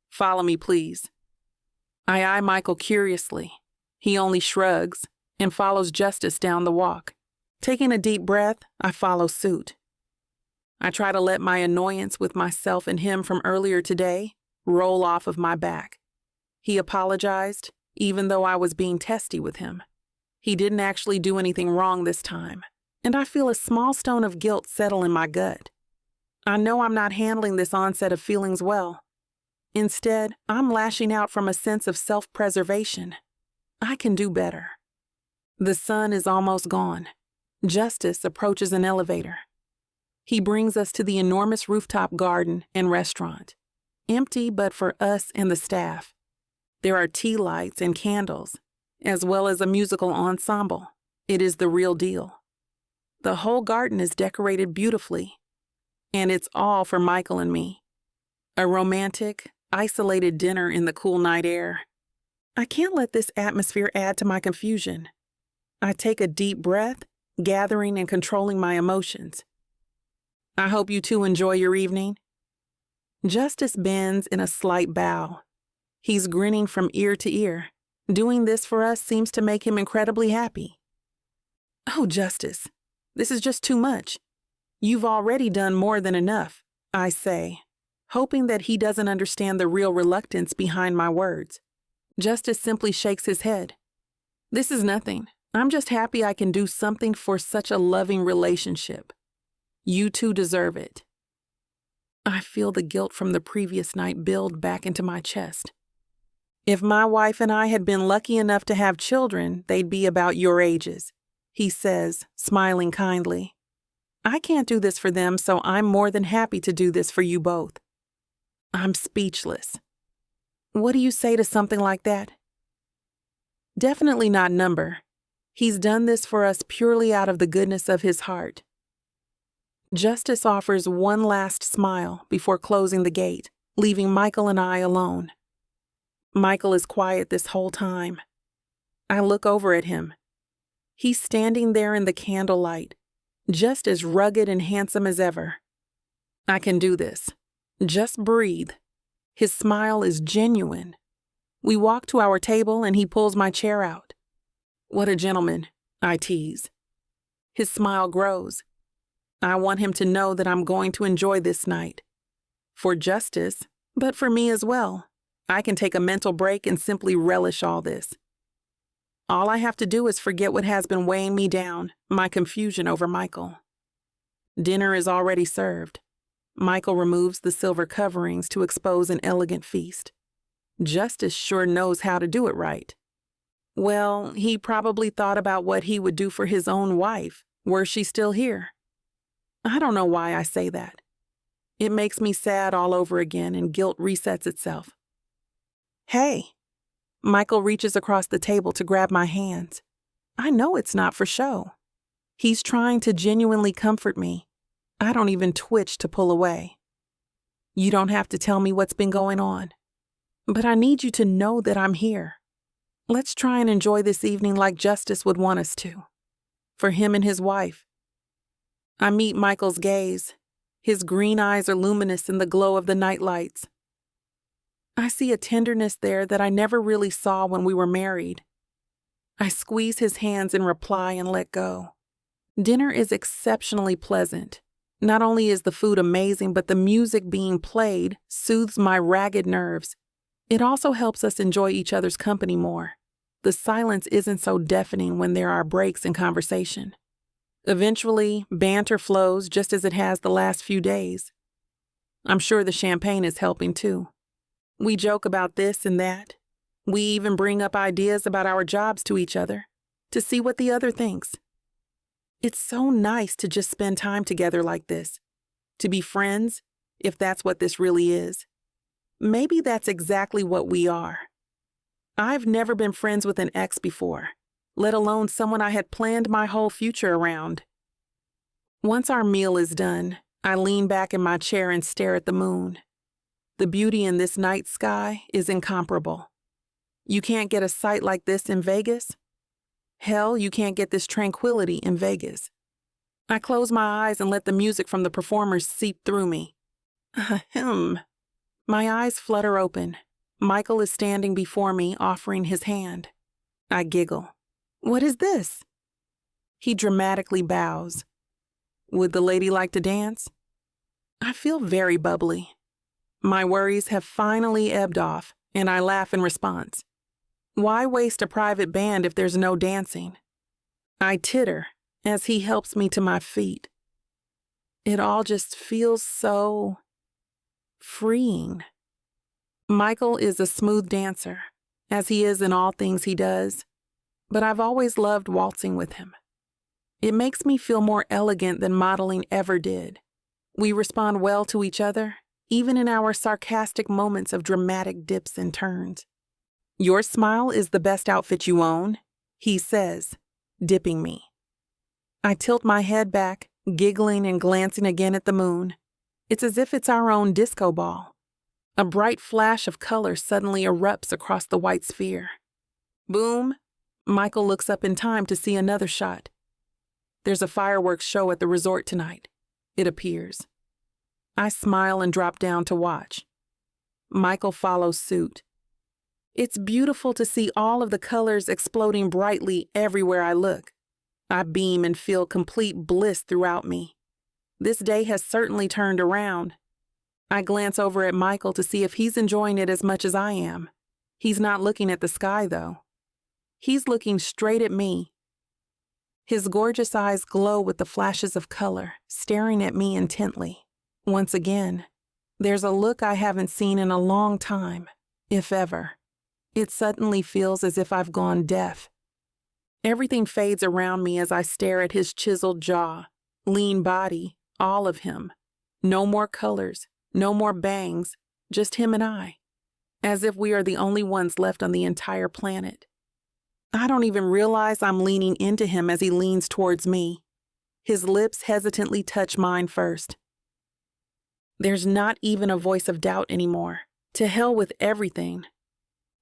Follow me, please. I eye Michael curiously. He only shrugs and follows Justice down the walk. Taking a deep breath, I follow suit. I try to let my annoyance with myself and him from earlier today roll off of my back. He apologized, even though I was being testy with him. He didn't actually do anything wrong this time, and I feel a small stone of guilt settle in my gut. I know I'm not handling this onset of feelings well. Instead, I'm lashing out from a sense of self-preservation. I can do better. The sun is almost gone. Justice approaches an elevator. He brings us to the enormous rooftop garden and restaurant. Empty but for us and the staff. There are tea lights and candles, as well as a musical ensemble. It is the real deal. The whole garden is decorated beautifully, and it's all for Michael and me. A romantic, isolated dinner in the cool night air. I can't let this atmosphere add to my confusion. I take a deep breath, gathering and controlling my emotions. I hope you two enjoy your evening. Justice bends in a slight bow. He's grinning from ear to ear. Doing this for us seems to make him incredibly happy. Oh, Justice, This is just too much. You've already done more than enough, I say, hoping that he doesn't understand the real reluctance behind my words. Justice simply shakes his head. This is nothing. I'm just happy I can do something for such a loving relationship. You two deserve it. I feel the guilt from the previous night build back into my chest. If my wife and I had been lucky enough to have children, they'd be about your ages, he says, smiling kindly. I can't do this for them, so I'm more than happy to do this for you both. I'm speechless. What do you say to something like that? Definitely not number. He's done this for us purely out of the goodness of his heart. Justice offers one last smile before closing the gate, leaving Michael and I alone. Michael is quiet this whole time. I look over at him. He's standing there in the candlelight, just as rugged and handsome as ever. I can do this. Just breathe. His smile is genuine. We walk to our table and he pulls my chair out. What a gentleman, I tease. His smile grows. I want him to know that I'm going to enjoy this night. For Justice, but for me as well. I can take a mental break and simply relish all this. All I have to do is forget what has been weighing me down, my confusion over Michael. Dinner is already served. Michael removes the silver coverings to expose an elegant feast. Justice sure knows how to do it right. Well, he probably thought about what he would do for his own wife, were she still here. I don't know why I say that. It makes me sad all over again and guilt resets itself. Hey, Michael reaches across the table to grab my hands. I know it's not for show. He's trying to genuinely comfort me. I don't even twitch to pull away. You don't have to tell me what's been going on, but I need you to know that I'm here. Let's try and enjoy this evening like Justice would want us to. For him and his wife. I meet Michael's gaze. His green eyes are luminous in the glow of the night lights. I see a tenderness there that I never really saw when we were married. I squeeze his hands in reply and let go. Dinner is exceptionally pleasant. Not only is the food amazing, but the music being played soothes my ragged nerves. It also helps us enjoy each other's company more. The silence isn't so deafening when there are breaks in conversation. Eventually, banter flows just as it has the last few days. I'm sure the champagne is helping too. We joke about this and that. We even bring up ideas about our jobs to each other, to see what the other thinks. It's so nice to just spend time together like this, to be friends, if that's what this really is. Maybe that's exactly what we are. I've never been friends with an ex before, let alone someone I had planned my whole future around. Once our meal is done, I lean back in my chair and stare at the moon. The beauty in this night sky is incomparable. You can't get a sight like this in Vegas. Hell, you can't get this tranquility in Vegas. I close my eyes and let the music from the performers seep through me. Ahem. My eyes flutter open. Michael is standing before me, offering his hand. I giggle. What is this? He dramatically bows. Would the lady like to dance? I feel very bubbly. My worries have finally ebbed off, and I laugh in response. Why waste a private band if there's no dancing? I titter as he helps me to my feet. It all just feels so freeing. Michael is a smooth dancer, as he is in all things he does, but I've always loved waltzing with him. It makes me feel more elegant than modeling ever did. We respond well to each other, even in our sarcastic moments of dramatic dips and turns. Your smile is the best outfit you own, he says, dipping me. I tilt my head back, giggling and glancing again at the moon. It's as if it's our own disco ball. A bright flash of color suddenly erupts across the white sphere. Boom! Michael looks up in time to see another shot. There's a fireworks show at the resort tonight, it appears. I smile and drop down to watch. Michael follows suit. It's beautiful to see all of the colors exploding brightly everywhere I look. I beam and feel complete bliss throughout me. This day has certainly turned around. I glance over at Michael to see if he's enjoying it as much as I am. He's not looking at the sky, though. He's looking straight at me. His gorgeous eyes glow with the flashes of color, staring at me intently. Once again, there's a look I haven't seen in a long time, if ever. It suddenly feels as if I've gone deaf. Everything fades around me as I stare at his chiseled jaw, lean body, all of him. No more colors, no more bangs, just him and I, as if we are the only ones left on the entire planet. I don't even realize I'm leaning into him as he leans towards me. His lips hesitantly touch mine first. There's not even a voice of doubt anymore. To hell with everything.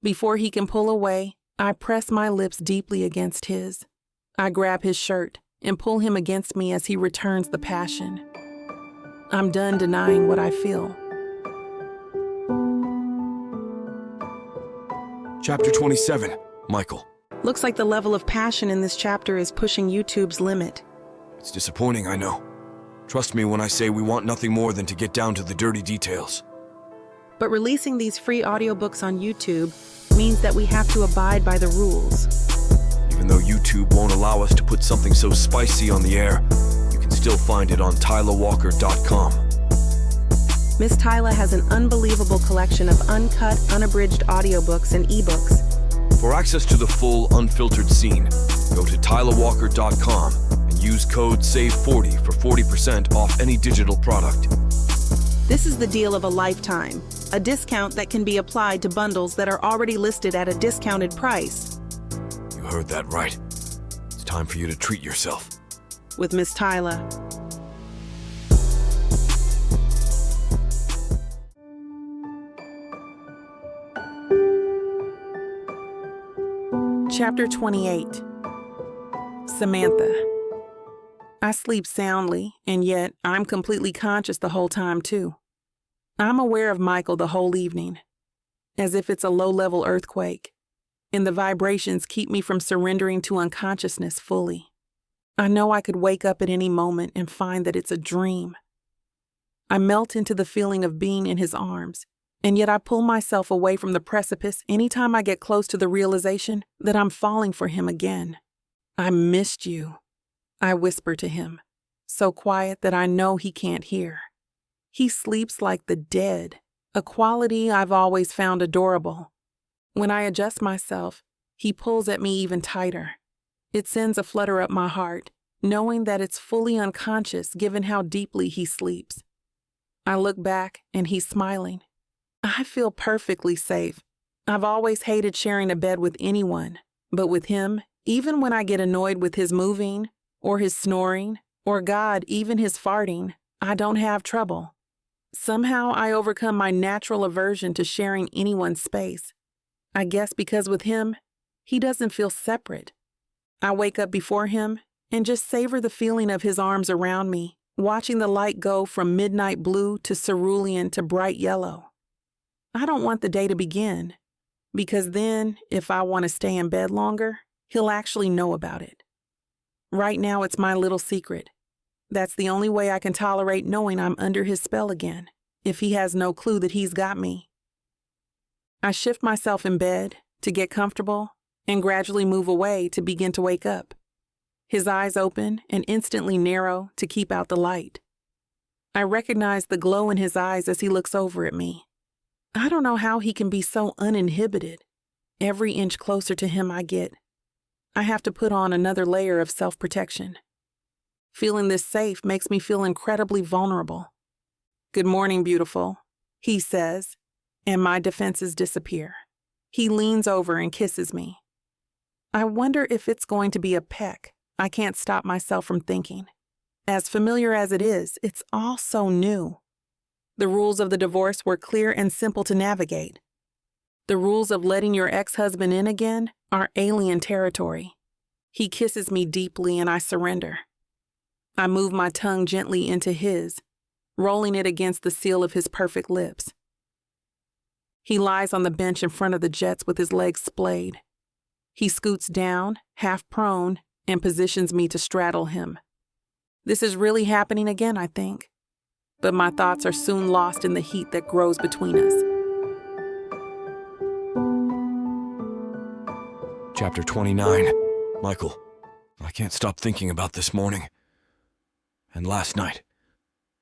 Before he can pull away, I press my lips deeply against his. I grab his shirt and pull him against me as he returns the passion. I'm done denying what I feel. Chapter 27, Michael. Looks like the level of passion in this chapter is pushing YouTube's limit. It's disappointing, I know. Trust me when I say we want nothing more than to get down to the dirty details. But releasing these free audiobooks on YouTube means that we have to abide by the rules. Even though YouTube won't allow us to put something so spicy on the air, you can still find it on tylawalker.com. Miss Tyla has an unbelievable collection of uncut, unabridged audiobooks and ebooks. For access to the full, unfiltered scene, go to tylawalker.com and use code SAVE40 for 40% off any digital product. This is the deal of a lifetime, a discount that can be applied to bundles that are already listed at a discounted price. You heard that right. It's time for you to treat yourself. With Miss Tyla. Chapter 28. Samantha. I sleep soundly, and yet I'm completely conscious the whole time, too. I'm aware of Michael the whole evening, as if it's a low-level earthquake, and the vibrations keep me from surrendering to unconsciousness fully. I know I could wake up at any moment and find that it's a dream. I melt into the feeling of being in his arms, and yet I pull myself away from the precipice anytime I get close to the realization that I'm falling for him again. I missed you, I whisper to him, so quiet that I know he can't hear. He sleeps like the dead, a quality I've always found adorable. When I adjust myself, he pulls at me even tighter. It sends a flutter up my heart, knowing that it's fully unconscious given how deeply he sleeps. I look back and he's smiling. I feel perfectly safe. I've always hated sharing a bed with anyone, but with him, even when I get annoyed with his moving, or his snoring, or God, even his farting, I don't have trouble. Somehow I overcome my natural aversion to sharing anyone's space. I guess because with him, he doesn't feel separate. I wake up before him and just savor the feeling of his arms around me, watching the light go from midnight blue to cerulean to bright yellow. I don't want the day to begin, because then, if I want to stay in bed longer, he'll actually know about it. Right now, it's my little secret. That's the only way I can tolerate knowing I'm under his spell again, if he has no clue that he's got me. I shift myself in bed to get comfortable and gradually move away to begin to wake up. His eyes open and instantly narrow to keep out the light. I recognize the glow in his eyes as he looks over at me. I don't know how he can be so uninhibited. Every inch closer to him I get, I have to put on another layer of self-protection. Feeling this safe makes me feel incredibly vulnerable. "Good morning, beautiful," he says, and my defenses disappear. He leans over and kisses me. I wonder if it's going to be a peck. I can't stop myself from thinking. As familiar as it is, it's all so new. The rules of the divorce were clear and simple to navigate. The rules of letting your ex-husband in again are alien territory. He kisses me deeply and I surrender. I move my tongue gently into his, rolling it against the seal of his perfect lips. He lies on the bench in front of the jets with his legs splayed. He scoots down, half prone, and positions me to straddle him. This is really happening again, I think. But my thoughts are soon lost in the heat that grows between us. Chapter 29. Michael, I can't stop thinking about this morning. And last night.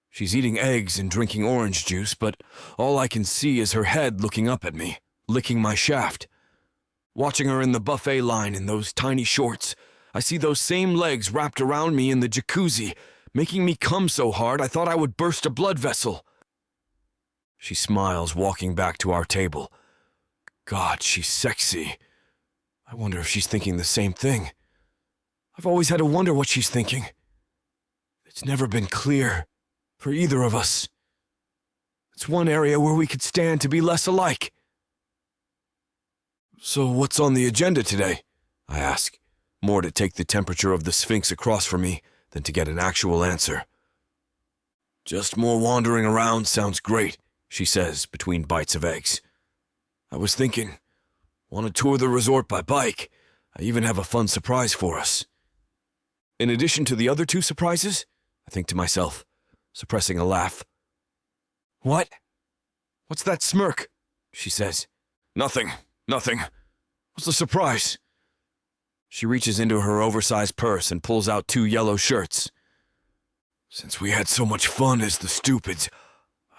She's eating eggs and drinking orange juice, but all I can see is her head looking up at me, licking my shaft. Watching her in the buffet line in those tiny shorts, I see those same legs wrapped around me in the jacuzzi, making me come so hard I thought I would burst a blood vessel. She smiles, walking back to our table. God, she's sexy. I wonder if she's thinking the same thing. I've always had to wonder what she's thinking. It's never been clear for either of us. It's one area where we could stand to be less alike. So what's on the agenda today? I ask, more to take the temperature of the Sphinx across from me than to get an actual answer. Just more wandering around sounds great, she says between bites of eggs. I was thinking, want to tour the resort by bike? I even have a fun surprise for us. In addition to the other two surprises, I think to myself, suppressing a laugh. What? What's that smirk? She says. Nothing. What's the surprise? She reaches into her oversized purse and pulls out 2 yellow shirts. Since we had so much fun as the stupids,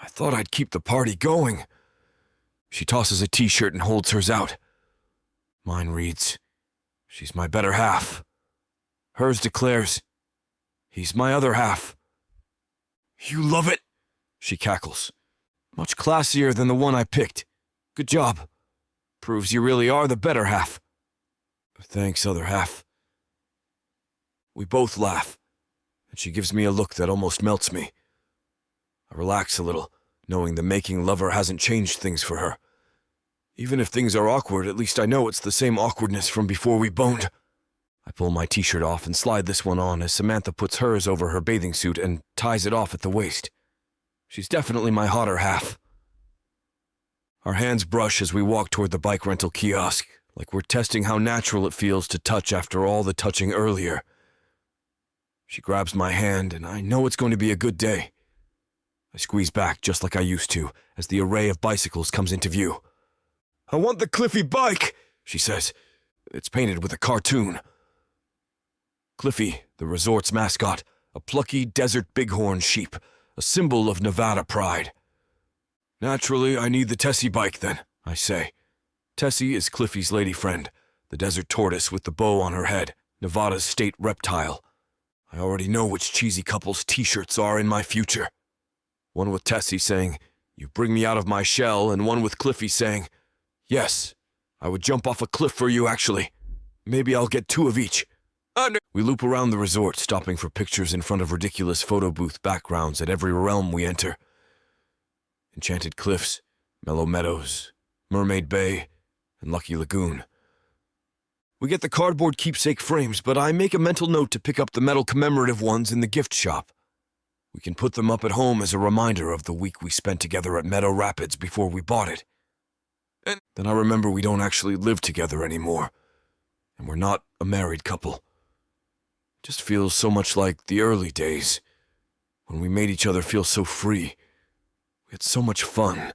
I thought I'd keep the party going. She tosses a t-shirt and holds hers out. Mine reads, she's my better half. Hers declares, he's my other half. You love it, she cackles. Much classier than the one I picked. Good job. Proves you really are the better half. Thanks, other half. We both laugh, and she gives me a look that almost melts me. I relax a little, knowing the making lover hasn't changed things for her. Even if things are awkward, at least I know it's the same awkwardness from before we boned. I pull my t-shirt off and slide this one on as Samantha puts hers over her bathing suit and ties it off at the waist. She's definitely my hotter half. Our hands brush as we walk toward the bike rental kiosk, like we're testing how natural it feels to touch after all the touching earlier. She grabs my hand, and I know it's going to be a good day. I squeeze back just like I used to as the array of bicycles comes into view. I want the Cliffy bike, she says. It's painted with a cartoon. Cliffy, the resort's mascot, a plucky desert bighorn sheep, a symbol of Nevada pride. Naturally, I need the Tessie bike then, I say. Tessie is Cliffy's lady friend, the desert tortoise with the bow on her head, Nevada's state reptile. I already know which cheesy couple's t-shirts are in my future. One with Tessie saying, "You bring me out of my shell," and one with Cliffy saying, "Yes, I would jump off a cliff for you actually. Maybe I'll get 2 of each." We loop around the resort, stopping for pictures in front of ridiculous photo booth backgrounds at every realm we enter. Enchanted Cliffs, Mellow Meadows, Mermaid Bay, and Lucky Lagoon. We get the cardboard keepsake frames, but I make a mental note to pick up the metal commemorative ones in the gift shop. We can put them up at home as a reminder of the week we spent together at Meadow Rapids before we bought it. And then I remember we don't actually live together anymore, and we're not a married couple. It just feels so much like the early days, when we made each other feel so free. We had so much fun,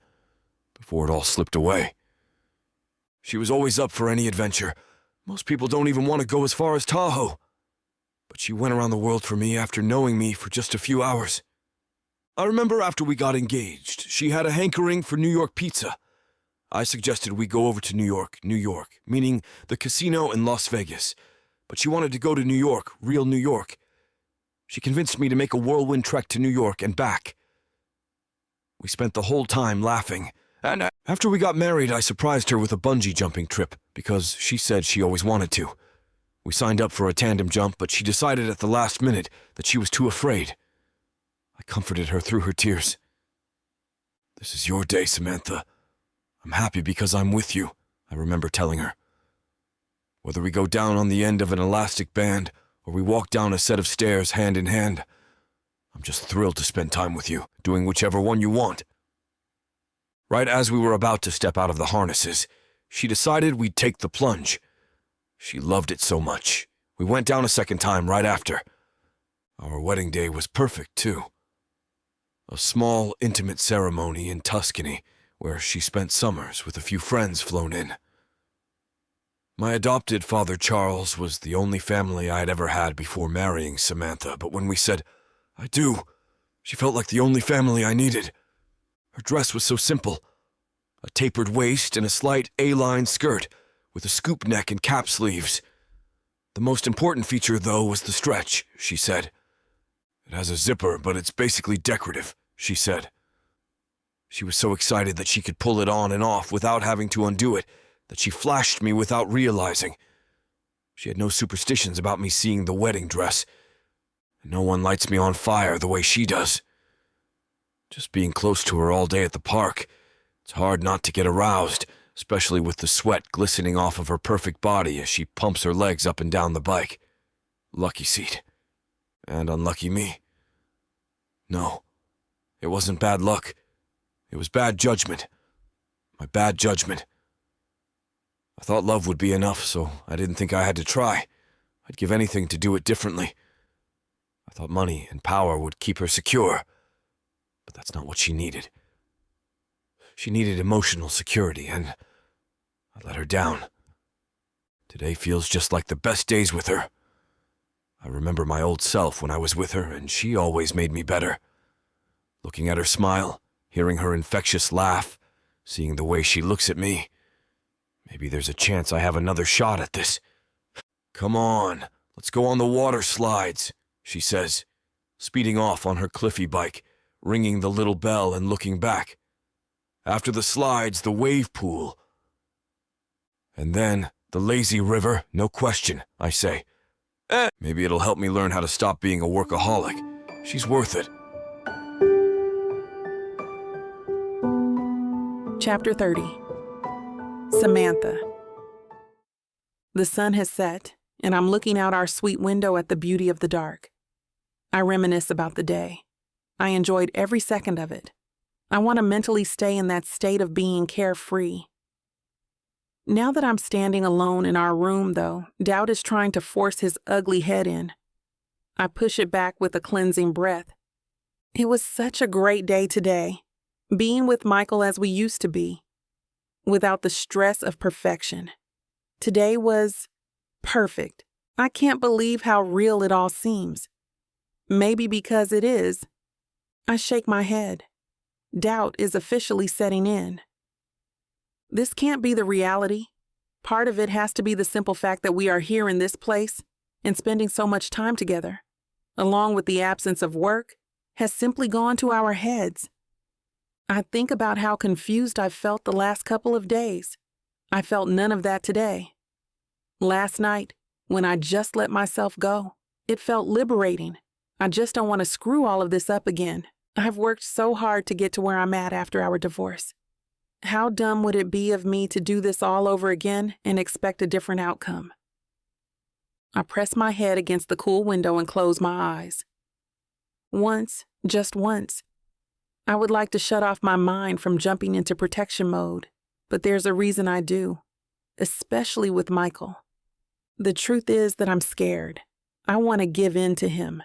before it all slipped away. She was always up for any adventure. Most people don't even want to go as far as Tahoe. But she went around the world for me after knowing me for just a few hours. I remember after we got engaged, she had a hankering for New York pizza. I suggested we go over to New York, meaning the casino in Las Vegas. But she wanted to go to New York, real New York. She convinced me to make a whirlwind trek to New York and back. We spent the whole time laughing, and after we got married, I surprised her with a bungee jumping trip because she said she always wanted to. We signed up for a tandem jump, but she decided at the last minute that she was too afraid. I comforted her through her tears. "This is your day, Samantha. I'm happy because I'm with you," I remember telling her. "Whether we go down on the end of an elastic band or we walk down a set of stairs hand in hand, I'm just thrilled to spend time with you, doing whichever one you want." Right as we were about to step out of the harnesses, she decided we'd take the plunge. She loved it so much, We went down a second time right after. Our wedding day was perfect, too. A small, intimate ceremony in Tuscany, where she spent summers with a few friends flown in. My adopted father, Charles, was the only family I had ever had before marrying Samantha, but when we said, "I do," she felt like the only family I needed. Her dress was so simple. A tapered waist and a slight A-line skirt, with a scoop neck and cap sleeves. The most important feature, though, was the stretch, she said. "It has a zipper, but it's basically decorative," she said. She was so excited that she could pull it on and off without having to undo it, that she flashed me without realizing. She had no superstitions about me seeing the wedding dress. No one lights me on fire the way she does. Just being close to her all day at the park, it's hard not to get aroused, especially with the sweat glistening off of her perfect body as she pumps her legs up and down the bike. Lucky seat. And unlucky me. No, it wasn't bad luck. It was bad judgment. My bad judgment. I thought love would be enough, so I didn't think I had to try. I'd give anything to do it differently. I thought money and power would keep her secure. But that's not what she needed. She needed emotional security, and I let her down. Today feels just like the best days with her. I remember my old self when I was with her, and she always made me better. Looking at her smile, hearing her infectious laugh, seeing the way she looks at me. Maybe there's a chance I have another shot at this. "Come on, let's go on the water slides," she says, speeding off on her cliffy bike, ringing the little bell and looking back. After the slides, the wave pool. And then, the lazy river, no question, I say. Maybe it'll help me learn how to stop being a workaholic. She's worth it. Chapter 30. Samantha. The sun has set, and I'm looking out our suite window at the beauty of the dark. I reminisce about the day. I enjoyed every second of it. I want to mentally stay in that state of being carefree. Now that I'm standing alone in our room, though, doubt is trying to force his ugly head in. I push it back with a cleansing breath. It was such a great day today, being with Michael as we used to be, without the stress of perfection. Today was perfect. I can't believe how real it all seems. Maybe because it is. I shake my head. Doubt is officially setting in. This can't be the reality. Part of it has to be the simple fact that we are here in this place and spending so much time together, along with the absence of work, has simply gone to our heads. I think about how confused I've felt the last couple of days. I felt none of that today. Last night, when I just let myself go, it felt liberating. I just don't want to screw all of this up again. I've worked so hard to get to where I'm at after our divorce. How dumb would it be of me to do this all over again and expect a different outcome? I press my head against the cool window and close my eyes. Once, just once, I would like to shut off my mind from jumping into protection mode, but there's a reason I do, especially with Michael. The truth is that I'm scared. I want to give in to him.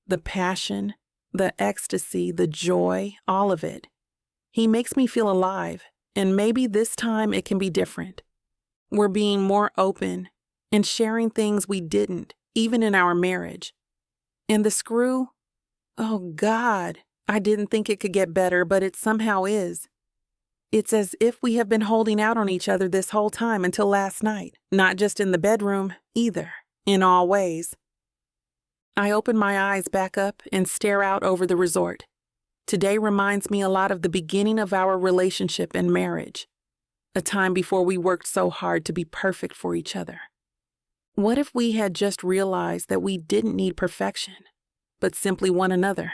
The passion, the ecstasy, the joy, all of it. He makes me feel alive, and maybe this time it can be different. We're being more open and sharing things we didn't, even in our marriage. And the screw? Oh God, I didn't think it could get better, but it somehow is. It's as if we have been holding out on each other this whole time until last night, not just in the bedroom, either, in all ways. I open my eyes back up and stare out over the resort. Today reminds me a lot of the beginning of our relationship and marriage, a time before we worked so hard to be perfect for each other. What if we had just realized that we didn't need perfection, but simply one another?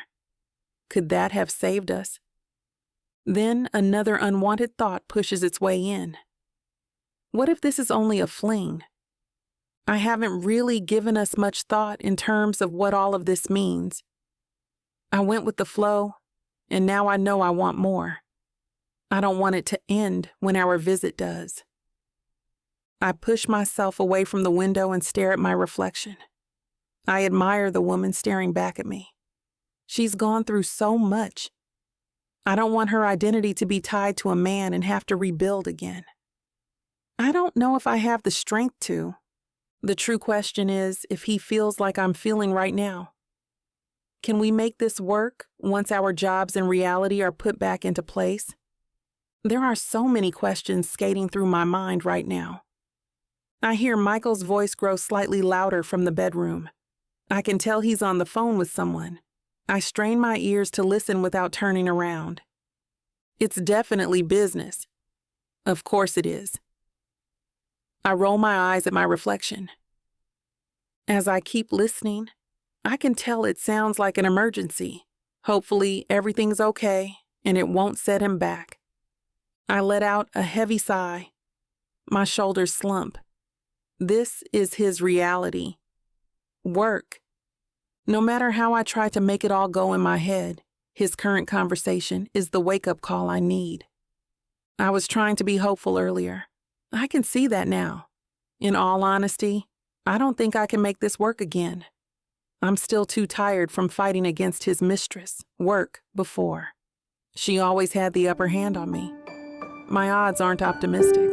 Could that have saved us? Then another unwanted thought pushes its way in. What if this is only a fling? I haven't really given us much thought in terms of what all of this means. I went with the flow, and now I know I want more. I don't want it to end when our visit does. I push myself away from the window and stare at my reflection. I admire the woman staring back at me. She's gone through so much. I don't want her identity to be tied to a man and have to rebuild again. I don't know if I have the strength to. The true question is if he feels like I'm feeling right now. Can we make this work once our jobs and reality are put back into place? There are so many questions skating through my mind right now. I hear Michael's voice grow slightly louder from the bedroom. I can tell he's on the phone with someone. I strain my ears to listen without turning around. It's definitely business. Of course it is. I roll my eyes at my reflection. As I keep listening, I can tell it sounds like an emergency. Hopefully everything's okay and it won't set him back. I let out a heavy sigh. My shoulders slump. This is his reality. Work. No matter how I try to make it all go in my head, his current conversation is the wake-up call I need. I was trying to be hopeful earlier. I can see that now. In all honesty, I don't think I can make this work again. I'm still too tired from fighting against his mistress, work, before. She always had the upper hand on me. My odds aren't optimistic.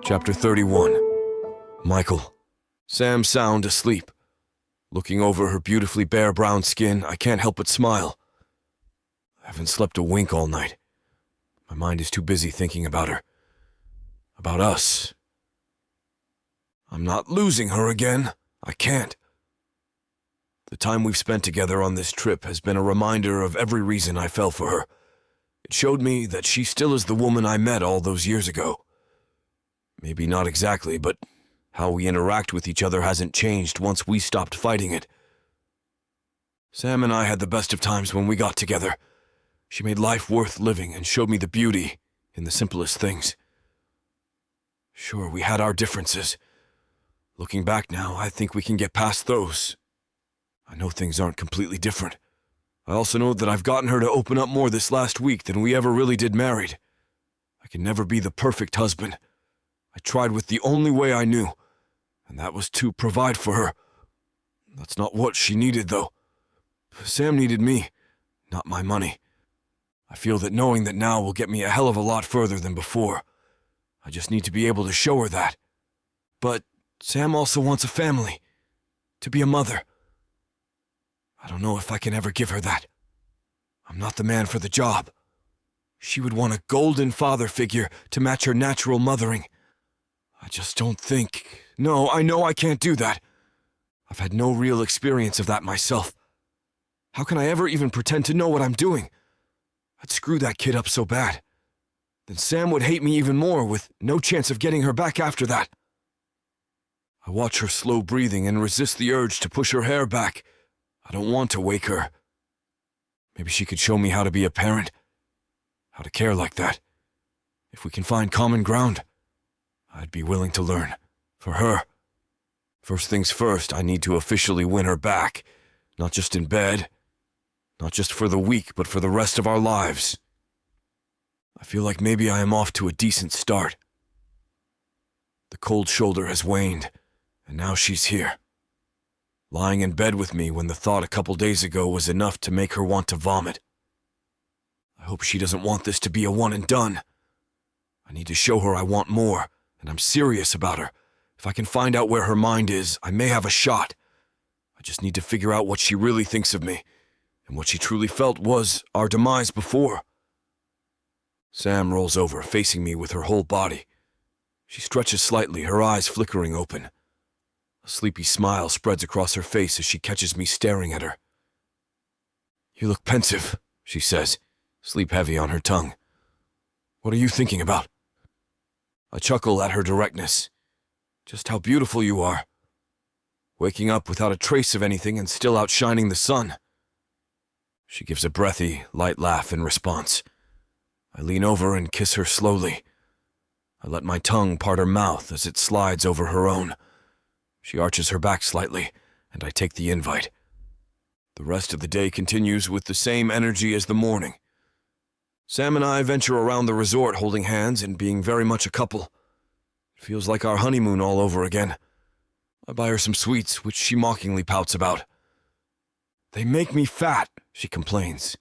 Chapter 31. Michael. Sam sound asleep. Looking over her beautifully bare brown skin, I can't help but smile. I haven't slept a wink all night. My mind is too busy thinking about her. About us. I'm not losing her again. I can't. The time we've spent together on this trip has been a reminder of every reason I fell for her. It showed me that she still is the woman I met all those years ago. Maybe not exactly, but how we interact with each other hasn't changed once we stopped fighting it. Sam and I had the best of times when we got together. She made life worth living and showed me the beauty in the simplest things. Sure, we had our differences. Looking back now, I think we can get past those. I know things aren't completely different. I also know that I've gotten her to open up more this last week than we ever really did married. I can never be the perfect husband. I tried with the only way I knew, and that was to provide for her. That's not what she needed, though. Sam needed me, not my money. I feel that knowing that now will get me a hell of a lot further than before. I just need to be able to show her that. But Sam also wants a family, to be a mother. I don't know if I can ever give her that. I'm not the man for the job. She would want a golden father figure to match her natural mothering. I just don't think... No, I know I can't do that. I've had no real experience of that myself. How can I ever even pretend to know what I'm doing? I'd screw that kid up so bad. Then Sam would hate me even more with no chance of getting her back after that. I watch her slow breathing and resist the urge to push her hair back. I don't want to wake her. Maybe she could show me how to be a parent, how to care like that. If we can find common ground, I'd be willing to learn. For her. First things first, I need to officially win her back. Not just in bed. Not just for the week, but for the rest of our lives. I feel like maybe I am off to a decent start. The cold shoulder has waned, and now she's here. Lying in bed with me when the thought a couple days ago was enough to make her want to vomit. I hope she doesn't want this to be a one and done. I need to show her I want more, and I'm serious about her. If I can find out where her mind is, I may have a shot. I just need to figure out what she really thinks of me, and what she truly felt was our demise before. Sam rolls over, facing me with her whole body. She stretches slightly, her eyes flickering open. A sleepy smile spreads across her face as she catches me staring at her. "You look pensive," she says, sleep heavy on her tongue. "What are you thinking about?" I chuckle at her directness. Just how beautiful you are. Waking up without a trace of anything and still outshining the sun. She gives a breathy, light laugh in response. I lean over and kiss her slowly. I let my tongue part her mouth as it slides over her own. She arches her back slightly, and I take the invite. The rest of the day continues with the same energy as the morning. Sam and I venture around the resort holding hands and being very much a couple. It feels like our honeymoon all over again. I buy her some sweets, which she mockingly pouts about. They make me fat, she complains,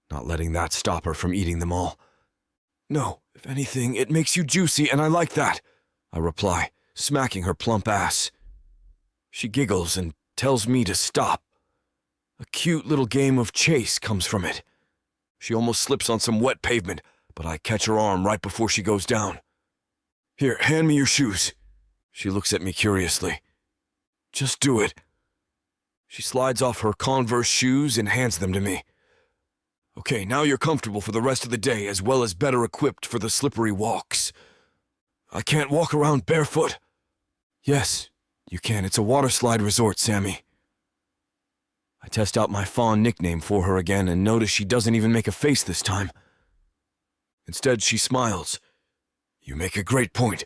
not letting that stop her from eating them all. No, if anything, it makes you juicy, and I like that, I reply, smacking her plump ass. She giggles and tells me to stop. A cute little game of chase comes from it. She almost slips on some wet pavement, but I catch her arm right before she goes down. Here, hand me your shoes. She looks at me curiously. Just do it. She slides off her Converse shoes and hands them to me. Okay, now you're comfortable for the rest of the day, as well as better equipped for the slippery walks. I can't walk around barefoot. Yes, you can. It's a water slide resort, Sammy. I test out my fawn nickname for her again and notice she doesn't even make a face this time. Instead, she smiles. You make a great point.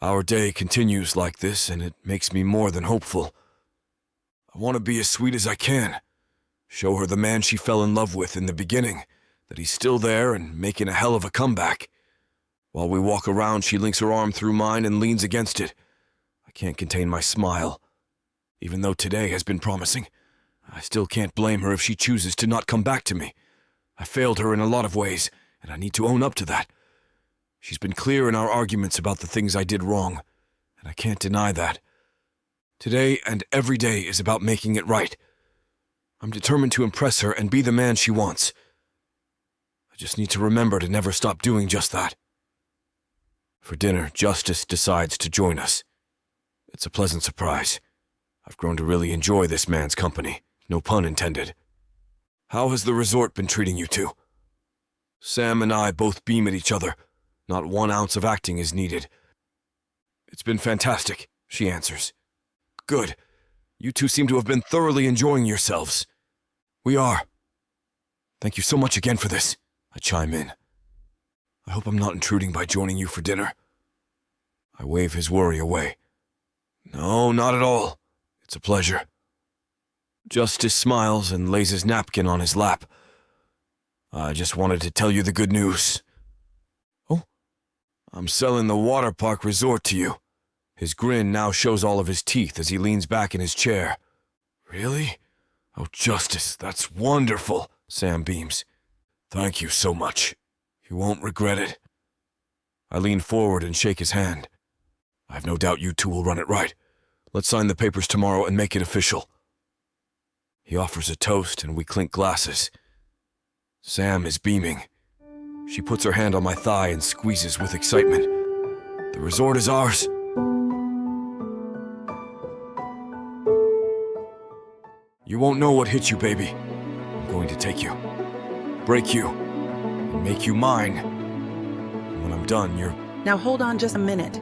Our day continues like this, and it makes me more than hopeful. I want to be as sweet as I can. Show her the man she fell in love with in the beginning, that he's still there and making a hell of a comeback. While we walk around, she links her arm through mine and leans against it. I can't contain my smile. Even though today has been promising, I still can't blame her if she chooses to not come back to me. I failed her in a lot of ways, and I need to own up to that. She's been clear in our arguments about the things I did wrong, and I can't deny that. Today and every day is about making it right. I'm determined to impress her and be the man she wants. I just need to remember to never stop doing just that. For dinner, Justice decides to join us. It's a pleasant surprise. I've grown to really enjoy this man's company, no pun intended. How has the resort been treating you two? Sam and I both beam at each other. Not 1 ounce of acting is needed. It's been fantastic, she answers. Good. You two seem to have been thoroughly enjoying yourselves. We are. Thank you so much again for this, I chime in. I hope I'm not intruding by joining you for dinner. I wave his worry away. No, not at all. It's a pleasure. Justice smiles and lays his napkin on his lap. I just wanted to tell you the good news. Oh? I'm selling the water park resort to you. His grin now shows all of his teeth as he leans back in his chair. Really? Oh, Justice, that's wonderful, Sam beams. Thank you so much. You won't regret it. I lean forward and shake his hand. I have no doubt you two will run it right. Let's sign the papers tomorrow and make it official. He offers a toast and we clink glasses. Sam is beaming. She puts her hand on my thigh and squeezes with excitement. The resort is ours. You won't know what hit you, baby. I'm going to take you, break you, and make you mine. And when I'm done, you're... Now hold on just a minute.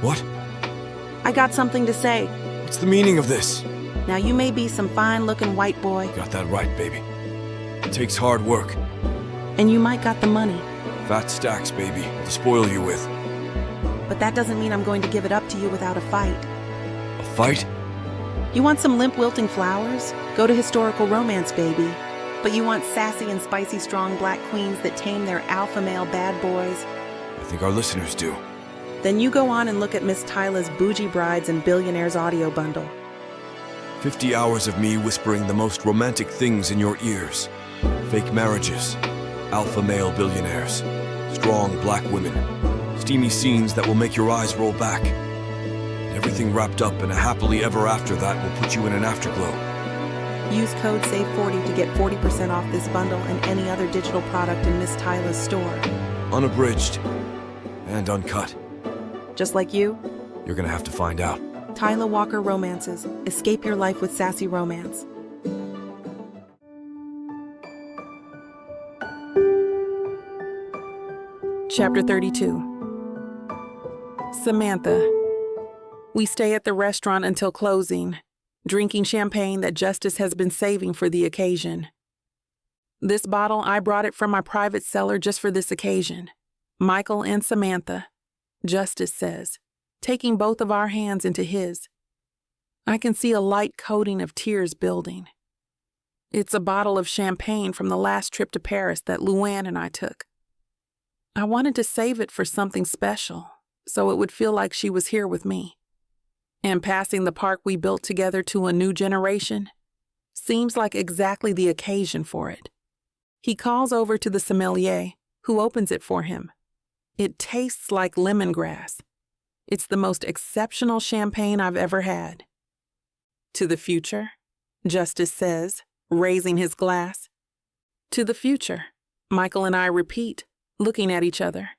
What? I got something to say. What's the meaning of this? Now you may be some fine-looking white boy, Got that right, baby. It takes hard work. and you might got the money, Fat stacks, baby, to spoil you with. but that doesn't mean I'm going to give it up to you without a fight. A fight? You want some limp wilting flowers? Go to historical romance, baby. But you want sassy and spicy strong black queens that tame their alpha male bad boys? I think our listeners do. Then you go on and look at Miss Tyla's Bougie Brides and Billionaires audio bundle. 50 hours of me whispering the most romantic things in your ears. Fake marriages, alpha male billionaires, strong black women, steamy scenes that will make your eyes roll back. And everything wrapped up in a happily ever after that will put you in an afterglow. Use code SAVE40 to get 40% off this bundle and any other digital product in Miss Tyla's store. Unabridged and uncut. Just like you, You're gonna have to find out. Tyla Walker Romances. Escape your life with sassy romance. Chapter 32. Samantha. We stay at the restaurant until closing, drinking champagne that Justice has been saving for the occasion. This bottle, I brought it from my private cellar just for this occasion. Michael and Samantha, Justice says, taking both of our hands into his. I can see a light coating of tears building. It's a bottle of champagne from the last trip to Paris that Luann and I took. I wanted to save it for something special, so it would feel like she was here with me. And passing the park we built together to a new generation seems like exactly the occasion for it. He calls over to the sommelier, who opens it for him. It tastes like lemongrass. It's the most exceptional champagne I've ever had. To the future, Justice says, raising his glass. To the future, Michael and I repeat, looking at each other.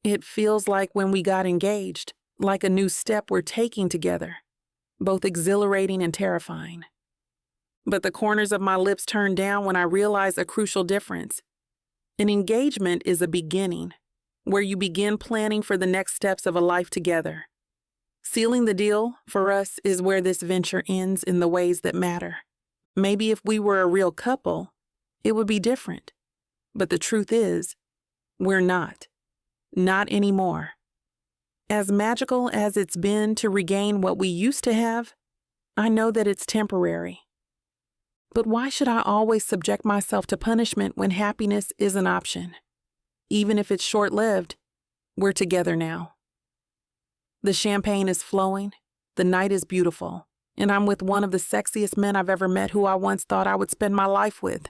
It feels like when we got engaged, like a new step we're taking together, both exhilarating and terrifying. But the corners of my lips turn down when I realize a crucial difference. An engagement is a beginning, where you begin planning for the next steps of a life together. Sealing the deal, for us, is where this venture ends in the ways that matter. Maybe if we were a real couple, it would be different. But the truth is, we're not. Not anymore. As magical as it's been to regain what we used to have, I know that it's temporary. But why should I always subject myself to punishment when happiness is an option? Even if it's short-lived, we're together now. The champagne is flowing, the night is beautiful, and I'm with one of the sexiest men I've ever met who I once thought I would spend my life with.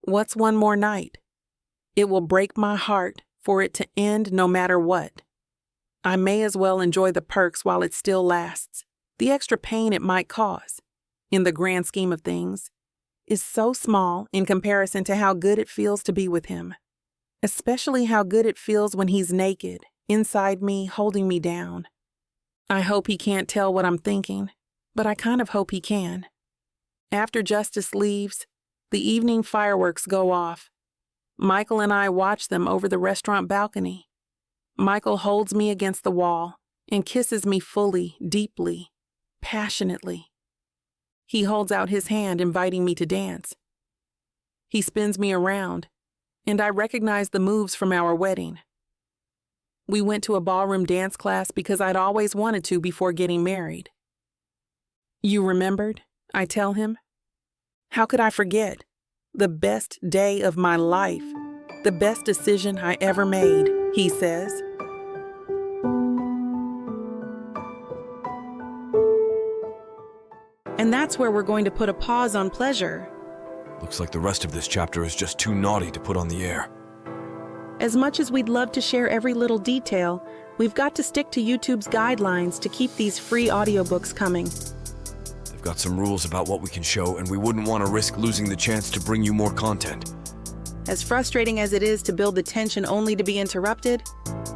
What's one more night? It will break my heart for it to end no matter what. I may as well enjoy the perks while it still lasts. The extra pain it might cause, in the grand scheme of things, is so small in comparison to how good it feels to be with him. Especially how good it feels when he's naked, inside me, holding me down. I hope he can't tell what I'm thinking, but I kind of hope he can. After Justice leaves, the evening fireworks go off. Michael and I watch them over the restaurant balcony. Michael holds me against the wall and kisses me fully, deeply, passionately. He holds out his hand, inviting me to dance. He spins me around, and I recognize the moves from our wedding. We went to a ballroom dance class because I'd always wanted to before getting married. You remembered? I tell him. How could I forget? The best day of my life. The best decision I ever made, he says. And that's where we're going to put a pause on pleasure. Looks like the rest of this chapter is just too naughty to put on the air. As much as we'd love to share every little detail, we've got to stick to YouTube's guidelines to keep these free audiobooks coming. They've got some rules about what we can show, and we wouldn't want to risk losing the chance to bring you more content. As frustrating as it is to build the tension only to be interrupted,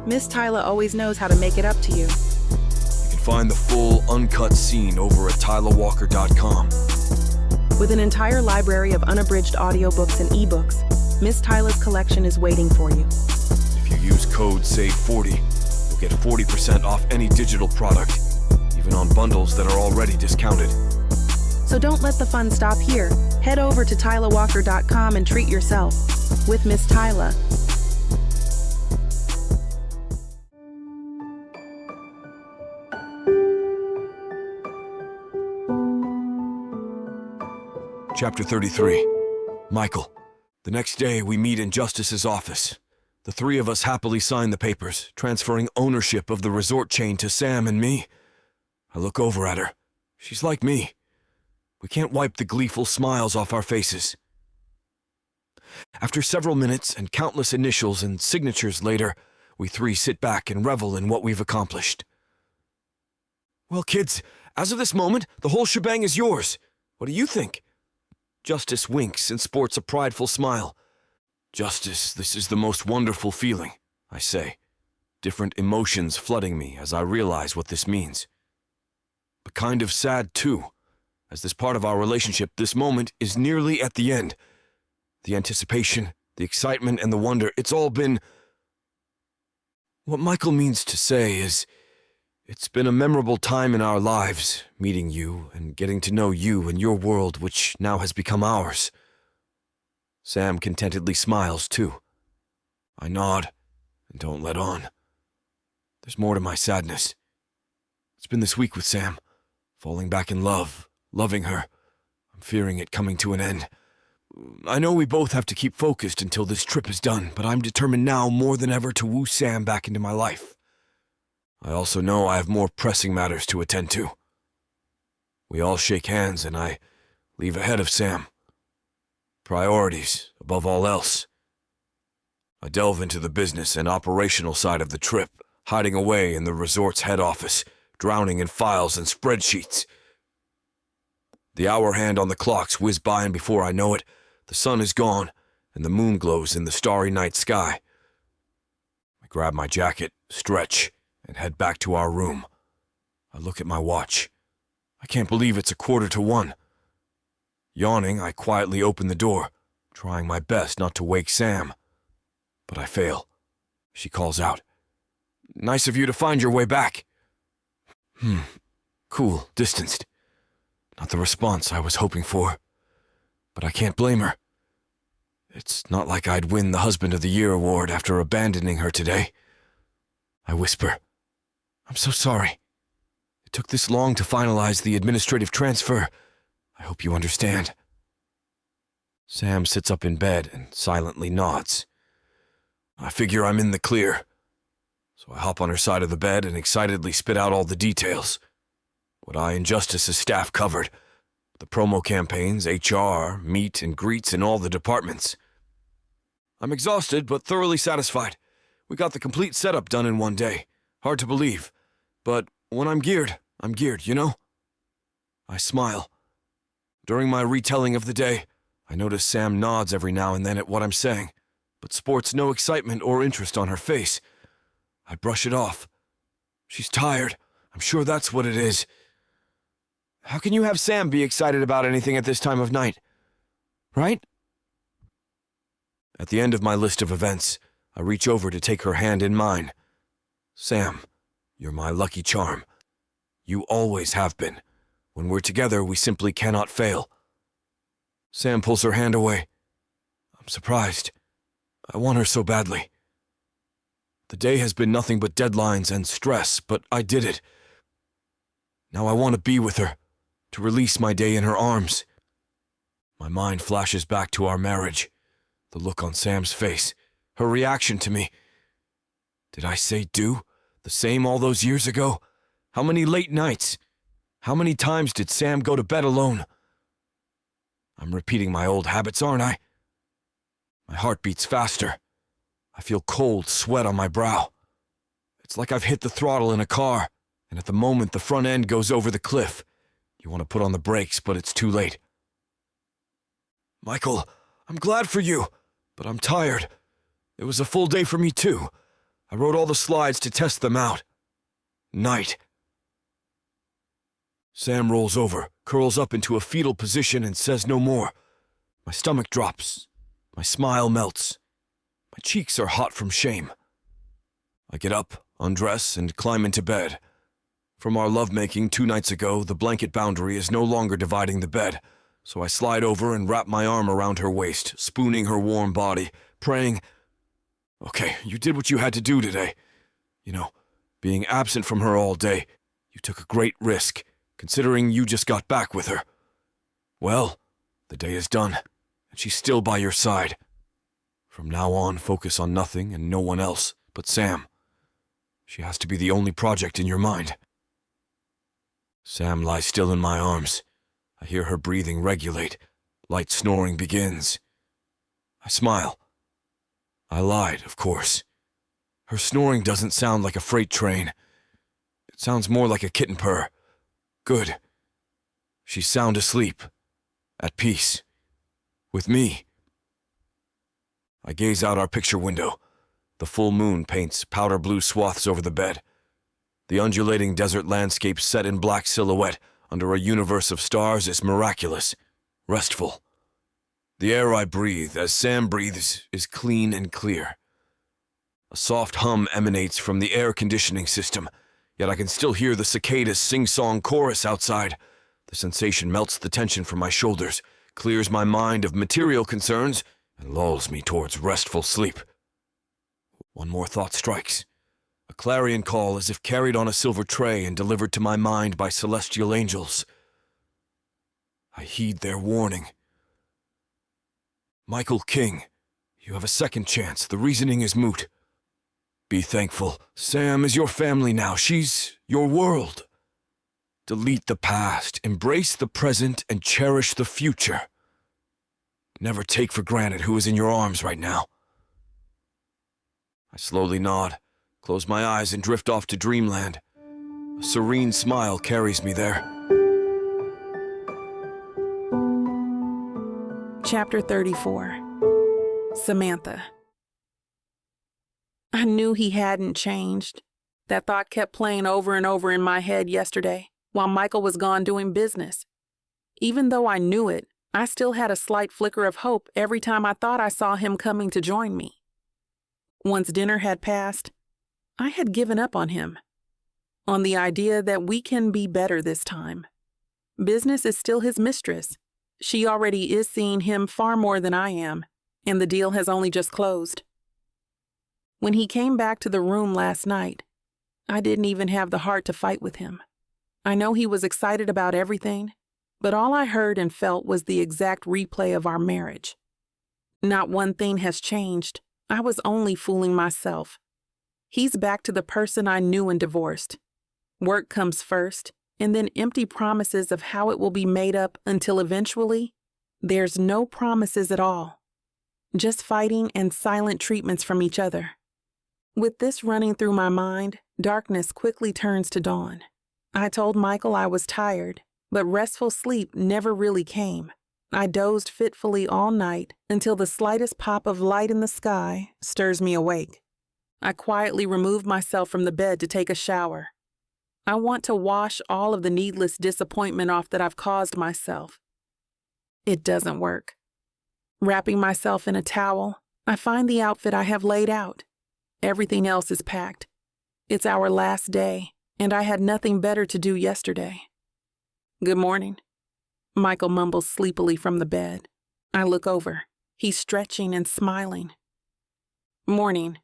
Miss Tyla always knows how to make it up to you. You can find the full, uncut scene over at tylawalker.com. With an entire library of unabridged audiobooks and ebooks, Miss Tyla's collection is waiting for you. If you use code SAVE40, you'll get 40% off any digital product, even on bundles that are already discounted. So don't let the fun stop here. Head over to tylawalker.com and treat yourself with Miss Tyla. Chapter 33. Michael. The next day, we meet in Justice's office. The three of us happily sign the papers, transferring ownership of the resort chain to Sam and me. I look over at her. She's like me. We can't wipe the gleeful smiles off our faces. After several minutes and countless initials and signatures later, we three sit back and revel in what we've accomplished. Well, kids, as of this moment, the whole shebang is yours. What do you think? Justice winks and sports a prideful smile. Justice, this is the most wonderful feeling, I say, different emotions flooding me as I realize what this means. But kind of sad, too. As this part of our relationship, this moment is nearly at the end. The anticipation, the excitement, and the wonder, it's all been... What Michael means to say is, it's been a memorable time in our lives, meeting you and getting to know you and your world, which now has become ours. Sam contentedly smiles, too. I nod and don't let on. There's more to my sadness. It's been this week with Sam, falling back in love, loving her. I'm I'm fearing it coming to an end. I know we both have to keep focused until this trip is done, but I'm determined now more than ever to woo Sam back into my life. I also know I have more pressing matters to attend to. We all shake hands and I leave ahead of Sam. Priorities, above all else. I delve into the business and operational side of the trip, hiding away in the resort's head office, drowning in files and spreadsheets. The hour hand on the clocks whiz by, and before I know it, the sun is gone and the moon glows in the starry night sky. I grab my jacket, stretch, and head back to our room. I look at my watch. I can't believe it's 1:45. Yawning, I quietly open the door, trying my best not to wake Sam. But I fail. She calls out, "Nice of you to find your way back." Cool, distanced. Not the response I was hoping for. But I can't blame her. It's not like I'd win the Husband of the Year award after abandoning her today. I whisper, "I'm so sorry. It took this long to finalize the administrative transfer. I hope you understand." Sam sits up in bed and silently nods. I figure I'm in the clear, so I hop on her side of the bed and excitedly spit out all the details. What I and Justice's staff covered. The promo campaigns, HR, meet and greets in all the departments. I'm exhausted but thoroughly satisfied. We got the complete setup done in one day. Hard to believe. But when I'm geared, you know? I smile. During my retelling of the day, I notice Sam nods every now and then at what I'm saying, but sports no excitement or interest on her face. I brush it off. She's tired. I'm sure that's what it is. How can you have Sam be excited about anything at this time of night? Right? At the end of my list of events, I reach over to take her hand in mine. Sam, you're my lucky charm. You always have been. When we're together, we simply cannot fail. Sam pulls her hand away. I'm surprised. I want her so badly. The day has been nothing but deadlines and stress, but I did it. Now I want to be with her, to release my day in her arms. My mind flashes back to our marriage, the look on Sam's face, her reaction to me. Did I say do? The same all those years ago? How many late nights? How many times did Sam go to bed alone? I'm repeating my old habits, aren't I? My heart beats faster. I feel cold sweat on my brow. It's like I've hit the throttle in a car, and at the moment the front end goes over the cliff. You want to put on the brakes, but it's too late. Michael, I'm glad for you, but I'm tired. It was a full day for me too. I wrote all the slides to test them out. Night. Sam rolls over, curls up into a fetal position, and says no more. My stomach drops. My smile melts. My cheeks are hot from shame. I get up, undress, and climb into bed. From our lovemaking 2 nights ago, the blanket boundary is no longer dividing the bed, so I slide over and wrap my arm around her waist, spooning her warm body, praying, "Okay, you did what you had to do today. You know, being absent from her all day, you took a great risk, considering you just got back with her. Well, the day is done, and she's still by your side. From now on, focus on nothing and no one else but Sam. She has to be the only project in your mind." Sam lies still in my arms. I hear her breathing regulate. Light snoring begins. I smile. I lied, of course. Her snoring doesn't sound like a freight train. It sounds more like a kitten purr. Good. She's sound asleep. At peace. With me. I gaze out our picture window. The full moon paints powder blue swaths over the bed. The undulating desert landscape set in black silhouette under a universe of stars is miraculous, restful. The air I breathe, as Sam breathes, is clean and clear. A soft hum emanates from the air conditioning system, yet I can still hear the cicadas' sing-song chorus outside. The sensation melts the tension from my shoulders, clears my mind of material concerns, and lulls me towards restful sleep. One more thought strikes. A clarion call as if carried on a silver tray and delivered to my mind by celestial angels. I heed their warning. Michael King, you have a second chance. The reasoning is moot. Be thankful. Sam is your family now. She's your world. Delete the past, embrace the present, and cherish the future. Never take for granted who is in your arms right now. I slowly nod, close my eyes, and drift off to dreamland. A serene smile carries me there. Chapter 34. Samantha. I knew he hadn't changed. That thought kept playing over and over in my head yesterday, while Michael was gone doing business. Even though I knew it, I still had a slight flicker of hope every time I thought I saw him coming to join me. Once dinner had passed, I had given up on him, on the idea that we can be better this time. Business is still his mistress. She already is seeing him far more than I am, and the deal has only just closed. When he came back to the room last night, I didn't even have the heart to fight with him. I know he was excited about everything, but all I heard and felt was the exact replay of our marriage. Not one thing has changed. I was only fooling myself. He's back to the person I knew and divorced. Work comes first, and then empty promises of how it will be made up until eventually, there's no promises at all. Just fighting and silent treatments from each other. With this running through my mind, darkness quickly turns to dawn. I told Michael I was tired, but restful sleep never really came. I dozed fitfully all night until the slightest pop of light in the sky stirs me awake. I quietly removed myself from the bed to take a shower. I want to wash all of the needless disappointment off that I've caused myself. It doesn't work. Wrapping myself in a towel, I find the outfit I have laid out. Everything else is packed. It's our last day, and I had nothing better to do yesterday. Good morning. Michael mumbles sleepily from the bed. I look over. He's stretching and smiling. Morning.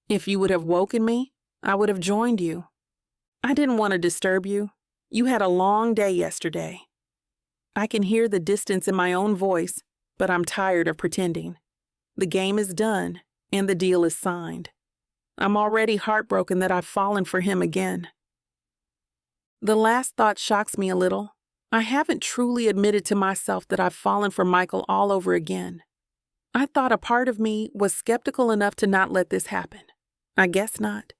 If you would have woken me, I would have joined you. I didn't want to disturb you. You had a long day yesterday. I can hear the distance in my own voice, but I'm tired of pretending. The game is done, and the deal is signed. I'm already heartbroken that I've fallen for him again. The last thought shocks me a little. I haven't truly admitted to myself that I've fallen for Michael all over again. I thought a part of me was skeptical enough to not let this happen. I guess not.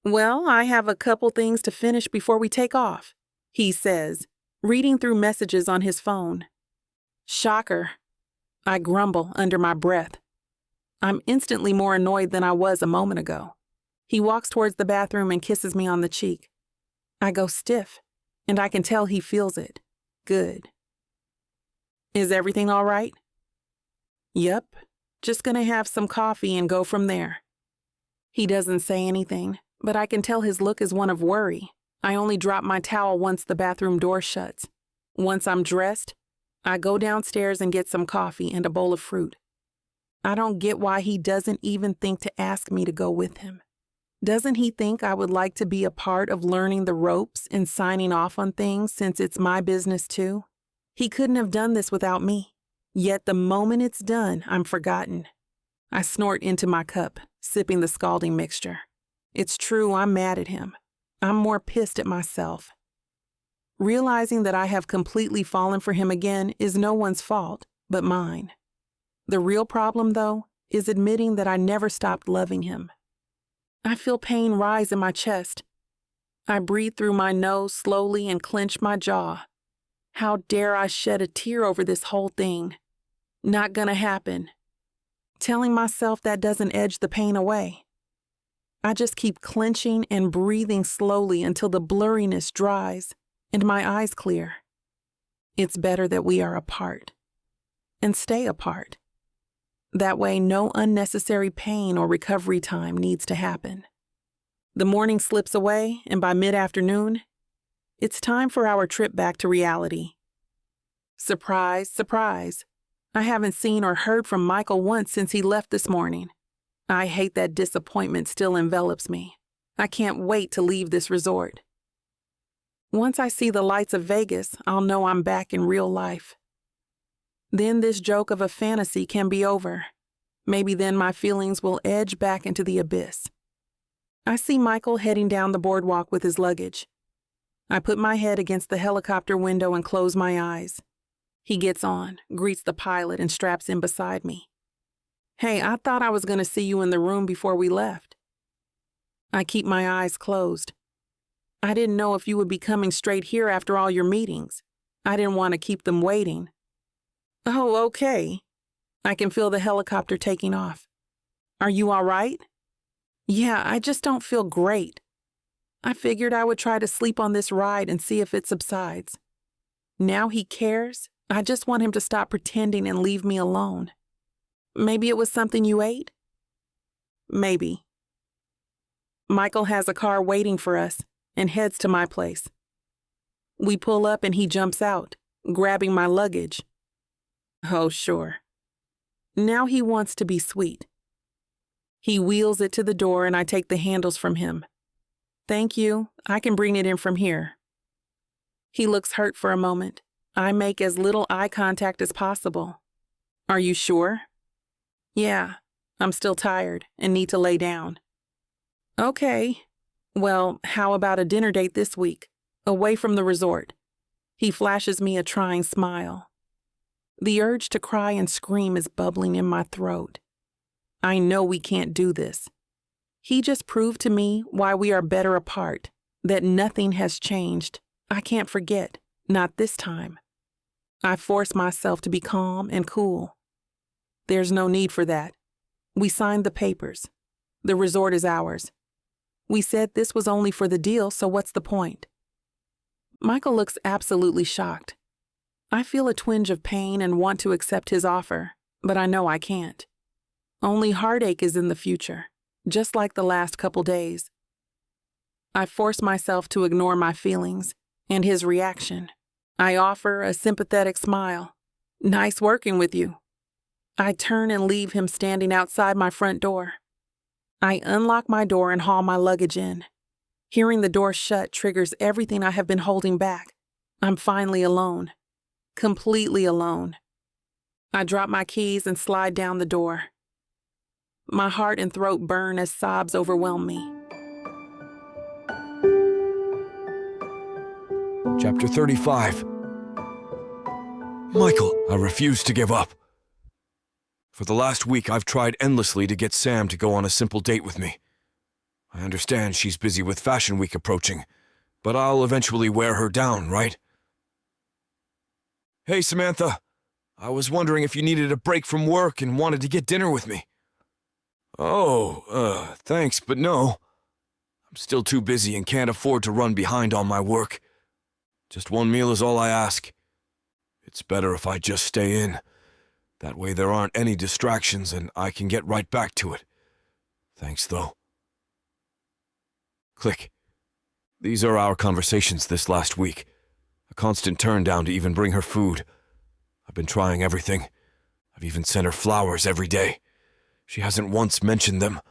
Well, I have a couple things to finish before we take off, he says, reading through messages on his phone. Shocker. I grumble under my breath. I'm instantly more annoyed than I was a moment ago. He walks towards the bathroom and kisses me on the cheek. I go stiff, and I can tell he feels it. Good. Is everything all right? Yep. Just gonna have some coffee and go from there. He doesn't say anything, but I can tell his look is one of worry. I only drop my towel once the bathroom door shuts. Once I'm dressed, I go downstairs and get some coffee and a bowl of fruit. I don't get why he doesn't even think to ask me to go with him. Doesn't he think I would like to be a part of learning the ropes and signing off on things since it's my business too? He couldn't have done this without me. Yet the moment it's done, I'm forgotten. I snort into my cup, sipping the scalding mixture. It's true, I'm mad at him. I'm more pissed at myself. Realizing that I have completely fallen for him again is no one's fault but mine. The real problem, though, is admitting that I never stopped loving him. I feel pain rise in my chest. I breathe through my nose slowly and clench my jaw. How dare I shed a tear over this whole thing? Not gonna happen. Telling myself that doesn't edge the pain away. I just keep clenching and breathing slowly until the blurriness dries and my eyes clear. It's better that we are apart and stay apart. That way, no unnecessary pain or recovery time needs to happen. The morning slips away, and by mid-afternoon, it's time for our trip back to reality. Surprise, surprise. I haven't seen or heard from Michael once since he left this morning. I hate that disappointment still envelops me. I can't wait to leave this resort. Once I see the lights of Vegas, I'll know I'm back in real life. Then this joke of a fantasy can be over. Maybe then my feelings will edge back into the abyss. I see Michael heading down the boardwalk with his luggage. I put my head against the helicopter window and close my eyes. He gets on, greets the pilot, and straps in beside me. "Hey, I thought I was going to see you in the room before we left." I keep my eyes closed. I didn't know if you would be coming straight here after all your meetings. I didn't want to keep them waiting. "Oh, okay." I can feel the helicopter taking off. "Are you all right?" "Yeah, I just don't feel great. I figured I would try to sleep on this ride and see if it subsides. Now he cares. I just want him to stop pretending and leave me alone. Maybe it was something you ate?" "Maybe." Michael has a car waiting for us and heads to my place. We pull up and he jumps out, grabbing my luggage. Oh, sure. Now he wants to be sweet. He wheels it to the door and I take the handles from him. "Thank you. I can bring it in from here." He looks hurt for a moment. I make as little eye contact as possible. "Are you sure?" "Yeah, I'm still tired and need to lay down." "Okay. Well, how about a dinner date this week, away from the resort?" He flashes me a trying smile. The urge to cry and scream is bubbling in my throat. I know we can't do this. He just proved to me why we are better apart, that nothing has changed. I can't forget, not this time. I force myself to be calm and cool. There's no need for that. We signed the papers. The resort is ours. We said this was only for the deal, so what's the point? Michael looks absolutely shocked. I feel a twinge of pain and want to accept his offer, but I know I can't. Only heartache is in the future, just like the last couple days. I force myself to ignore my feelings and his reaction. I offer a sympathetic smile. "Nice working with you." I turn and leave him standing outside my front door. I unlock my door and haul my luggage in. Hearing the door shut triggers everything I have been holding back. I'm finally alone. Completely alone. I drop my keys and slide down the door. My heart and throat burn as sobs overwhelm me. Chapter 35. Michael, I refuse to give up. For the last week, I've tried endlessly to get Sam to go on a simple date with me. I understand she's busy with Fashion Week approaching, but I'll eventually wear her down, right? "Hey, Samantha. I was wondering if you needed a break from work and wanted to get dinner with me." "Oh, thanks, but no. I'm still too busy and can't afford to run behind on my work. Just one meal is all I ask. It's better if I just stay in. That way there aren't any distractions and I can get right back to it. Thanks, though." Click. These are our conversations this last week. A constant turn down to even bring her food. I've been trying everything. I've even sent her flowers every day. She hasn't once mentioned them.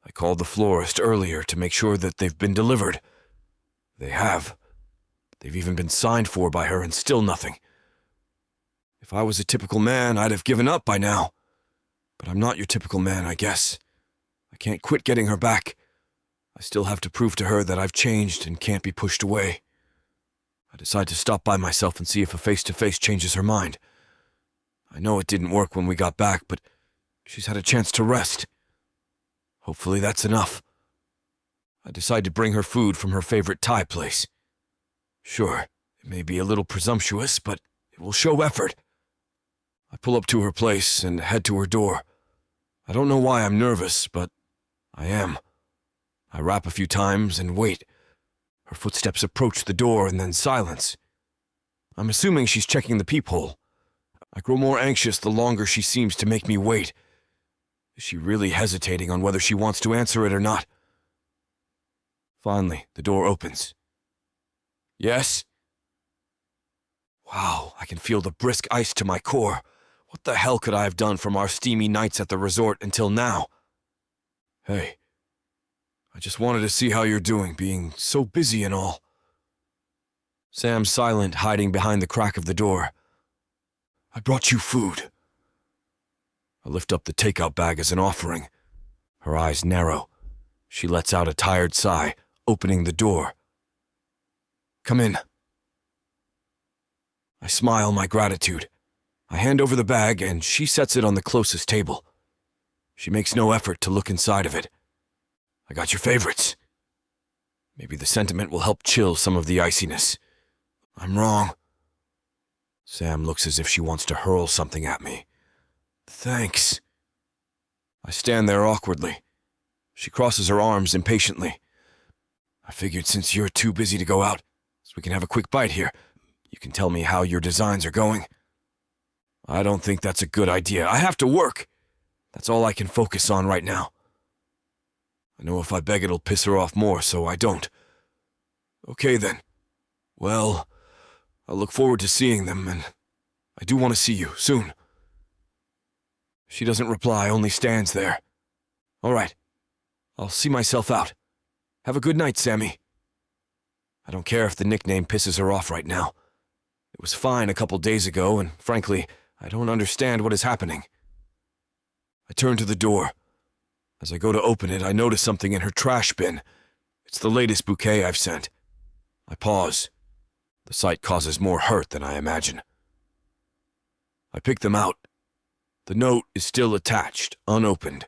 I called the florist earlier to make sure that they've been delivered. They have. They've even been signed for by her and still nothing. If I was a typical man, I'd have given up by now. But I'm not your typical man, I guess. I can't quit getting her back. I still have to prove to her that I've changed and can't be pushed away. I decide to stop by myself and see if a face-to-face changes her mind. I know it didn't work when we got back, but she's had a chance to rest. Hopefully that's enough. I decide to bring her food from her favorite Thai place. Sure, it may be a little presumptuous, but it will show effort. I pull up to her place and head to her door. I don't know why I'm nervous, but I am. I rap a few times and wait. Her footsteps approach the door and then silence. I'm assuming she's checking the peephole. I grow more anxious the longer she seems to make me wait. Is she really hesitating on whether she wants to answer it or not? Finally, the door opens. "Yes?" Wow, I can feel the brisk ice to my core. What the hell could I have done from our steamy nights at the resort until now? "Hey, I just wanted to see how you're doing, being so busy and all." Sam's silent, hiding behind the crack of the door. I brought you food. I lift up the takeout bag as an offering. Her eyes narrow. She lets out a tired sigh, opening the door. Come in. I smile my gratitude. I hand over the bag, and she sets it on the closest table. She makes no effort to look inside of it. I got your favorites. Maybe the sentiment will help chill some of the iciness. I'm wrong. Sam looks as if she wants to hurl something at me. Thanks. I stand there awkwardly. She crosses her arms impatiently. I figured since you're too busy to go out, so we can have a quick bite here, you can tell me how your designs are going. I don't think that's a good idea. I have to work. That's all I can focus on right now. I know if I beg it'll piss her off more, so I don't. Okay then. Well, I look forward to seeing them, and I do want to see you soon. She doesn't reply, only stands there. All right. I'll see myself out. Have a good night, Sammy. I don't care if the nickname pisses her off right now. It was fine a couple days ago, and frankly, I don't understand what is happening. I turn to the door. As I go to open it, I notice something in her trash bin. It's the latest bouquet I've sent. I pause. The sight causes more hurt than I imagine. I pick them out. The note is still attached, unopened.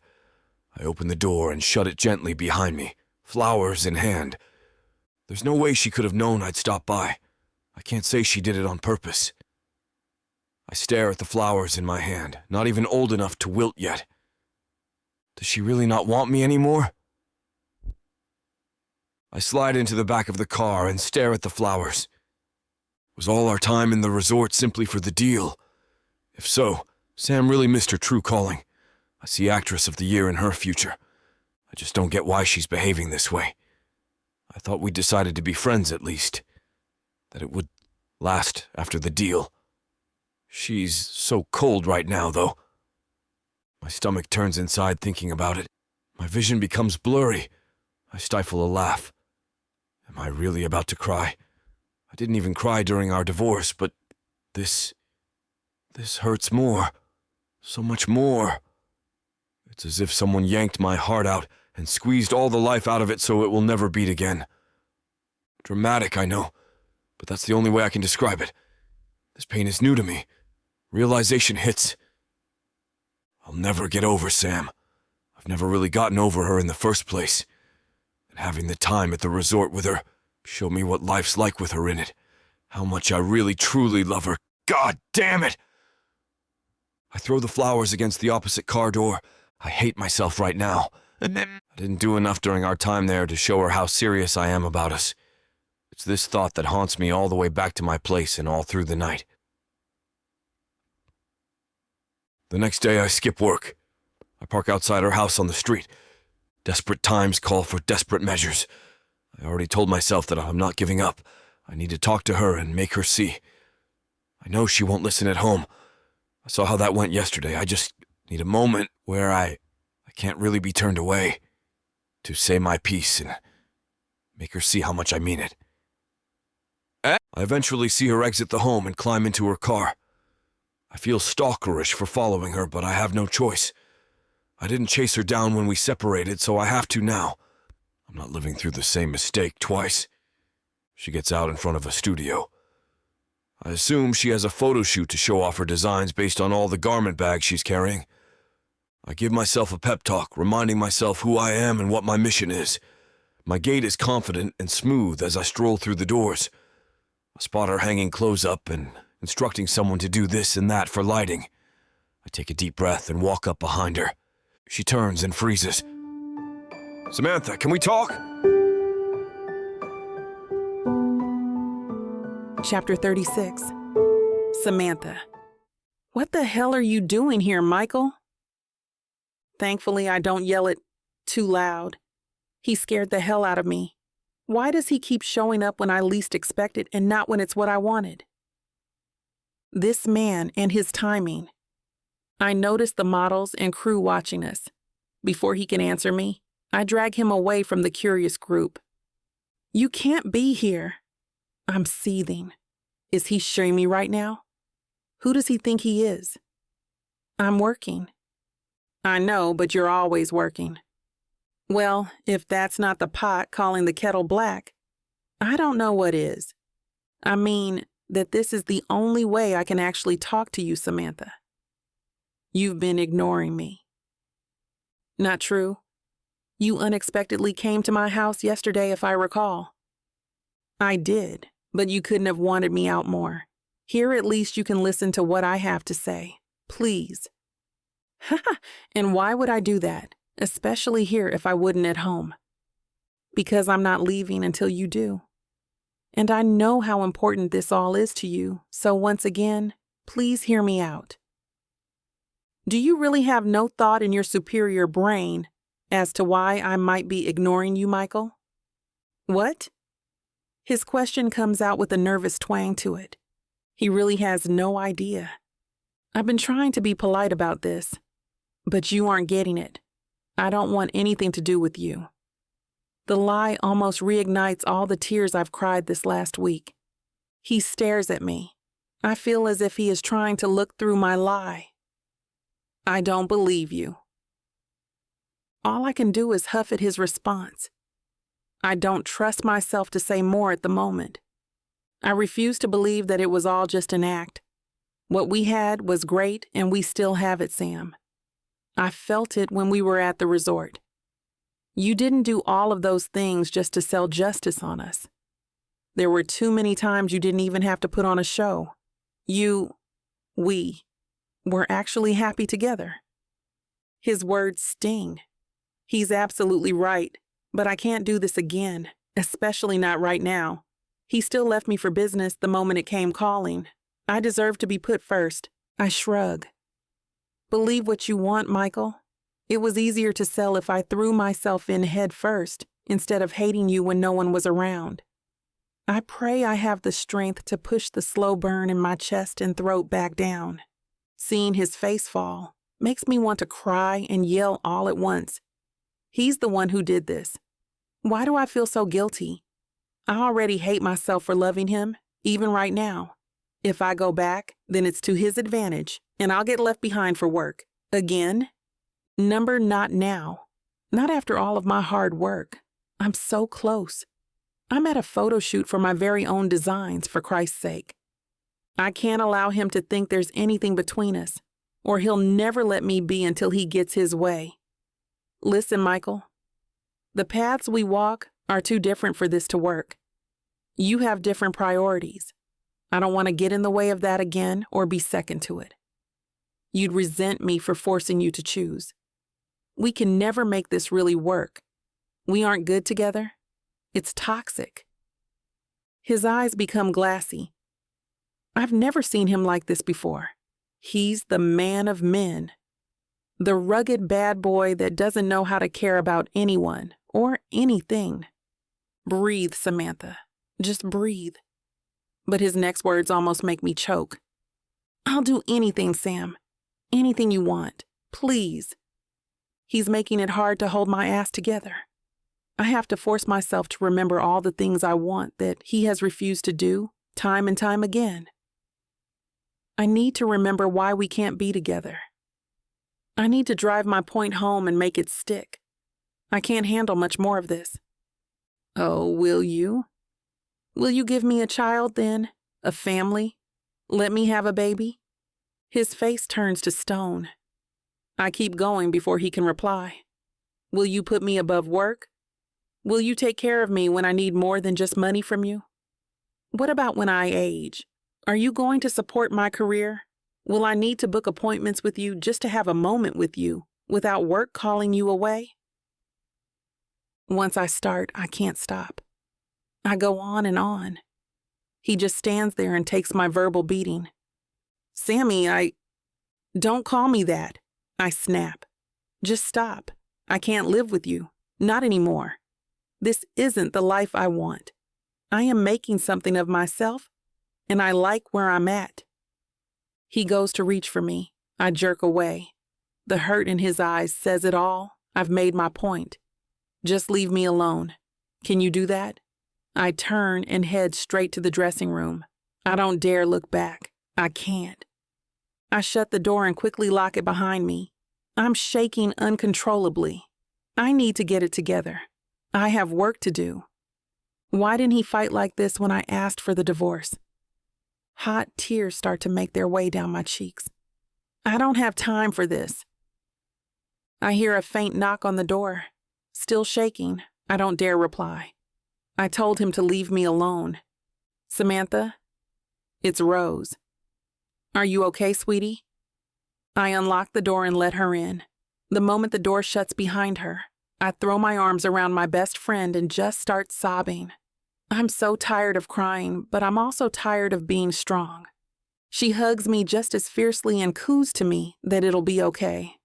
I open the door and shut it gently behind me, flowers in hand. There's no way she could have known I'd stop by. I can't say she did it on purpose. I stare at the flowers in my hand, not even old enough to wilt yet. Does she really not want me anymore? I slide into the back of the car and stare at the flowers. Was all our time in the resort simply for the deal? If so, Sam really missed her true calling. I see Actress of the Year in her future. I just don't get why she's behaving this way. I thought we decided to be friends at least. That it would last after the deal. She's so cold right now, though. My stomach turns inside thinking about it. My vision becomes blurry. I stifle a laugh. Am I really about to cry? I didn't even cry during our divorce, but this hurts more. So much more. It's as if someone yanked my heart out and squeezed all the life out of it so it will never beat again. Dramatic, I know, but that's the only way I can describe it. This pain is new to me. Realization hits. I'll never get over Sam. I've never really gotten over her in the first place. And having the time at the resort with her showed me what life's like with her in it. How much I really truly love her. God damn it! I throw the flowers against the opposite car door. I hate myself right now. I didn't do enough during our time there to show her how serious I am about us. It's this thought that haunts me all the way back to my place and all through the night. The next day I skip work. I park outside her house on the street. Desperate times call for desperate measures. I already told myself that I'm not giving up. I need to talk to her and make her see. I know she won't listen at home. I saw how that went yesterday. I just need a moment where I can't really be turned away. To say my piece and make her see how much I mean it. I eventually see her exit the home and climb into her car. I feel stalkerish for following her, but I have no choice. I didn't chase her down when we separated, so I have to now. I'm not living through the same mistake twice. She gets out in front of a studio. I assume she has a photo shoot to show off her designs based on all the garment bags she's carrying. I give myself a pep talk, reminding myself who I am and what my mission is. My gait is confident and smooth as I stroll through the doors. I spot her hanging clothes up and instructing someone to do this and that for lighting. I take a deep breath and walk up behind her. She turns and freezes. Samantha, can we talk? Chapter 36. Samantha. What the hell are you doing here, Michael? Thankfully, I don't yell it too loud. He scared the hell out of me. Why does he keep showing up when I least expect it and not when it's what I wanted? This man and his timing. I notice the models and crew watching us. Before he can answer me, I drag him away from the curious group. You can't be here. I'm seething. Is he shaming me right now? Who does he think he is? I'm working. I know, but you're always working. Well, if that's not the pot calling the kettle black, I don't know what is. I mean, that this is the only way I can actually talk to you, Samantha. You've been ignoring me. Not true. You unexpectedly came to my house yesterday, if I recall. I did, but you couldn't have wanted me out more. Here at least you can listen to what I have to say. Please. And why would I do that, especially here if I wouldn't at home? Because I'm not leaving until you do. And I know how important this all is to you, so once again, please hear me out. Do you really have no thought in your superior brain as to why I might be ignoring you, Michael? What? His question comes out with a nervous twang to it. He really has no idea. I've been trying to be polite about this, but you aren't getting it. I don't want anything to do with you. The lie almost reignites all the tears I've cried this last week. He stares at me. I feel as if he is trying to look through my lie. I don't believe you. All I can do is huff at his response. I don't trust myself to say more at the moment. I refuse to believe that it was all just an act. What we had was great, and we still have it, Sam. I felt it when we were at the resort. You didn't do all of those things just to sell justice on us. There were too many times you didn't even have to put on a show. We were actually happy together. His words sting. He's absolutely right, but I can't do this again, especially not right now. He still left me for business the moment it came calling. I deserve to be put first. I shrug. Believe what you want, Michael. It was easier to sell if I threw myself in head first instead of hating you when no one was around. I pray I have the strength to push the slow burn in my chest and throat back down. Seeing his face fall makes me want to cry and yell all at once. He's the one who did this. Why do I feel so guilty? I already hate myself for loving him, even right now. If I go back, then it's to his advantage, and I'll get left behind for work. Again? Number not now. Not after all of my hard work. I'm so close. I'm at a photo shoot for my very own designs, for Christ's sake. I can't allow him to think there's anything between us, or he'll never let me be until he gets his way. Listen, Michael. The paths we walk are too different for this to work. You have different priorities. I don't want to get in the way of that again or be second to it. You'd resent me for forcing you to choose. We can never make this really work. We aren't good together. It's toxic. His eyes become glassy. I've never seen him like this before. He's the man of men. The rugged bad boy that doesn't know how to care about anyone or anything. Breathe, Samantha. Just breathe. But his next words almost make me choke. I'll do anything, Sam. Anything you want. Please. He's making it hard to hold my ass together. I have to force myself to remember all the things I want that he has refused to do, time and time again. I need to remember why we can't be together. I need to drive my point home and make it stick. I can't handle much more of this. Oh, will you? Will you give me a child then? A family? Let me have a baby? His face turns to stone. I keep going before he can reply. Will you put me above work? Will you take care of me when I need more than just money from you? What about when I age? Are you going to support my career? Will I need to book appointments with you just to have a moment with you without work calling you away? Once I start, I can't stop. I go on and on. He just stands there and takes my verbal beating. Sammy, Don't call me that. I snap. Just stop. I can't live with you. Not anymore. This isn't the life I want. I am making something of myself, and I like where I'm at. He goes to reach for me. I jerk away. The hurt in his eyes says it all. I've made my point. Just leave me alone. Can you do that? I turn and head straight to the dressing room. I don't dare look back. I can't. I shut the door and quickly lock it behind me. I'm shaking uncontrollably. I need to get it together. I have work to do. Why didn't he fight like this when I asked for the divorce? Hot tears start to make their way down my cheeks. I don't have time for this. I hear a faint knock on the door. Still shaking, I don't dare reply. I told him to leave me alone. Samantha, it's Rose. Are you okay, sweetie? I unlock the door and let her in. The moment the door shuts behind her, I throw my arms around my best friend and just start sobbing. I'm so tired of crying, but I'm also tired of being strong. She hugs me just as fiercely and coos to me that it'll be okay.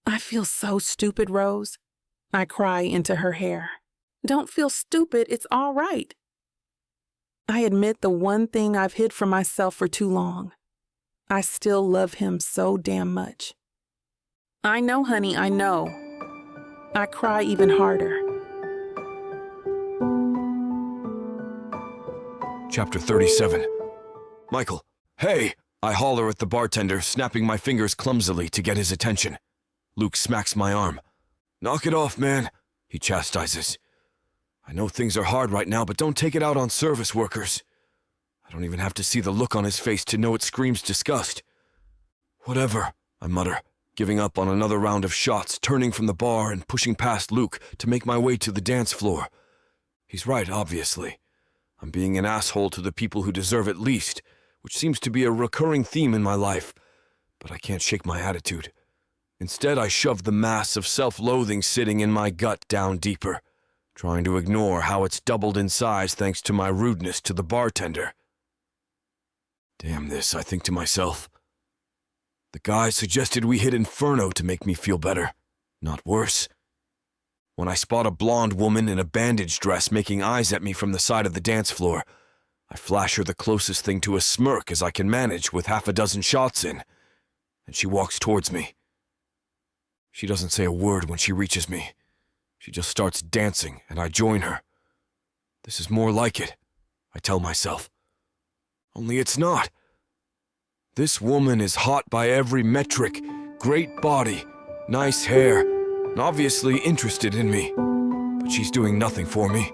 I feel so stupid, Rose. I cry into her hair. Don't feel stupid, it's all right. I admit the one thing I've hid from myself for too long. I still love him so damn much. I know, honey, I know. I cry even harder. Chapter 37. Michael, hey! I holler at the bartender, snapping my fingers clumsily to get his attention. Luke smacks my arm. Knock it off, man, he chastises. I know things are hard right now, but don't take it out on service workers. I don't even have to see the look on his face to know it screams disgust. Whatever, I mutter, giving up on another round of shots, turning from the bar and pushing past Luke to make my way to the dance floor. He's right, obviously. I'm being an asshole to the people who deserve it least, which seems to be a recurring theme in my life, but I can't shake my attitude. Instead, I shove the mass of self-loathing sitting in my gut down deeper, trying to ignore how it's doubled in size thanks to my rudeness to the bartender. Damn this, I think to myself. The guy suggested we hit Inferno to make me feel better, not worse. When I spot a blonde woman in a bandage dress making eyes at me from the side of the dance floor, I flash her the closest thing to a smirk as I can manage with half a dozen shots in, and she walks towards me. She doesn't say a word when she reaches me. She just starts dancing, and I join her. This is more like it, I tell myself. Only it's not. This woman is hot by every metric, great body, nice hair, and obviously interested in me. But she's doing nothing for me.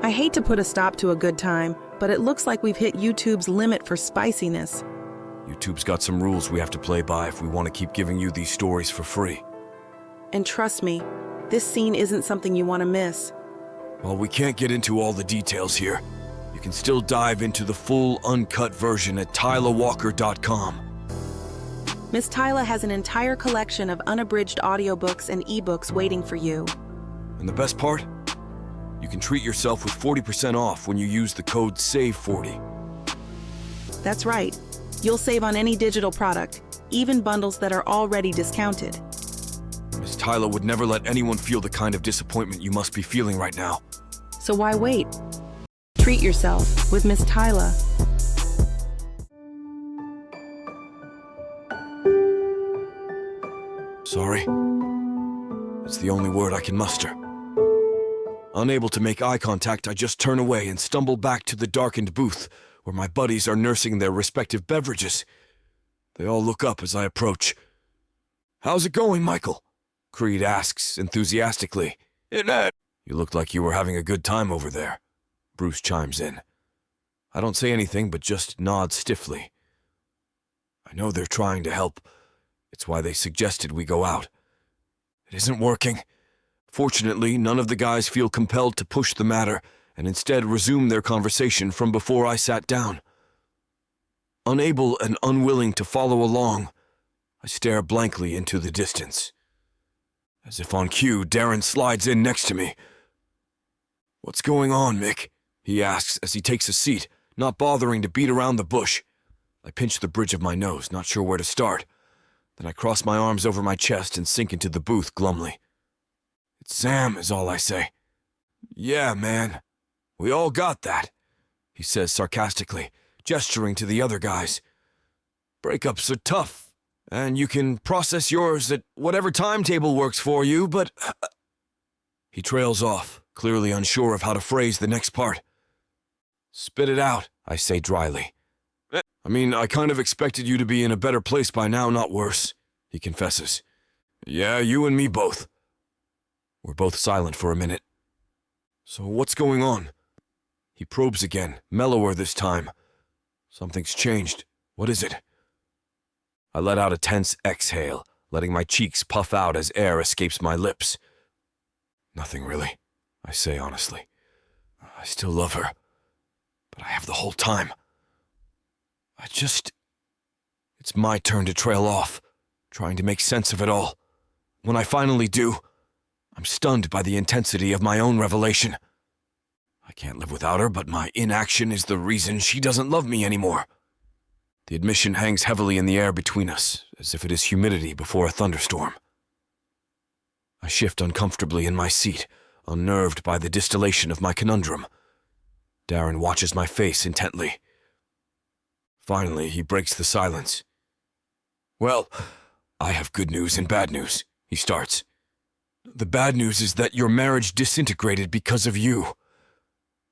I hate to put a stop to a good time, but it looks like we've hit YouTube's limit for spiciness. YouTube's got some rules we have to play by if we want to keep giving you these stories for free. And trust me, this scene isn't something you want to miss. While we can't get into all the details here, you can still dive into the full, uncut version at tylawalker.com. Miss Tyla has an entire collection of unabridged audiobooks and ebooks waiting for you. And the best part? You can treat yourself with 40% off when you use the code SAVE40. That's right. You'll save on any digital product, even bundles that are already discounted. Miss Tyla would never let anyone feel the kind of disappointment you must be feeling right now. So why wait? Treat yourself with Miss Tyla. Sorry. That's the only word I can muster. Unable to make eye contact, I just turn away and stumble back to the darkened booth where my buddies are nursing their respective beverages. They all look up as I approach. How's it going, Michael? Creed asks enthusiastically. You looked like you were having a good time over there. Bruce chimes in. I don't say anything, but just nod stiffly. I know they're trying to help. It's why they suggested we go out. It isn't working. Fortunately, none of the guys feel compelled to push the matter and instead resume their conversation from before I sat down. Unable and unwilling to follow along, I stare blankly into the distance. As if on cue, Darren slides in next to me. What's going on, Mick? He asks as he takes a seat, not bothering to beat around the bush. I pinch the bridge of my nose, not sure where to start. Then I cross my arms over my chest and sink into the booth glumly. It's Sam, is all I say. Yeah, man. We all got that, he says sarcastically, gesturing to the other guys. Breakups are tough, and you can process yours at whatever timetable works for you, but... He trails off, clearly unsure of how to phrase the next part. Spit it out, I say dryly. I mean, I kind of expected you to be in a better place by now, not worse, he confesses. Yeah, you and me both. We're both silent for a minute. So what's going on? He probes again, mellower this time. Something's changed. What is it? I let out a tense exhale, letting my cheeks puff out as air escapes my lips. Nothing really, I say honestly. I still love her, but I have the whole time. It's my turn to trail off, trying to make sense of it all. When I finally do, I'm stunned by the intensity of my own revelation. I can't live without her, but my inaction is the reason she doesn't love me anymore. The admission hangs heavily in the air between us, as if it is humidity before a thunderstorm. I shift uncomfortably in my seat, unnerved by the distillation of my conundrum. Darren watches my face intently. Finally, he breaks the silence. Well, I have good news and bad news, he starts. The bad news is that your marriage disintegrated because of you.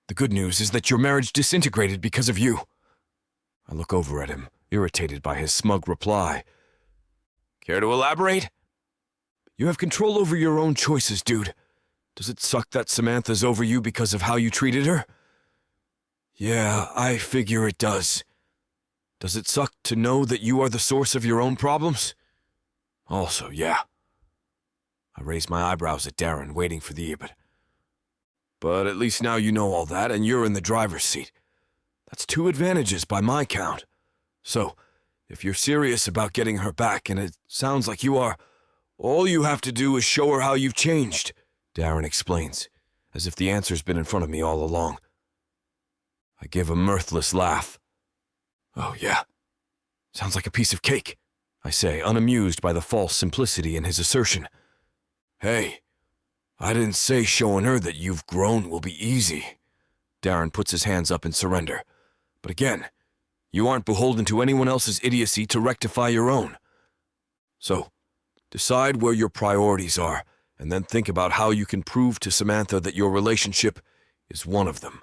The good news is that your marriage disintegrated because of you. I look over at him, irritated by his smug reply. Care to elaborate? You have control over your own choices, dude. Does it suck that Samantha's over you because of how you treated her? Yeah, I figure it does. Does it suck to know that you are the source of your own problems? Also, yeah. I raise my eyebrows at Darren, waiting for the ibit. But at least now you know all that, and you're in the driver's seat. That's 2 advantages by my count. So, if you're serious about getting her back, and it sounds like you are, all you have to do is show her how you've changed, Darren explains, as if the answer's been in front of me all along. I give a mirthless laugh. Oh, yeah. Sounds like a piece of cake, I say, unamused by the false simplicity in his assertion. Hey, I didn't say showing her that you've grown will be easy. Darren puts his hands up in surrender. But again, you aren't beholden to anyone else's idiocy to rectify your own. So, decide where your priorities are, and then think about how you can prove to Samantha that your relationship is one of them.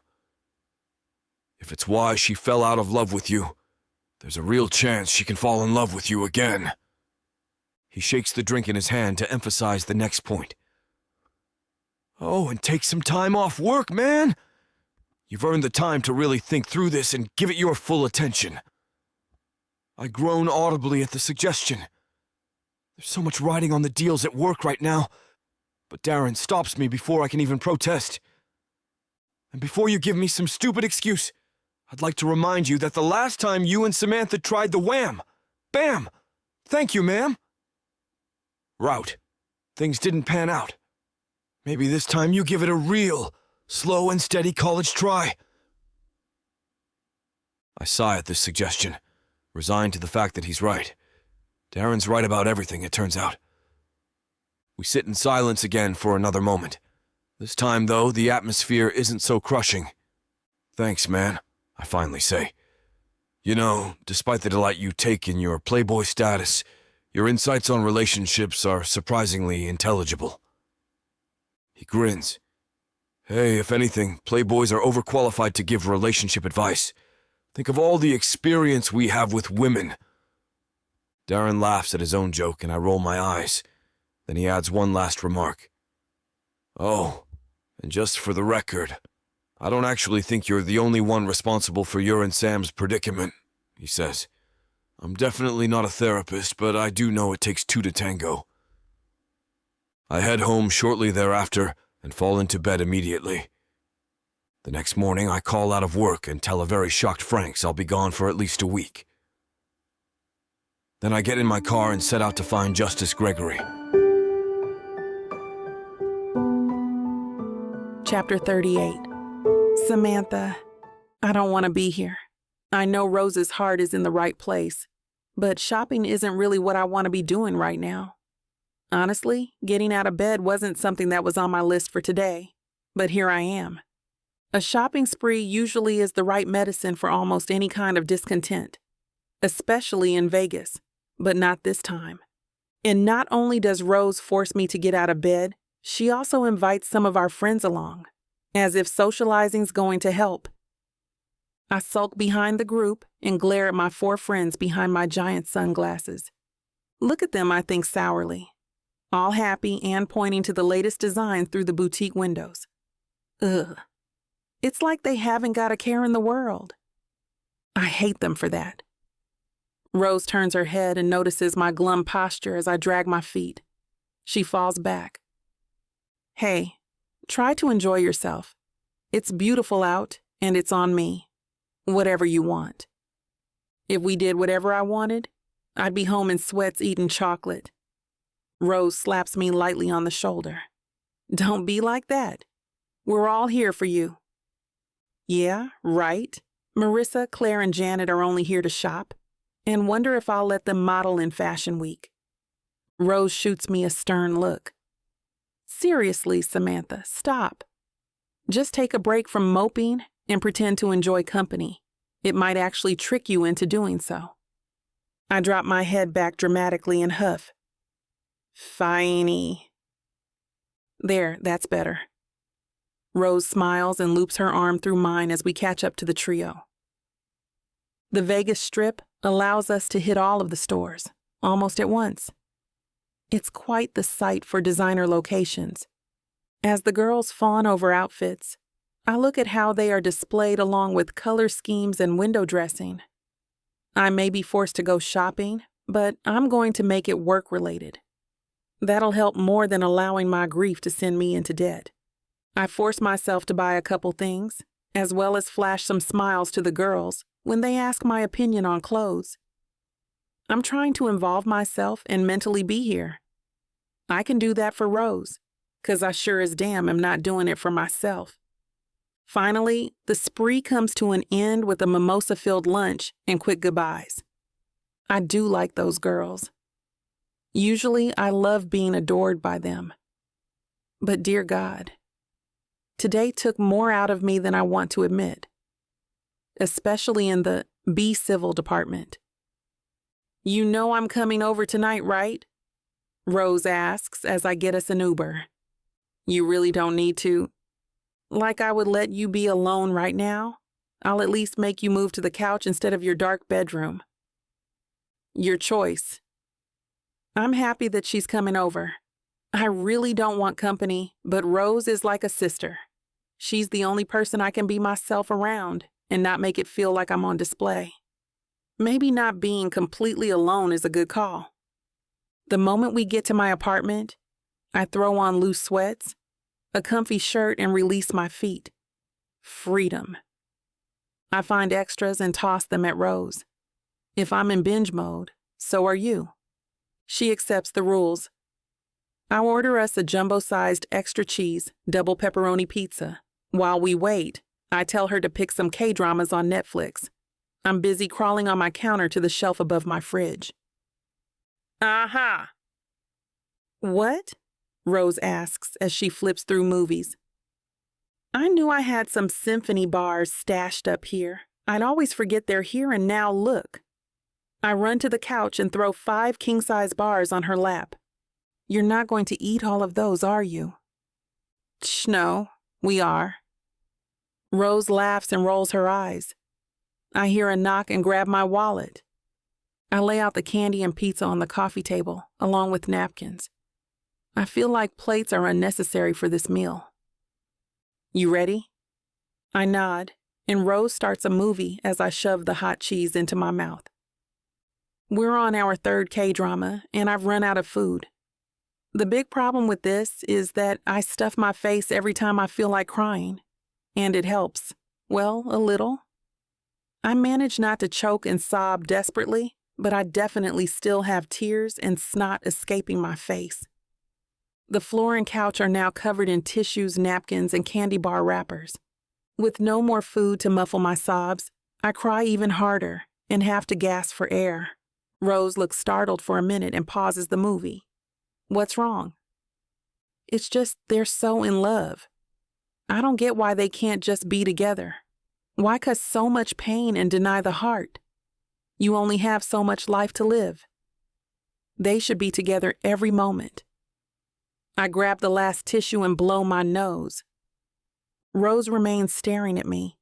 If it's why she fell out of love with you, there's a real chance she can fall in love with you again. He shakes the drink in his hand to emphasize the next point. Oh, and take some time off work, man! You've earned the time to really think through this and give it your full attention. I groan audibly at the suggestion. There's so much riding on the deals at work right now, but Darren stops me before I can even protest. And before you give me some stupid excuse, I'd like to remind you that the last time you and Samantha tried the wham, bam, thank you, ma'am, route, things didn't pan out. Maybe this time you give it a real, slow and steady college try. I sigh at this suggestion, resigned to the fact that he's right. Darren's right about everything, it turns out. We sit in silence again for another moment. This time, though, the atmosphere isn't so crushing. Thanks, man, I finally say. You know, despite the delight you take in your playboy status, your insights on relationships are surprisingly intelligible. He grins. Hey, if anything, playboys are overqualified to give relationship advice. Think of all the experience we have with women. Darren laughs at his own joke, and I roll my eyes. Then he adds one last remark. Oh, and just for the record, I don't actually think you're the only one responsible for your and Sam's predicament, he says. I'm definitely not a therapist, but I do know it takes 2 to tango. I head home shortly thereafter and fall into bed immediately. The next morning, I call out of work and tell a very shocked Franks I'll be gone for at least a week. Then I get in my car and set out to find Justice Gregory. Chapter 38. Samantha, I don't want to be here. I know Rose's heart is in the right place, but shopping isn't really what I want to be doing right now. Honestly, getting out of bed wasn't something that was on my list for today, but here I am. A shopping spree usually is the right medicine for almost any kind of discontent, especially in Vegas, but not this time. And not only does Rose force me to get out of bed, She also invites some of our friends along, as if socializing's going to help. I sulk behind the group and glare at my 4 friends behind my giant sunglasses. Look at them, I think sourly, all happy and pointing to the latest design through the boutique windows. Ugh. It's like they haven't got a care in the world. I hate them for that. Rose turns her head and notices my glum posture as I drag my feet. She falls back. Hey, try to enjoy yourself. It's beautiful out, and it's on me. Whatever you want. If we did whatever I wanted, I'd be home in sweats eating chocolate. Rose slaps me lightly on the shoulder. Don't be like that. We're all here for you. Yeah, right. Marissa, Claire, and Janet are only here to shop, and wonder if I'll let them model in Fashion Week. Rose shoots me a stern look. Seriously, Samantha, stop. Just take a break from moping and pretend to enjoy company. It might actually trick you into doing so. I drop my head back dramatically and huff. Finey. There, that's better. Rose smiles and loops her arm through mine as we catch up to the trio. The Vegas Strip allows us to hit all of the stores, almost at once. It's quite the sight for designer locations. As the girls fawn over outfits, I look at how they are displayed along with color schemes and window dressing. I may be forced to go shopping, but I'm going to make it work-related. That'll help more than allowing my grief to send me into debt. I force myself to buy a couple things, as well as flash some smiles to the girls when they ask my opinion on clothes. I'm trying to involve myself and mentally be here. I can do that for Rose, 'cause I sure as damn am not doing it for myself. Finally, the spree comes to an end with a mimosa-filled lunch and quick goodbyes. I do like those girls. Usually, I love being adored by them. But dear God, today took more out of me than I want to admit, especially in the be civil department. You know I'm coming over tonight, right? Rose asks as I get us an Uber. You really don't need to. Like I would let you be alone right now, I'll at least make you move to the couch instead of your dark bedroom. Your choice. I'm happy that she's coming over. I really don't want company, but Rose is like a sister. She's the only person I can be myself around and not make it feel like I'm on display. Maybe not being completely alone is a good call. The moment we get to my apartment, I throw on loose sweats, a comfy shirt, and release my feet. Freedom. I find extras and toss them at Rose. If I'm in binge mode, so are you. She accepts the rules. I order us a jumbo-sized extra cheese, double pepperoni pizza. While we wait, I tell her to pick some K-dramas on Netflix. I'm busy crawling on my counter to the shelf above my fridge. Aha! What? Rose asks as she flips through movies. I knew I had some symphony bars stashed up here. I'd always forget they're here, and now look. I run to the couch and throw 5 king-size bars on her lap. You're not going to eat all of those, are you? No, we are. Rose laughs and rolls her eyes. I hear a knock and grab my wallet. I lay out the candy and pizza on the coffee table, along with napkins. I feel like plates are unnecessary for this meal. You ready? I nod, and Rose starts a movie as I shove the hot cheese into my mouth. We're on our 3rd K-drama, and I've run out of food. The big problem with this is that I stuff my face every time I feel like crying, and it helps. Well, a little. I manage not to choke and sob desperately, but I definitely still have tears and snot escaping my face. The floor and couch are now covered in tissues, napkins, and candy bar wrappers. With no more food to muffle my sobs, I cry even harder and have to gasp for air. Rose looks startled for a minute and pauses the movie. What's wrong? It's just they're so in love. I don't get why they can't just be together. Why cause so much pain and deny the heart? You only have so much life to live. They should be together every moment. I grab the last tissue and blow my nose. Rose remains staring at me.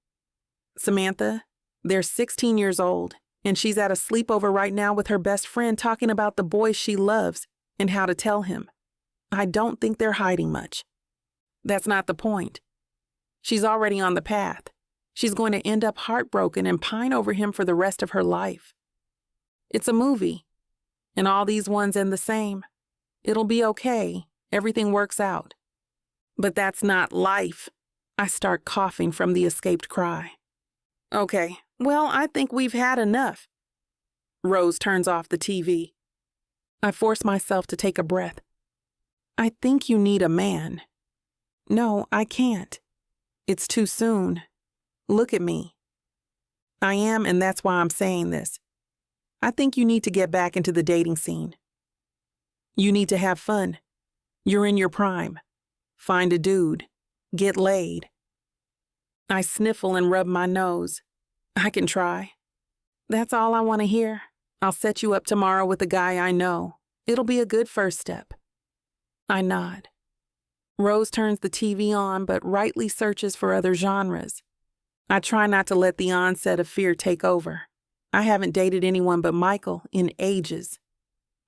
Samantha, they're 16 years old, and she's at a sleepover right now with her best friend talking about the boy she loves and how to tell him. I don't think they're hiding much. That's not the point. She's already on the path. She's going to end up heartbroken and pine over him for the rest of her life. It's a movie, and all these ones end the same. It'll be okay. Everything works out. But that's not life. I start coughing from the escaped cry. Okay, well, I think we've had enough. Rose turns off the TV. I force myself to take a breath. I think you need a man. No, I can't. It's too soon. Look at me. I am, and that's why I'm saying this. I think you need to get back into the dating scene. You need to have fun. You're in your prime. Find a dude. Get laid. I sniffle and rub my nose. I can try. That's all I want to hear. I'll set you up tomorrow with a guy I know. It'll be a good first step. I nod. Rose turns the TV on, but rightly searches for other genres. I try not to let the onset of fear take over. I haven't dated anyone but Michael in ages.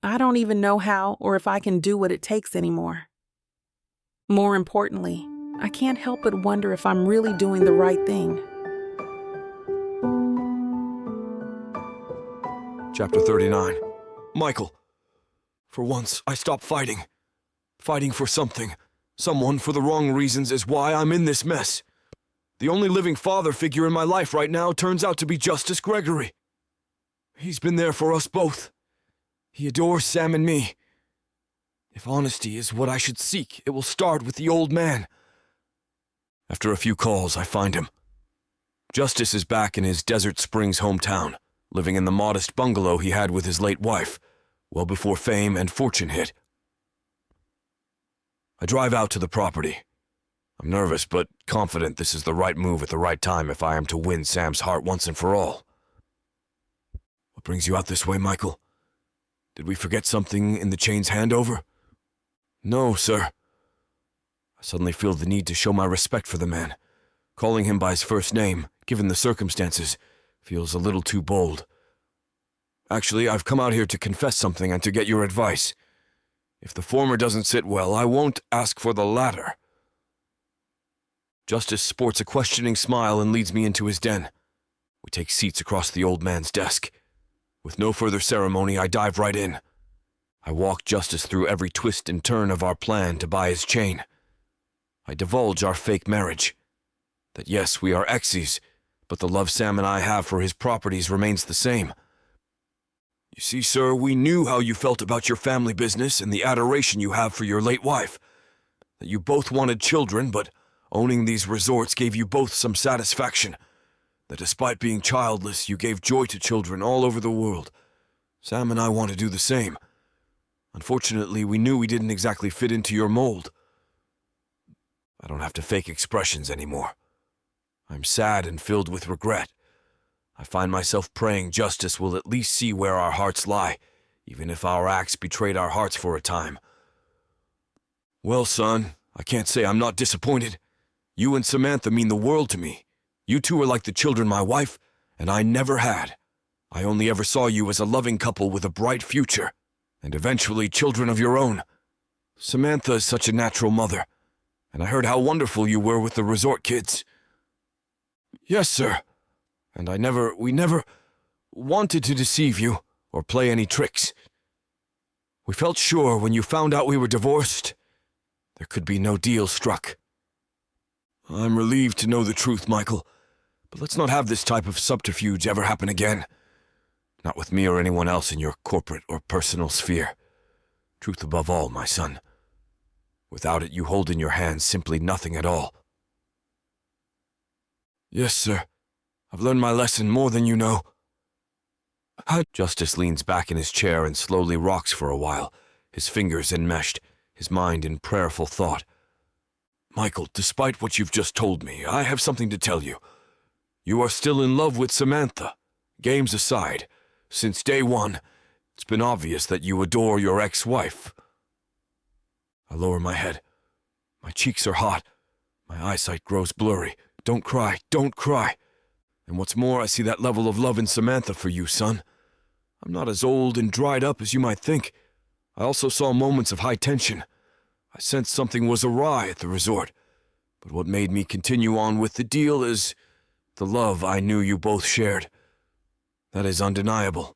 I don't even know how or if I can do what it takes anymore. More importantly, I can't help but wonder if I'm really doing the right thing. Chapter 39. Michael. For once, I stopped fighting. Fighting for something. Someone for the wrong reasons is why I'm in this mess. The only living father figure in my life right now turns out to be Justice Gregory. He's been there for us both. He adores Sam and me. If honesty is what I should seek, it will start with the old man. After a few calls, I find him. Justice is back in his Desert Springs hometown, living in the modest bungalow he had with his late wife, well before fame and fortune hit. I drive out to the property. I'm nervous, but confident this is the right move at the right time if I am to win Sam's heart once and for all. What brings you out this way, Michael? Did we forget something in the chain's handover? No, sir. I suddenly feel the need to show my respect for the man. Calling him by his first name, given the circumstances, feels a little too bold. Actually, I've come out here to confess something and to get your advice. If the former doesn't sit well, I won't ask for the latter. Justice sports a questioning smile and leads me into his den. We take seats across the old man's desk. With no further ceremony, I dive right in. I walk Justice through every twist and turn of our plan to buy his chain. I divulge our fake marriage. That yes, we are exes, but the love Sam and I have for his properties remains the same. You see, sir, we knew how you felt about your family business and the adoration you have for your late wife. That you both wanted children, but owning these resorts gave you both some satisfaction. That despite being childless, you gave joy to children all over the world. Sam and I want to do the same. Unfortunately, we knew we didn't exactly fit into your mold. I don't have to fake expressions anymore. I'm sad and filled with regret. I find myself praying Justice will at least see where our hearts lie, even if our acts betrayed our hearts for a time. Well, son, I can't say I'm not disappointed. You and Samantha mean the world to me. You two are like the children my wife and I never had. I only ever saw you as a loving couple with a bright future, and eventually children of your own. Samantha is such a natural mother, and I heard how wonderful you were with the resort kids. Yes, sir. And we never wanted to deceive you or play any tricks. We felt sure when you found out we were divorced, there could be no deal struck. I'm relieved to know the truth, Michael, but let's not have this type of subterfuge ever happen again. Not with me or anyone else in your corporate or personal sphere. Truth above all, my son. Without it, you hold in your hands simply nothing at all. Yes, sir. I've learned my lesson more than you know. Justice leans back in his chair and slowly rocks for a while, his fingers enmeshed, his mind in prayerful thought. Michael, despite what you've just told me, I have something to tell you. You are still in love with Samantha. Games aside, since day one, it's been obvious that you adore your ex-wife. I lower my head. My cheeks are hot. My eyesight grows blurry. Don't cry, don't cry. And what's more, I see that level of love in Samantha for you, son. I'm not as old and dried up as you might think. I also saw moments of high tension. I sensed something was awry at the resort. But what made me continue on with the deal is the love I knew you both shared. That is undeniable.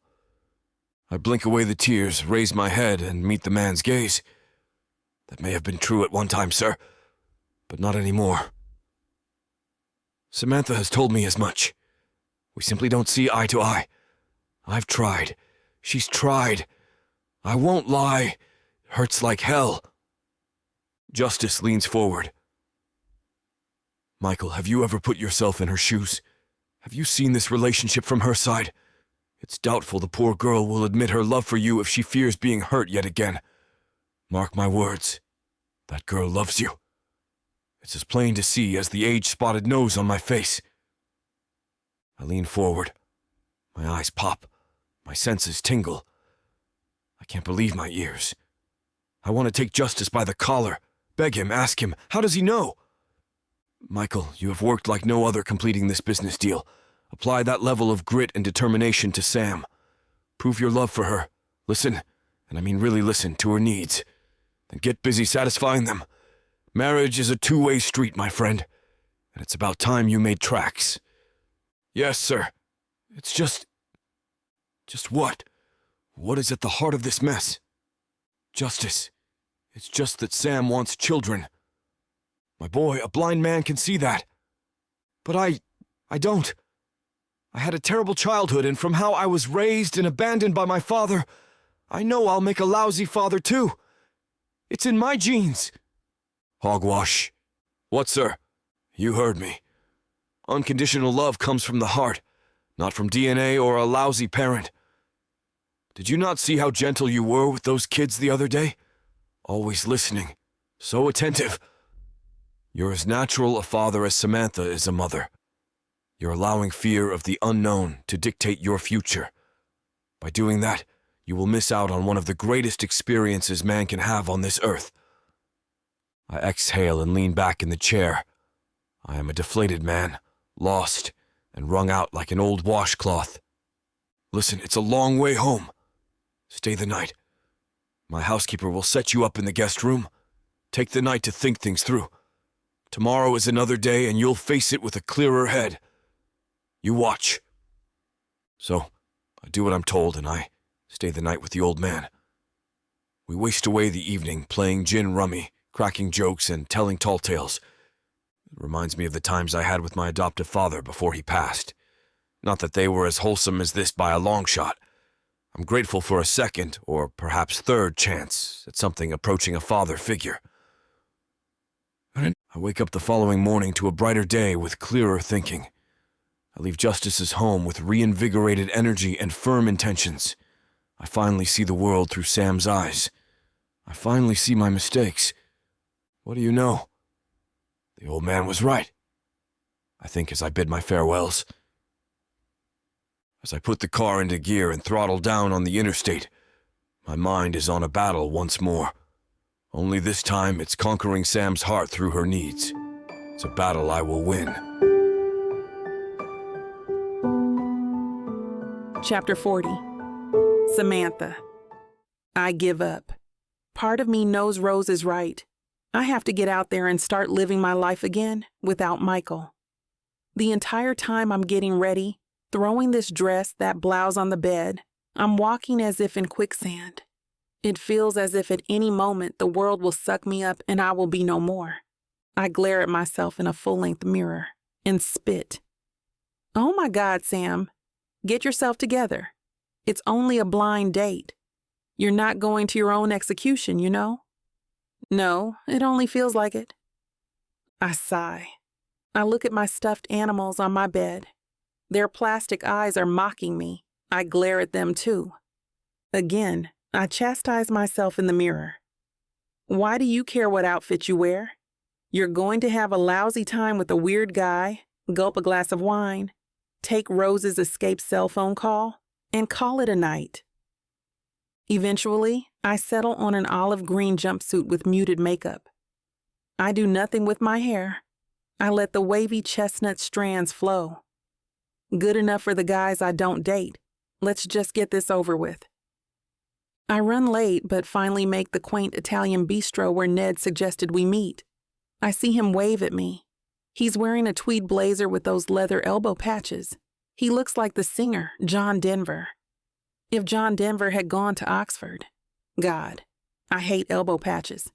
I blink away the tears, raise my head, and meet the man's gaze. That may have been true at one time, sir, but not anymore. Samantha has told me as much. We simply don't see eye to eye. I've tried. She's tried. I won't lie. It hurts like hell. Justice leans forward. Michael, have you ever put yourself in her shoes? Have you seen this relationship from her side? It's doubtful the poor girl will admit her love for you if she fears being hurt yet again. Mark my words. That girl loves you. It's as plain to see as the age-spotted nose on my face. I lean forward. My eyes pop. My senses tingle. I can't believe my ears. I want to take Justice by the collar, beg him, ask him, how does he know? Michael, you have worked like no other completing this business deal. Apply that level of grit and determination to Sam. Prove your love for her. Listen, and I mean really listen, to her needs. Then get busy satisfying them. Marriage is a two-way street, my friend, and it's about time you made tracks. Yes, sir. It's just... Just what? What is at the heart of this mess? Justice. It's just that Sam wants children. My boy, a blind man can see that. But I don't. I had a terrible childhood, and from how I was raised and abandoned by my father, I know I'll make a lousy father too. It's in my genes. Hogwash. What, sir? You heard me. Unconditional love comes from the heart, not from DNA or a lousy parent. Did you not see how gentle you were with those kids the other day? Always listening. So attentive. You're as natural a father as Samantha is a mother. You're allowing fear of the unknown to dictate your future. By doing that, you will miss out on one of the greatest experiences man can have on this earth. I exhale and lean back in the chair. I am a deflated man, lost, and wrung out like an old washcloth. Listen, it's a long way home. Stay the night. My housekeeper will set you up in the guest room. Take the night to think things through. Tomorrow is another day, and you'll face it with a clearer head. You watch. So, I do what I'm told, and I stay the night with the old man. We waste away the evening playing gin rummy, cracking jokes, and telling tall tales. It reminds me of the times I had with my adoptive father before he passed. Not that they were as wholesome as this by a long shot. I'm grateful for a second, or perhaps third, chance at something approaching a father figure. I wake up the following morning to a brighter day with clearer thinking. I leave Justice's home with reinvigorated energy and firm intentions. I finally see the world through Sam's eyes. I finally see my mistakes. What do you know? The old man was right, I think, as I bid my farewells. As I put the car into gear and throttle down on the interstate, my mind is on a battle once more. Only this time it's conquering Sam's heart through her needs. It's a battle I will win. Chapter 40. Samantha. I give up. Part of me knows Rose is right. I have to get out there and start living my life again without Michael. The entire time I'm getting ready, throwing this dress, that blouse on the bed, I'm walking as if in quicksand. It feels as if at any moment the world will suck me up and I will be no more. I glare at myself in a full-length mirror and spit. Oh my God, Sam. Get yourself together. It's only a blind date. You're not going to your own execution, you know? No, it only feels like it. I sigh. I look at my stuffed animals on my bed. Their plastic eyes are mocking me. I glare at them too. Again, I chastise myself in the mirror. Why do you care what outfit you wear? You're going to have a lousy time with a weird guy, gulp a glass of wine, take Rose's escaped cell phone call, and call it a night. Eventually, I settle on an olive green jumpsuit with muted makeup. I do nothing with my hair. I let the wavy chestnut strands flow. Good enough for the guys I don't date. Let's just get this over with. I run late, but finally make the quaint Italian bistro where Ned suggested we meet. I see him wave at me. He's wearing a tweed blazer with those leather elbow patches. He looks like the singer, John Denver. If John Denver had gone to Oxford. God, I hate elbow patches.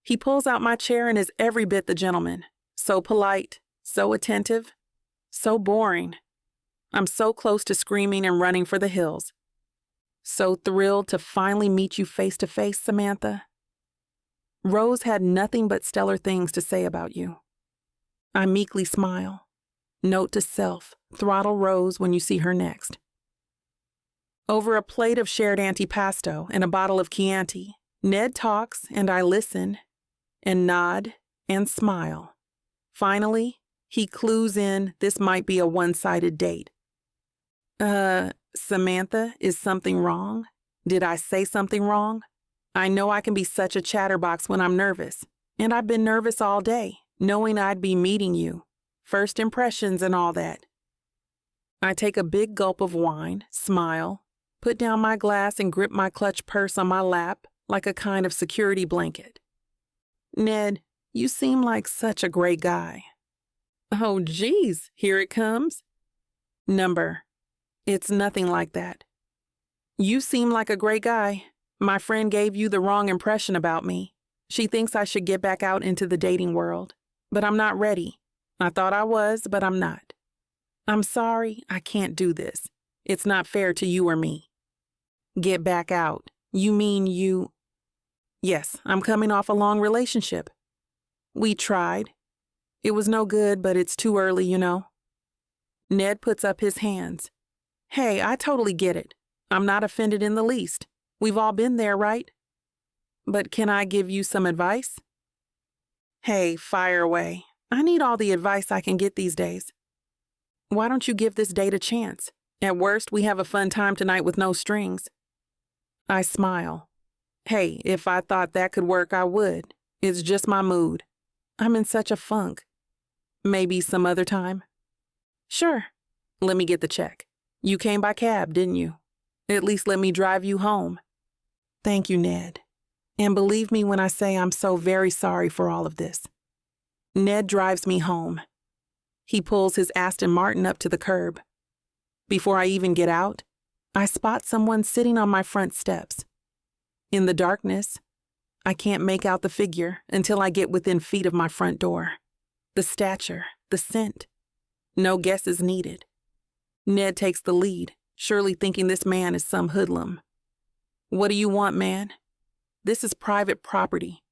He pulls out my chair and is every bit the gentleman. So polite, so attentive, so boring. I'm so close to screaming and running for the hills. So thrilled to finally meet you face to face, Samantha. Rose had nothing but stellar things to say about you. I meekly smile. Note to self, throttle Rose when you see her next. Over a plate of shared antipasto and a bottle of Chianti, Ned talks and I listen and nod and smile. Finally, he clues in this might be a one-sided date. Samantha, is something wrong? Did I say something wrong? I know I can be such a chatterbox when I'm nervous, and I've been nervous all day, knowing I'd be meeting you, first impressions and all that. I take a big gulp of wine, smile, put down my glass and grip my clutch purse on my lap like a kind of security blanket. Ned, you seem like such a great guy. Oh, geez, here it comes. Number. It's nothing like that. You seem like a great guy. My friend gave you the wrong impression about me. She thinks I should get back out into the dating world, but I'm not ready. I thought I was, but I'm not. I'm sorry, I can't do this. It's not fair to you or me. Get back out. You mean you... Yes, I'm coming off a long relationship. We tried. It was no good, but it's too early, you know. Ned puts up his hands. Hey, I totally get it. I'm not offended in the least. We've all been there, right? But can I give you some advice? Hey, fire away. I need all the advice I can get these days. Why don't you give this date a chance? At worst, we have a fun time tonight with no strings. I smile. Hey, if I thought that could work, I would. It's just my mood. I'm in such a funk. Maybe some other time? Sure. Let me get the check. You came by cab, didn't you? At least let me drive you home. Thank you, Ned. And believe me when I say I'm so very sorry for all of this. Ned drives me home. He pulls his Aston Martin up to the curb. Before I even get out, I spot someone sitting on my front steps. In the darkness, I can't make out the figure until I get within feet of my front door. The stature, the scent. No guesses needed. Ned takes the lead, surely thinking this man is some hoodlum. What do you want, man? This is private property.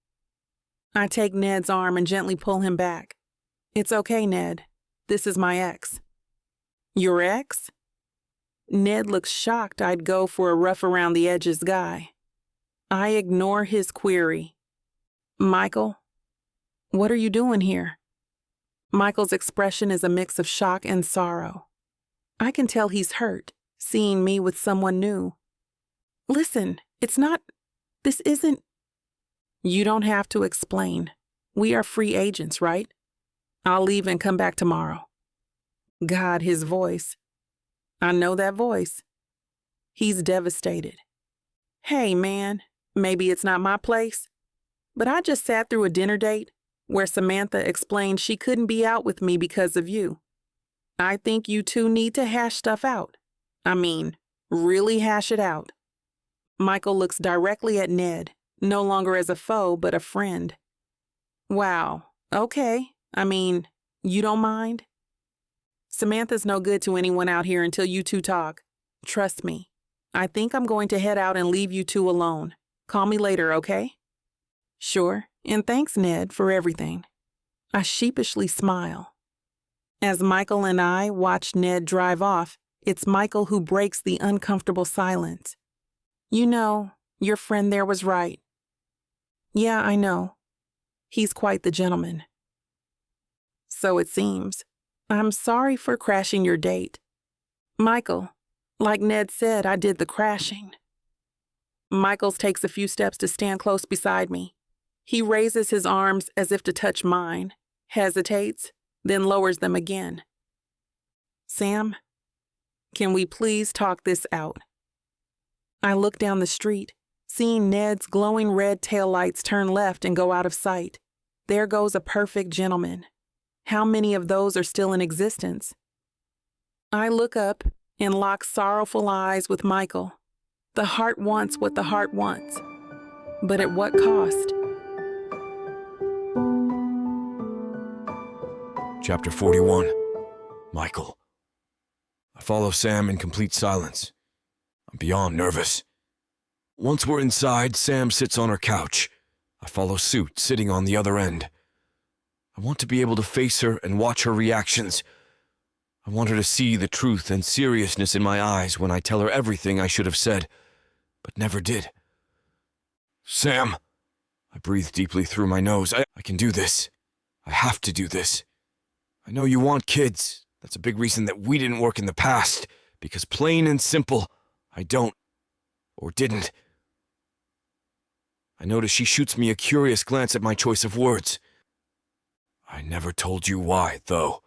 I take Ned's arm and gently pull him back. It's okay, Ned. This is my ex. Your ex? Ned looks shocked I'd go for a rough around the edges guy. I ignore his query. Michael, what are you doing here? Michael's expression is a mix of shock and sorrow. I can tell he's hurt, seeing me with someone new. Listen, this isn't... You don't have to explain. We are free agents, right? I'll leave and come back tomorrow. God, his voice. I know that voice. He's devastated. Hey, man, maybe it's not my place, but I just sat through a dinner date where Samantha explained she couldn't be out with me because of you. I think you two need to hash stuff out. I mean, really hash it out. Michael looks directly at Ned, no longer as a foe, but a friend. Wow, okay. I mean, you don't mind? Samantha's no good to anyone out here until you two talk. Trust me. I think I'm going to head out and leave you two alone. Call me later, okay? Sure, and thanks, Ned, for everything. I sheepishly smile. As Michael and I watch Ned drive off, it's Michael who breaks the uncomfortable silence. You know, your friend there was right. Yeah, I know. He's quite the gentleman. So it seems. I'm sorry for crashing your date. Michael, like Ned said, I did the crashing. Michaels takes a few steps to stand close beside me. He raises his arms as if to touch mine, hesitates, then lowers them again. Sam, can we please talk this out? I look down the street, seeing Ned's glowing red taillights turn left and go out of sight. There goes a perfect gentleman. How many of those are still in existence? I look up and lock sorrowful eyes with Michael. The heart wants what the heart wants, but at what cost? Chapter 41. Michael. I follow Sam in complete silence. I'm beyond nervous. Once we're inside, Sam sits on her couch. I follow suit, sitting on the other end. I want to be able to face her and watch her reactions. I want her to see the truth and seriousness in my eyes when I tell her everything I should have said, but never did. Sam. I breathe deeply through my nose. I can do this. I have to do this. I know you want kids. That's a big reason that we didn't work in the past, because plain and simple, I don't, or didn't. I notice she shoots me a curious glance at my choice of words. I never told you why, though.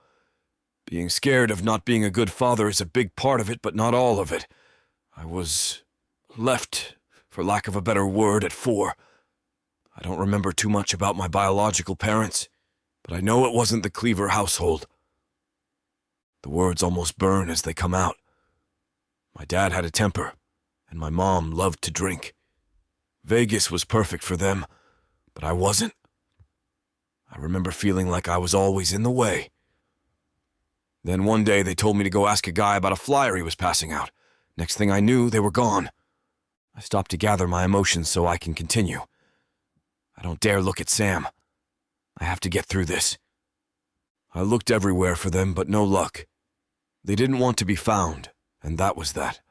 Being scared of not being a good father is a big part of it, but not all of it. I was left, for lack of a better word, at 4. I don't remember too much about my biological parents, but I know it wasn't the Cleaver household. The words almost burn as they come out. My dad had a temper, and my mom loved to drink. Vegas was perfect for them, but I wasn't. I remember feeling like I was always in the way. Then one day they told me to go ask a guy about a flyer he was passing out. Next thing I knew, they were gone. I stopped to gather my emotions so I can continue. I don't dare look at Sam. I have to get through this. I looked everywhere for them, but no luck. They didn't want to be found, and that was that.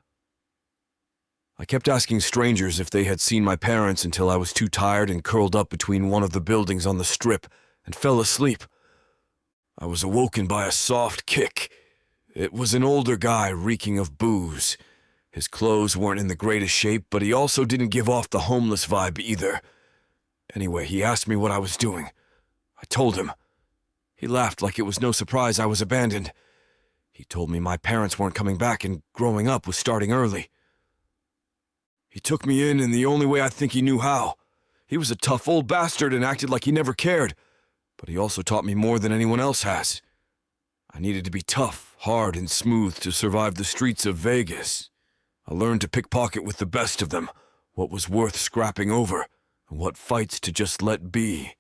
I kept asking strangers if they had seen my parents until I was too tired and curled up between one of the buildings on the strip and fell asleep. I was awoken by a soft kick. It was an older guy reeking of booze. His clothes weren't in the greatest shape, but he also didn't give off the homeless vibe either. Anyway, he asked me what I was doing. I told him. He laughed like it was no surprise I was abandoned. He told me my parents weren't coming back and growing up was starting early. He took me in the only way I think he knew how. He was a tough old bastard and acted like he never cared, but he also taught me more than anyone else has. I needed to be tough, hard, and smooth to survive the streets of Vegas. I learned to pickpocket with the best of them, what was worth scrapping over, and what fights to just let be.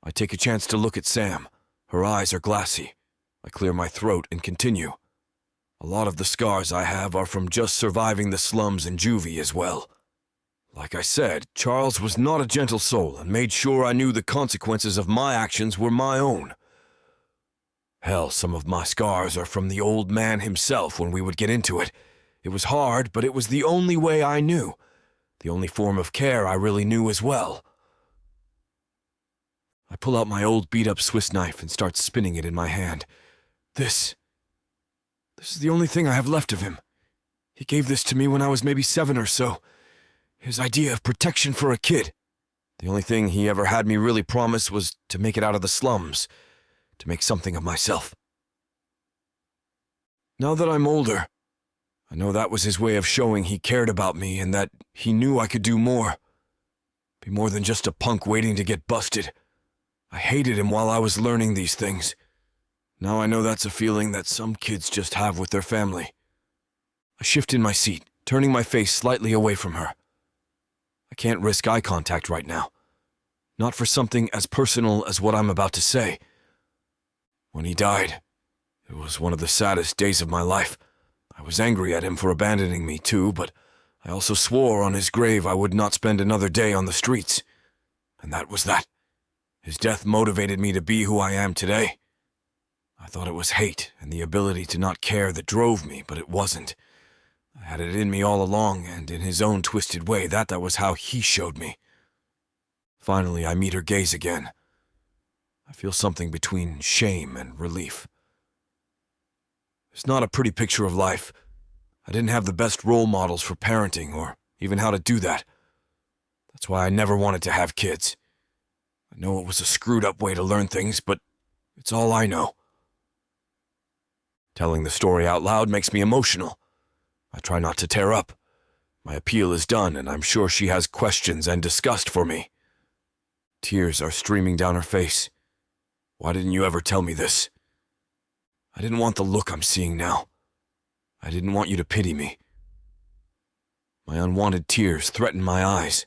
I take a chance to look at Sam. Her eyes are glassy. I clear my throat and continue. A lot of the scars I have are from just surviving the slums and juvie as well. Like I said, Charles was not a gentle soul and made sure I knew the consequences of my actions were my own. Hell, some of my scars are from the old man himself when we would get into it. It was hard, but it was the only way I knew. The only form of care I really knew as well. I pull out my old beat-up Swiss knife and start spinning it in my hand. This is the only thing I have left of him. He gave this to me when I was maybe 7 or so. His idea of protection for a kid. The only thing he ever had me really promise was to make it out of the slums, to make something of myself. Now that I'm older, I know that was his way of showing he cared about me and that he knew I could do more. Be more than just a punk waiting to get busted. I hated him while I was learning these things. Now I know that's a feeling that some kids just have with their family. I shift in my seat, turning my face slightly away from her. I can't risk eye contact right now. Not for something as personal as what I'm about to say. When he died, it was one of the saddest days of my life. I was angry at him for abandoning me too, but I also swore on his grave I would not spend another day on the streets. And that was that. His death motivated me to be who I am today. I thought it was hate and the ability to not care that drove me, but it wasn't. I had it in me all along, and in his own twisted way, that was how he showed me. Finally, I meet her gaze again. I feel something between shame and relief. It's not a pretty picture of life. I didn't have the best role models for parenting or even how to do that. That's why I never wanted to have kids. I know it was a screwed up way to learn things, but it's all I know. Telling the story out loud makes me emotional. I try not to tear up. My appeal is done, and I'm sure she has questions and disgust for me. Tears are streaming down her face. Why didn't you ever tell me this? I didn't want the look I'm seeing now. I didn't want you to pity me. My unwanted tears threatened my eyes.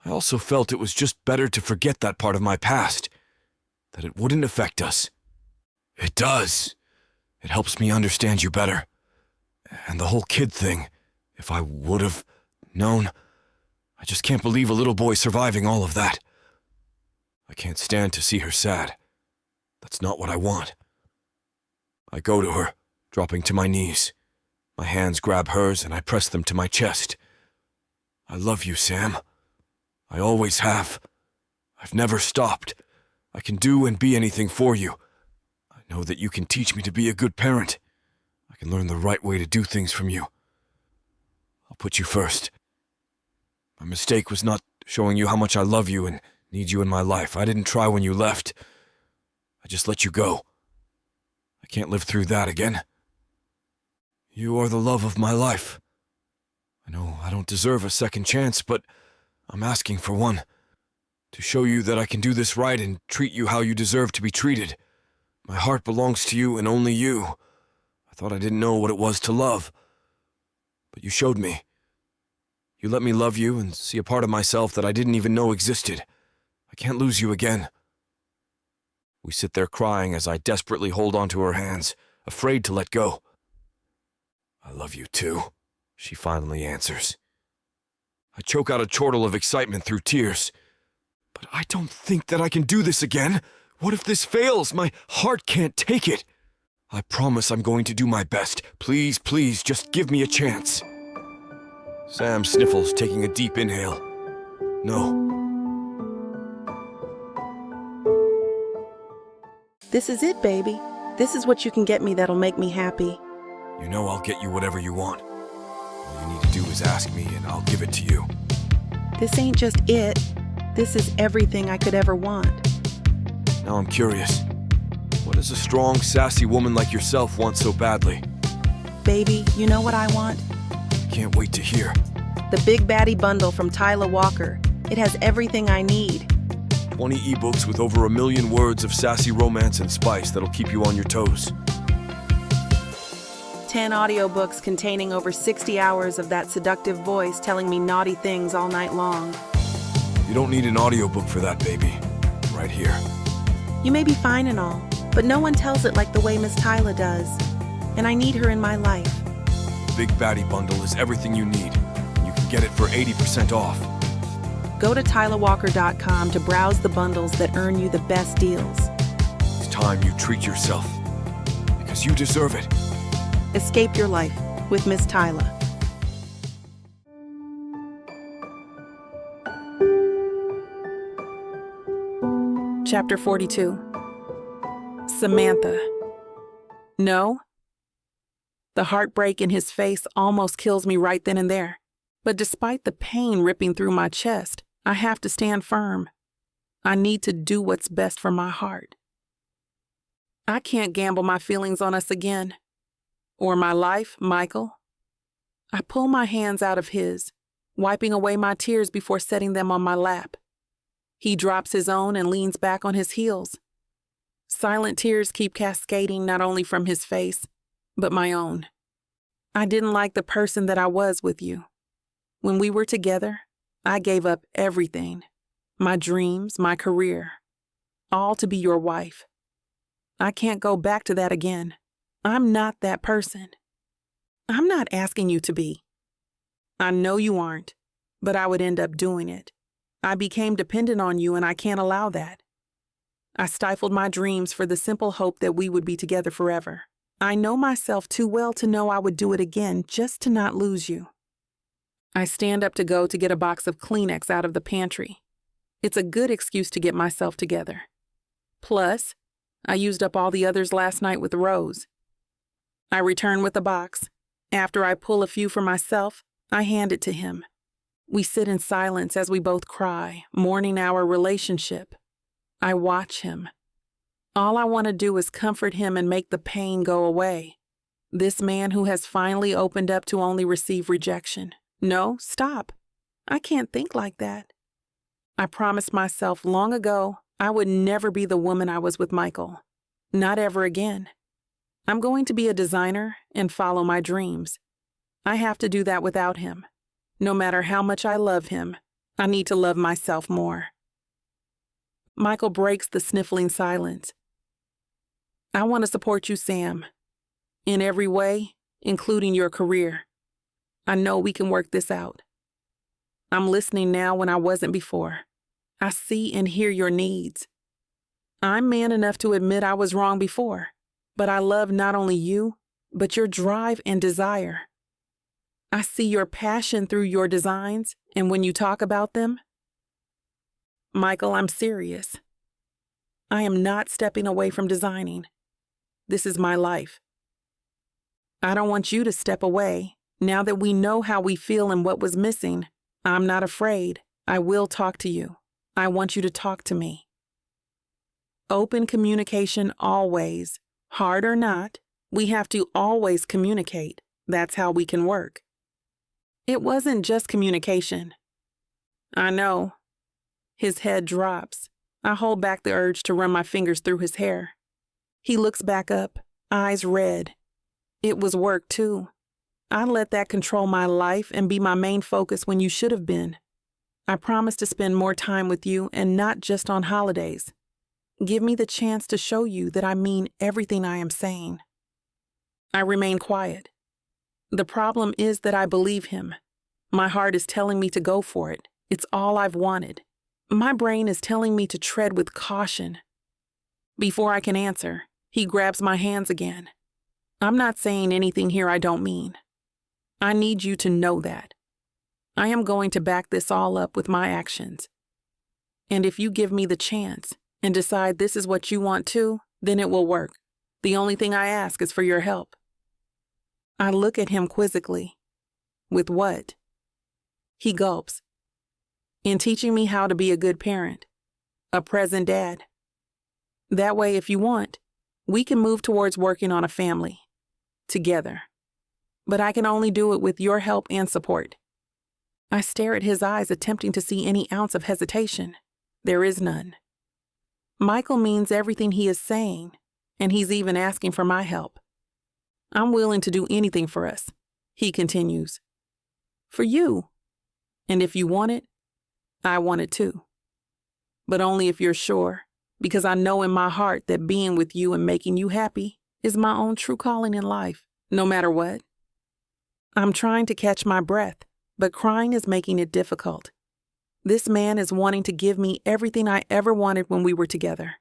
I also felt it was just better to forget that part of my past, that it wouldn't affect us. It does. It helps me understand you better. And the whole kid thing, if I would have known, I just can't believe a little boy surviving all of that. I can't stand to see her sad. That's not what I want. I go to her, dropping to my knees. My hands grab hers and I press them to my chest. I love you, Sam. I always have. I've never stopped. I can do and be anything for you. I know that you can teach me to be a good parent. I can learn the right way to do things from you. I'll put you first. My mistake was not showing you how much I love you and need you in my life. I didn't try when you left. I just let you go. I can't live through that again. You are the love of my life. I know I don't deserve a second chance, but I'm asking for one. To show you that I can do this right and treat you how you deserve to be treated. My heart belongs to you and only you. I thought I didn't know what it was to love. But you showed me. You let me love you and see a part of myself that I didn't even know existed. I can't lose you again. We sit there crying as I desperately hold onto her hands, afraid to let go. I love you too, she finally answers. I choke out a chortle of excitement through tears. But I don't think that I can do this again. What if this fails? My heart can't take it. I promise I'm going to do my best. Please, please, just give me a chance. Sam sniffles, taking a deep inhale. No. This is it, baby. This is what you can get me that'll make me happy. You know I'll get you whatever you want. All you need to do is ask me and I'll give it to you. This ain't just it. This is everything I could ever want. Now I'm curious. What does a strong, sassy woman like yourself want so badly? Baby, you know what I want? Can't wait to hear. The Big Baddie Bundle from Tyla Walker. It has everything I need. 20 ebooks with over 1 million words of sassy romance and spice that'll keep you on your toes. 10 audiobooks containing over 60 hours of that seductive voice telling me naughty things all night long. You don't need an audiobook for that, baby. Right here. You may be fine and all, but no one tells it like the way Miss Tyla does. And I need her in my life. The Big Baddie Bundle is everything you need. And you can get it for 80% off. Go to TylaWalker.com to browse the bundles that earn you the best deals. It's time you treat yourself. Because you deserve it. Escape your life with Miss Tyla. Chapter 42. Samantha. No? The heartbreak in his face almost kills me right then and there. But despite the pain ripping through my chest, I have to stand firm. I need to do what's best for my heart. I can't gamble my feelings on us again. Or my life, Michael. I pull my hands out of his, wiping away my tears before setting them on my lap. He drops his own and leans back on his heels. Silent tears keep cascading not only from his face, but my own. I didn't like the person that I was with you. When we were together, I gave up everything, my dreams, my career, all to be your wife. I can't go back to that again. I'm not that person. I'm not asking you to be. I know you aren't, but I would end up doing it. I became dependent on you and I can't allow that. I stifled my dreams for the simple hope that we would be together forever. I know myself too well to know I would do it again just to not lose you. I stand up to go to get a box of Kleenex out of the pantry. It's a good excuse to get myself together. Plus, I used up all the others last night with Rose. I return with the box. After I pull a few for myself, I hand it to him. We sit in silence as we both cry, mourning our relationship. I watch him. All I want to do is comfort him and make the pain go away. This man who has finally opened up to only receive rejection. No, stop. I can't think like that. I promised myself long ago I would never be the woman I was with Michael. Not ever again. I'm going to be a designer and follow my dreams. I have to do that without him. No matter how much I love him, I need to love myself more. Michael breaks the sniffling silence. I want to support you, Sam. In every way, including your career. I know we can work this out. I'm listening now when I wasn't before. I see and hear your needs. I'm man enough to admit I was wrong before, but I love not only you, but your drive and desire. I see your passion through your designs and when you talk about them. Michael, I'm serious. I am not stepping away from designing. This is my life. I don't want you to step away. Now that we know how we feel and what was missing, I'm not afraid. I will talk to you. I want you to talk to me. Open communication always. Hard or not, we have to always communicate. That's how we can work. It wasn't just communication. I know. His head drops. I hold back the urge to run my fingers through his hair. He looks back up, eyes red. It was work, too. I let that control my life and be my main focus when you should have been. I promise to spend more time with you and not just on holidays. Give me the chance to show you that I mean everything I am saying. I remain quiet. The problem is that I believe him. My heart is telling me to go for it. It's all I've wanted. My brain is telling me to tread with caution. Before I can answer, he grabs my hands again. I'm not saying anything here I don't mean. I need you to know that. I am going to back this all up with my actions. And if you give me the chance and decide this is what you want too, then it will work. The only thing I ask is for your help. I look at him quizzically. With what? He gulps. In teaching me how to be a good parent, a present dad. That way, if you want, we can move towards working on a family. Together. But I can only do it with your help and support. I stare at his eyes, attempting to see any ounce of hesitation. There is none. Michael means everything he is saying, and he's even asking for my help. I'm willing to do anything for us, he continues. For you. And if you want it, I want it too. But only if you're sure, because I know in my heart that being with you and making you happy is my own true calling in life, no matter what. I'm trying to catch my breath, but crying is making it difficult. This man is wanting to give me everything I ever wanted when we were together.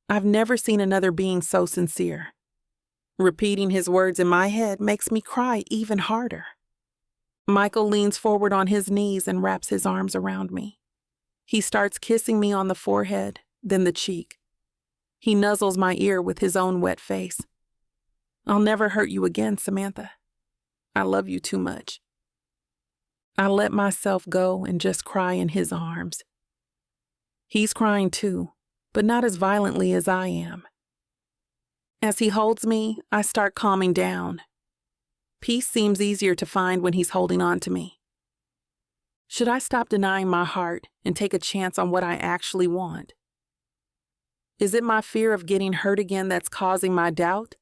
I've never seen another being so sincere. Repeating his words in my head makes me cry even harder. Michael leans forward on his knees and wraps his arms around me. He starts kissing me on the forehead, then the cheek. He nuzzles my ear with his own wet face. I'll never hurt you again, Samantha. I love you too much. I let myself go and just cry in his arms. He's crying too, but not as violently as I am. As he holds me, I start calming down. Peace seems easier to find when he's holding on to me. Should I stop denying my heart and take a chance on what I actually want? Is it my fear of getting hurt again that's causing my doubt?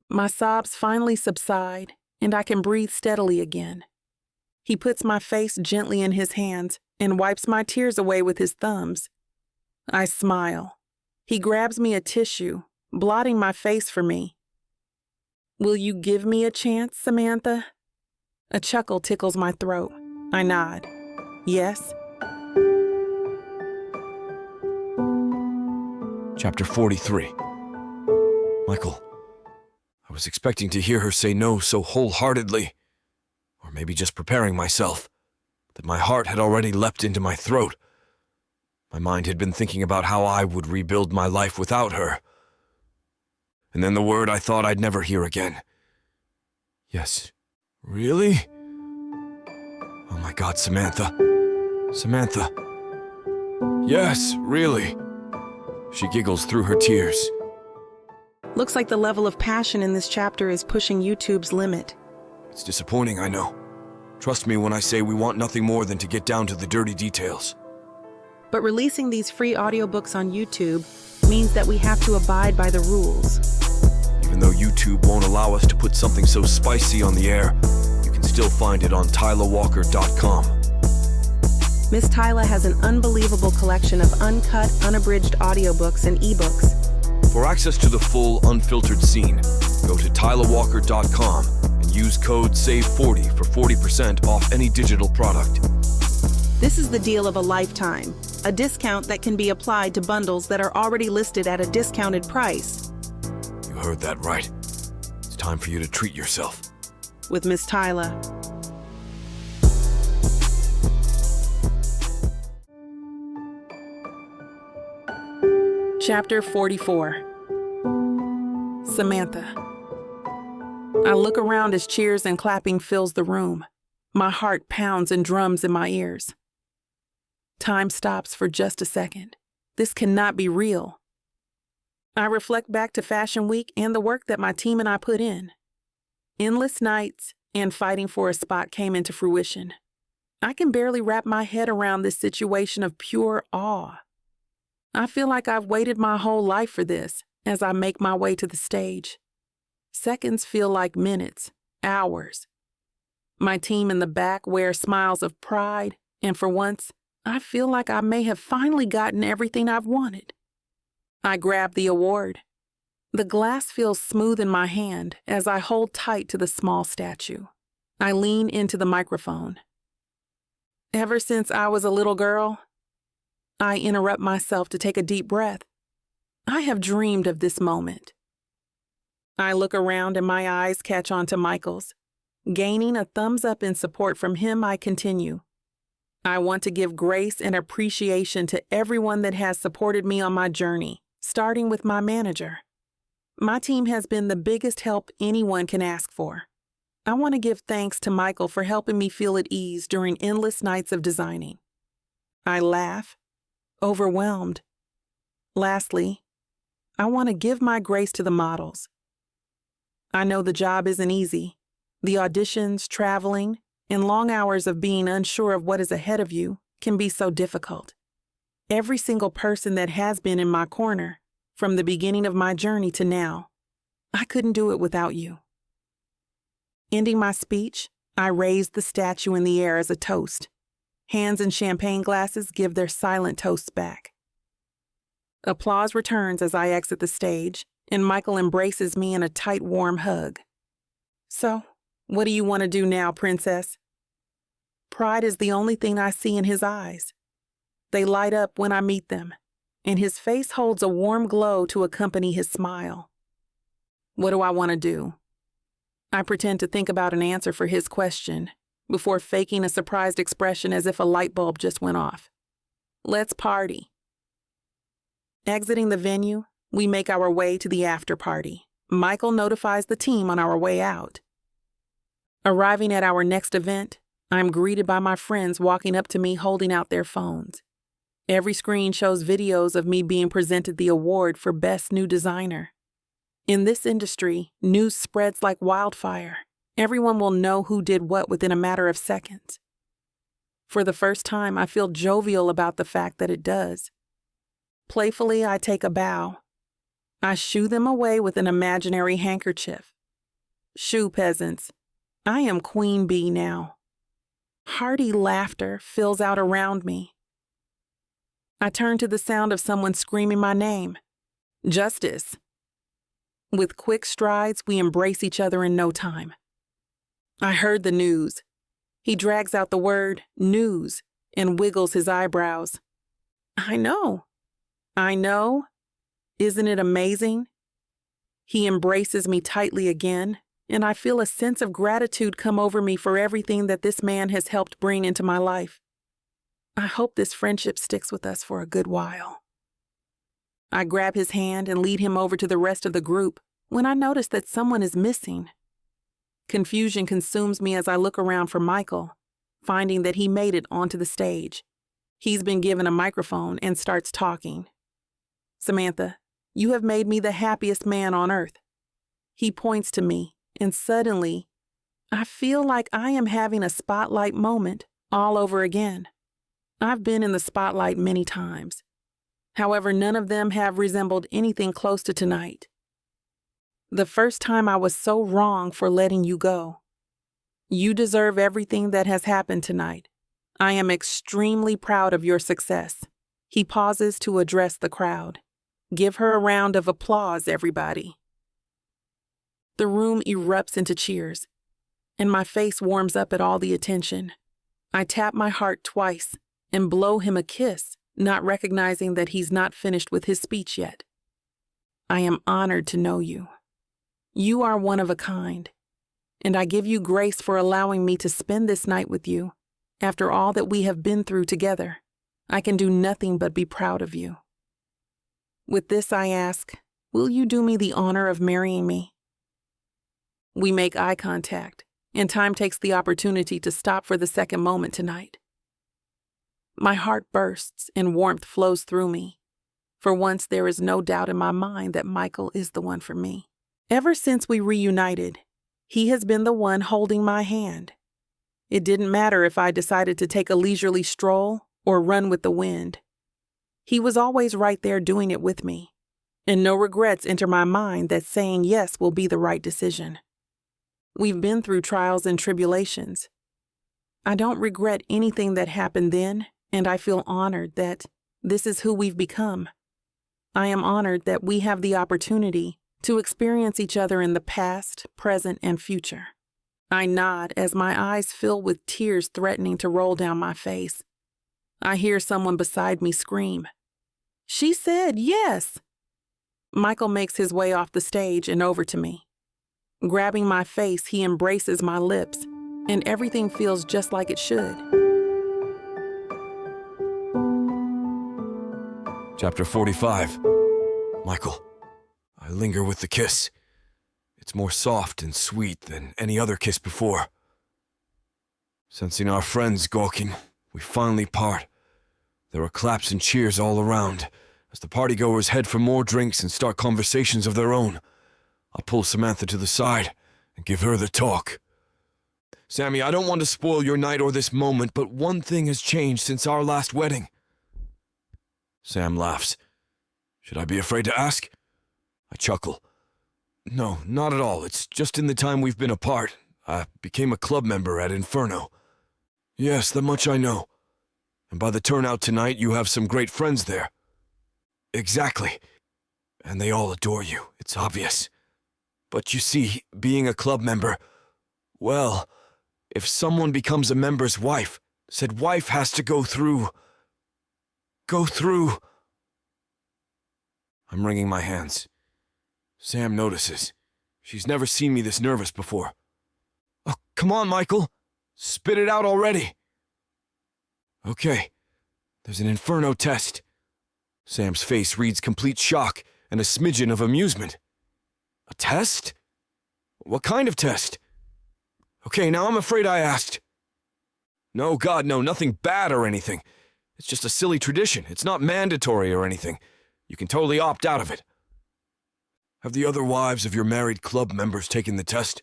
My sobs finally subside, and I can breathe steadily again. He puts my face gently in his hands and wipes my tears away with his thumbs. I smile. He grabs me a tissue, blotting my face for me. Will you give me a chance, Samantha? A chuckle tickles my throat. I nod. Yes. Chapter 43. Michael, I was expecting to hear her say no so wholeheartedly, or maybe just preparing myself, that my heart had already leapt into my throat. My mind had been thinking about how I would rebuild my life without her. And then the word I thought I'd never hear again. Yes. Really? My God, Samantha. Samantha. Yes, really. She giggles through her tears. Looks like the level of passion in this chapter is pushing YouTube's limit. It's disappointing, I know. Trust me when I say we want nothing more than to get down to the dirty details. But releasing these free audiobooks on YouTube means that we have to abide by the rules. Even though YouTube won't allow us to put something so spicy on the air, you can still find it on TylaWalker.com. Miss Tyla has an unbelievable collection of uncut, unabridged audiobooks and ebooks. For access to the full, unfiltered scene, go to TylaWalker.com and use code SAVE40 for 40% off any digital product. This is the deal of a lifetime, a discount that can be applied to bundles that are already listed at a discounted price. You heard that right. It's time for you to treat yourself. With Miss Tyla. Chapter 44. Samantha. I look around as cheers and clapping fills the room. My heart pounds and drums in my ears. Time stops for just a second. This cannot be real. I reflect back to Fashion Week and the work that my team and I put in. Endless nights and fighting for a spot came into fruition. I can barely wrap my head around this situation of pure awe. I feel like I've waited my whole life for this as I make my way to the stage. Seconds feel like minutes, hours. My team in the back wears smiles of pride, and for once, I feel like I may have finally gotten everything I've wanted. I grab the award. The glass feels smooth in my hand as I hold tight to the small statue. I lean into the microphone. Ever since I was a little girl, I interrupt myself to take a deep breath. I have dreamed of this moment. I look around and my eyes catch on to Michael's. Gaining a thumbs up in support from him, I continue. I want to give grace and appreciation to everyone that has supported me on my journey, starting with my manager. My team has been the biggest help anyone can ask for. I want to give thanks to Michael for helping me feel at ease during endless nights of designing. I laugh, overwhelmed. Lastly, I want to give my grace to the models. I know the job isn't easy. The auditions, traveling, and long hours of being unsure of what is ahead of you can be so difficult. Every single person that has been in my corner, from the beginning of my journey to now, I couldn't do it without you. Ending my speech, I raised the statue in the air as a toast. Hands and champagne glasses give their silent toasts back. Applause returns as I exit the stage, and Michael embraces me in a tight, warm hug. So, what do you want to do now, princess? Pride is the only thing I see in his eyes. They light up when I meet them, and his face holds a warm glow to accompany his smile. What do I want to do? I pretend to think about an answer for his question before faking a surprised expression as if a light bulb just went off. Let's party. Exiting the venue, we make our way to the after party. Michael notifies the team on our way out. Arriving at our next event, I'm greeted by my friends walking up to me holding out their phones. Every screen shows videos of me being presented the award for Best New Designer. In this industry, news spreads like wildfire. Everyone will know who did what within a matter of seconds. For the first time, I feel jovial about the fact that it does. Playfully, I take a bow. I shoo them away with an imaginary handkerchief. Shoo, peasants. I am Queen Bee now. Hearty laughter fills out around me. I turn to the sound of someone screaming my name. Justice. With quick strides, we embrace each other in no time. I heard the news. He drags out the word news and wiggles his eyebrows. I know. Isn't it amazing? He embraces me tightly again, and I feel a sense of gratitude come over me for everything that this man has helped bring into my life. I hope this friendship sticks with us for a good while. I grab his hand and lead him over to the rest of the group when I notice that someone is missing. Confusion consumes me as I look around for Michael, finding that he made it onto the stage. He's been given a microphone and starts talking. Samantha, you have made me the happiest man on earth. He points to me, and suddenly, I feel like I am having a spotlight moment all over again. I've been in the spotlight many times. However, none of them have resembled anything close to tonight. The first time I was so wrong for letting you go. You deserve everything that has happened tonight. I am extremely proud of your success. He pauses to address the crowd. Give her a round of applause, everybody. The room erupts into cheers, and my face warms up at all the attention. I tap my heart twice and blow him a kiss, not recognizing that he's not finished with his speech yet. I am honored to know you. You are one of a kind, and I give you grace for allowing me to spend this night with you. After all that we have been through together, I can do nothing but be proud of you. With this, I ask, will you do me the honor of marrying me? We make eye contact, and time takes the opportunity to stop for the second moment tonight. My heart bursts and warmth flows through me. For once, there is no doubt in my mind that Michael is the one for me. Ever since we reunited, he has been the one holding my hand. It didn't matter if I decided to take a leisurely stroll or run with the wind. He was always right there doing it with me, and no regrets enter my mind that saying yes will be the right decision. We've been through trials and tribulations. I don't regret anything that happened then, and I feel honored that this is who we've become. I am honored that we have the opportunity to experience each other in the past, present, and future. I nod as my eyes fill with tears threatening to roll down my face. I hear someone beside me scream, "She said yes!" Michael makes his way off the stage and over to me. Grabbing my face, he embraces my lips, and everything feels just like it should. Chapter 45. Michael, I linger with the kiss. It's more soft and sweet than any other kiss before. Sensing our friends gawking, we finally part. There are claps and cheers all around as the partygoers head for more drinks and start conversations of their own. I pull Samantha to the side and give her the talk. Sammy, I don't want to spoil your night or this moment, but one thing has changed since our last wedding. Sam laughs. Should I be afraid to ask? I chuckle. No, not at all. It's just in the time we've been apart. I became a club member at Inferno. Yes, that much I know. And by the turnout tonight, you have some great friends there. Exactly. And they all adore you, it's obvious. But you see, being a club member, well, if someone becomes a member's wife, said wife has to go through. I'm wringing my hands. Sam notices. She's never seen me this nervous before. Oh, come on, Michael. Spit it out already. Okay, there's an Inferno test. Sam's face reads complete shock and a smidgen of amusement. A test? What kind of test? Okay, now I'm afraid I asked. No, God, no, nothing bad or anything. It's just a silly tradition. It's not mandatory or anything. You can totally opt out of it. Have the other wives of your married club members taken the test?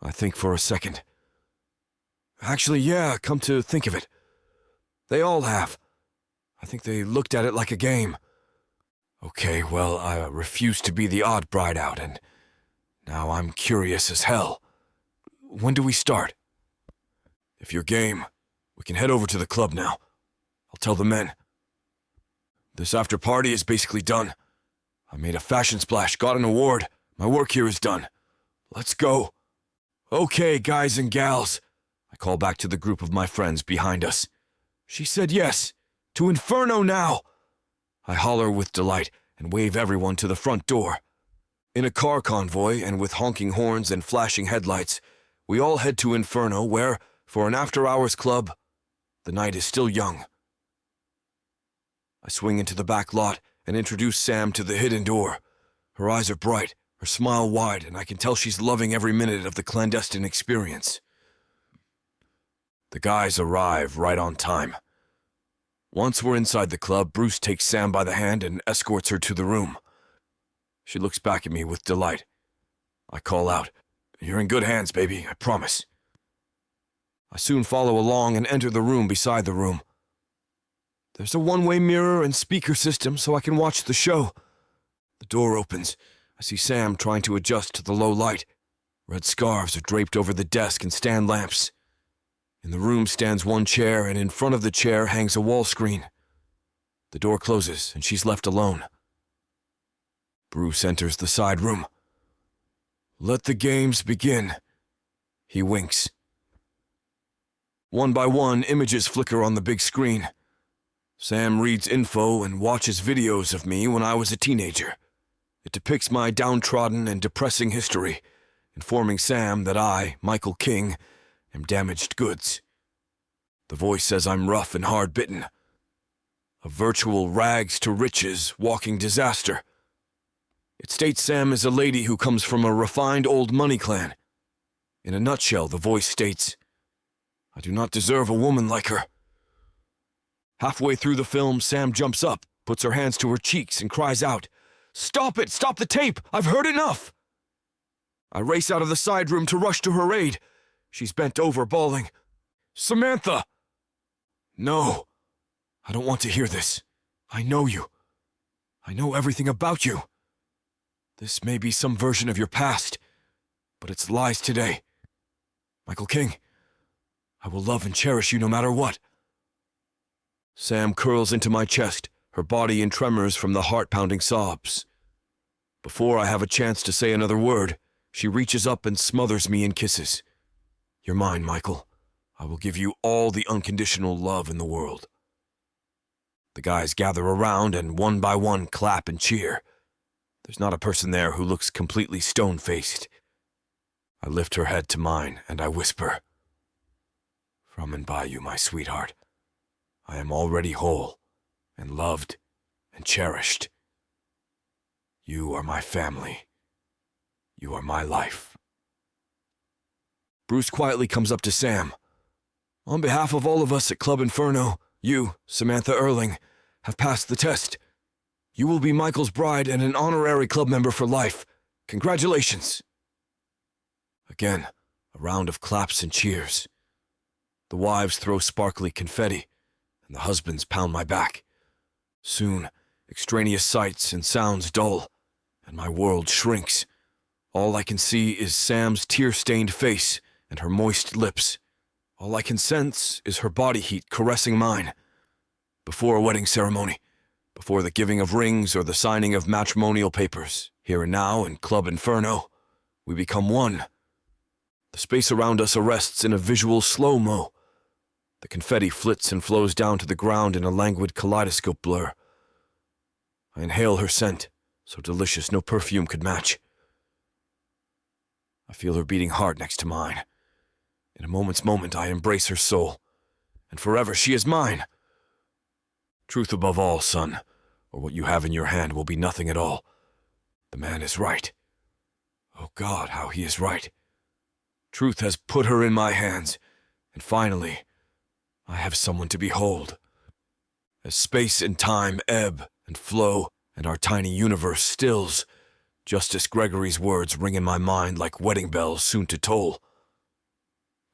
I think for a second. Actually, yeah, come to think of it. They all have. I think they looked at it like a game. Okay, well, I refused to be the odd bride out, and now I'm curious as hell. When do we start? If you're game, we can head over to the club now. I'll tell the men. This after party is basically done. I made a fashion splash, got an award. My work here is done. Let's go. Okay, guys and gals. I call back to the group of my friends behind us. She said yes. To Inferno now. I holler with delight and wave everyone to the front door. In a car convoy and with honking horns and flashing headlights, we all head to Inferno where, for an after-hours club, the night is still young. I swing into the back lot and introduce Sam to the hidden door. Her eyes are bright, her smile wide, and I can tell she's loving every minute of the clandestine experience. The guys arrive right on time. Once we're inside the club, Bruce takes Sam by the hand and escorts her to the room. She looks back at me with delight. I call out, "You're in good hands, baby, I promise." I soon follow along and enter the room beside the room. There's a one-way mirror and speaker system so I can watch the show. The door opens. I see Sam trying to adjust to the low light. Red scarves are draped over the desk and stand lamps. In the room stands one chair, and in front of the chair hangs a wall screen. The door closes, and she's left alone. Bruce enters the side room. "Let the games begin." He winks. One by one, images flicker on the big screen. Sam reads info and watches videos of me when I was a teenager. It depicts my downtrodden and depressing history, informing Sam that I, Michael King, am damaged goods. The voice says I'm rough and hard-bitten. A virtual rags-to-riches walking disaster. It states Sam is a lady who comes from a refined old money clan. In a nutshell, the voice states, I do not deserve a woman like her. Halfway through the film, Sam jumps up, puts her hands to her cheeks, and cries out, "Stop it! Stop the tape! I've heard enough!" I race out of the side room to rush to her aid. She's bent over, bawling, "Samantha!" "No, I don't want to hear this. I know you. I know everything about you. This may be some version of your past, but it's lies today. Michael King, I will love and cherish you no matter what." Sam curls into my chest, her body in tremors from the heart-pounding sobs. Before I have a chance to say another word, she reaches up and smothers me in kisses. "You're mine, Michael. I will give you all the unconditional love in the world." The guys gather around and one by one clap and cheer. There's not a person there who looks completely stone-faced. I lift her head to mine and I whisper, "From and by you, my sweetheart. I am already whole and loved and cherished. You are my family. You are my life." Bruce quietly comes up to Sam. "On behalf of all of us at Club Inferno, you, Samantha Erling, have passed the test. You will be Michael's bride and an honorary club member for life. Congratulations." Again, a round of claps and cheers. The wives throw sparkly confetti, and the husbands pound my back. Soon, extraneous sights and sounds dull, and my world shrinks. All I can see is Sam's tear-stained face and her moist lips. All I can sense is her body heat caressing mine. Before a wedding ceremony, before the giving of rings or the signing of matrimonial papers, here and now in Club Inferno, we become one. The space around us arrests in a visual slow-mo. The confetti flits and flows down to the ground in a languid kaleidoscope blur. I inhale her scent, so delicious no perfume could match. I feel her beating heart next to mine. In a moment's moment, I embrace her soul, and forever she is mine. Truth above all, son, or what you have in your hand will be nothing at all. The man is right. Oh God, how he is right. Truth has put her in my hands, and finally, I have someone to behold. As space and time ebb and flow, and our tiny universe stills, Justice Gregory's words ring in my mind like wedding bells soon to toll.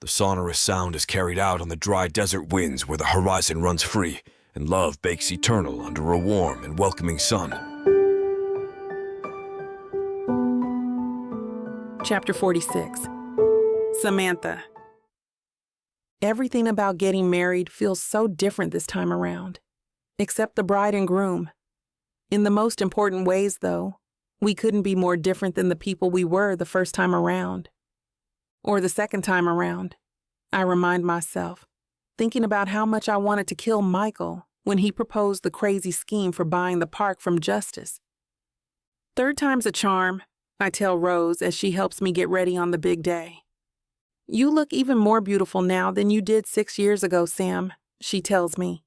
The sonorous sound is carried out on the dry desert winds where the horizon runs free, and love bakes eternal under a warm and welcoming sun. Chapter 46. Samantha. Everything about getting married feels so different this time around, except the bride and groom. In the most important ways, though, we couldn't be more different than the people we were the first time around. Or the second time around, I remind myself, thinking about how much I wanted to kill Michael when he proposed the crazy scheme for buying the park from Justice. Third time's a charm, I tell Rose as she helps me get ready on the big day. "You look even more beautiful now than you did 6 years ago, Sam," she tells me.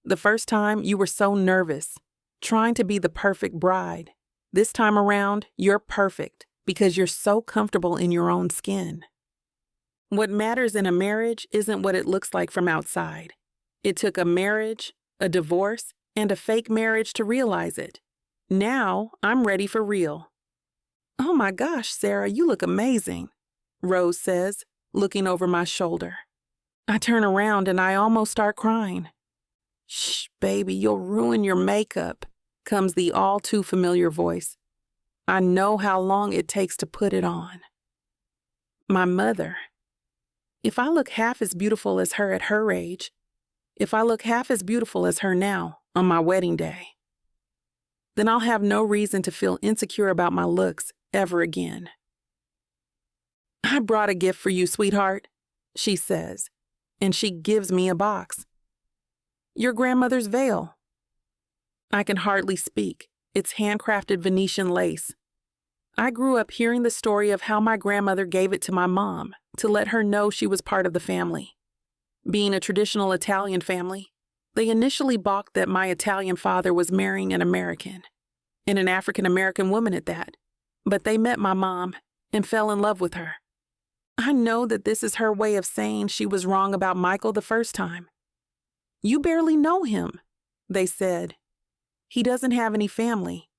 "The first time you were so nervous, trying to be the perfect bride. This time around, you're perfect because you're so comfortable in your own skin." What matters in a marriage isn't what it looks like from outside. It took a marriage, a divorce, and a fake marriage to realize it. Now I'm ready for real. Oh my gosh, Sarah, you look amazing, Rose says, looking over my shoulder. I turn around and I almost start crying. Shh, baby, you'll ruin your makeup, comes the all too familiar voice. I know how long it takes to put it on. My mother. If I look half as beautiful as her at her age, if I look half as beautiful as her now on my wedding day, then I'll have no reason to feel insecure about my looks ever again. I brought a gift for you, sweetheart, she says, and she gives me a box. Your grandmother's veil. I can hardly speak. It's handcrafted Venetian lace. I grew up hearing the story of how my grandmother gave it to my mom to let her know she was part of the family. Being a traditional Italian family, they initially balked that my Italian father was marrying an American, and an African-American woman at that, but they met my mom and fell in love with her. I know that this is her way of saying she was wrong about Michael the first time. You barely know him, they said. He doesn't have any family.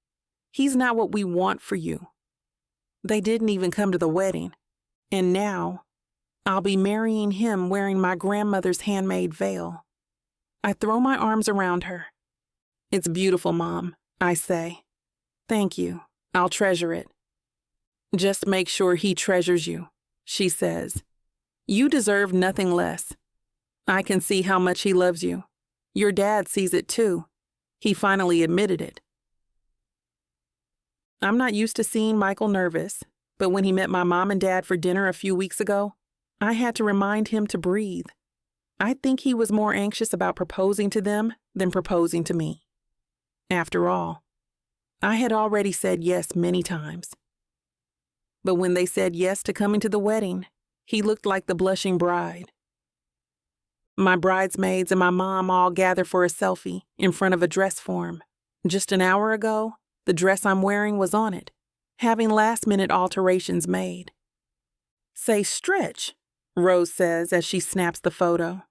He's not what we want for you. They didn't even come to the wedding, and now I'll be marrying him wearing my grandmother's handmade veil. I throw my arms around her. It's beautiful, Mom, I say. Thank you. I'll treasure it. Just make sure he treasures you, she says. You deserve nothing less. I can see how much he loves you. Your dad sees it too. He finally admitted it. I'm not used to seeing Michael nervous, but when he met my mom and dad for dinner a few weeks ago, I had to remind him to breathe. I think he was more anxious about proposing to them than proposing to me. After all, I had already said yes many times. But when they said yes to coming to the wedding, he looked like the blushing bride. My bridesmaids and my mom all gather for a selfie in front of a dress form. Just an hour ago, the dress I'm wearing was on it, having last-minute alterations made. Say stretch, Rose says as she snaps the photo.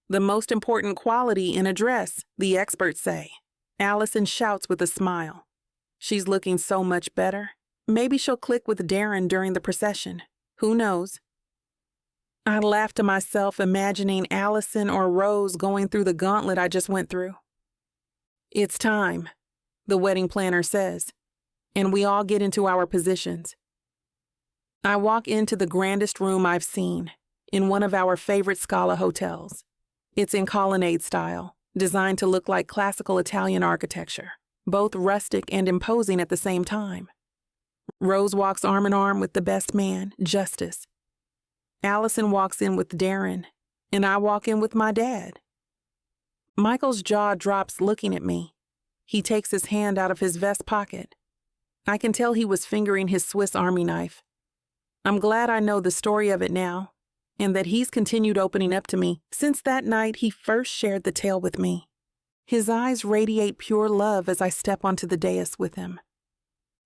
The most important quality in a dress, the experts say. Allison shouts with a smile. She's looking so much better. Maybe she'll click with Darren during the procession. Who knows? I laugh to myself imagining Allison or Rose going through the gauntlet I just went through. It's time, the wedding planner says, and we all get into our positions. I walk into the grandest room I've seen, in one of our favorite Scala hotels. It's in colonnade style, designed to look like classical Italian architecture, both rustic and imposing at the same time. Rose walks arm in arm with the best man, Justice. Allison walks in with Darren, and I walk in with my dad. Michael's jaw drops looking at me. He takes his hand out of his vest pocket. I can tell he was fingering his Swiss Army knife. I'm glad I know the story of it now, and that he's continued opening up to me since that night he first shared the tale with me. His eyes radiate pure love as I step onto the dais with him.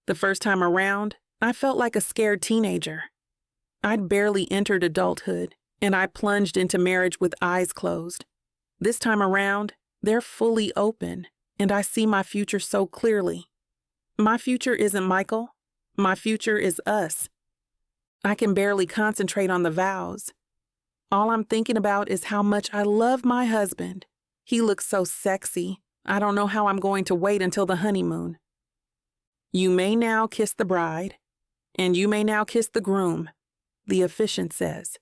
The first time around, I felt like a scared teenager. I'd barely entered adulthood, and I plunged into marriage with eyes closed. This time around, they're fully open, and I see my future so clearly. My future isn't Michael. My future is us. I can barely concentrate on the vows. All I'm thinking about is how much I love my husband. He looks so sexy. I don't know how I'm going to wait until the honeymoon. You may now kiss the bride, and you may now kiss the groom, the officiant says.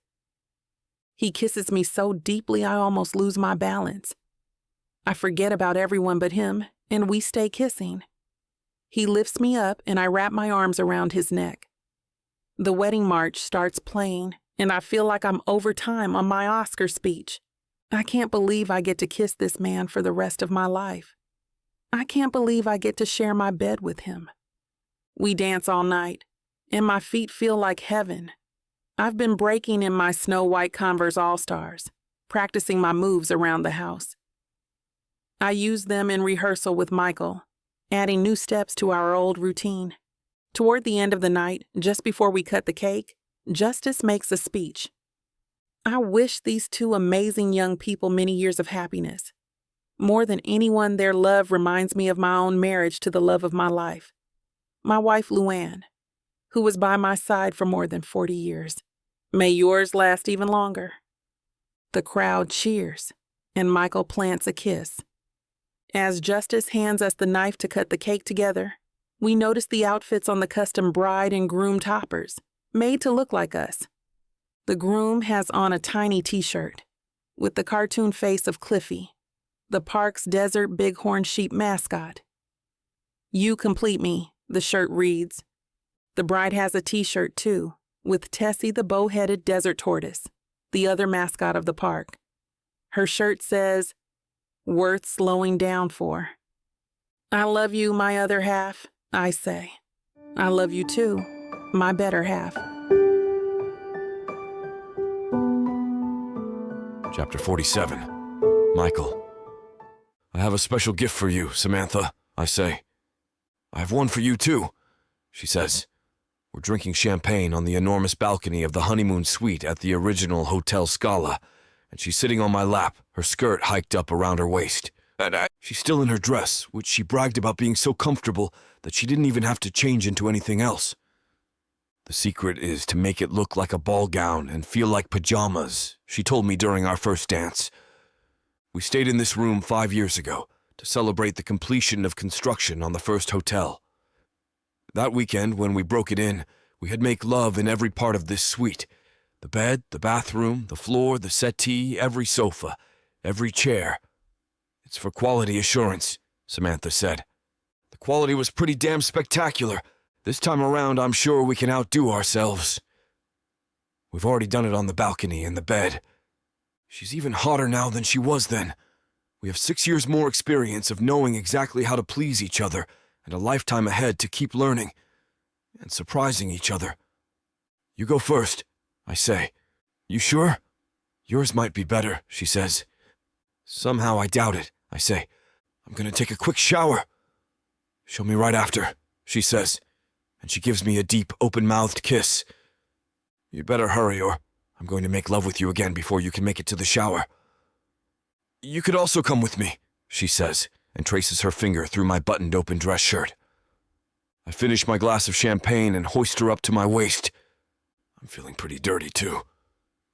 He kisses me so deeply I almost lose my balance. I forget about everyone but him, and we stay kissing. He lifts me up, and I wrap my arms around his neck. The wedding march starts playing, and I feel like I'm over time on my Oscar speech. I can't believe I get to kiss this man for the rest of my life. I can't believe I get to share my bed with him. We dance all night, and my feet feel like heaven. I've been breaking in my snow-white Converse All-Stars, practicing my moves around the house. I use them in rehearsal with Michael, adding new steps to our old routine. Toward the end of the night, just before we cut the cake, Justice makes a speech. I wish these two amazing young people many years of happiness. More than anyone, their love reminds me of my own marriage to the love of my life, my wife Luann, who was by my side for more than 40 years. May yours last even longer. The crowd cheers, and Michael plants a kiss. As Justice hands us the knife to cut the cake together, we notice the outfits on the custom bride and groom toppers, made to look like us. The groom has on a tiny t-shirt with the cartoon face of Cliffy, the park's desert bighorn sheep mascot. You complete me, the shirt reads. The bride has a t-shirt too, with Tessie the bow-headed desert tortoise, the other mascot of the park. Her shirt says, "Worth slowing down for." I love you, my other half, I say. I love you too, my better half. Chapter 47. Michael. I have a special gift for you, Samantha, I say. I have one for you too, she says. We're drinking champagne on the enormous balcony of the honeymoon suite at the original Hotel Scala, and she's sitting on my lap, her skirt hiked up around her waist. And she's still in her dress, which she bragged about being so comfortable that she didn't even have to change into anything else. The secret is to make it look like a ball gown and feel like pajamas, she told me during our first dance. We stayed in this room 5 years ago to celebrate the completion of construction on the first hotel. That weekend, when we broke it in, we had make love in every part of this suite. The bed, the bathroom, the floor, the settee, every sofa, every chair. It's for quality assurance, Samantha said. The quality was pretty damn spectacular. This time around, I'm sure we can outdo ourselves. We've already done it on the balcony and the bed. She's even hotter now than she was then. We have 6 years more experience of knowing exactly how to please each other and a lifetime ahead to keep learning and surprising each other. You go first, I say. You sure? Yours might be better, she says. Somehow I doubt it, I say. I'm gonna take a quick shower. Show me right after, she says, and she gives me a deep, open-mouthed kiss. You'd better hurry, or I'm going to make love with you again before you can make it to the shower. You could also come with me, she says, and traces her finger through my buttoned-open dress shirt. I finish my glass of champagne and hoist her up to my waist. I'm feeling pretty dirty, too.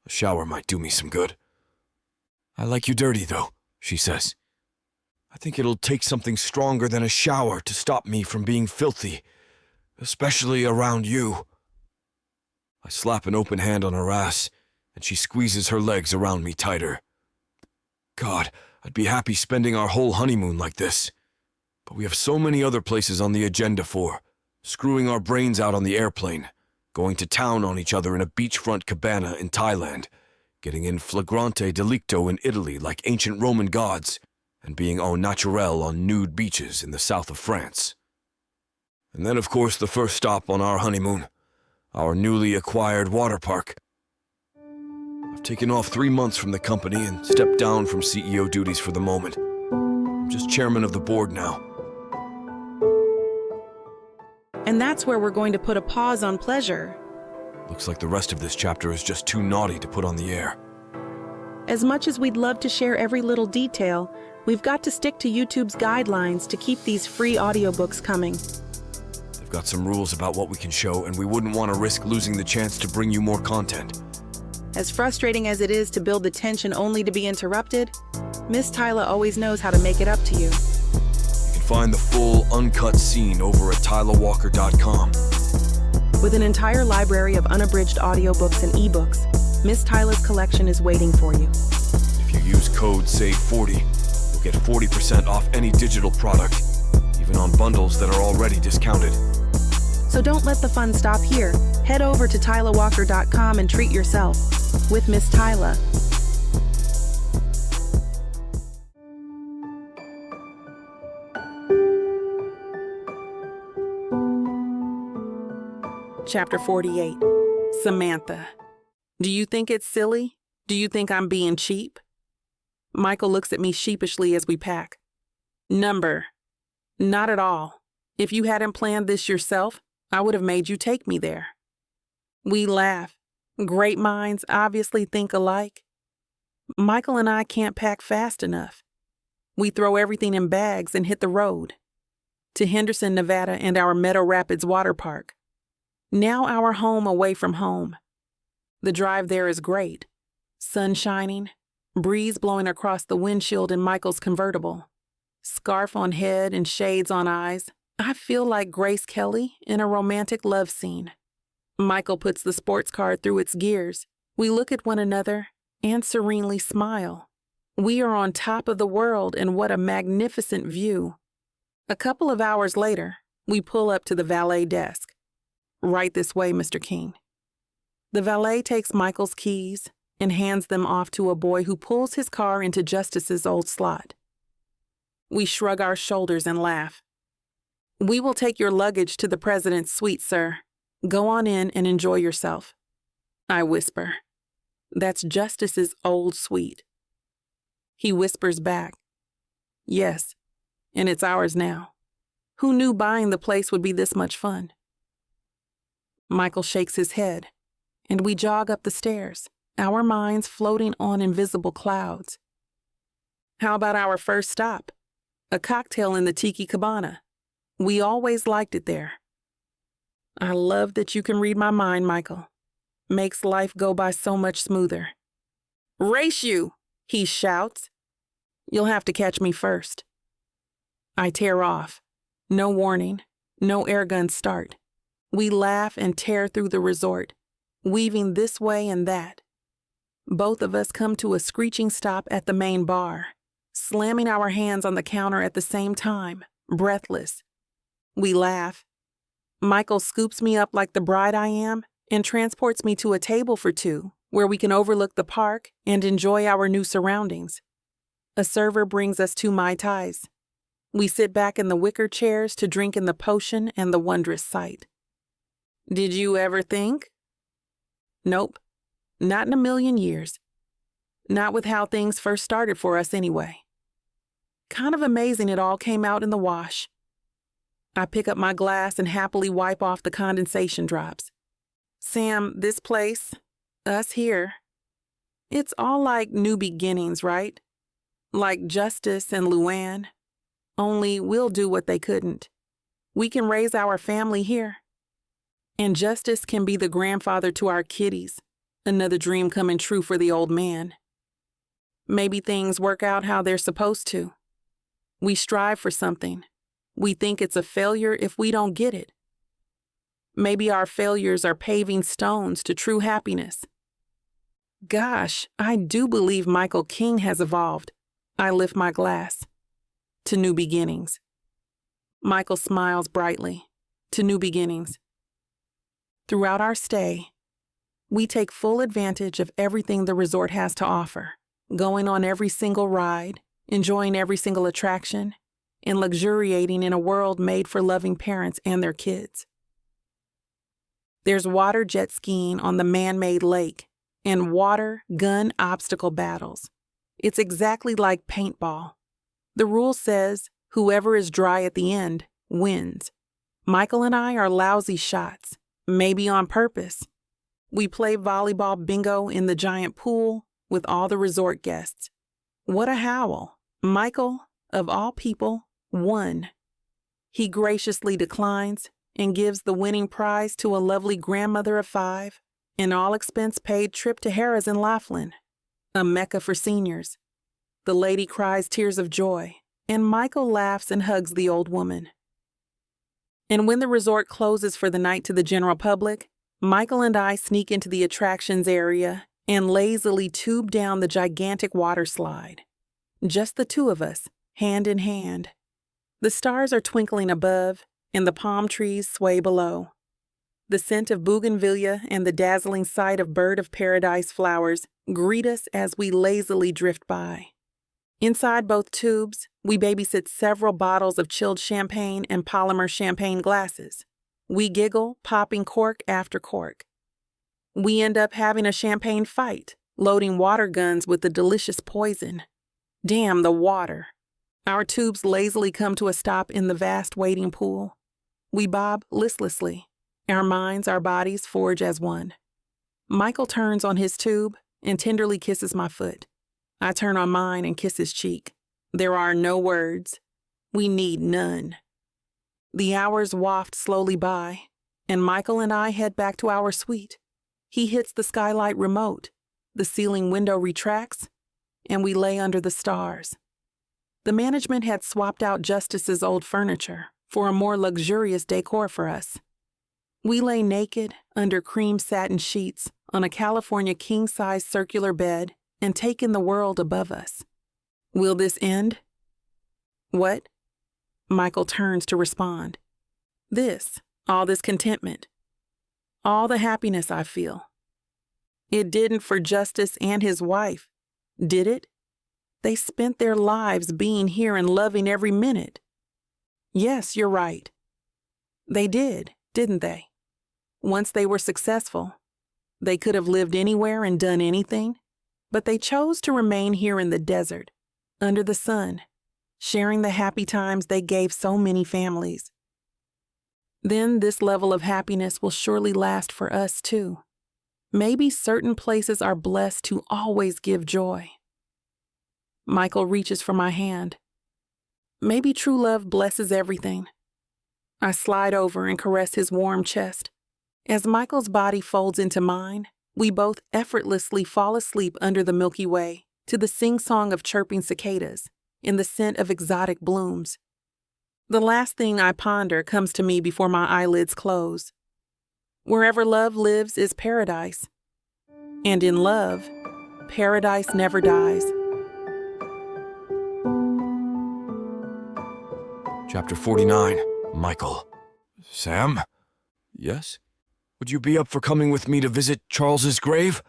A shower might do me some good. I like you dirty, though, she says. I think it'll take something stronger than a shower to stop me from being filthy, especially around you. I slap an open hand on her ass, and she squeezes her legs around me tighter. God, I'd be happy spending our whole honeymoon like this. But we have so many other places on the agenda for screwing our brains out on the airplane, going to town on each other in a beachfront cabana in Thailand, getting in flagrante delicto in Italy like ancient Roman gods, and being au naturel on nude beaches in the south of France. And then, of course, the first stop on our honeymoon, our newly acquired water park. I've taken off 3 months from the company and stepped down from CEO duties for the moment. I'm just chairman of the board now. And that's where we're going to put a pause on pleasure. Looks like the rest of this chapter is just too naughty to put on the air. As much as we'd love to share every little detail, we've got to stick to YouTube's guidelines to keep these free audiobooks coming. They've got some rules about what we can show, and we wouldn't want to risk losing the chance to bring you more content. As frustrating as it is to build the tension only to be interrupted, Miss Tyla always knows how to make it up to you. You can find the full, uncut scene over at tylawalker.com. With an entire library of unabridged audiobooks and ebooks, Miss Tyla's collection is waiting for you. If you use code SAVE40, you'll get 40% off any digital product, even on bundles that are already discounted. So don't let the fun stop here. Head over to tylawalker.com and treat yourself with Miss Tyla. Chapter 48. Samantha. Do you think it's silly? Do you think I'm being cheap? Michael looks at me sheepishly as we pack. Number. Not at all. If you hadn't planned this yourself, I would have made you take me there. We laugh, Great minds obviously think alike. Michael and I can't pack fast enough. We throw everything in bags and hit the road. To Henderson, Nevada and our Meadow Rapids water park. Now our home away from home. The drive there is great. Sun shining, breeze blowing across the windshield in Michael's convertible. Scarf on head and shades on eyes. I feel like Grace Kelly in a romantic love scene. Michael puts the sports car through its gears. We look at one another and serenely smile. We are on top of the world, and what a magnificent view. A couple of hours later, we pull up to the valet desk. Right this way, Mr. King. The valet takes Michael's keys and hands them off to a boy who pulls his car into Justice's old slot. We shrug our shoulders and laugh. We will take your luggage to the president's suite, sir. Go on in and enjoy yourself. I whisper. That's Justice's old suite. He whispers back. Yes, and it's ours now. Who knew buying the place would be this much fun? Michael shakes his head, and we jog up the stairs, our minds floating on invisible clouds. How about our first stop? A cocktail in the Tiki Cabana. We always liked it there. I love that you can read my mind, Michael. Makes life go by so much smoother. Race you, he shouts. You'll have to catch me first. I tear off. No warning, no airgun start. We laugh and tear through the resort, weaving this way and that. Both of us come to a screeching stop at the main bar, slamming our hands on the counter at the same time, breathless. We laugh. Michael scoops me up like the bride I am and transports me to a table for two where we can overlook the park and enjoy our new surroundings. A server brings us 2 Mai Tais. We sit back in the wicker chairs to drink in the potion and the wondrous sight. Did you ever think? Nope, not in a million years. Not with how things first started for us anyway. Kind of amazing it all came out in the wash. I pick up my glass and happily wipe off the condensation drops. Sam, this place, us here, it's all like new beginnings, right? Like Justice and Luann. Only we'll do what they couldn't. We can raise our family here. And Justice can be the grandfather to our kiddies. Another dream coming true for the old man. Maybe things work out how they're supposed to. We strive for something. We think it's a failure if we don't get it. Maybe our failures are paving stones to true happiness. Gosh, I do believe Michael King has evolved. I lift my glass. To new beginnings. Michael smiles brightly. To new beginnings. Throughout our stay, we take full advantage of everything the resort has to offer, going on every single ride, enjoying every single attraction, and luxuriating in a world made for loving parents and their kids. There's water jet skiing on the man-made lake and water gun obstacle battles. It's exactly like paintball. The rule says whoever is dry at the end wins. Michael and I are lousy shots, maybe on purpose. We play volleyball bingo in the giant pool with all the resort guests. What a howl. Michael, of all people, won. He graciously declines and gives the winning prize to a lovely grandmother of 5, an all-expense-paid trip to Harrah's in Laughlin, a mecca for seniors. The lady cries tears of joy, and Michael laughs and hugs the old woman. And when the resort closes for the night to the general public, Michael and I sneak into the attractions area and lazily tube down the gigantic water slide. Just the 2 of us, hand in hand. The stars are twinkling above, and the palm trees sway below. The scent of bougainvillea and the dazzling sight of bird of paradise flowers greet us as we lazily drift by. Inside both tubes, we babysit several bottles of chilled champagne and polymer champagne glasses. We giggle, popping cork after cork. We end up having a champagne fight, loading water guns with the delicious poison. Damn the water. Our tubes lazily come to a stop in the vast waiting pool. We bob listlessly. Our minds, our bodies forge as one. Michael turns on his tube and tenderly kisses my foot. I turn on mine and kiss his cheek. There are no words. We need none. The hours waft slowly by, and Michael and I head back to our suite. He hits the skylight remote, the ceiling window retracts, and we lay under the stars. The management had swapped out Justice's old furniture for a more luxurious decor for us. We lay naked under cream satin sheets on a California king-size circular bed and take in the world above us. Will this end? What? Michael turns to respond. All this contentment, all the happiness I feel. It didn't for Justice and his wife, did it? They spent their lives being here and loving every minute. Yes, you're right. They did, didn't they? Once they were successful, they could have lived anywhere and done anything, but they chose to remain here in the desert, under the sun, sharing the happy times they gave so many families. Then this level of happiness will surely last for us too. Maybe certain places are blessed to always give joy. Michael reaches for my hand. Maybe true love blesses everything. I slide over and caress his warm chest. As Michael's body folds into mine, we both effortlessly fall asleep under the Milky Way to the sing-song of chirping cicadas in the scent of exotic blooms. The last thing I ponder comes to me before my eyelids close. Wherever love lives is paradise. And in love, paradise never dies. Chapter 49. Michael. Sam? Yes? Would you be up for coming with me to visit Charles's grave?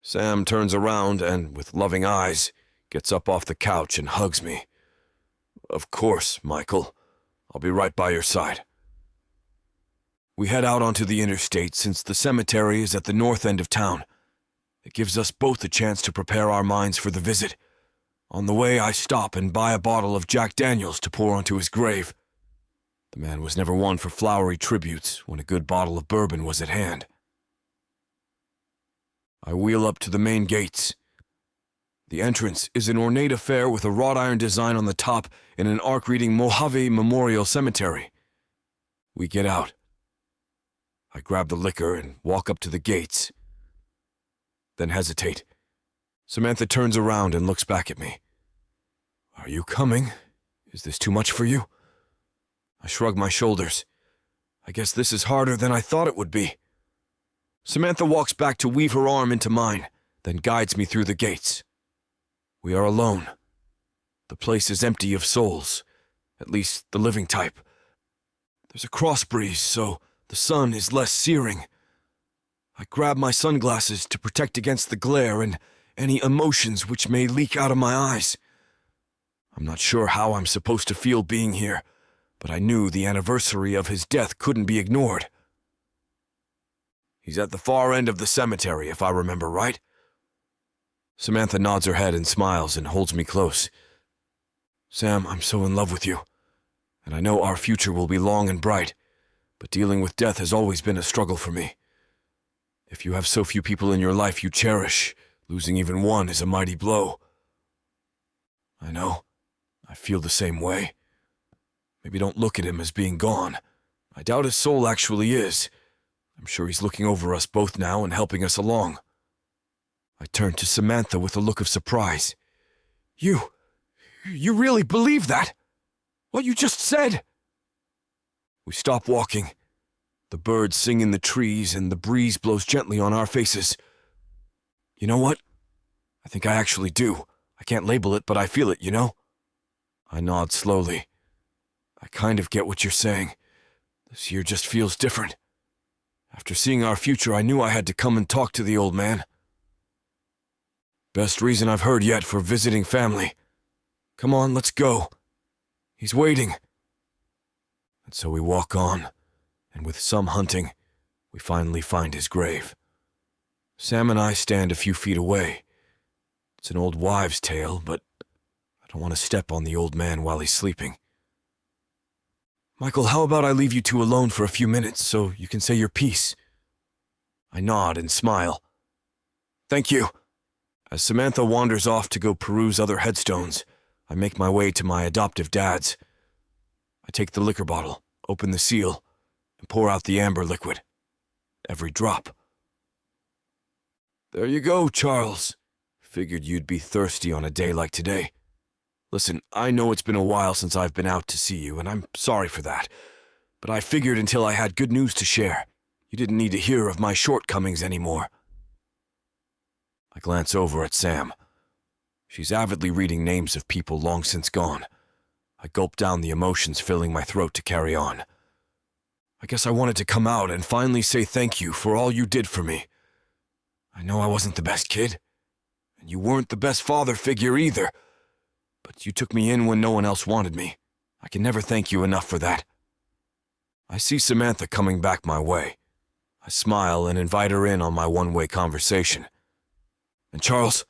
Sam turns around and, with loving eyes, gets up off the couch and hugs me. Of course, Michael. I'll be right by your side. We head out onto the interstate since the cemetery is at the north end of town. It gives us both a chance to prepare our minds for the visit. On the way, I stop and buy a bottle of Jack Daniels to pour onto his grave. The man was never one for flowery tributes when a good bottle of bourbon was at hand. I wheel up to the main gates. The entrance is an ornate affair with a wrought iron design on the top in an arc-reading Mojave Memorial Cemetery. We get out. I grab the liquor and walk up to the gates, then hesitate. Samantha turns around and looks back at me. Are you coming? Is this too much for you? I shrug my shoulders. I guess this is harder than I thought it would be. Samantha walks back to weave her arm into mine, then guides me through the gates. We are alone. The place is empty of souls, at least the living type. There's a cross breeze, so the sun is less searing. I grab my sunglasses to protect against the glare and any emotions which may leak out of my eyes. I'm not sure how I'm supposed to feel being here, but I knew the anniversary of his death couldn't be ignored. He's at the far end of the cemetery, if I remember right. Samantha nods her head and smiles and holds me close. Sam, I'm so in love with you, and I know our future will be long and bright, but dealing with death has always been a struggle for me. If you have so few people in your life you cherish, losing even one is a mighty blow. I know. I feel the same way. Maybe don't look at him as being gone. I doubt his soul actually is. I'm sure he's looking over us both now and helping us along. I turned to Samantha with a look of surprise. You really believe that? What you just said? We stop walking. The birds sing in the trees and the breeze blows gently on our faces. You know what? I think I actually do. I can't label it, but I feel it, you know? I nod slowly. I kind of get what you're saying. This year just feels different. After seeing our future, I knew I had to come and talk to the old man. Best reason I've heard yet for visiting family. Come on, let's go. He's waiting. And so we walk on, and with some hunting, we finally find his grave. Sam and I stand a few feet away. It's an old wives' tale, but I don't want to step on the old man while he's sleeping. Michael, how about I leave you two alone for a few minutes so you can say your piece? I nod and smile. Thank you. As Samantha wanders off to go peruse other headstones, I make my way to my adoptive dad's. I take the liquor bottle, open the seal, and pour out the amber liquid. Every drop. There you go, Charles. Figured you'd be thirsty on a day like today. Listen, I know it's been a while since I've been out to see you, and I'm sorry for that. But I figured until I had good news to share, you didn't need to hear of my shortcomings anymore. I glance over at Sam. She's avidly reading names of people long since gone. I gulp down the emotions filling my throat to carry on. I guess I wanted to come out and finally say thank you for all you did for me. I know I wasn't the best kid, and you weren't the best father figure either, but you took me in when no one else wanted me. I can never thank you enough for that. I see Samantha coming back my way. I smile and invite her in on my one-way conversation. And Charles,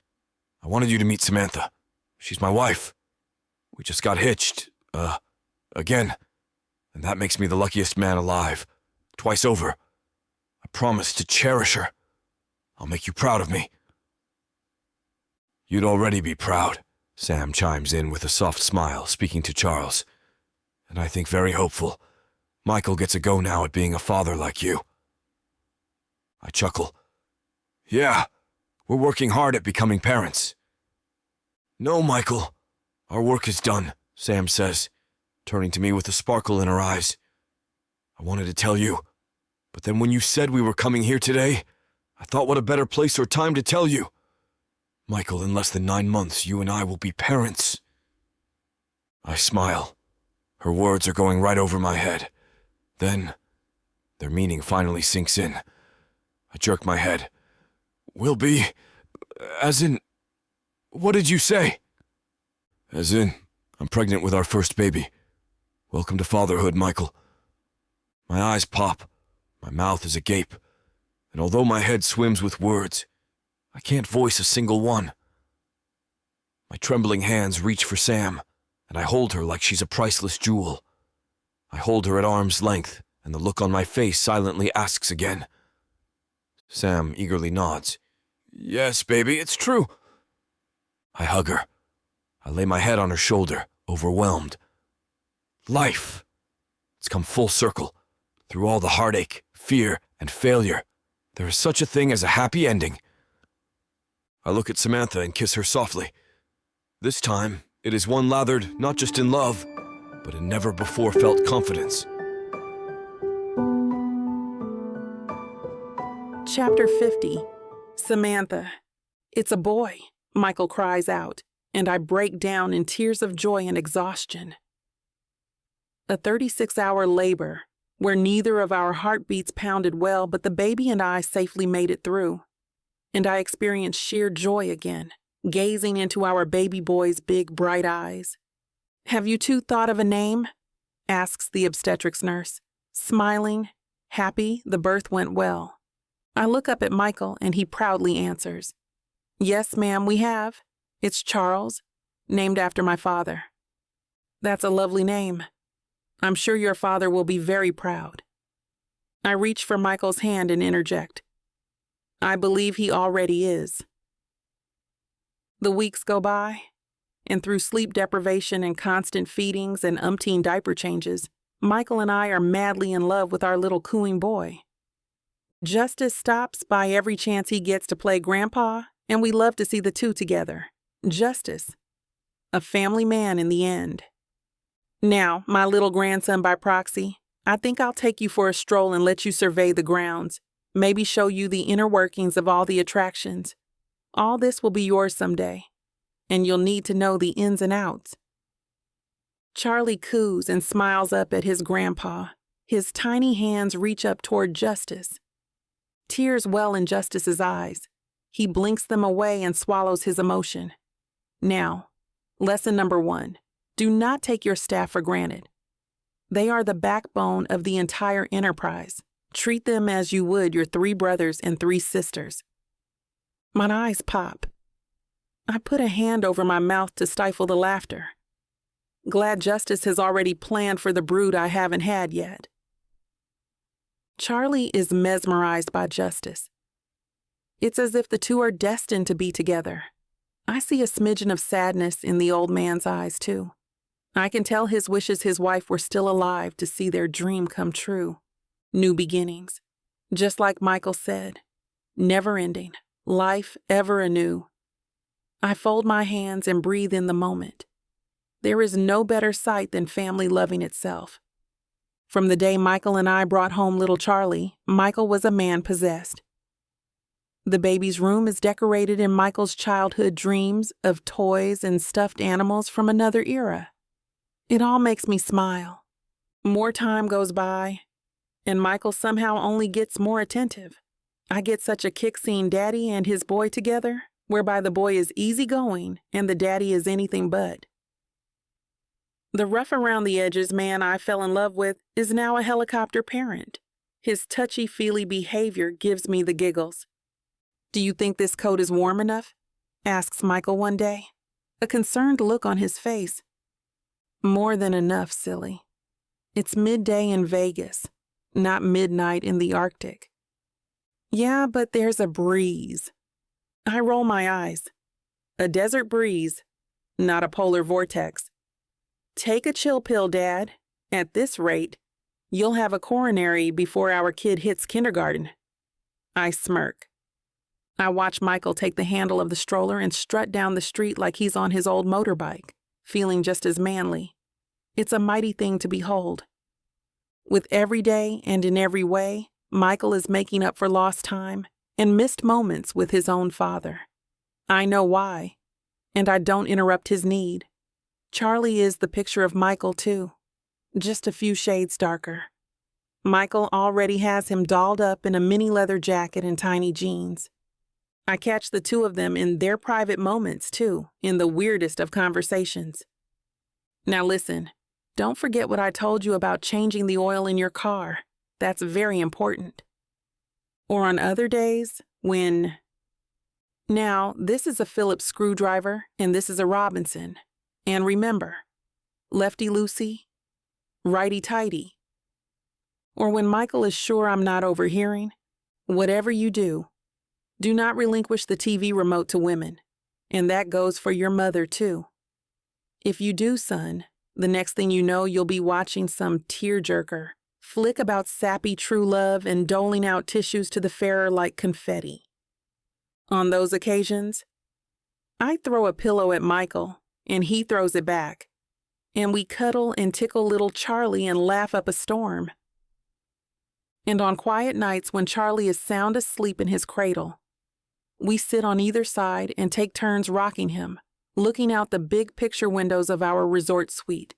I wanted you to meet Samantha. She's my wife. We just got hitched, again, and that makes me the luckiest man alive, twice over. I promise to cherish her. I'll make you proud of me. You'd already be proud, Sam chimes in with a soft smile, speaking to Charles. And I think very hopeful. Michael gets a go now at being a father like you. I chuckle. Yeah, we're working hard at becoming parents. No, Michael. Our work is done, Sam says, turning to me with a sparkle in her eyes. I wanted to tell you, but then when you said we were coming here today, I thought what a better place or time to tell you. Michael, in less than 9 months, you and I will be parents. I smile. Her words are going right over my head. Then, their meaning finally sinks in. I jerk my head. Will be, as in, what did you say? As in, I'm pregnant with our first baby. Welcome to fatherhood, Michael. My eyes pop. My mouth is agape. And although my head swims with words, I can't voice a single one. My trembling hands reach for Sam, and I hold her like she's a priceless jewel. I hold her at arm's length, and the look on my face silently asks again. Sam eagerly nods. Yes, baby, it's true. I hug her. I lay my head on her shoulder, overwhelmed. Life. It's come full circle. Through all the heartache, fear, and failure, there is such a thing as a happy ending. I look at Samantha and kiss her softly. This time, it is one lathered not just in love, but in never-before-felt confidence. Chapter 50. Samantha. It's a boy, Michael cries out, and I break down in tears of joy and exhaustion. A 36-hour labor, where neither of our heartbeats pounded well, but the baby and I safely made it through. And I experienced sheer joy again, gazing into our baby boy's big, bright eyes. Have you two thought of a name? Asks the obstetrics nurse, smiling, happy the birth went well. I look up at Michael and he proudly answers, Yes, ma'am, we have. It's Charles, named after my father. That's a lovely name. I'm sure your father will be very proud. I reach for Michael's hand and interject. I believe he already is. The weeks go by, and through sleep deprivation and constant feedings and umpteen diaper changes, Michael and I are madly in love with our little cooing boy. Justice stops by every chance he gets to play grandpa, and we love to see the two together. Justice, a family man in the end. Now, my little grandson by proxy, I think I'll take you for a stroll and let you survey the grounds, maybe show you the inner workings of all the attractions. All this will be yours someday, and you'll need to know the ins and outs. Charlie coos and smiles up at his grandpa. His tiny hands reach up toward Justice. Tears well in Justice's eyes. He blinks them away and swallows his emotion. Now, lesson number 1. Do not take your staff for granted. They are the backbone of the entire enterprise. Treat them as you would your 3 brothers and 3 sisters. My eyes pop. I put a hand over my mouth to stifle the laughter. Glad Justice has already planned for the brood I haven't had yet. Charlie is mesmerized by Justice. It's as if the two are destined to be together. I see a smidgen of sadness in the old man's eyes, too. I can tell his wishes his wife were still alive to see their dream come true. New beginnings. Just like Michael said, never ending, life ever anew. I fold my hands and breathe in the moment. There is no better sight than family loving itself. From the day Michael and I brought home little Charlie, Michael was a man possessed. The baby's room is decorated in Michael's childhood dreams of toys and stuffed animals from another era. It all makes me smile. More time goes by, and Michael somehow only gets more attentive. I get such a kick seeing Daddy and his boy together, whereby the boy is easygoing and the daddy is anything but. The rough around the edges man I fell in love with is now a helicopter parent. His touchy-feely behavior gives me the giggles. "Do you think this coat is warm enough?" asks Michael one day, a concerned look on his face. "More than enough, silly. It's midday in Vegas, not midnight in the Arctic." "Yeah, but there's a breeze." I roll my eyes. "A desert breeze, not a polar vortex." "Take a chill pill, Dad. At this rate, you'll have a coronary before our kid hits kindergarten." I smirk. I watch Michael take the handle of the stroller and strut down the street like he's on his old motorbike, feeling just as manly. It's a mighty thing to behold. With every day and in every way, Michael is making up for lost time and missed moments with his own father. I know why, and I don't interrupt his need. Charlie is the picture of Michael, too, just a few shades darker. Michael already has him dolled up in a mini leather jacket and tiny jeans. I catch the two of them in their private moments, too, in the weirdest of conversations. "Now listen, don't forget what I told you about changing the oil in your car. That's very important." Or on other days, when... Now, this is a Phillips screwdriver, and this is a Robinson. And remember, lefty-loosey, righty-tighty. Or when Michael is sure I'm not overhearing, whatever you do not relinquish the TV remote to women, and that goes for your mother, too. If you do, son, the next thing you know, you'll be watching some tearjerker flick about sappy true love and doling out tissues to the farer like confetti. On those occasions, I throw a pillow at Michael, and he throws it back, and we cuddle and tickle little Charlie and laugh up a storm. And on quiet nights when Charlie is sound asleep in his cradle, we sit on either side and take turns rocking him, looking out the big picture windows of our resort suite,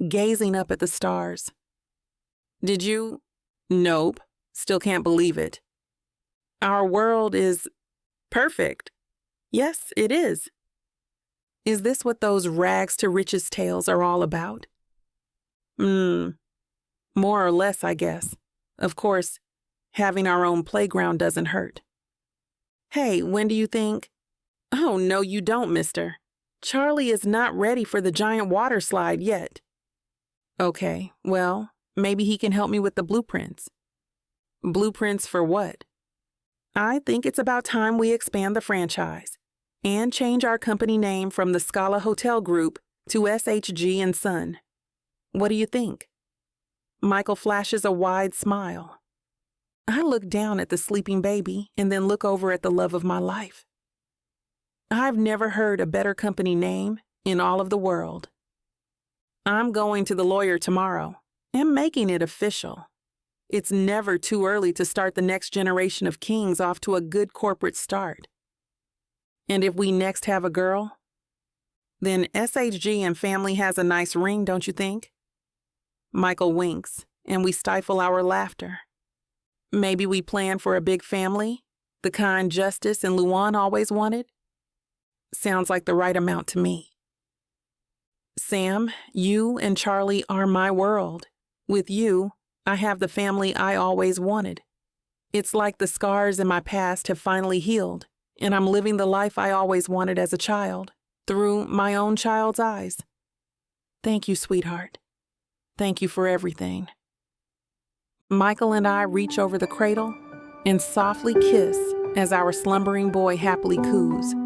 gazing up at the stars. Did you? Nope. Still can't believe it. Our world is perfect. Yes, it is. Is this what those rags to riches tales are all about? More or less, I guess. Of course, having our own playground doesn't hurt. Hey, when do you think? Oh, no, you don't, mister. Charlie is not ready for the giant water slide yet. Okay, well, maybe he can help me with the blueprints. Blueprints for what? I think it's about time we expand the franchise and change our company name from the Scala Hotel Group to SHG & Son. What do you think? Michael flashes a wide smile. I look down at the sleeping baby and then look over at the love of my life. I've never heard a better company name in all of the world. I'm going to the lawyer tomorrow and making it official. It's never too early to start the next generation of kings off to a good corporate start. And if we next have a girl, then SHG and family has a nice ring, don't you think? Michael winks, and we stifle our laughter. Maybe we plan for a big family, the kind Justice and Luan always wanted? Sounds like the right amount to me. Sam, you and Charlie are my world. With you, I have the family I always wanted. It's like the scars in my past have finally healed, and I'm living the life I always wanted as a child, through my own child's eyes. Thank you, sweetheart. Thank you for everything. Michael and I reach over the cradle and softly kiss as our slumbering boy happily coos.